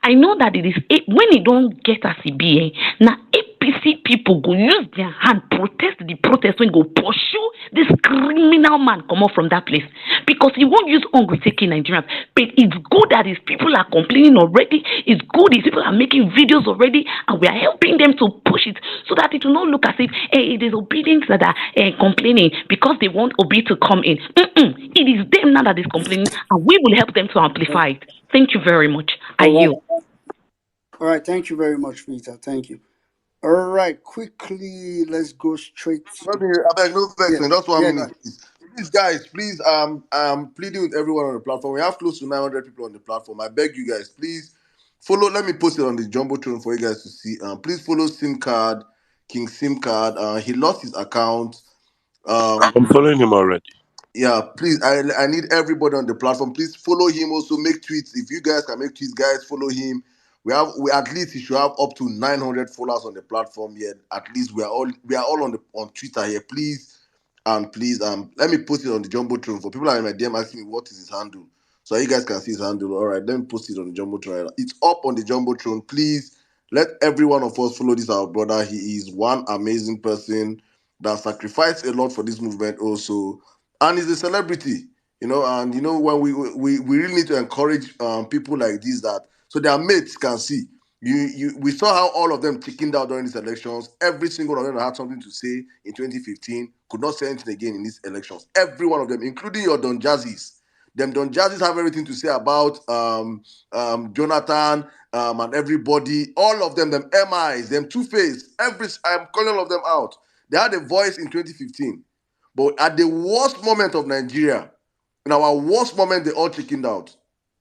I know that it is when it don't get as it be. Now APC people go use their hand protest the protest when go pursue this criminal man come out from that place because he won't use hungry taking Nigerians. But it's good that his people are complaining already. It's good his people are making videos already, and we are helping them to push it so that it will not look as if it is obedience that are complaining because they want Obi to come in. It is them now that is complaining, and we will help them to amplify it. Thank you very much. I yield. All right, thank you very much, Rita. Thank you. All right, quickly, let's go straight. I beg no vex, Yeah, man. Just one yeah, minute, guys. please. Please, guys, please. I'm pleading with everyone on the platform. We have close to 900 people on the platform. I beg you guys, please follow. Let me post it on the jumbotron for you guys to see. Please follow SIM card King SIM card. He lost his account. I'm following him already. Yeah, please. I need everybody on the platform. Please follow him. Also make tweets. If you guys can make tweets, guys, follow him. We at least he should have up to 900 followers on the platform here. At least we are all on Twitter here. Please and please let me post it on the jumbotron for people that are in my DM asking me what is his handle, so you guys can see his handle. All right, let me post it on the jumbotron. It's up on the jumbotron. Please let every one of us follow this our brother. He is one amazing person that sacrificed a lot for this movement also, and he's a celebrity. And when we really need to encourage people like this, that so their mates can see. We saw how all of them chickened out during these elections. Every single one of them had something to say in 2015, could not say anything again in these elections. Every one of them, including your Don Jazzies. Them Don Jazzies have everything to say about Jonathan and everybody. All of them MIs, them Two-Face. I'm calling all of them out. They had a voice in 2015. But at the worst moment of Nigeria, In our worst moment, they all chickened out.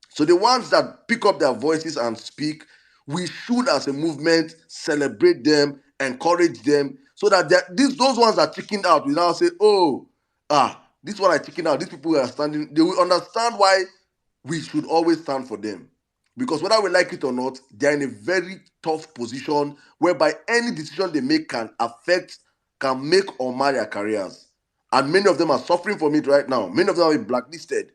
So the ones that pick up their voices and speak, we should, as a movement, celebrate them, encourage them, so that those ones that chickened out will now say, "Oh, this one I chickened out. These people are standing." They will understand why we should always stand for them, because whether we like it or not, they're in a very tough position whereby any decision they make can make or mar their careers, and many of them are suffering from it right now. Many of them are blacklisted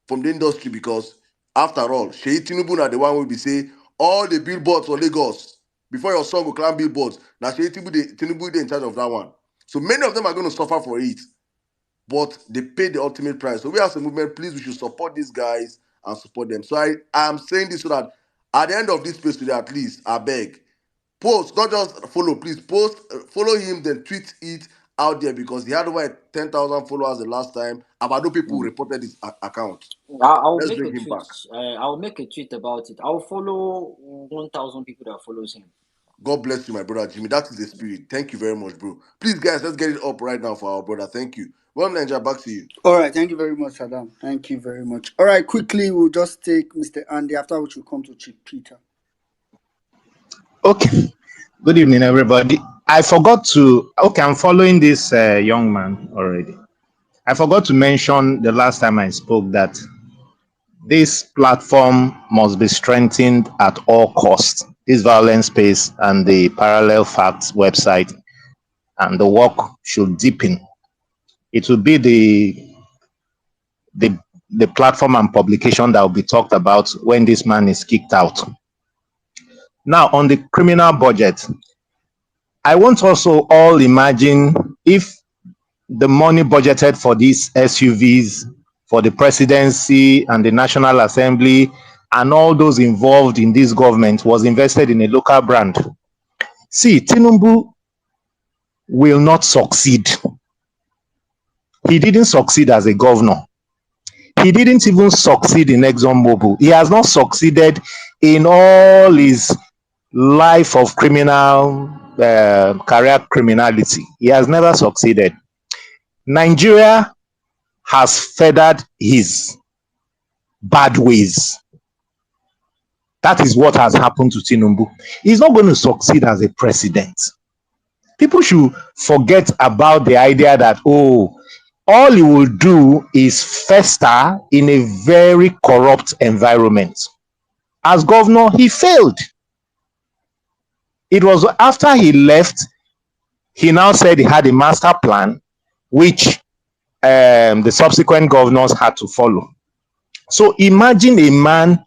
from the industry because, after all, Sheyi Tinubu na the one will be say all the billboards for Lagos before your song will climb billboards. Now Sheyi Tinubu dey in charge of that one. So many of them are going to suffer for it, but they pay the ultimate price. So we as a movement, please, we should support these guys and support them. So I am saying this so that at the end of this space today, at least, I beg, post, not just follow, please post, follow him, then tweet it out there, because he had over 10,000 followers the last time. Agbado people reported his account. I'll Let's make a bring him tweet. back. I'll make a tweet about it. I'll follow 1,000 people that follows him. God bless you, my brother Jimmy. That is the spirit. Thank you very much, bro. Please, guys, let's get it up right now for our brother. Thank you. Well, Ninja, back to you. All right, thank you very much, Adam. Thank you very much. All right, quickly, we'll just take Mr. Andy, after which we'll come to Chief Peter. Okay. Good evening, everybody. I forgot to. Okay, I'm following this young man already. I forgot to mention the last time I spoke that this platform must be strengthened at all costs. This violence space and the parallel facts website, and the work should deepen. It will be the platform and publication that will be talked about when this man is kicked out. Now, on the criminal budget, I want also all imagine if the money budgeted for these SUVs, for the presidency and the National Assembly, and all those involved in this government was invested in a local brand. See, Tinubu will not succeed. He didn't succeed as a governor. He didn't even succeed in ExxonMobil. He has not succeeded in all his life of criminal career criminality. He has never succeeded. Nigeria has feathered his bad ways. That is what has happened to Tinubu. He's not going to succeed as a president. People should forget about the idea that, oh, all he will do is fester in a very corrupt environment. As governor, he failed. It was after he left, he now said he had a master plan, which the subsequent governors had to follow. So imagine a man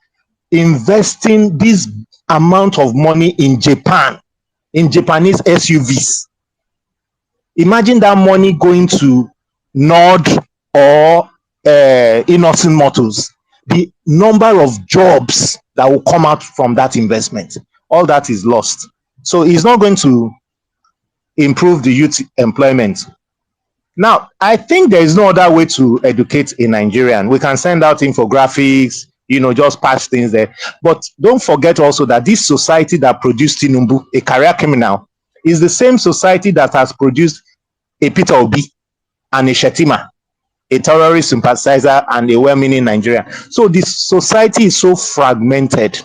investing this amount of money in Japan, in Japanese SUVs. Imagine that money going to Nord or Innocent Motors. The number of jobs that will come out from that investment, all that is lost. So he's not going to improve the youth employment. Now, I think there is no other way to educate a Nigerian. We can send out infographics, just patch things there. But don't forget also that this society that produced Tinubu, a career criminal, is the same society that has produced a Peter Obi and a Shetima, a terrorist sympathizer and a well-meaning Nigerian. So this society is so fragmented.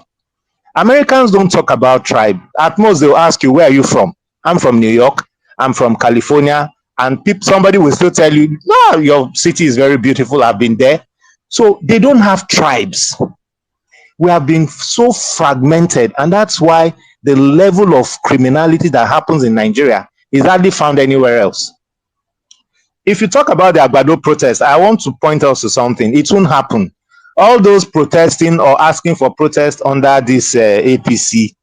Americans don't talk about tribe. At most, they'll ask you, where are you from? I'm from New York. I'm from California. And somebody will still tell you, no, your city is very beautiful. I've been there. So they don't have tribes. We have been so fragmented. And that's why the level of criminality that happens in Nigeria is hardly found anywhere else. If you talk about the Agbado protest, I want to point out to something. It won't happen. All those protesting or asking for protest under this APC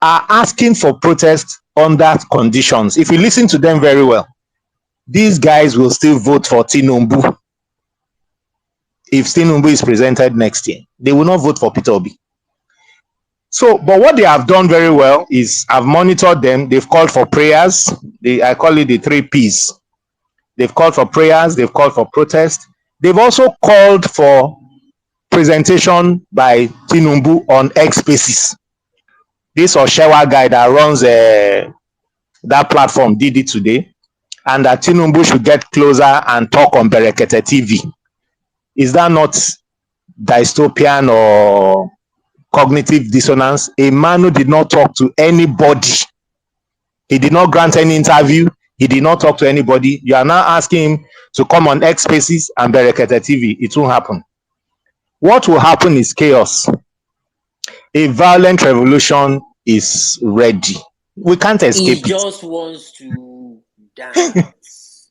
are asking for protest under conditions. If you listen to them very well, these guys will still vote for Tinubu. If Tinubu is presented next year, they will not vote for Peter Obi. So, but what they have done very well is I've monitored them. They've called for prayers. I call it the 3 Ps. They've called for prayers. They've called for protest. They've also called for presentation by Tinubu on X Spaces. This Oshewa guy that runs that platform did it today, and that Tinubu should get closer and talk on Berekete TV. Is that not dystopian or cognitive dissonance? A man who did not talk to anybody, he did not grant any interview, he did not talk to anybody. You are now asking him to come on X Spaces and Berekete TV. It won't happen. What will happen is chaos. A violent revolution is ready. We can't He escape it. just wants to dance.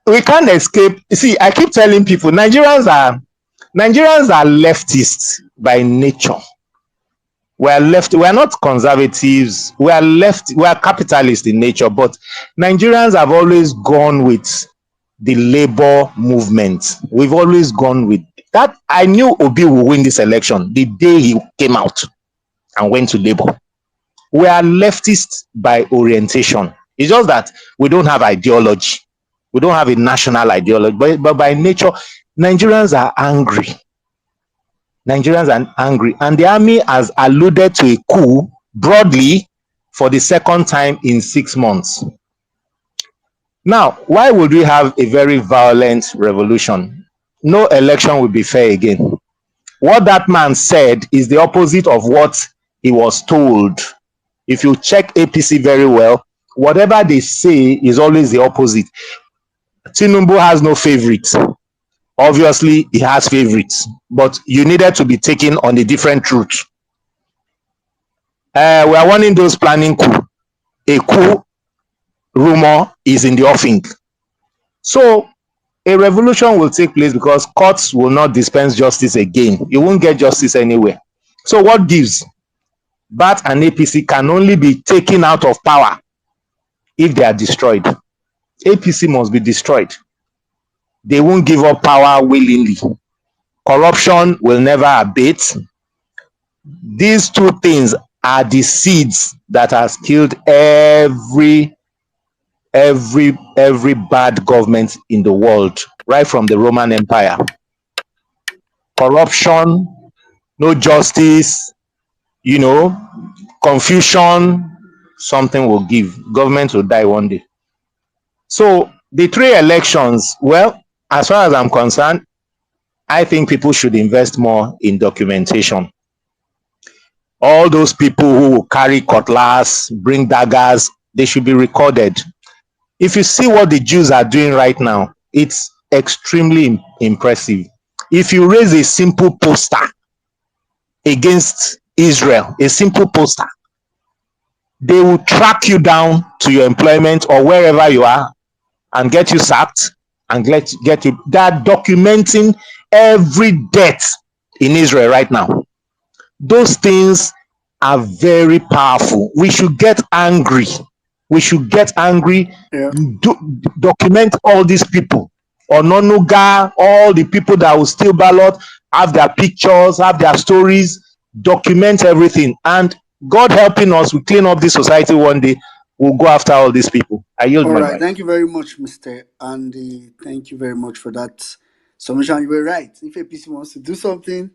We can't escape. See, I keep telling people Nigerians are leftists by nature. We are not conservatives, we are capitalists in nature, but Nigerians have always gone with the labor movement. We've always gone with that. I knew Obi would win this election the day he came out and went to labor. We are leftists by orientation. It's just that we don't have ideology. We don't have a national ideology, but by nature, Nigerians are angry. Nigerians are angry, and the army has alluded to a coup broadly for the second time in 6 months. Now, why would we have a very violent revolution? No election will be fair again. What that man said is the opposite of what he was told. If you check APC very well, whatever they say is always the opposite. Tinubu has no favorites. Obviously, he has favorites, but you needed to be taken on a different route. We are warning those planning coup. A coup rumor is in the offing. So a revolution will take place because courts will not dispense justice again. You won't get justice anywhere. So what gives? BAT and APC can only be taken out of power if they are destroyed. APC must be destroyed. They won't give up power willingly. Corruption will never abate. These two things are the seeds that has killed every bad government in the world, right from the Roman Empire. Corruption, no justice, confusion, something will give. Government will die one day. So the 3 elections, well, as far as I'm concerned, I think people should invest more in documentation. All those people who carry cutlass, bring daggers, they should be recorded. If you see what the Jews are doing right now, it's extremely impressive. If you raise a simple poster against Israel, a simple poster, they will track you down to your employment or wherever you are and get you sacked and get you. They're documenting every death in Israel right now. Those things are very powerful. We should get angry. We should get angry. Yeah. Document all these people. Ononuga, all the people that will steal ballot, have their pictures, have their stories, document everything. And God helping us, we clean up this society one day. We'll go after all these people. I yield All my right. mic. Thank you very much, Mr. Andy. Thank you very much for that submission. You were right. If APC wants to do something,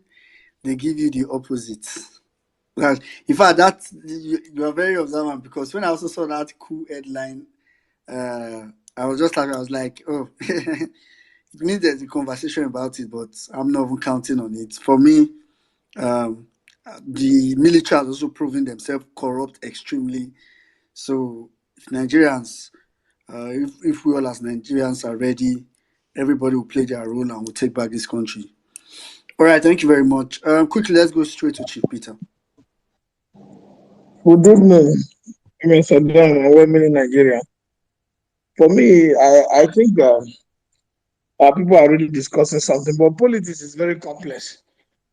they give you the opposite. Because, in fact, you are very observant, because when I also saw that cool headline, I was like, oh, it means there's a conversation about it, but I'm not even counting on it. For me, the military has also proven themselves corrupt extremely. So if Nigerians, if we all as Nigerians are ready, everybody will play their role and will take back this country. All right, thank you very much. Quickly, let's go straight to Chief Peter. Good evening, Mr. Dan and women in Nigeria. For me, I think people are really discussing something, but politics is very complex.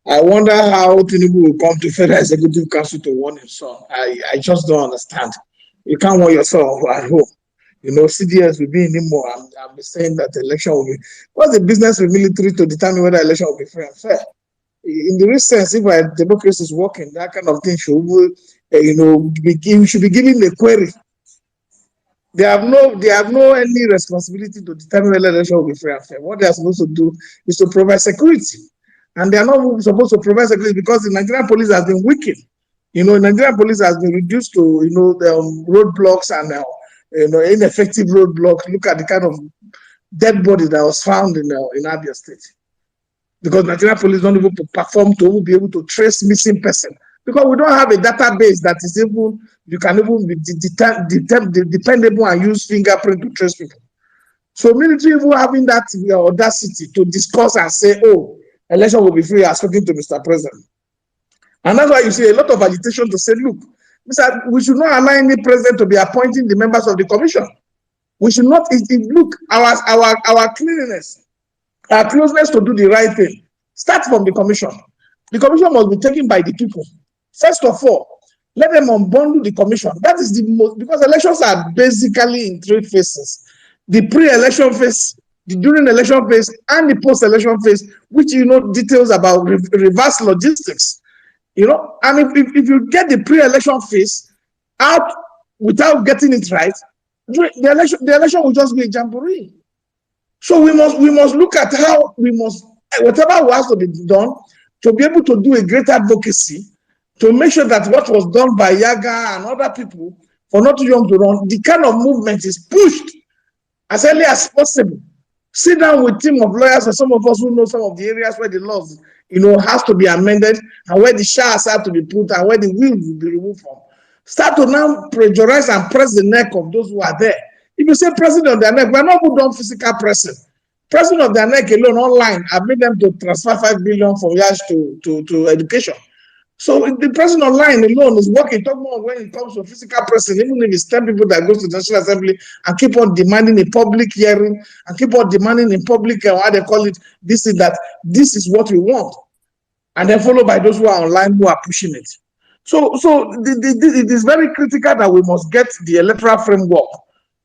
I wonder how Tinubu will come to Federal Executive Council to warn his son. I just don't understand. You can't warn yourself at home. CDS will be in Imo. I'm saying that the election will be. What's the business with military to determine whether election will be free and fair? In the real sense, if our democracy is working, that kind of thing should be given a query. They have no any responsibility to determine whether election will be free and fair. What they are supposed to do is to provide security, and they are not supposed to provide security because the Nigerian police has been weakened. Nigerian police has been reduced to the roadblocks and ineffective roadblocks. Look at the kind of dead body that was found in Abia State. because Nigerian police don't even perform to be able to trace missing person, because we don't have a database that is even, you can even be dependable and use fingerprint to trace people. So military even having that audacity to discuss and say, oh, election will be free, as speaking to Mr. President. And that's why you see a lot of agitation to say, look, we should not allow any president to be appointing the members of the commission. We should not, look, our cleanliness, our closeness to do the right thing start from the commission. The commission must be taken by the people. First of all, let them unbundle the commission. That is the most, because elections are basically in three phases: the pre-election phase, the during election phase, and the post-election phase, which details about reverse logistics. And if you get the pre-election phase out without getting it right, the election will just be a jamboree. So we must look at how whatever has to be done to be able to do a great advocacy to make sure that what was done by Yaga and other people for not too young to run, the kind of movement is pushed as early as possible. Sit down with a team of lawyers, or some of us who know some of the areas where the laws, has to be amended, and where the shafts have to be put, and where the wheels will be removed from. Start to now pressurize and press the neck of those who are there. If you say pressing on their neck, we're not put on physical pressing. Pressing of their neck alone online, I've made them to transfer 5 billion from Yash to education. So the person online alone is working. Talk more when it comes to physical pressing, even if it's 10 people that goes to the National Assembly and keep on demanding a public hearing and keep on demanding in public, how they call it, this is what we want. And then followed by those who are online who are pushing it. So it is very critical that we must get the electoral framework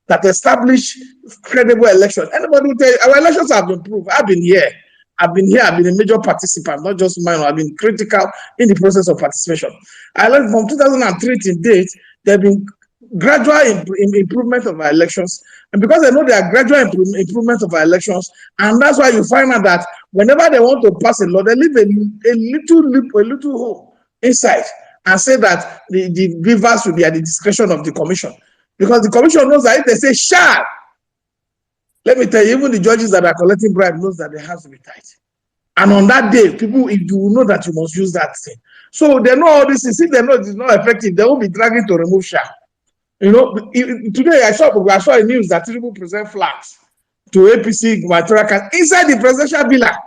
that establish credible elections. Anybody will tell you, our elections have been proved. I've been here. I've been a major participant, not just minor. I've been critical in the process of participation. I learned from 2003 to date, there have been gradual improvement of our elections. And because I know there are gradual improvement of our elections, and that's why you find out that whenever they want to pass a law, they leave a little hole inside and say that the rivers will be at the discretion of the commission. Because the commission knows that if they say shall, let me tell you, even the judges that are collecting bribe knows that they have to be tight. And on that day, people, if you know that you must use that thing. So they know all this. If they know it's not effective, they will be dragging to remove shall. Today I saw a news that Tinubu present flags to APC gubernatorial inside the presidential villa.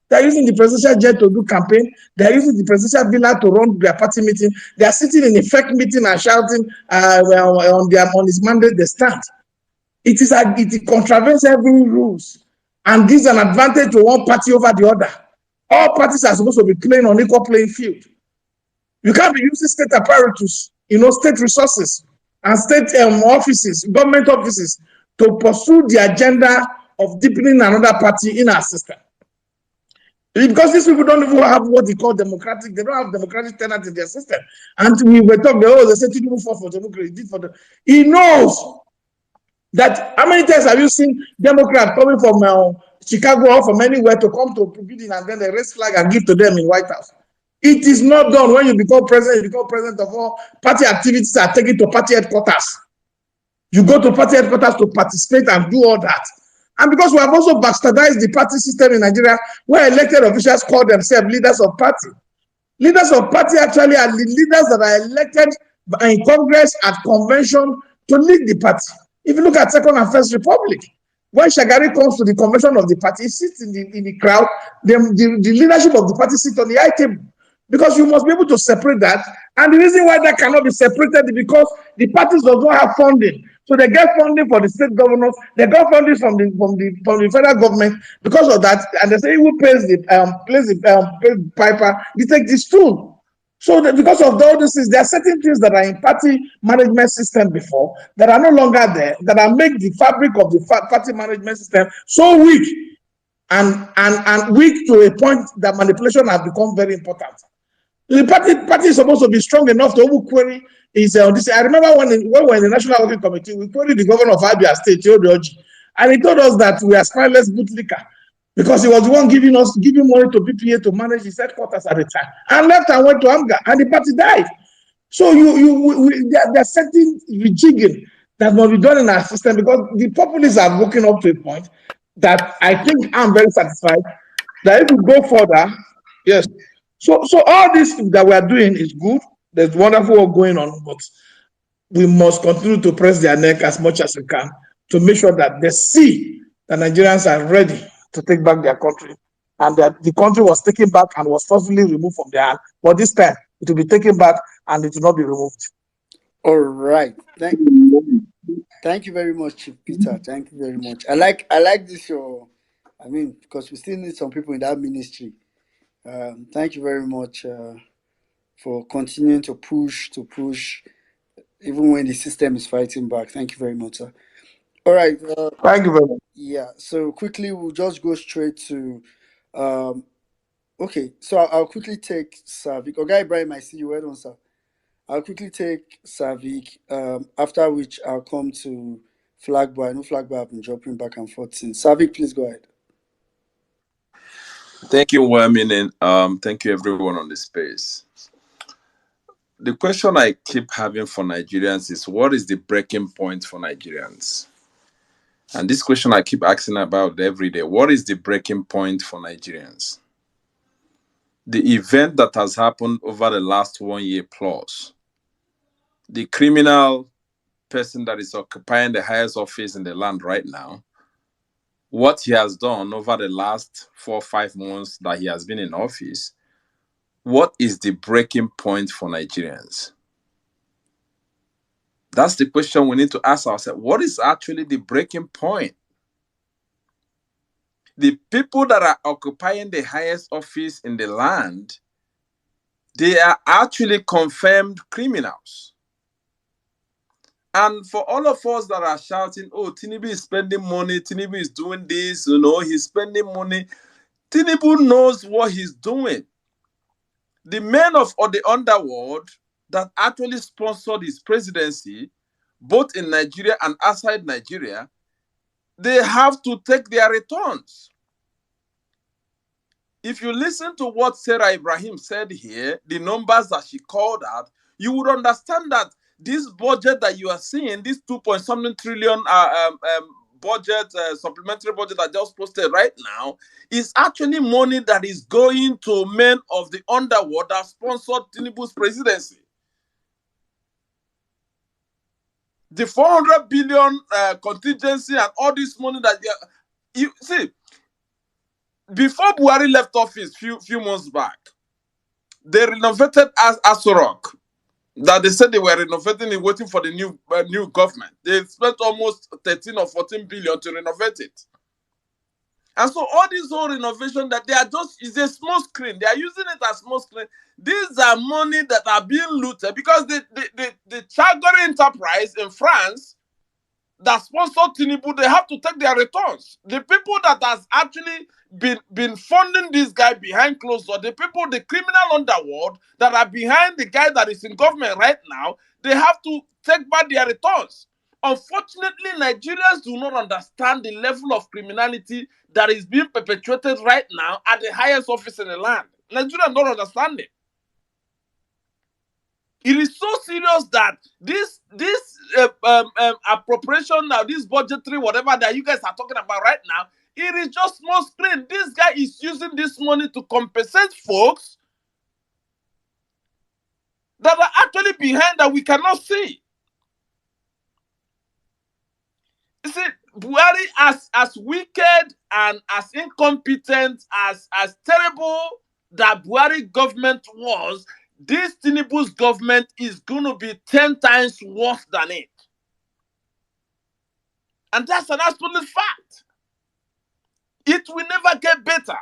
They are using the presidential jet to do campaign. They are using the presidential villa to run their party meeting. They are sitting in a fake meeting and shouting on his mandate they stand. It contravenes every rules and gives an advantage to one party over the other. All parties are supposed to be playing on equal playing field. You can't be using state apparatus, state resources and state offices, government offices to pursue the agenda of deepening another party in our system. Because these people don't even have what they call democratic, they don't have democratic tenant in their system. And we were talking, they said Tinubu fought for democracy, he knows that. How many times have you seen Democrats coming from Chicago or from anywhere to come to Putin and then they raise flag and give to them in White House? It is not done. When you become president, of all party activities are taken to party headquarters. You go to party headquarters to participate and do all that. And because we have also bastardized the party system in Nigeria, where elected officials call themselves leaders of party. Leaders of party actually are the leaders that are elected in Congress at convention to lead the party. If you look at Second and First Republic, when Shagari comes to the convention of the party, he sits in the crowd, the leadership of the party sits on the high table. Because you must be able to separate that. And the reason why that cannot be separated is because the parties does not have funding. So they get funding for the state governors, they get funding from the federal government because of that, and they say who pays the piper, you take this tool. So that because of all this, there are certain things that are in party management system before that are no longer there, that are make the fabric of the party management system so weak and weak to a point that manipulation has become very important. The party is supposed to be strong enough to query this. I remember when we were in the National Working Committee, we queried the governor of Abia State, Theodoji, and he told us that we are spineless bootlicker because he was the one giving money to BPA to manage his headquarters at the time, and left and went to AMGA, and the party died. So there are certain rejigging that must be done in our system because the populists are working up to a point that I think I'm very satisfied That if we go further, yes. So all this that we are doing is good. There's wonderful work going on, but we must continue to press their neck as much as we can to make sure that they see that Nigerians are ready to take back their country, and that the country was taken back and was forcibly removed from their hand. But this time, it will be taken back and it will not be removed. All right. Thank you very much, Chief Peter. Thank you very much. I like this your I mean, because we still need some people in that ministry. Thank you very much for continuing to push, even when the system is fighting back. Thank you very much, sir. All right. Thank you very much. Yeah. So quickly, we'll just go straight to. Um, okay. So I'll quickly take Savik. Okay, Ibrahim, I see you. Well done, sir. I'll quickly take Savik. After which I'll come to Flagbar. I know Flagbar have been dropping back and forth since. Savik, please go ahead. Thank you, Waminen. Thank you, everyone on the space. The question I keep having for Nigerians is, what is the breaking point for Nigerians? And this question I keep asking about every day. What is the breaking point for Nigerians? The event that has happened over the last 1 year plus, the criminal person that is occupying the highest office in the land right now, what he has done over the last 4 or 5 months that he has been in office, what is the breaking point for Nigerians? That's the question we need to ask ourselves. What is actually the breaking point? The people that are occupying the highest office in the land, they are actually confirmed criminals. And for all of us that are shouting, oh, Tinubu is spending money, Tinubu is doing this, he's spending money. Tinubu knows what he's doing. The men of the underworld that actually sponsored his presidency, both in Nigeria and outside Nigeria, they have to take their returns. If you listen to what Sarah Ibrahim said here, the numbers that she called out, you would understand that this budget that you are seeing, this 2 point something trillion budget, supplementary budget that just posted right now, is actually money that is going to men of the underworld that sponsored Tinubu's presidency. The 400 billion contingency and all this money that you see, before Buhari left office few months back, they renovated Asorok. That they said they were renovating it, waiting for the new government. They spent almost 13 or 14 billion to renovate it. And so all this whole renovation that they are just is a small screen. They are using it as small screen. These are money that are being looted because the Chagori enterprise in France that sponsored Tinubu, they have to take their returns. The people that has actually been funding this guy behind closed doors, the people, the criminal underworld that are behind the guy that is in government right now, they have to take back their returns. Unfortunately, Nigerians do not understand the level of criminality that is being perpetrated right now at the highest office in the land. Nigerians don't understand it. It is so serious that this appropriation now, this budgetary whatever that you guys are talking about right now, it is just small screen. This guy is using this money to compensate folks that are actually behind that we cannot see. You see, Buhari, as wicked and as incompetent, as terrible that Buhari government was, this Tinubu's government is going to be 10 times worse than it. And that's an absolute fact. It will never get better.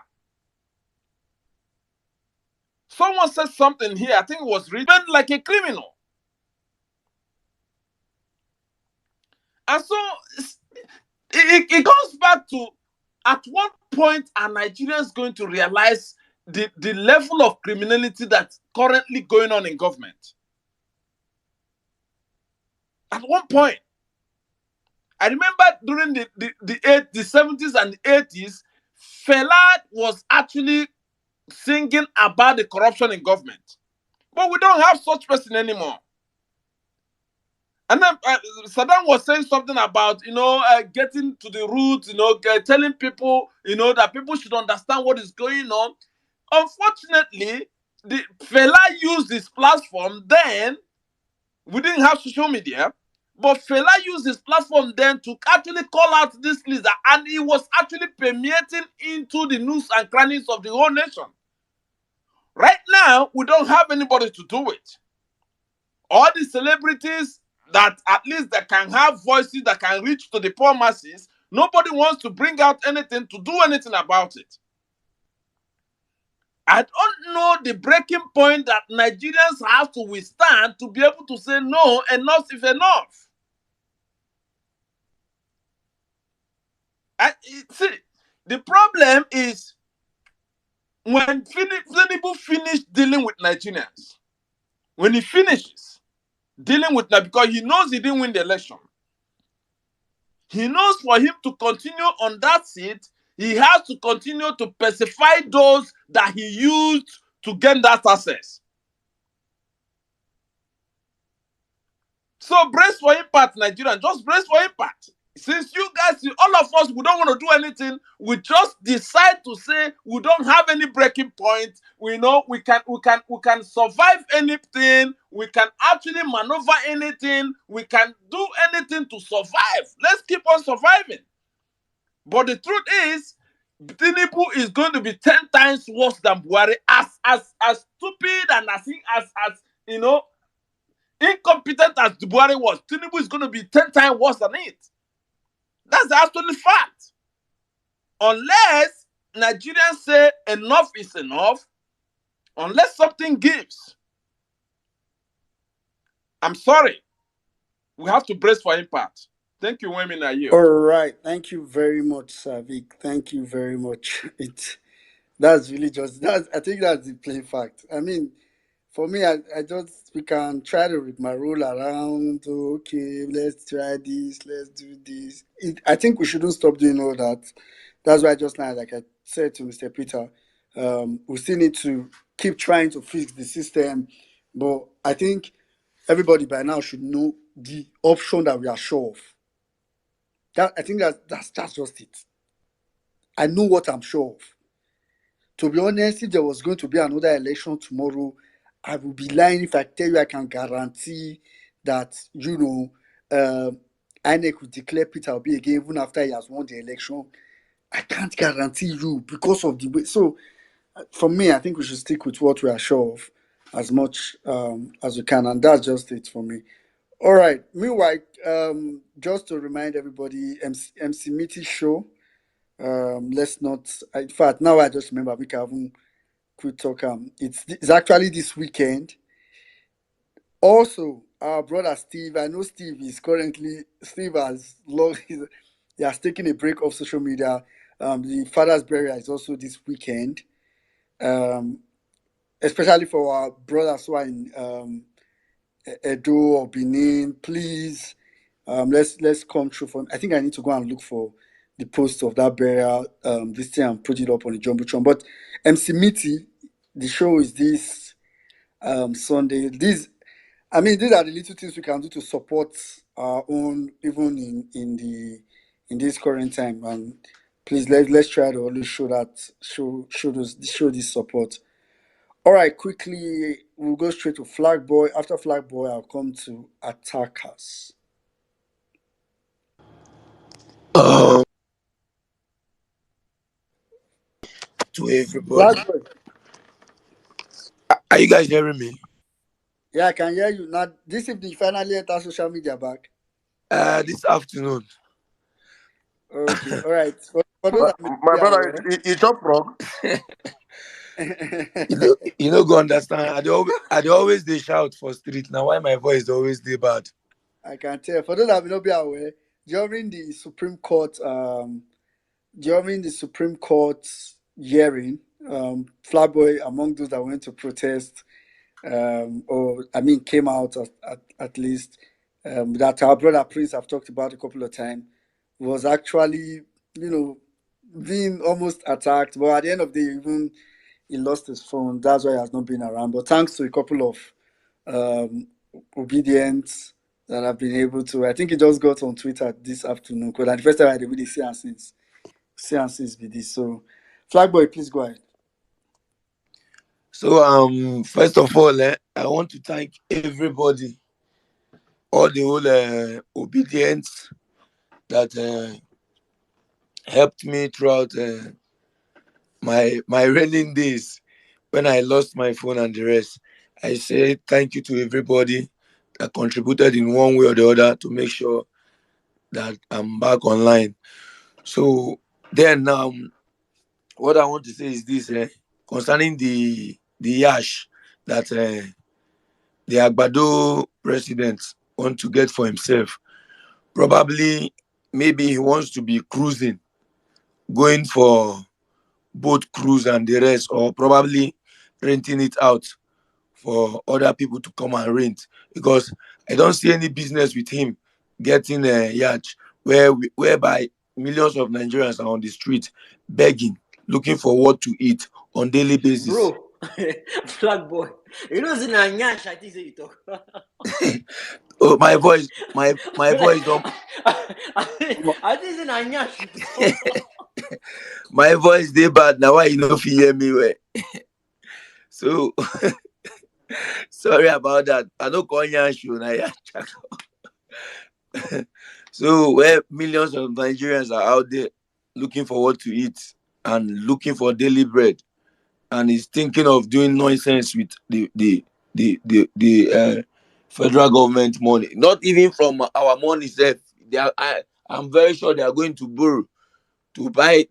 Someone said something here, I think it was written like a criminal. And so it goes back to, at what point are Nigerians going to realize the level of criminality that's currently going on in government? At one point. I remember during the 70s and the 80s, Fela was actually singing about the corruption in government. But we don't have such person anymore. And then Saddam was saying something about, getting to the roots, telling people, that people should understand what is going on. Unfortunately, the fella used his platform then. We didn't have social media, but fella used his platform then to actually call out this leader, and he was actually permeating into the nooks and crannies of the whole nation. Right now, we don't have anybody to do it. All the celebrities that at least that can have voices that can reach to the poor masses, nobody wants to bring out anything to do anything about it. I don't know the breaking point that Nigerians have to withstand to be able to say no, enough is enough. See, the problem is when Tinubu finished dealing with Nigerians, when he finishes dealing with them, because he knows he didn't win the election, he knows for him to continue on that seat, he has to continue to pacify those that he used to gain that access. So brace for impact, Nigerian. Just brace for impact. Since you guys, all of us, we don't want to do anything. We just decide to say we don't have any breaking point. We know we can survive anything. We can actually maneuver anything. We can do anything to survive. Let's keep on surviving. But the truth is, Tinubu is going to be 10 times worse than Buhari. As stupid and as incompetent as Buhari was, Tinubu is going to be 10 times worse than it. That's the absolute fact. Unless Nigerians say enough is enough, unless something gives, I'm sorry, we have to brace for impact. Thank you, women. I yield. All right. Thank you very much, Savik. Thank you very much. That's really just that. I think that's the plain fact. I mean, for me, I just we can try to rig my rule around. Okay, let's try this. Let's do this. I think we shouldn't stop doing all that. That's why just now, like I said to Mr. Peter, we still need to keep trying to fix the system. But I think everybody by now should know the option that we are sure of. I think that's just it. I know what I'm sure of. To be honest, if there was going to be another election tomorrow, I would be lying if I tell you I can guarantee that, INEC will declare Peter Obi again even after he has won the election. I can't guarantee you because of the way. So, for me, I think we should stick with what we are sure of as much as we can. And that's just it for me. All right. Meanwhile, just to remind everybody, MC Mitty show. Let's not. In fact, now I just remember we can quit talk. It's actually this weekend. Also, our brother Steve. I know Steve has long. He has taken a break off social media. The father's burial is also this weekend. Especially for our brothers who are in Edo or Benin, please. Let's come through for. I think I need to go and look for the post of that burial. This thing and put it up on the jumbotron. But MC Mitty, the show is this Sunday. These are the little things we can do to support our own, even in this current time. And please let's try to always show this support. All right, quickly we'll go straight to Flag Boy. After Flag Boy, I'll come to Attackers. To everybody. Flag Boy. Are you guys hearing me? Yeah, I can hear you. Now, this evening, you finally enter social media back. This afternoon. Okay, all right. For those that may My be brother, aware, you chop frog. You know, go understand. I dey always they shout for street. Now why my voice always dey bad? I can tell. For those that may not be aware, during the Supreme Court, hearing, Flatboy among those that went to protest, came out at least, that our brother Prince have talked about a couple of times, was actually, being almost attacked. But at the end of the day, even he lost his phone. That's why he has not been around. But thanks to a couple of obedient that I've been able to. I think it just got on Twitter this afternoon. Because the first time I did really see and since be this. So, Flag Boy, please go ahead. So first of all, I want to thank everybody, all the whole obedience that helped me throughout my raining days when I lost my phone and the rest. I say thank you to everybody that contributed in one way or the other to make sure that I'm back online. So then what I want to say is this concerning the yash that the Agbado president want to get for himself. Probably maybe he wants to be cruising, going for boat cruise and the rest, or probably renting it out for other people to come and rent, because I don't see any business with him getting a yacht whereby millions of Nigerians are on the street begging, looking for what to eat on daily basis. Bro, Flag Boy, you know, it's in a nyash, I think say you talk. Oh, my voice don't I think it's in a nyash you talk. my voice dey bad now. Why you no fit hear me well? So sorry about that. I no call yansh na yacha. So where millions of Nigerians are out there looking for what to eat and looking for daily bread, and is thinking of doing nonsense with the federal government money, not even from our money itself. I'm very sure they are going to borrow to buy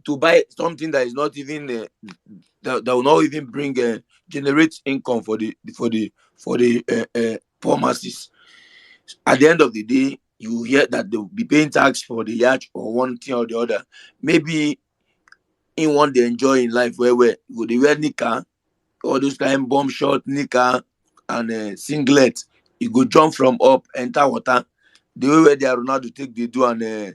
something that is not even that will not even bring generate income for the poor masses. At the end of the day, you hear that they will be paying tax for the yacht or one thing or the other. Maybe in one they enjoy in life where go they wear nika, all those kind bomb shot nika and singlet. You go jump from up, enter water. The way where they are Ronaldo take they do and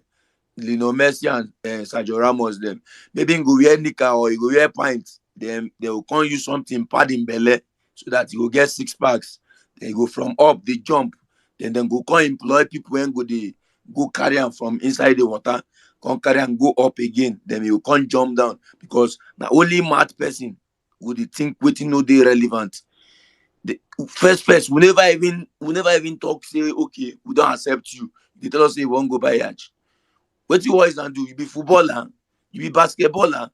Lionel Messi and Sergio Ramos them. Maybe you go wear nika or you go wear pint. Then they will come use something pad in belly so that you go get 6 packs. Then you go from up, they jump. Then go come employ people when go they go carry them from inside the water, come carry and go up again. Then you can't jump down because the only mad person would think waiting no day relevant. The first we never even talk say okay we don't accept you. They tell us say you won't go buy yacht. What you always and do? You be footballer, you be basketballer.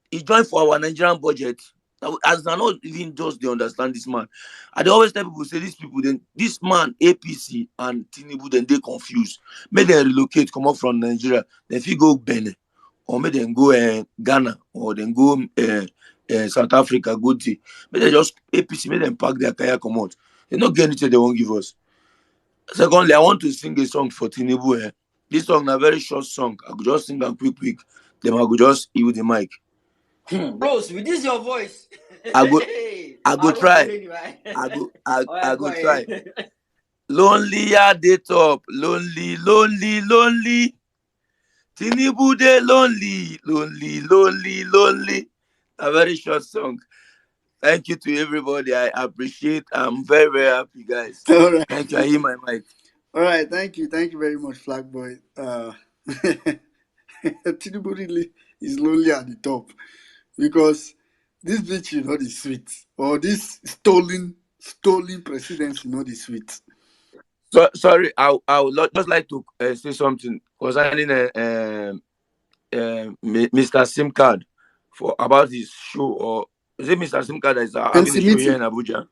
He join for our Nigerian budget. Now, as I not even just they understand this man. I dey always tell people say these people then this man APC and Tinubu then they confused. Make them relocate, come up from Nigeria. Then if you go Benin or make them go Ghana or then go South Africa, go to make them just APC, make them pack their kaya come out. They not get anything they won't give us. Secondly, I want to sing a song for Tinubu. This song is a very short song. I could just sing am quick. Then I could just use the mic. Bros, with this your voice. I go I go I don't try. play right. I Alright, go go try. ahead. Lonely at the top. Lonely, lonely, lonely. Tinubu dey lonely, lonely, lonely, lonely. A very short song. Thank you to everybody. I appreciate. I'm very, very happy, guys. All right. Thank you. I hear my mic. All right. Thank you very much, Flag Boy. Tinubu really is lonely at the top because this bitch is not the sweet, or this stolen presidency not the sweet. So sorry, I would just like to say something concerning Mr. SIM card for about his show, or is it Mr. SIM card that is having a MC show here Mitty. in Abuja?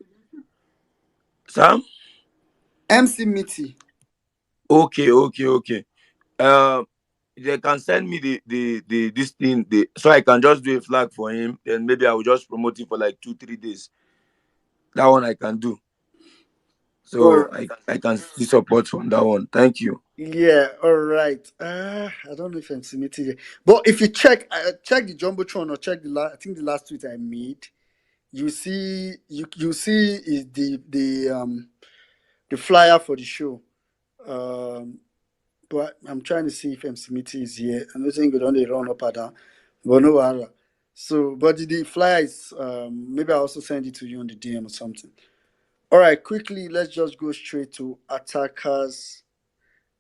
Sam? MC Mitty. Okay. They can send me the this thing, so I can just do a flag for him. Then maybe I will just promote it for like 2-3 days. That one I can do. Or So I can see support from that one. Thank you. yeah, all right. I don't know if MC Mitty, but if you check the jumbotron or check I think the last tweet I made, you see is the flyer for the show. But I'm trying to see if MC Mitty is here. I'm not saying go down the run up and down, but no other. So, but the flyer is maybe I also send it to you on the DM or something. All right, quickly, let's just go straight to attackers.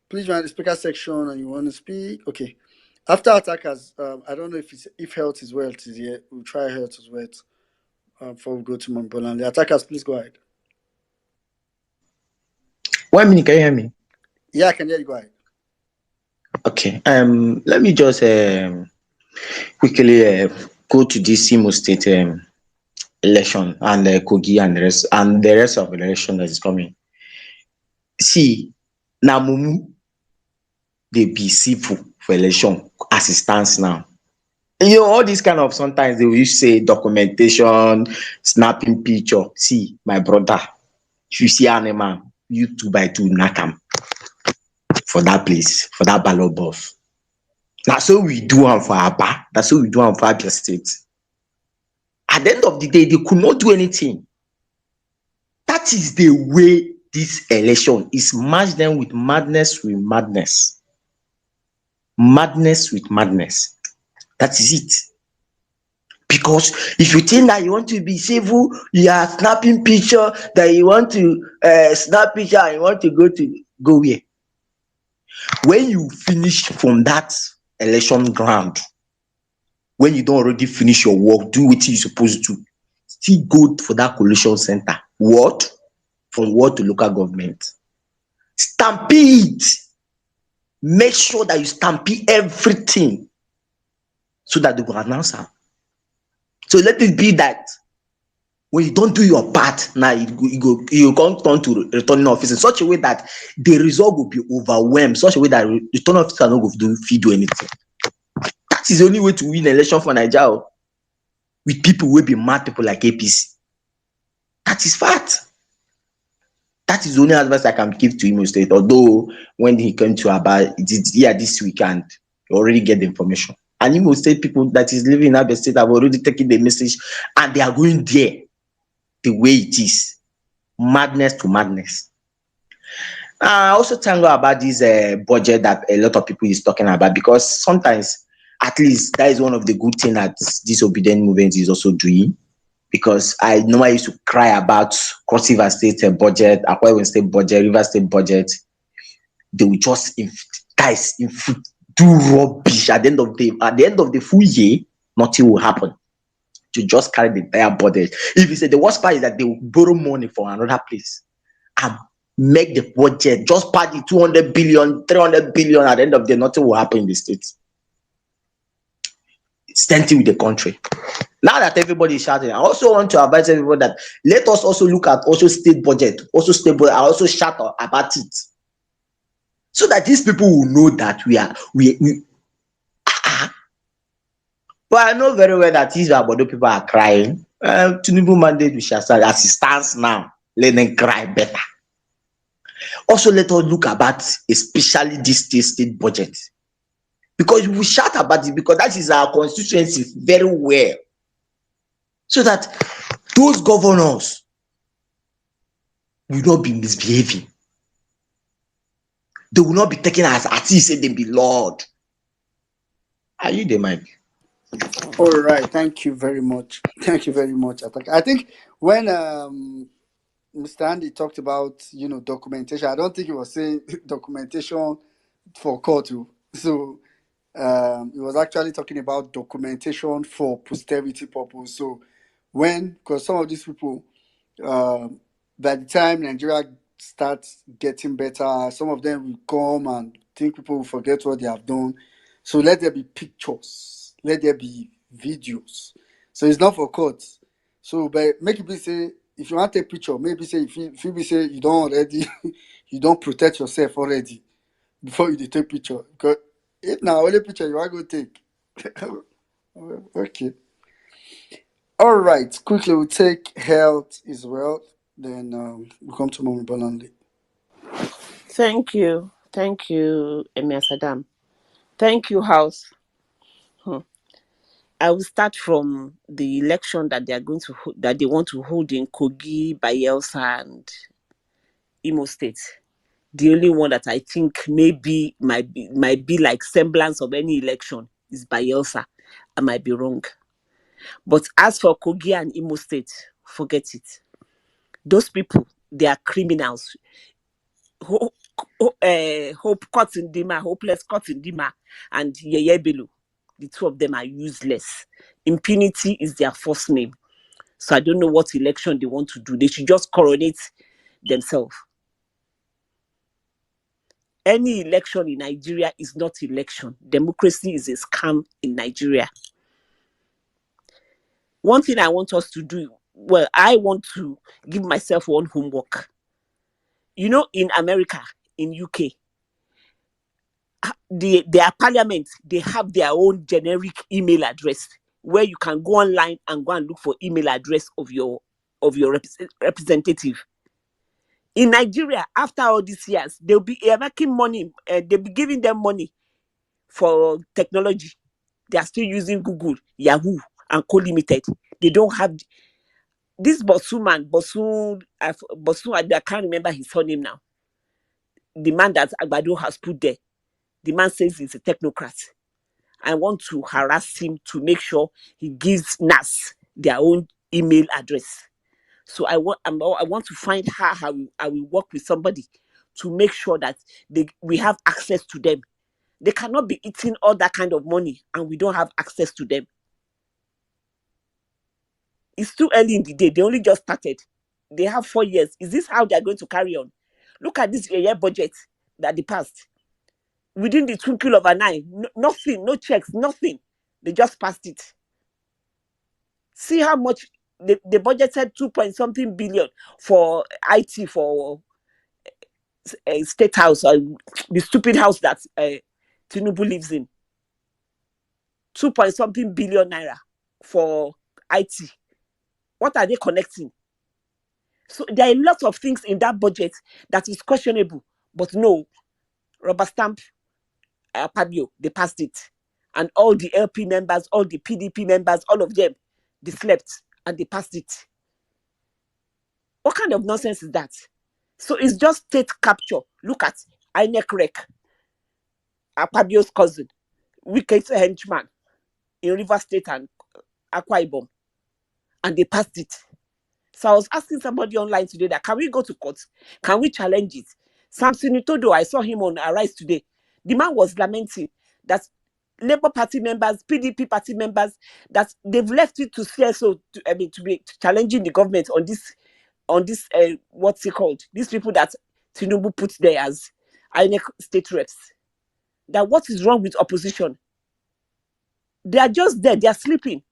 Please join the speaker section and you want to speak. Okay. After attackers, I don't know if health is wealth is here. We'll try health as well before we go to Mambolan. The attackers, please go ahead. 1 minute, can you hear me? Yeah, I can hear you. Go ahead. Okay. Let me just quickly go to this Imo State election and Kogi and the rest of the election that is coming. See, now Mumu they be civil for election as it stands now. You know, all these kind of sometimes they will say documentation, snapping picture. See, my brother, if you see animal, you 2 by 2 knock am for that place, for that ballot buff. That's so we do am for Aba. That's so we do am for Abia State. At the end of the day, they could not do anything. That is the way this election is matched them with madness with madness. Madness with madness. That is it. Because if you think that you want to be civil, you are snapping picture, that you want to snap picture and you want to go where? When you finish from that election ground, when you don't already finish your work, do what you're supposed to, still go for that collation center. What? From what to local government? Stampede. Make sure that you stampede everything so that they will announce am. So let it be that when you don't do your part, now you can't turn to returning officer in such a way that the result will be overwhelmed, such a way that returning officer are not going to do anything. That is the only way to win election for Nigeria. With people will be mad people like APC. That is fact. That is the only advice I can give to Imo State. Although when he came to Aba, this weekend, you already get the information. And Imo State people that is living in Abia State have already taken the message and they are going there the way it is. Madness to madness. I also thank God about this budget that a lot of people is talking about, because sometimes, at least, that is one of the good things that this obedient movement is also doing. Because I normally used to cry about Cross River State budget, Akwa State budget, River State budget. They will just do rubbish at the end of the full year. Nothing will happen. To just carry the entire budget. If you say the worst part is that they will borrow money from another place and make the budget just part the 200 billion, 300 billion. At the end of the day, nothing will happen in the states. It's tempting with the country. Now that everybody is shouting, I also want to advise everybody that let us also look at also state budget, I also shout about it, so that these people will know that we. But I know very well that these Agbado people are crying. Tinubu mandate we shall start as it stands now. Let them cry better. Also, let us look about especially this state budget, because we shout about it because that is our constituency very well. So that those governors will not be misbehaving. They will not be taken as he said they be Lord. Are you the mic? All right, thank you very much. Thank you very much. I think when Mr. Andy talked about documentation, I don't think he was saying documentation for court. So he was actually talking about documentation for posterity purpose. So because some of these people, by the time Nigeria starts getting better, some of them will come and think people will forget what they have done. So let there be pictures, let there be videos. So it's not for court. So but make it be say, if you want to take picture, maybe say if you be say you don't already you don't protect yourself already before you take picture. Because if now only picture you are going to take. Okay. All right. Quickly we'll take health as well. Then we'll come to Mama Bolandi. Thank you. Thank you, Emir Saddam. Thank you, House. I will start from the election that they are going to that they want to hold in Kogi, Bayelsa, and Imo State. The only one that I think maybe might be like semblance of any election is Bayelsa. I might be wrong. But as for Kogi and Imo State, forget it. Those people, they are criminals. Hope Kotindima, Hopeless Kotindima, and Yeye Bello. The two of them are useless. Impunity is their first name. So I don't know what election they want to do. They should just coronate themselves. Any election in Nigeria is not election. Democracy is a scam in Nigeria. One thing I want us to do, well, I want to give myself one homework. You know, in America, in UK, their parliament, they have their own generic email address where you can go online and go and look for email address of your representative. In Nigeria, after all these years, they'll be making money. They'll be giving them money for technology. They are still using Google, Yahoo, and Co Limited. They don't have this Bosu man. Bosu, I can't remember his surname now. The man that Agbado has put there. The man says he's a technocrat. I want to harass him to make sure he gives NAS their own email address. So I want to find how I will work with somebody to make sure that we have access to them. They cannot be eating all that kind of money and we don't have access to them. It's too early in the day. They only just started. They have 4 years. Is this how they're going to carry on? Look at this year budget that they passed. Within the twinkle of an eye, nothing, no checks, nothing. They just passed it. See how much they budgeted 2 point something billion for IT for state house, the stupid house that Tinubu lives in. 2 point something billion naira for IT. What are they connecting? So there are a lot of things in that budget that is questionable. But no, rubber stamp, Pabio, they passed it. And all the LP members, all the PDP members, all of them, they slept and they passed it. What kind of nonsense is that? So it's just state capture. Look at INEC Rec, Pabio's cousin, wicked henchman in River State and Akwa Ibom, and they passed it. So I was asking somebody online today that can we go to court? Can we challenge it? Samson Itodo, I saw him on Arise today. The man was lamenting that Labour Party members, PDP party members, that they've left it to CSO to be challenging the government on this what's it called? These people that Tinubu put there as INEC state reps. That what is wrong with opposition? They are just there. They are sleeping.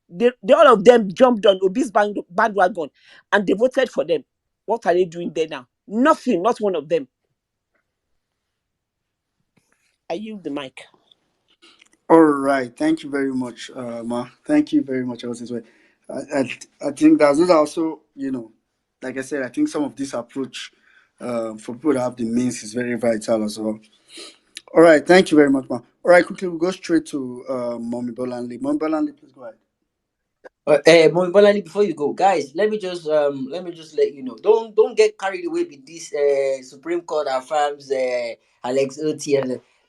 They all of them jumped on Obi's bandwagon and they voted for them. What are they doing there now? Nothing. Not one of them. I yield the mic. All right. Thank you very much, Ma. Thank you very much. I think that's also, like I said, I think some of this approach for people that have the means is very vital as well. All right. Thank you very much, Ma. All right. Quickly, we'll go straight to Mommy Bolanli. Mommy Bolanli, please go ahead. Bolani, before you go, guys, let me just let you know. Don't get carried away with this Supreme Court affirms Alex Oti.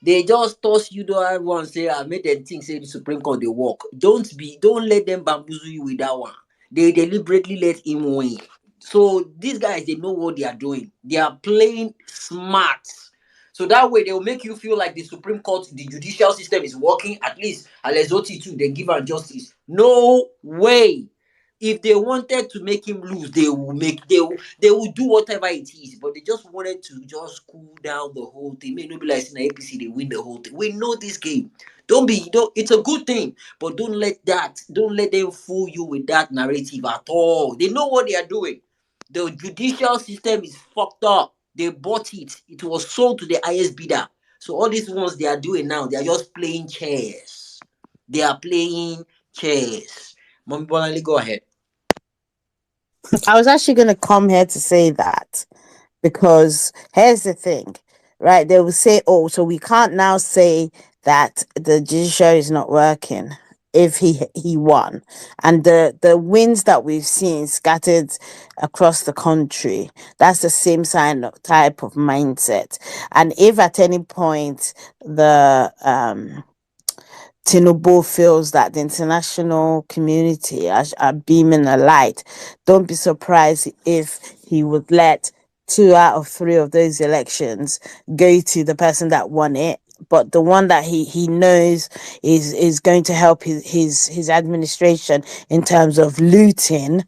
They just toss you the one say I made them think say the Supreme Court they work. Don't let them bamboozle you with that one. They deliberately let him win. So these guys they know what they are doing. They are playing smart. So that way they will make you feel like the Supreme Court, the judicial system is working. At least Alex Oti too, they give him justice. No way. If they wanted to make him lose, they will do whatever it is. But they just wanted to just cool down the whole thing. May not be like in APC, they win the whole thing. We know this game. Don't it's a good thing, but don't let them fool you with that narrative at all. They know what they are doing. The judicial system is fucked up. They bought it. It was sold to the highest bidder. So all these ones they are doing now, they are just playing chess. They are playing chess. Mommy Bolali, go ahead. I was actually going to come here to say that because here's the thing, right? They will say, oh, so we can't now say that the judiciary is not working if he won. And the wins that we've seen scattered across the country, that's the same type of mindset. And if at any point the Tinubu feels that the international community are beaming a light. Don't be surprised if he would let 2 out of 3 of those elections go to the person that won it. But the one that he knows is going to help his administration in terms of looting,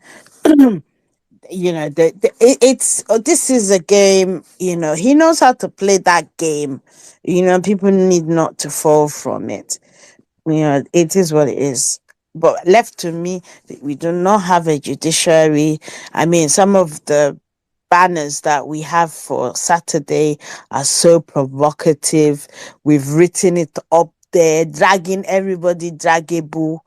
this is a game. He knows how to play that game. People need not to fall from it. It is what it is. But left to me, we do not have a judiciary. I mean, some of the banners that we have for Saturday are so provocative. We've written it up there, dragging everybody draggable,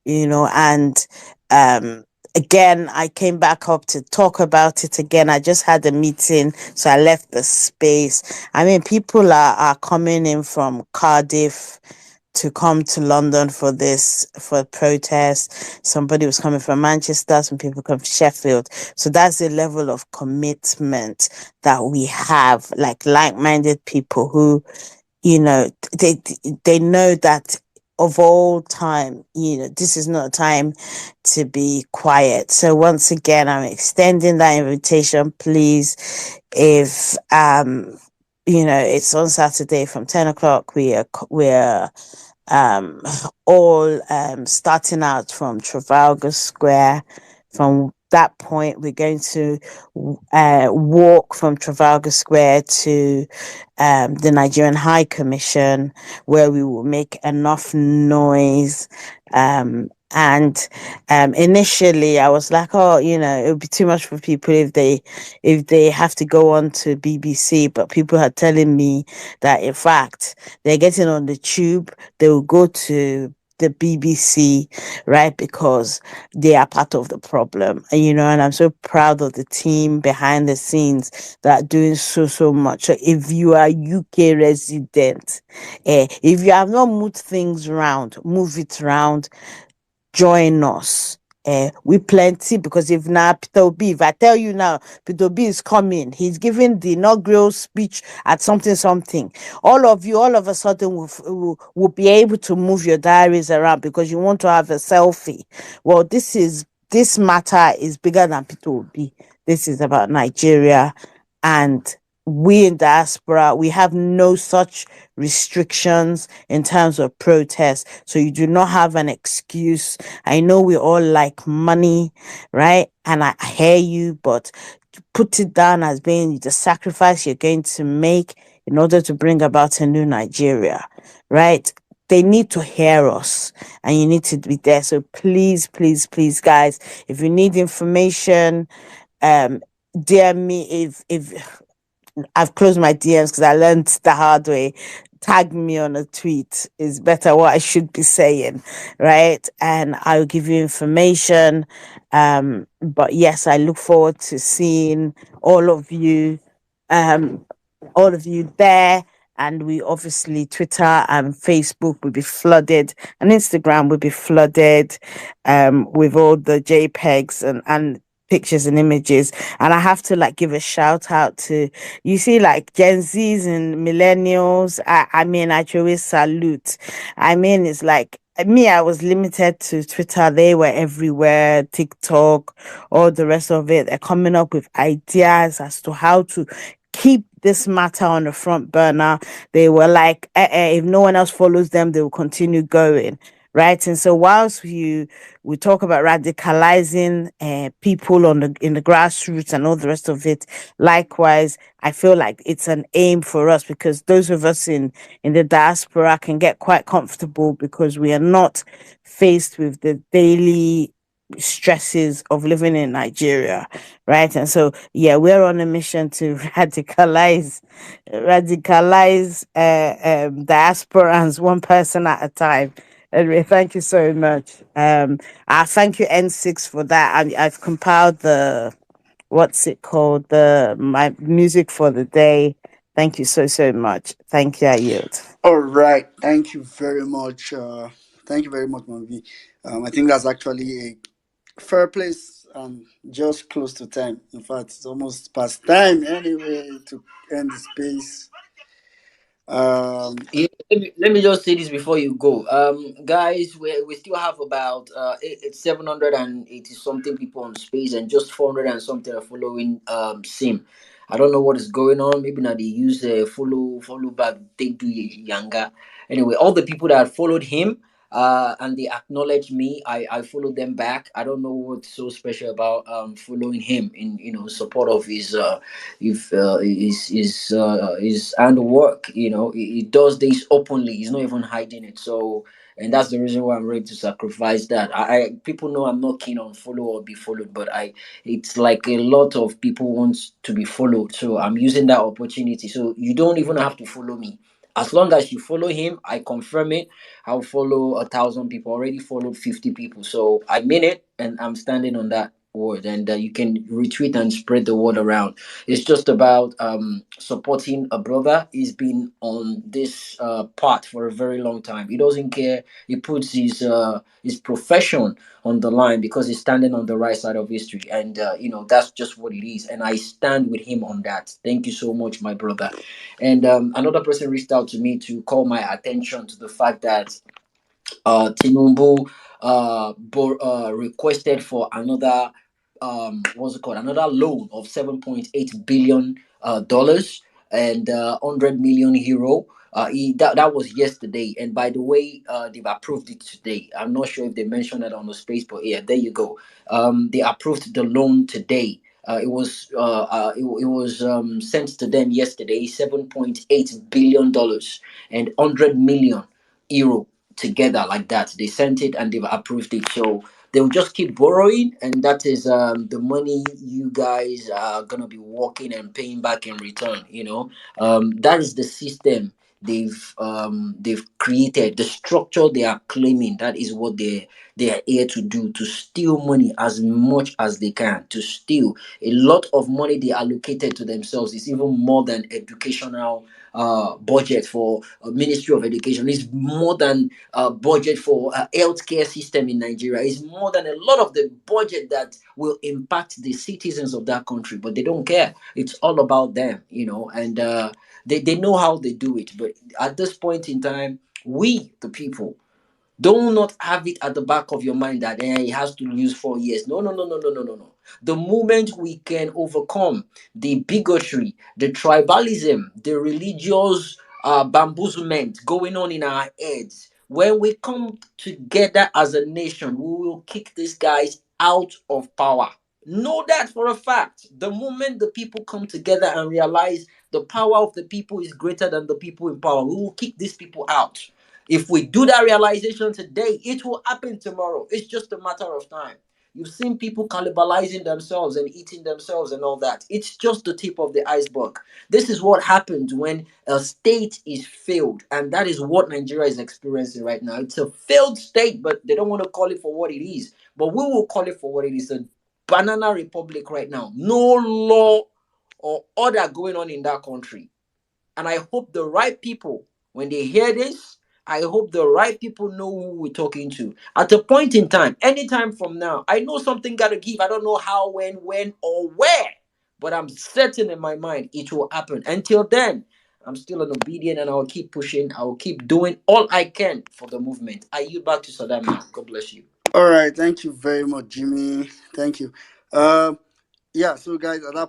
and um again, I came back up to talk about it again. I just had a meeting, so I left the space. I mean, people are coming in from Cardiff to come to London for protest. Somebody was coming from Manchester, some people come from Sheffield. So that's the level of commitment that we have, like-minded people who, they know that of all time, this is not a time to be quiet. So once again, I'm extending that invitation. Please, if it's on Saturday from 10 o'clock. We're um, all starting out from Trafalgar Square. From that point, we're going to walk from Trafalgar Square to the Nigerian High Commission, where we will make enough noise. And initially, I was like, oh, it would be too much for people if they have to go on to BBC. But people are telling me that, in fact, they're getting on the tube, they will go to the BBC, right? Because they are part of the problem. And I'm so proud of the team behind the scenes that are doing so much. So if you are UK resident, if you have not moved things around, move it around, join us. We plenty, because if now Peter Obi, if I tell you now, Peter Obi is coming, he's giving the inaugural speech at something. All of you, all of a sudden, will be able to move your diaries around because you want to have a selfie. Well, this matter is bigger than Peter Obi. This is about Nigeria, and we in diaspora, we have no such restrictions in terms of protest. So you do not have an excuse. I know we all like money, right? And I hear you, but put it down as being the sacrifice you're going to make in order to bring about a new Nigeria, right? They need to hear us, and you need to be there. So please, guys, if you need information, dear me. If I've closed my DMs because I learned the hard way. Tag me on a tweet is better what I should be saying, right? And I'll give you information. But yes, I look forward to seeing all of you, um, all of you there. And we obviously, Twitter and Facebook will be flooded, and Instagram will be flooded with all the JPEGs and pictures and images. And I have to give a shout out to, you see, Gen Zs and millennials. I mean, I always salute. I mean, it's like me, I was limited to Twitter. They were everywhere, TikTok, all the rest of it. They're coming up with ideas as to how to keep this matter on the front burner. They were like, if no one else follows them, they will continue going. Right. And so whilst we talk about radicalizing people in the grassroots and all the rest of it, likewise, I feel like it's an aim for us, because those of us in the diaspora can get quite comfortable because we are not faced with the daily stresses of living in Nigeria, right? And so, yeah, we're on a mission to radicalize diasporans one person at a time. Anyway, thank you so much. I thank you N6 for that. I've compiled the, what's it called, my music for the day. Thank you so much. Thank you. I yield. All right. Thank you very much. Thank you very much, Mavi. I think that's actually a fair place and just close to time. In fact, it's almost past time anyway to end the space. Yeah, let me just say this before you go. Guys, we still have about 780 something people on space, and just 400 and something are following Sim. I don't know what is going on. Maybe now they use follow back. They do younger. Anyway, all the people that followed him, and they acknowledge me. I follow them back. I don't know what's so special about following him in support of his if his handwork. He does this openly. He's not even hiding it. So, and that's the reason why I'm ready to sacrifice that. I people know I'm not keen on follow or be followed, but it's like a lot of people want to be followed, so I'm using that opportunity. So you don't even have to follow me. As long as you follow him, I confirm it. I'll follow 1,000 people. Already followed 50 people, so I mean it, and I'm standing on that word. And you can retweet and spread the word around. It's just about supporting a brother. He's been on this path for a very long time. He doesn't care. He puts his profession on the line because he's standing on the right side of history, and that's just what it is. And I stand with him on that. Thank you so much, my brother. And another person reached out to me to call my attention to the fact that Tinubu requested for another what's it called, another loan of 7.8 billion dollars, and 100 million euro. That was yesterday, and by the way, they've approved it today. I'm not sure if they mentioned it on the space, but yeah, there you go. They approved the loan today. It was sent to them yesterday, $7.8 billion and 100 million euro together like that. They sent it and they've approved it. So they'll just keep borrowing, and that is the money you guys are gonna be working and paying back in return. That is the system they've created, the structure they are claiming. That is what they are here to do, to steal money as much as they can, to steal a lot of money they allocated to themselves. Is even more than educational budget for Ministry of Education. Is more than budget for healthcare system in Nigeria. Is more than a lot of the budget that will impact the citizens of that country. But they don't care. It's all about them, and they know how they do it. But at this point in time, we, the people, do not have it at the back of your mind that it has to use 4 years. No, no, no, no, no, no, no, no. The moment we can overcome the bigotry, the tribalism, the religious bamboozlement going on in our heads, when we come together as a nation, we will kick these guys out of power. Know that for a fact. The moment the people come together and realize the power of the people is greater than the people in power, we will kick these people out. If we do that realization today, it will happen tomorrow. It's just a matter of time. You've seen people cannibalizing themselves and eating themselves and all that. It's just the tip of the iceberg. This is what happens when a state is failed, and that is what Nigeria is experiencing right now. It's a failed state, but they don't want to call it for what it is. But we will call it for what it is. A banana republic right now. No law or order going on in that country. And I hope the right people, when they hear this, I hope the right people know who we're talking to. At a point in time, anytime from now, I know something got to give. I don't know how, when, or where, but I'm certain in my mind it will happen. Until then, I'm still an obedient, and I'll keep pushing. I'll keep doing all I can for the movement. I yield back to Saddam now. God bless you. All right, thank you very much, Jimmy. Thank you. Um, yeah, so guys, I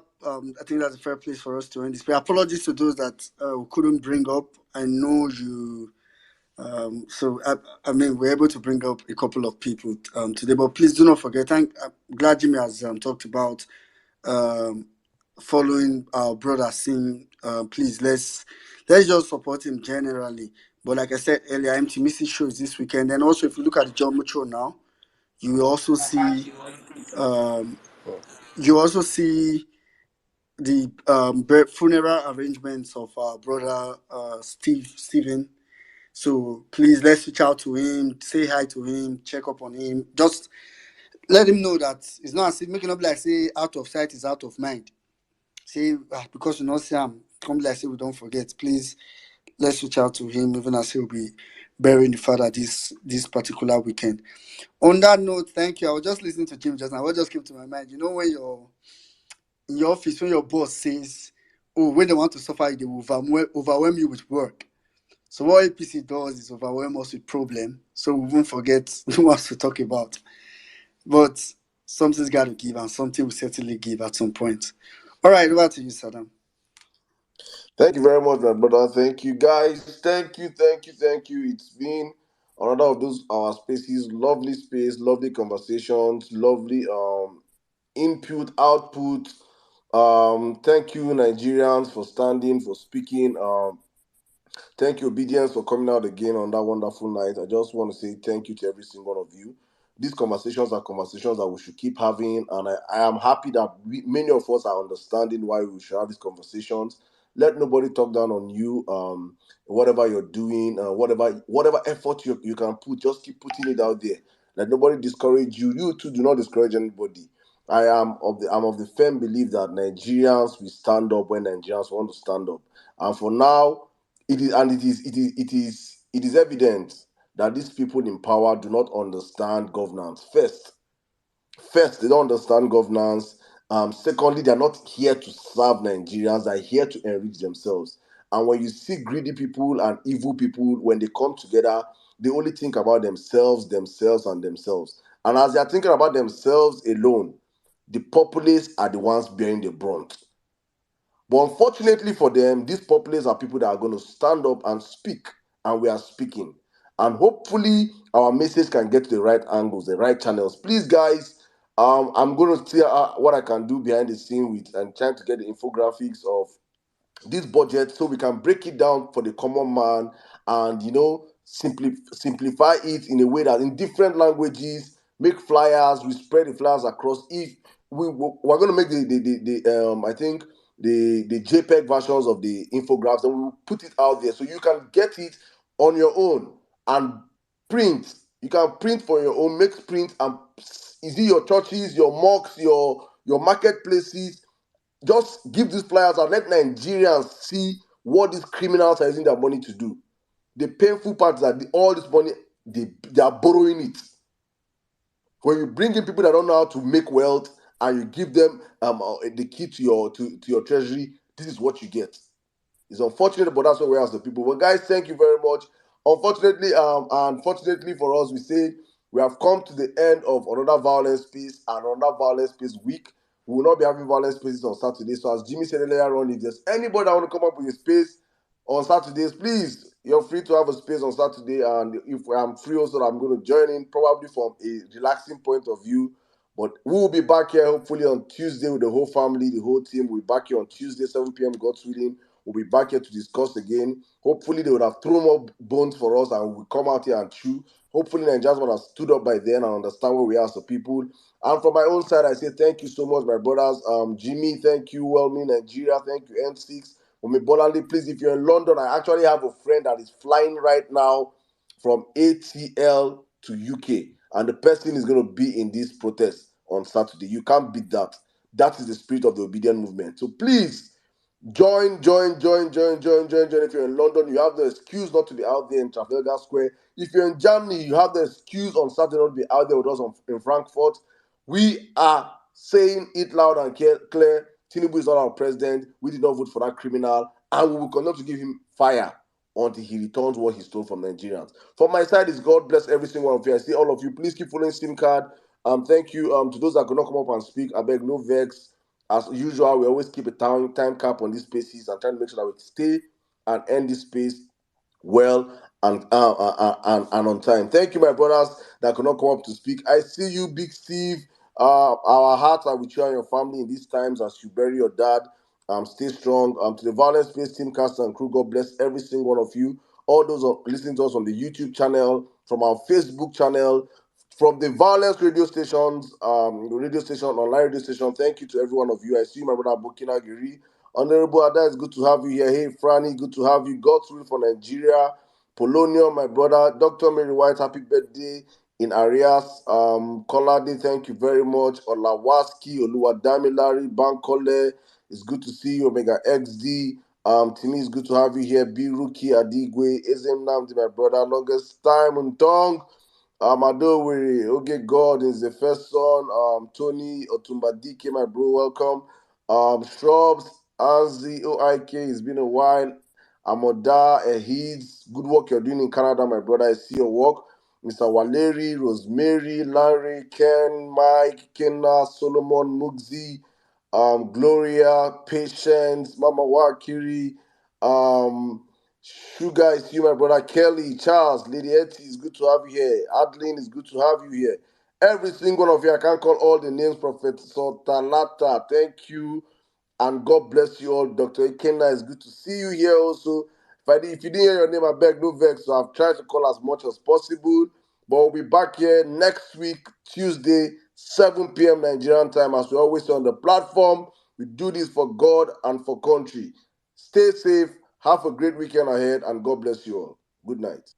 think that's a fair place for us to end this. But apologies to those that we couldn't bring up. I know you. I mean, we're able to bring up a couple of people today, but please do not forget. I'm glad Jimmy has talked about um, following our brother Sim. Please let's just support him generally. But like I said earlier, MT Missy show is this weekend, and also if you look at the John Mucho now, you will also see um, you also see the funeral arrangements of our brother Stephen. So please let's reach out to him, say hi to him, check up on him. Just let him know that it's not as if making up like say out of sight is out of mind. Say because you know see him, come like say we don't forget. Please let's reach out to him, even as he'll be burying the father this particular weekend. On that note, thank you. I was just listening to Jim just now. What just came to my mind? You know when you're in your office, when your boss says, "Oh, when they want to suffer, they will overwhelm you with work." So what APC does is overwhelm us with problem, so we won't forget what to talk about. But something's got to give, and something will certainly give at some point. All right, over to you, Saddam. Thank you very much, my brother. Thank you, guys. Thank you. It's been another of those our spaces. Lovely space, lovely conversations, lovely input, output. Thank you, Nigerians, for standing, for speaking. Thank you, Obedience, for coming out again on that wonderful night. I just want to say thank you to every single one of you. These conversations are conversations that we should keep having, and I am happy that many of us are understanding why we should have these conversations. Let nobody talk down on you. Whatever you're doing, whatever effort you can put, just keep putting it out there. Let nobody discourage you. You too do not discourage anybody. I'm of the firm belief that Nigerians will stand up when Nigerians want to stand up. And for now, it is evident that these people in power do not understand governance. First, they don't understand governance. Secondly, they're not here to serve Nigerians. They're here to enrich themselves. And when you see greedy people and evil people, when they come together, they only think about themselves, and themselves. And as they're thinking about themselves alone, the populace are the ones bearing the brunt. But unfortunately for them, these populace are people that are going to stand up and speak, and we are speaking. And hopefully, our message can get to the right angles, the right channels. Please, guys, I'm going to see what I can do behind the scene with and trying to get the infographics of this budget so we can break it down for the common man and simplify it in a way that in different languages, make flyers, we spread the flyers across. If we're going to make the I think the JPEG versions of the infographics, and we will put it out there so you can get it on your own and print. You can print for your own, make print, and is it your churches, your mosques, your marketplaces? Just give these flyers and let Nigerians see what these criminals are using their money to do. The painful part is that all this money, they are borrowing it. When you bring in people that don't know how to make wealth and you give them the key to your treasury, this is what you get. It's unfortunate, but that's what we are as the people. Well, guys, thank you very much. Unfortunately for us, we say we have come to the end of another violence piece and another violence piece week. We will not be having violence pieces on Saturday. So as Jimmy said earlier on, if there's anybody that want to come up with a space on Saturdays, please, you're free to have a space on Saturday. And if I'm free also, I'm going to join in probably from a relaxing point of view. But we will be back here hopefully on Tuesday with the whole family, the whole team. We'll be back here on Tuesday, 7 p.m. God's willing. We'll be back here to discuss again. Hopefully, they would have thrown more bones for us and we'll come out here and chew. Hopefully, Nigerians would have stood up by then and understand where we are as a people. And from my own side, I say thank you so much, my brothers. Jimmy, thank you. Wellme, Nigeria, thank you. N6. Bolali, please, if you're in London, I actually have a friend that is flying right now from ATL to UK. And the person is going to be in this protest on Saturday. You can't beat that. That is the spirit of the obedient movement. So please, join. If you're in London, you have the excuse not to be out there in Trafalgar Square. If you're in Germany, you have the excuse on Saturday not to be out there with us in Frankfurt. We are saying it loud and clear. Tinubu is not our president. We did not vote for that criminal, and we will continue to give him fire until he returns what he stole from Nigerians. From my side is God bless every single one of you. I see all of you. Please keep following SIM card. Thank you. To those that could not come up and speak, I beg no vex. As usual, we always keep a time cap on these spaces and try to make sure that we stay and end this space well and on time. Thank you, my brothers that could not come up to speak. I see you, Big Steve. Our hearts are with you and your family in these times as you bury your dad. Stay strong. To the Violence Space team, cast and crew, God bless every single one of you. All those listening to us on the YouTube channel, from our Facebook channel, from the Violence radio stations, online radio station. Thank you to every one of you. I see you, my brother Bukina Giri. Honorable Ada, it's good to have you here. Hey, Franny, good to have you. God's will for Nigeria. Polonium, my brother. Dr. Mary White, happy birthday in Arias. Kolade, thank you very much. Olawaski, Oluwadamilari, Bankole, it's good to see you. Omega XD. Timmy, it's good to have you here. Biruki Adigwe, Ezem Namdi, my brother. Longest time on tongue. Adowere, okay, God is the first son. Tony Otumbadike, my bro, welcome. Shrubs, Anzi, OIK, it's been a while. Amoda Ehids, good work you're doing in Canada, my brother. I see your work. Mr. Waleri, Rosemary, Larry, Ken, Mike, Kenna, Solomon, Mugzi, Gloria, Patience, Mama Wakiri, Sugar is you, my brother. Kelly, Charles, Lady Etty, it's good to have you here. Adeline, it's good to have you here. Every single one of you, I can't call all the names, Professor Talata. Thank you. And God bless you all. Dr. Ikenna, it's good to see you here also. If you didn't hear your name, I beg no vex. So I've tried to call as much as possible. But we'll be back here next week, Tuesday, 7 p.m. Nigerian time. As we always say on the platform, we do this for God and for country. Stay safe. Have a great weekend ahead. And God bless you all. Good night.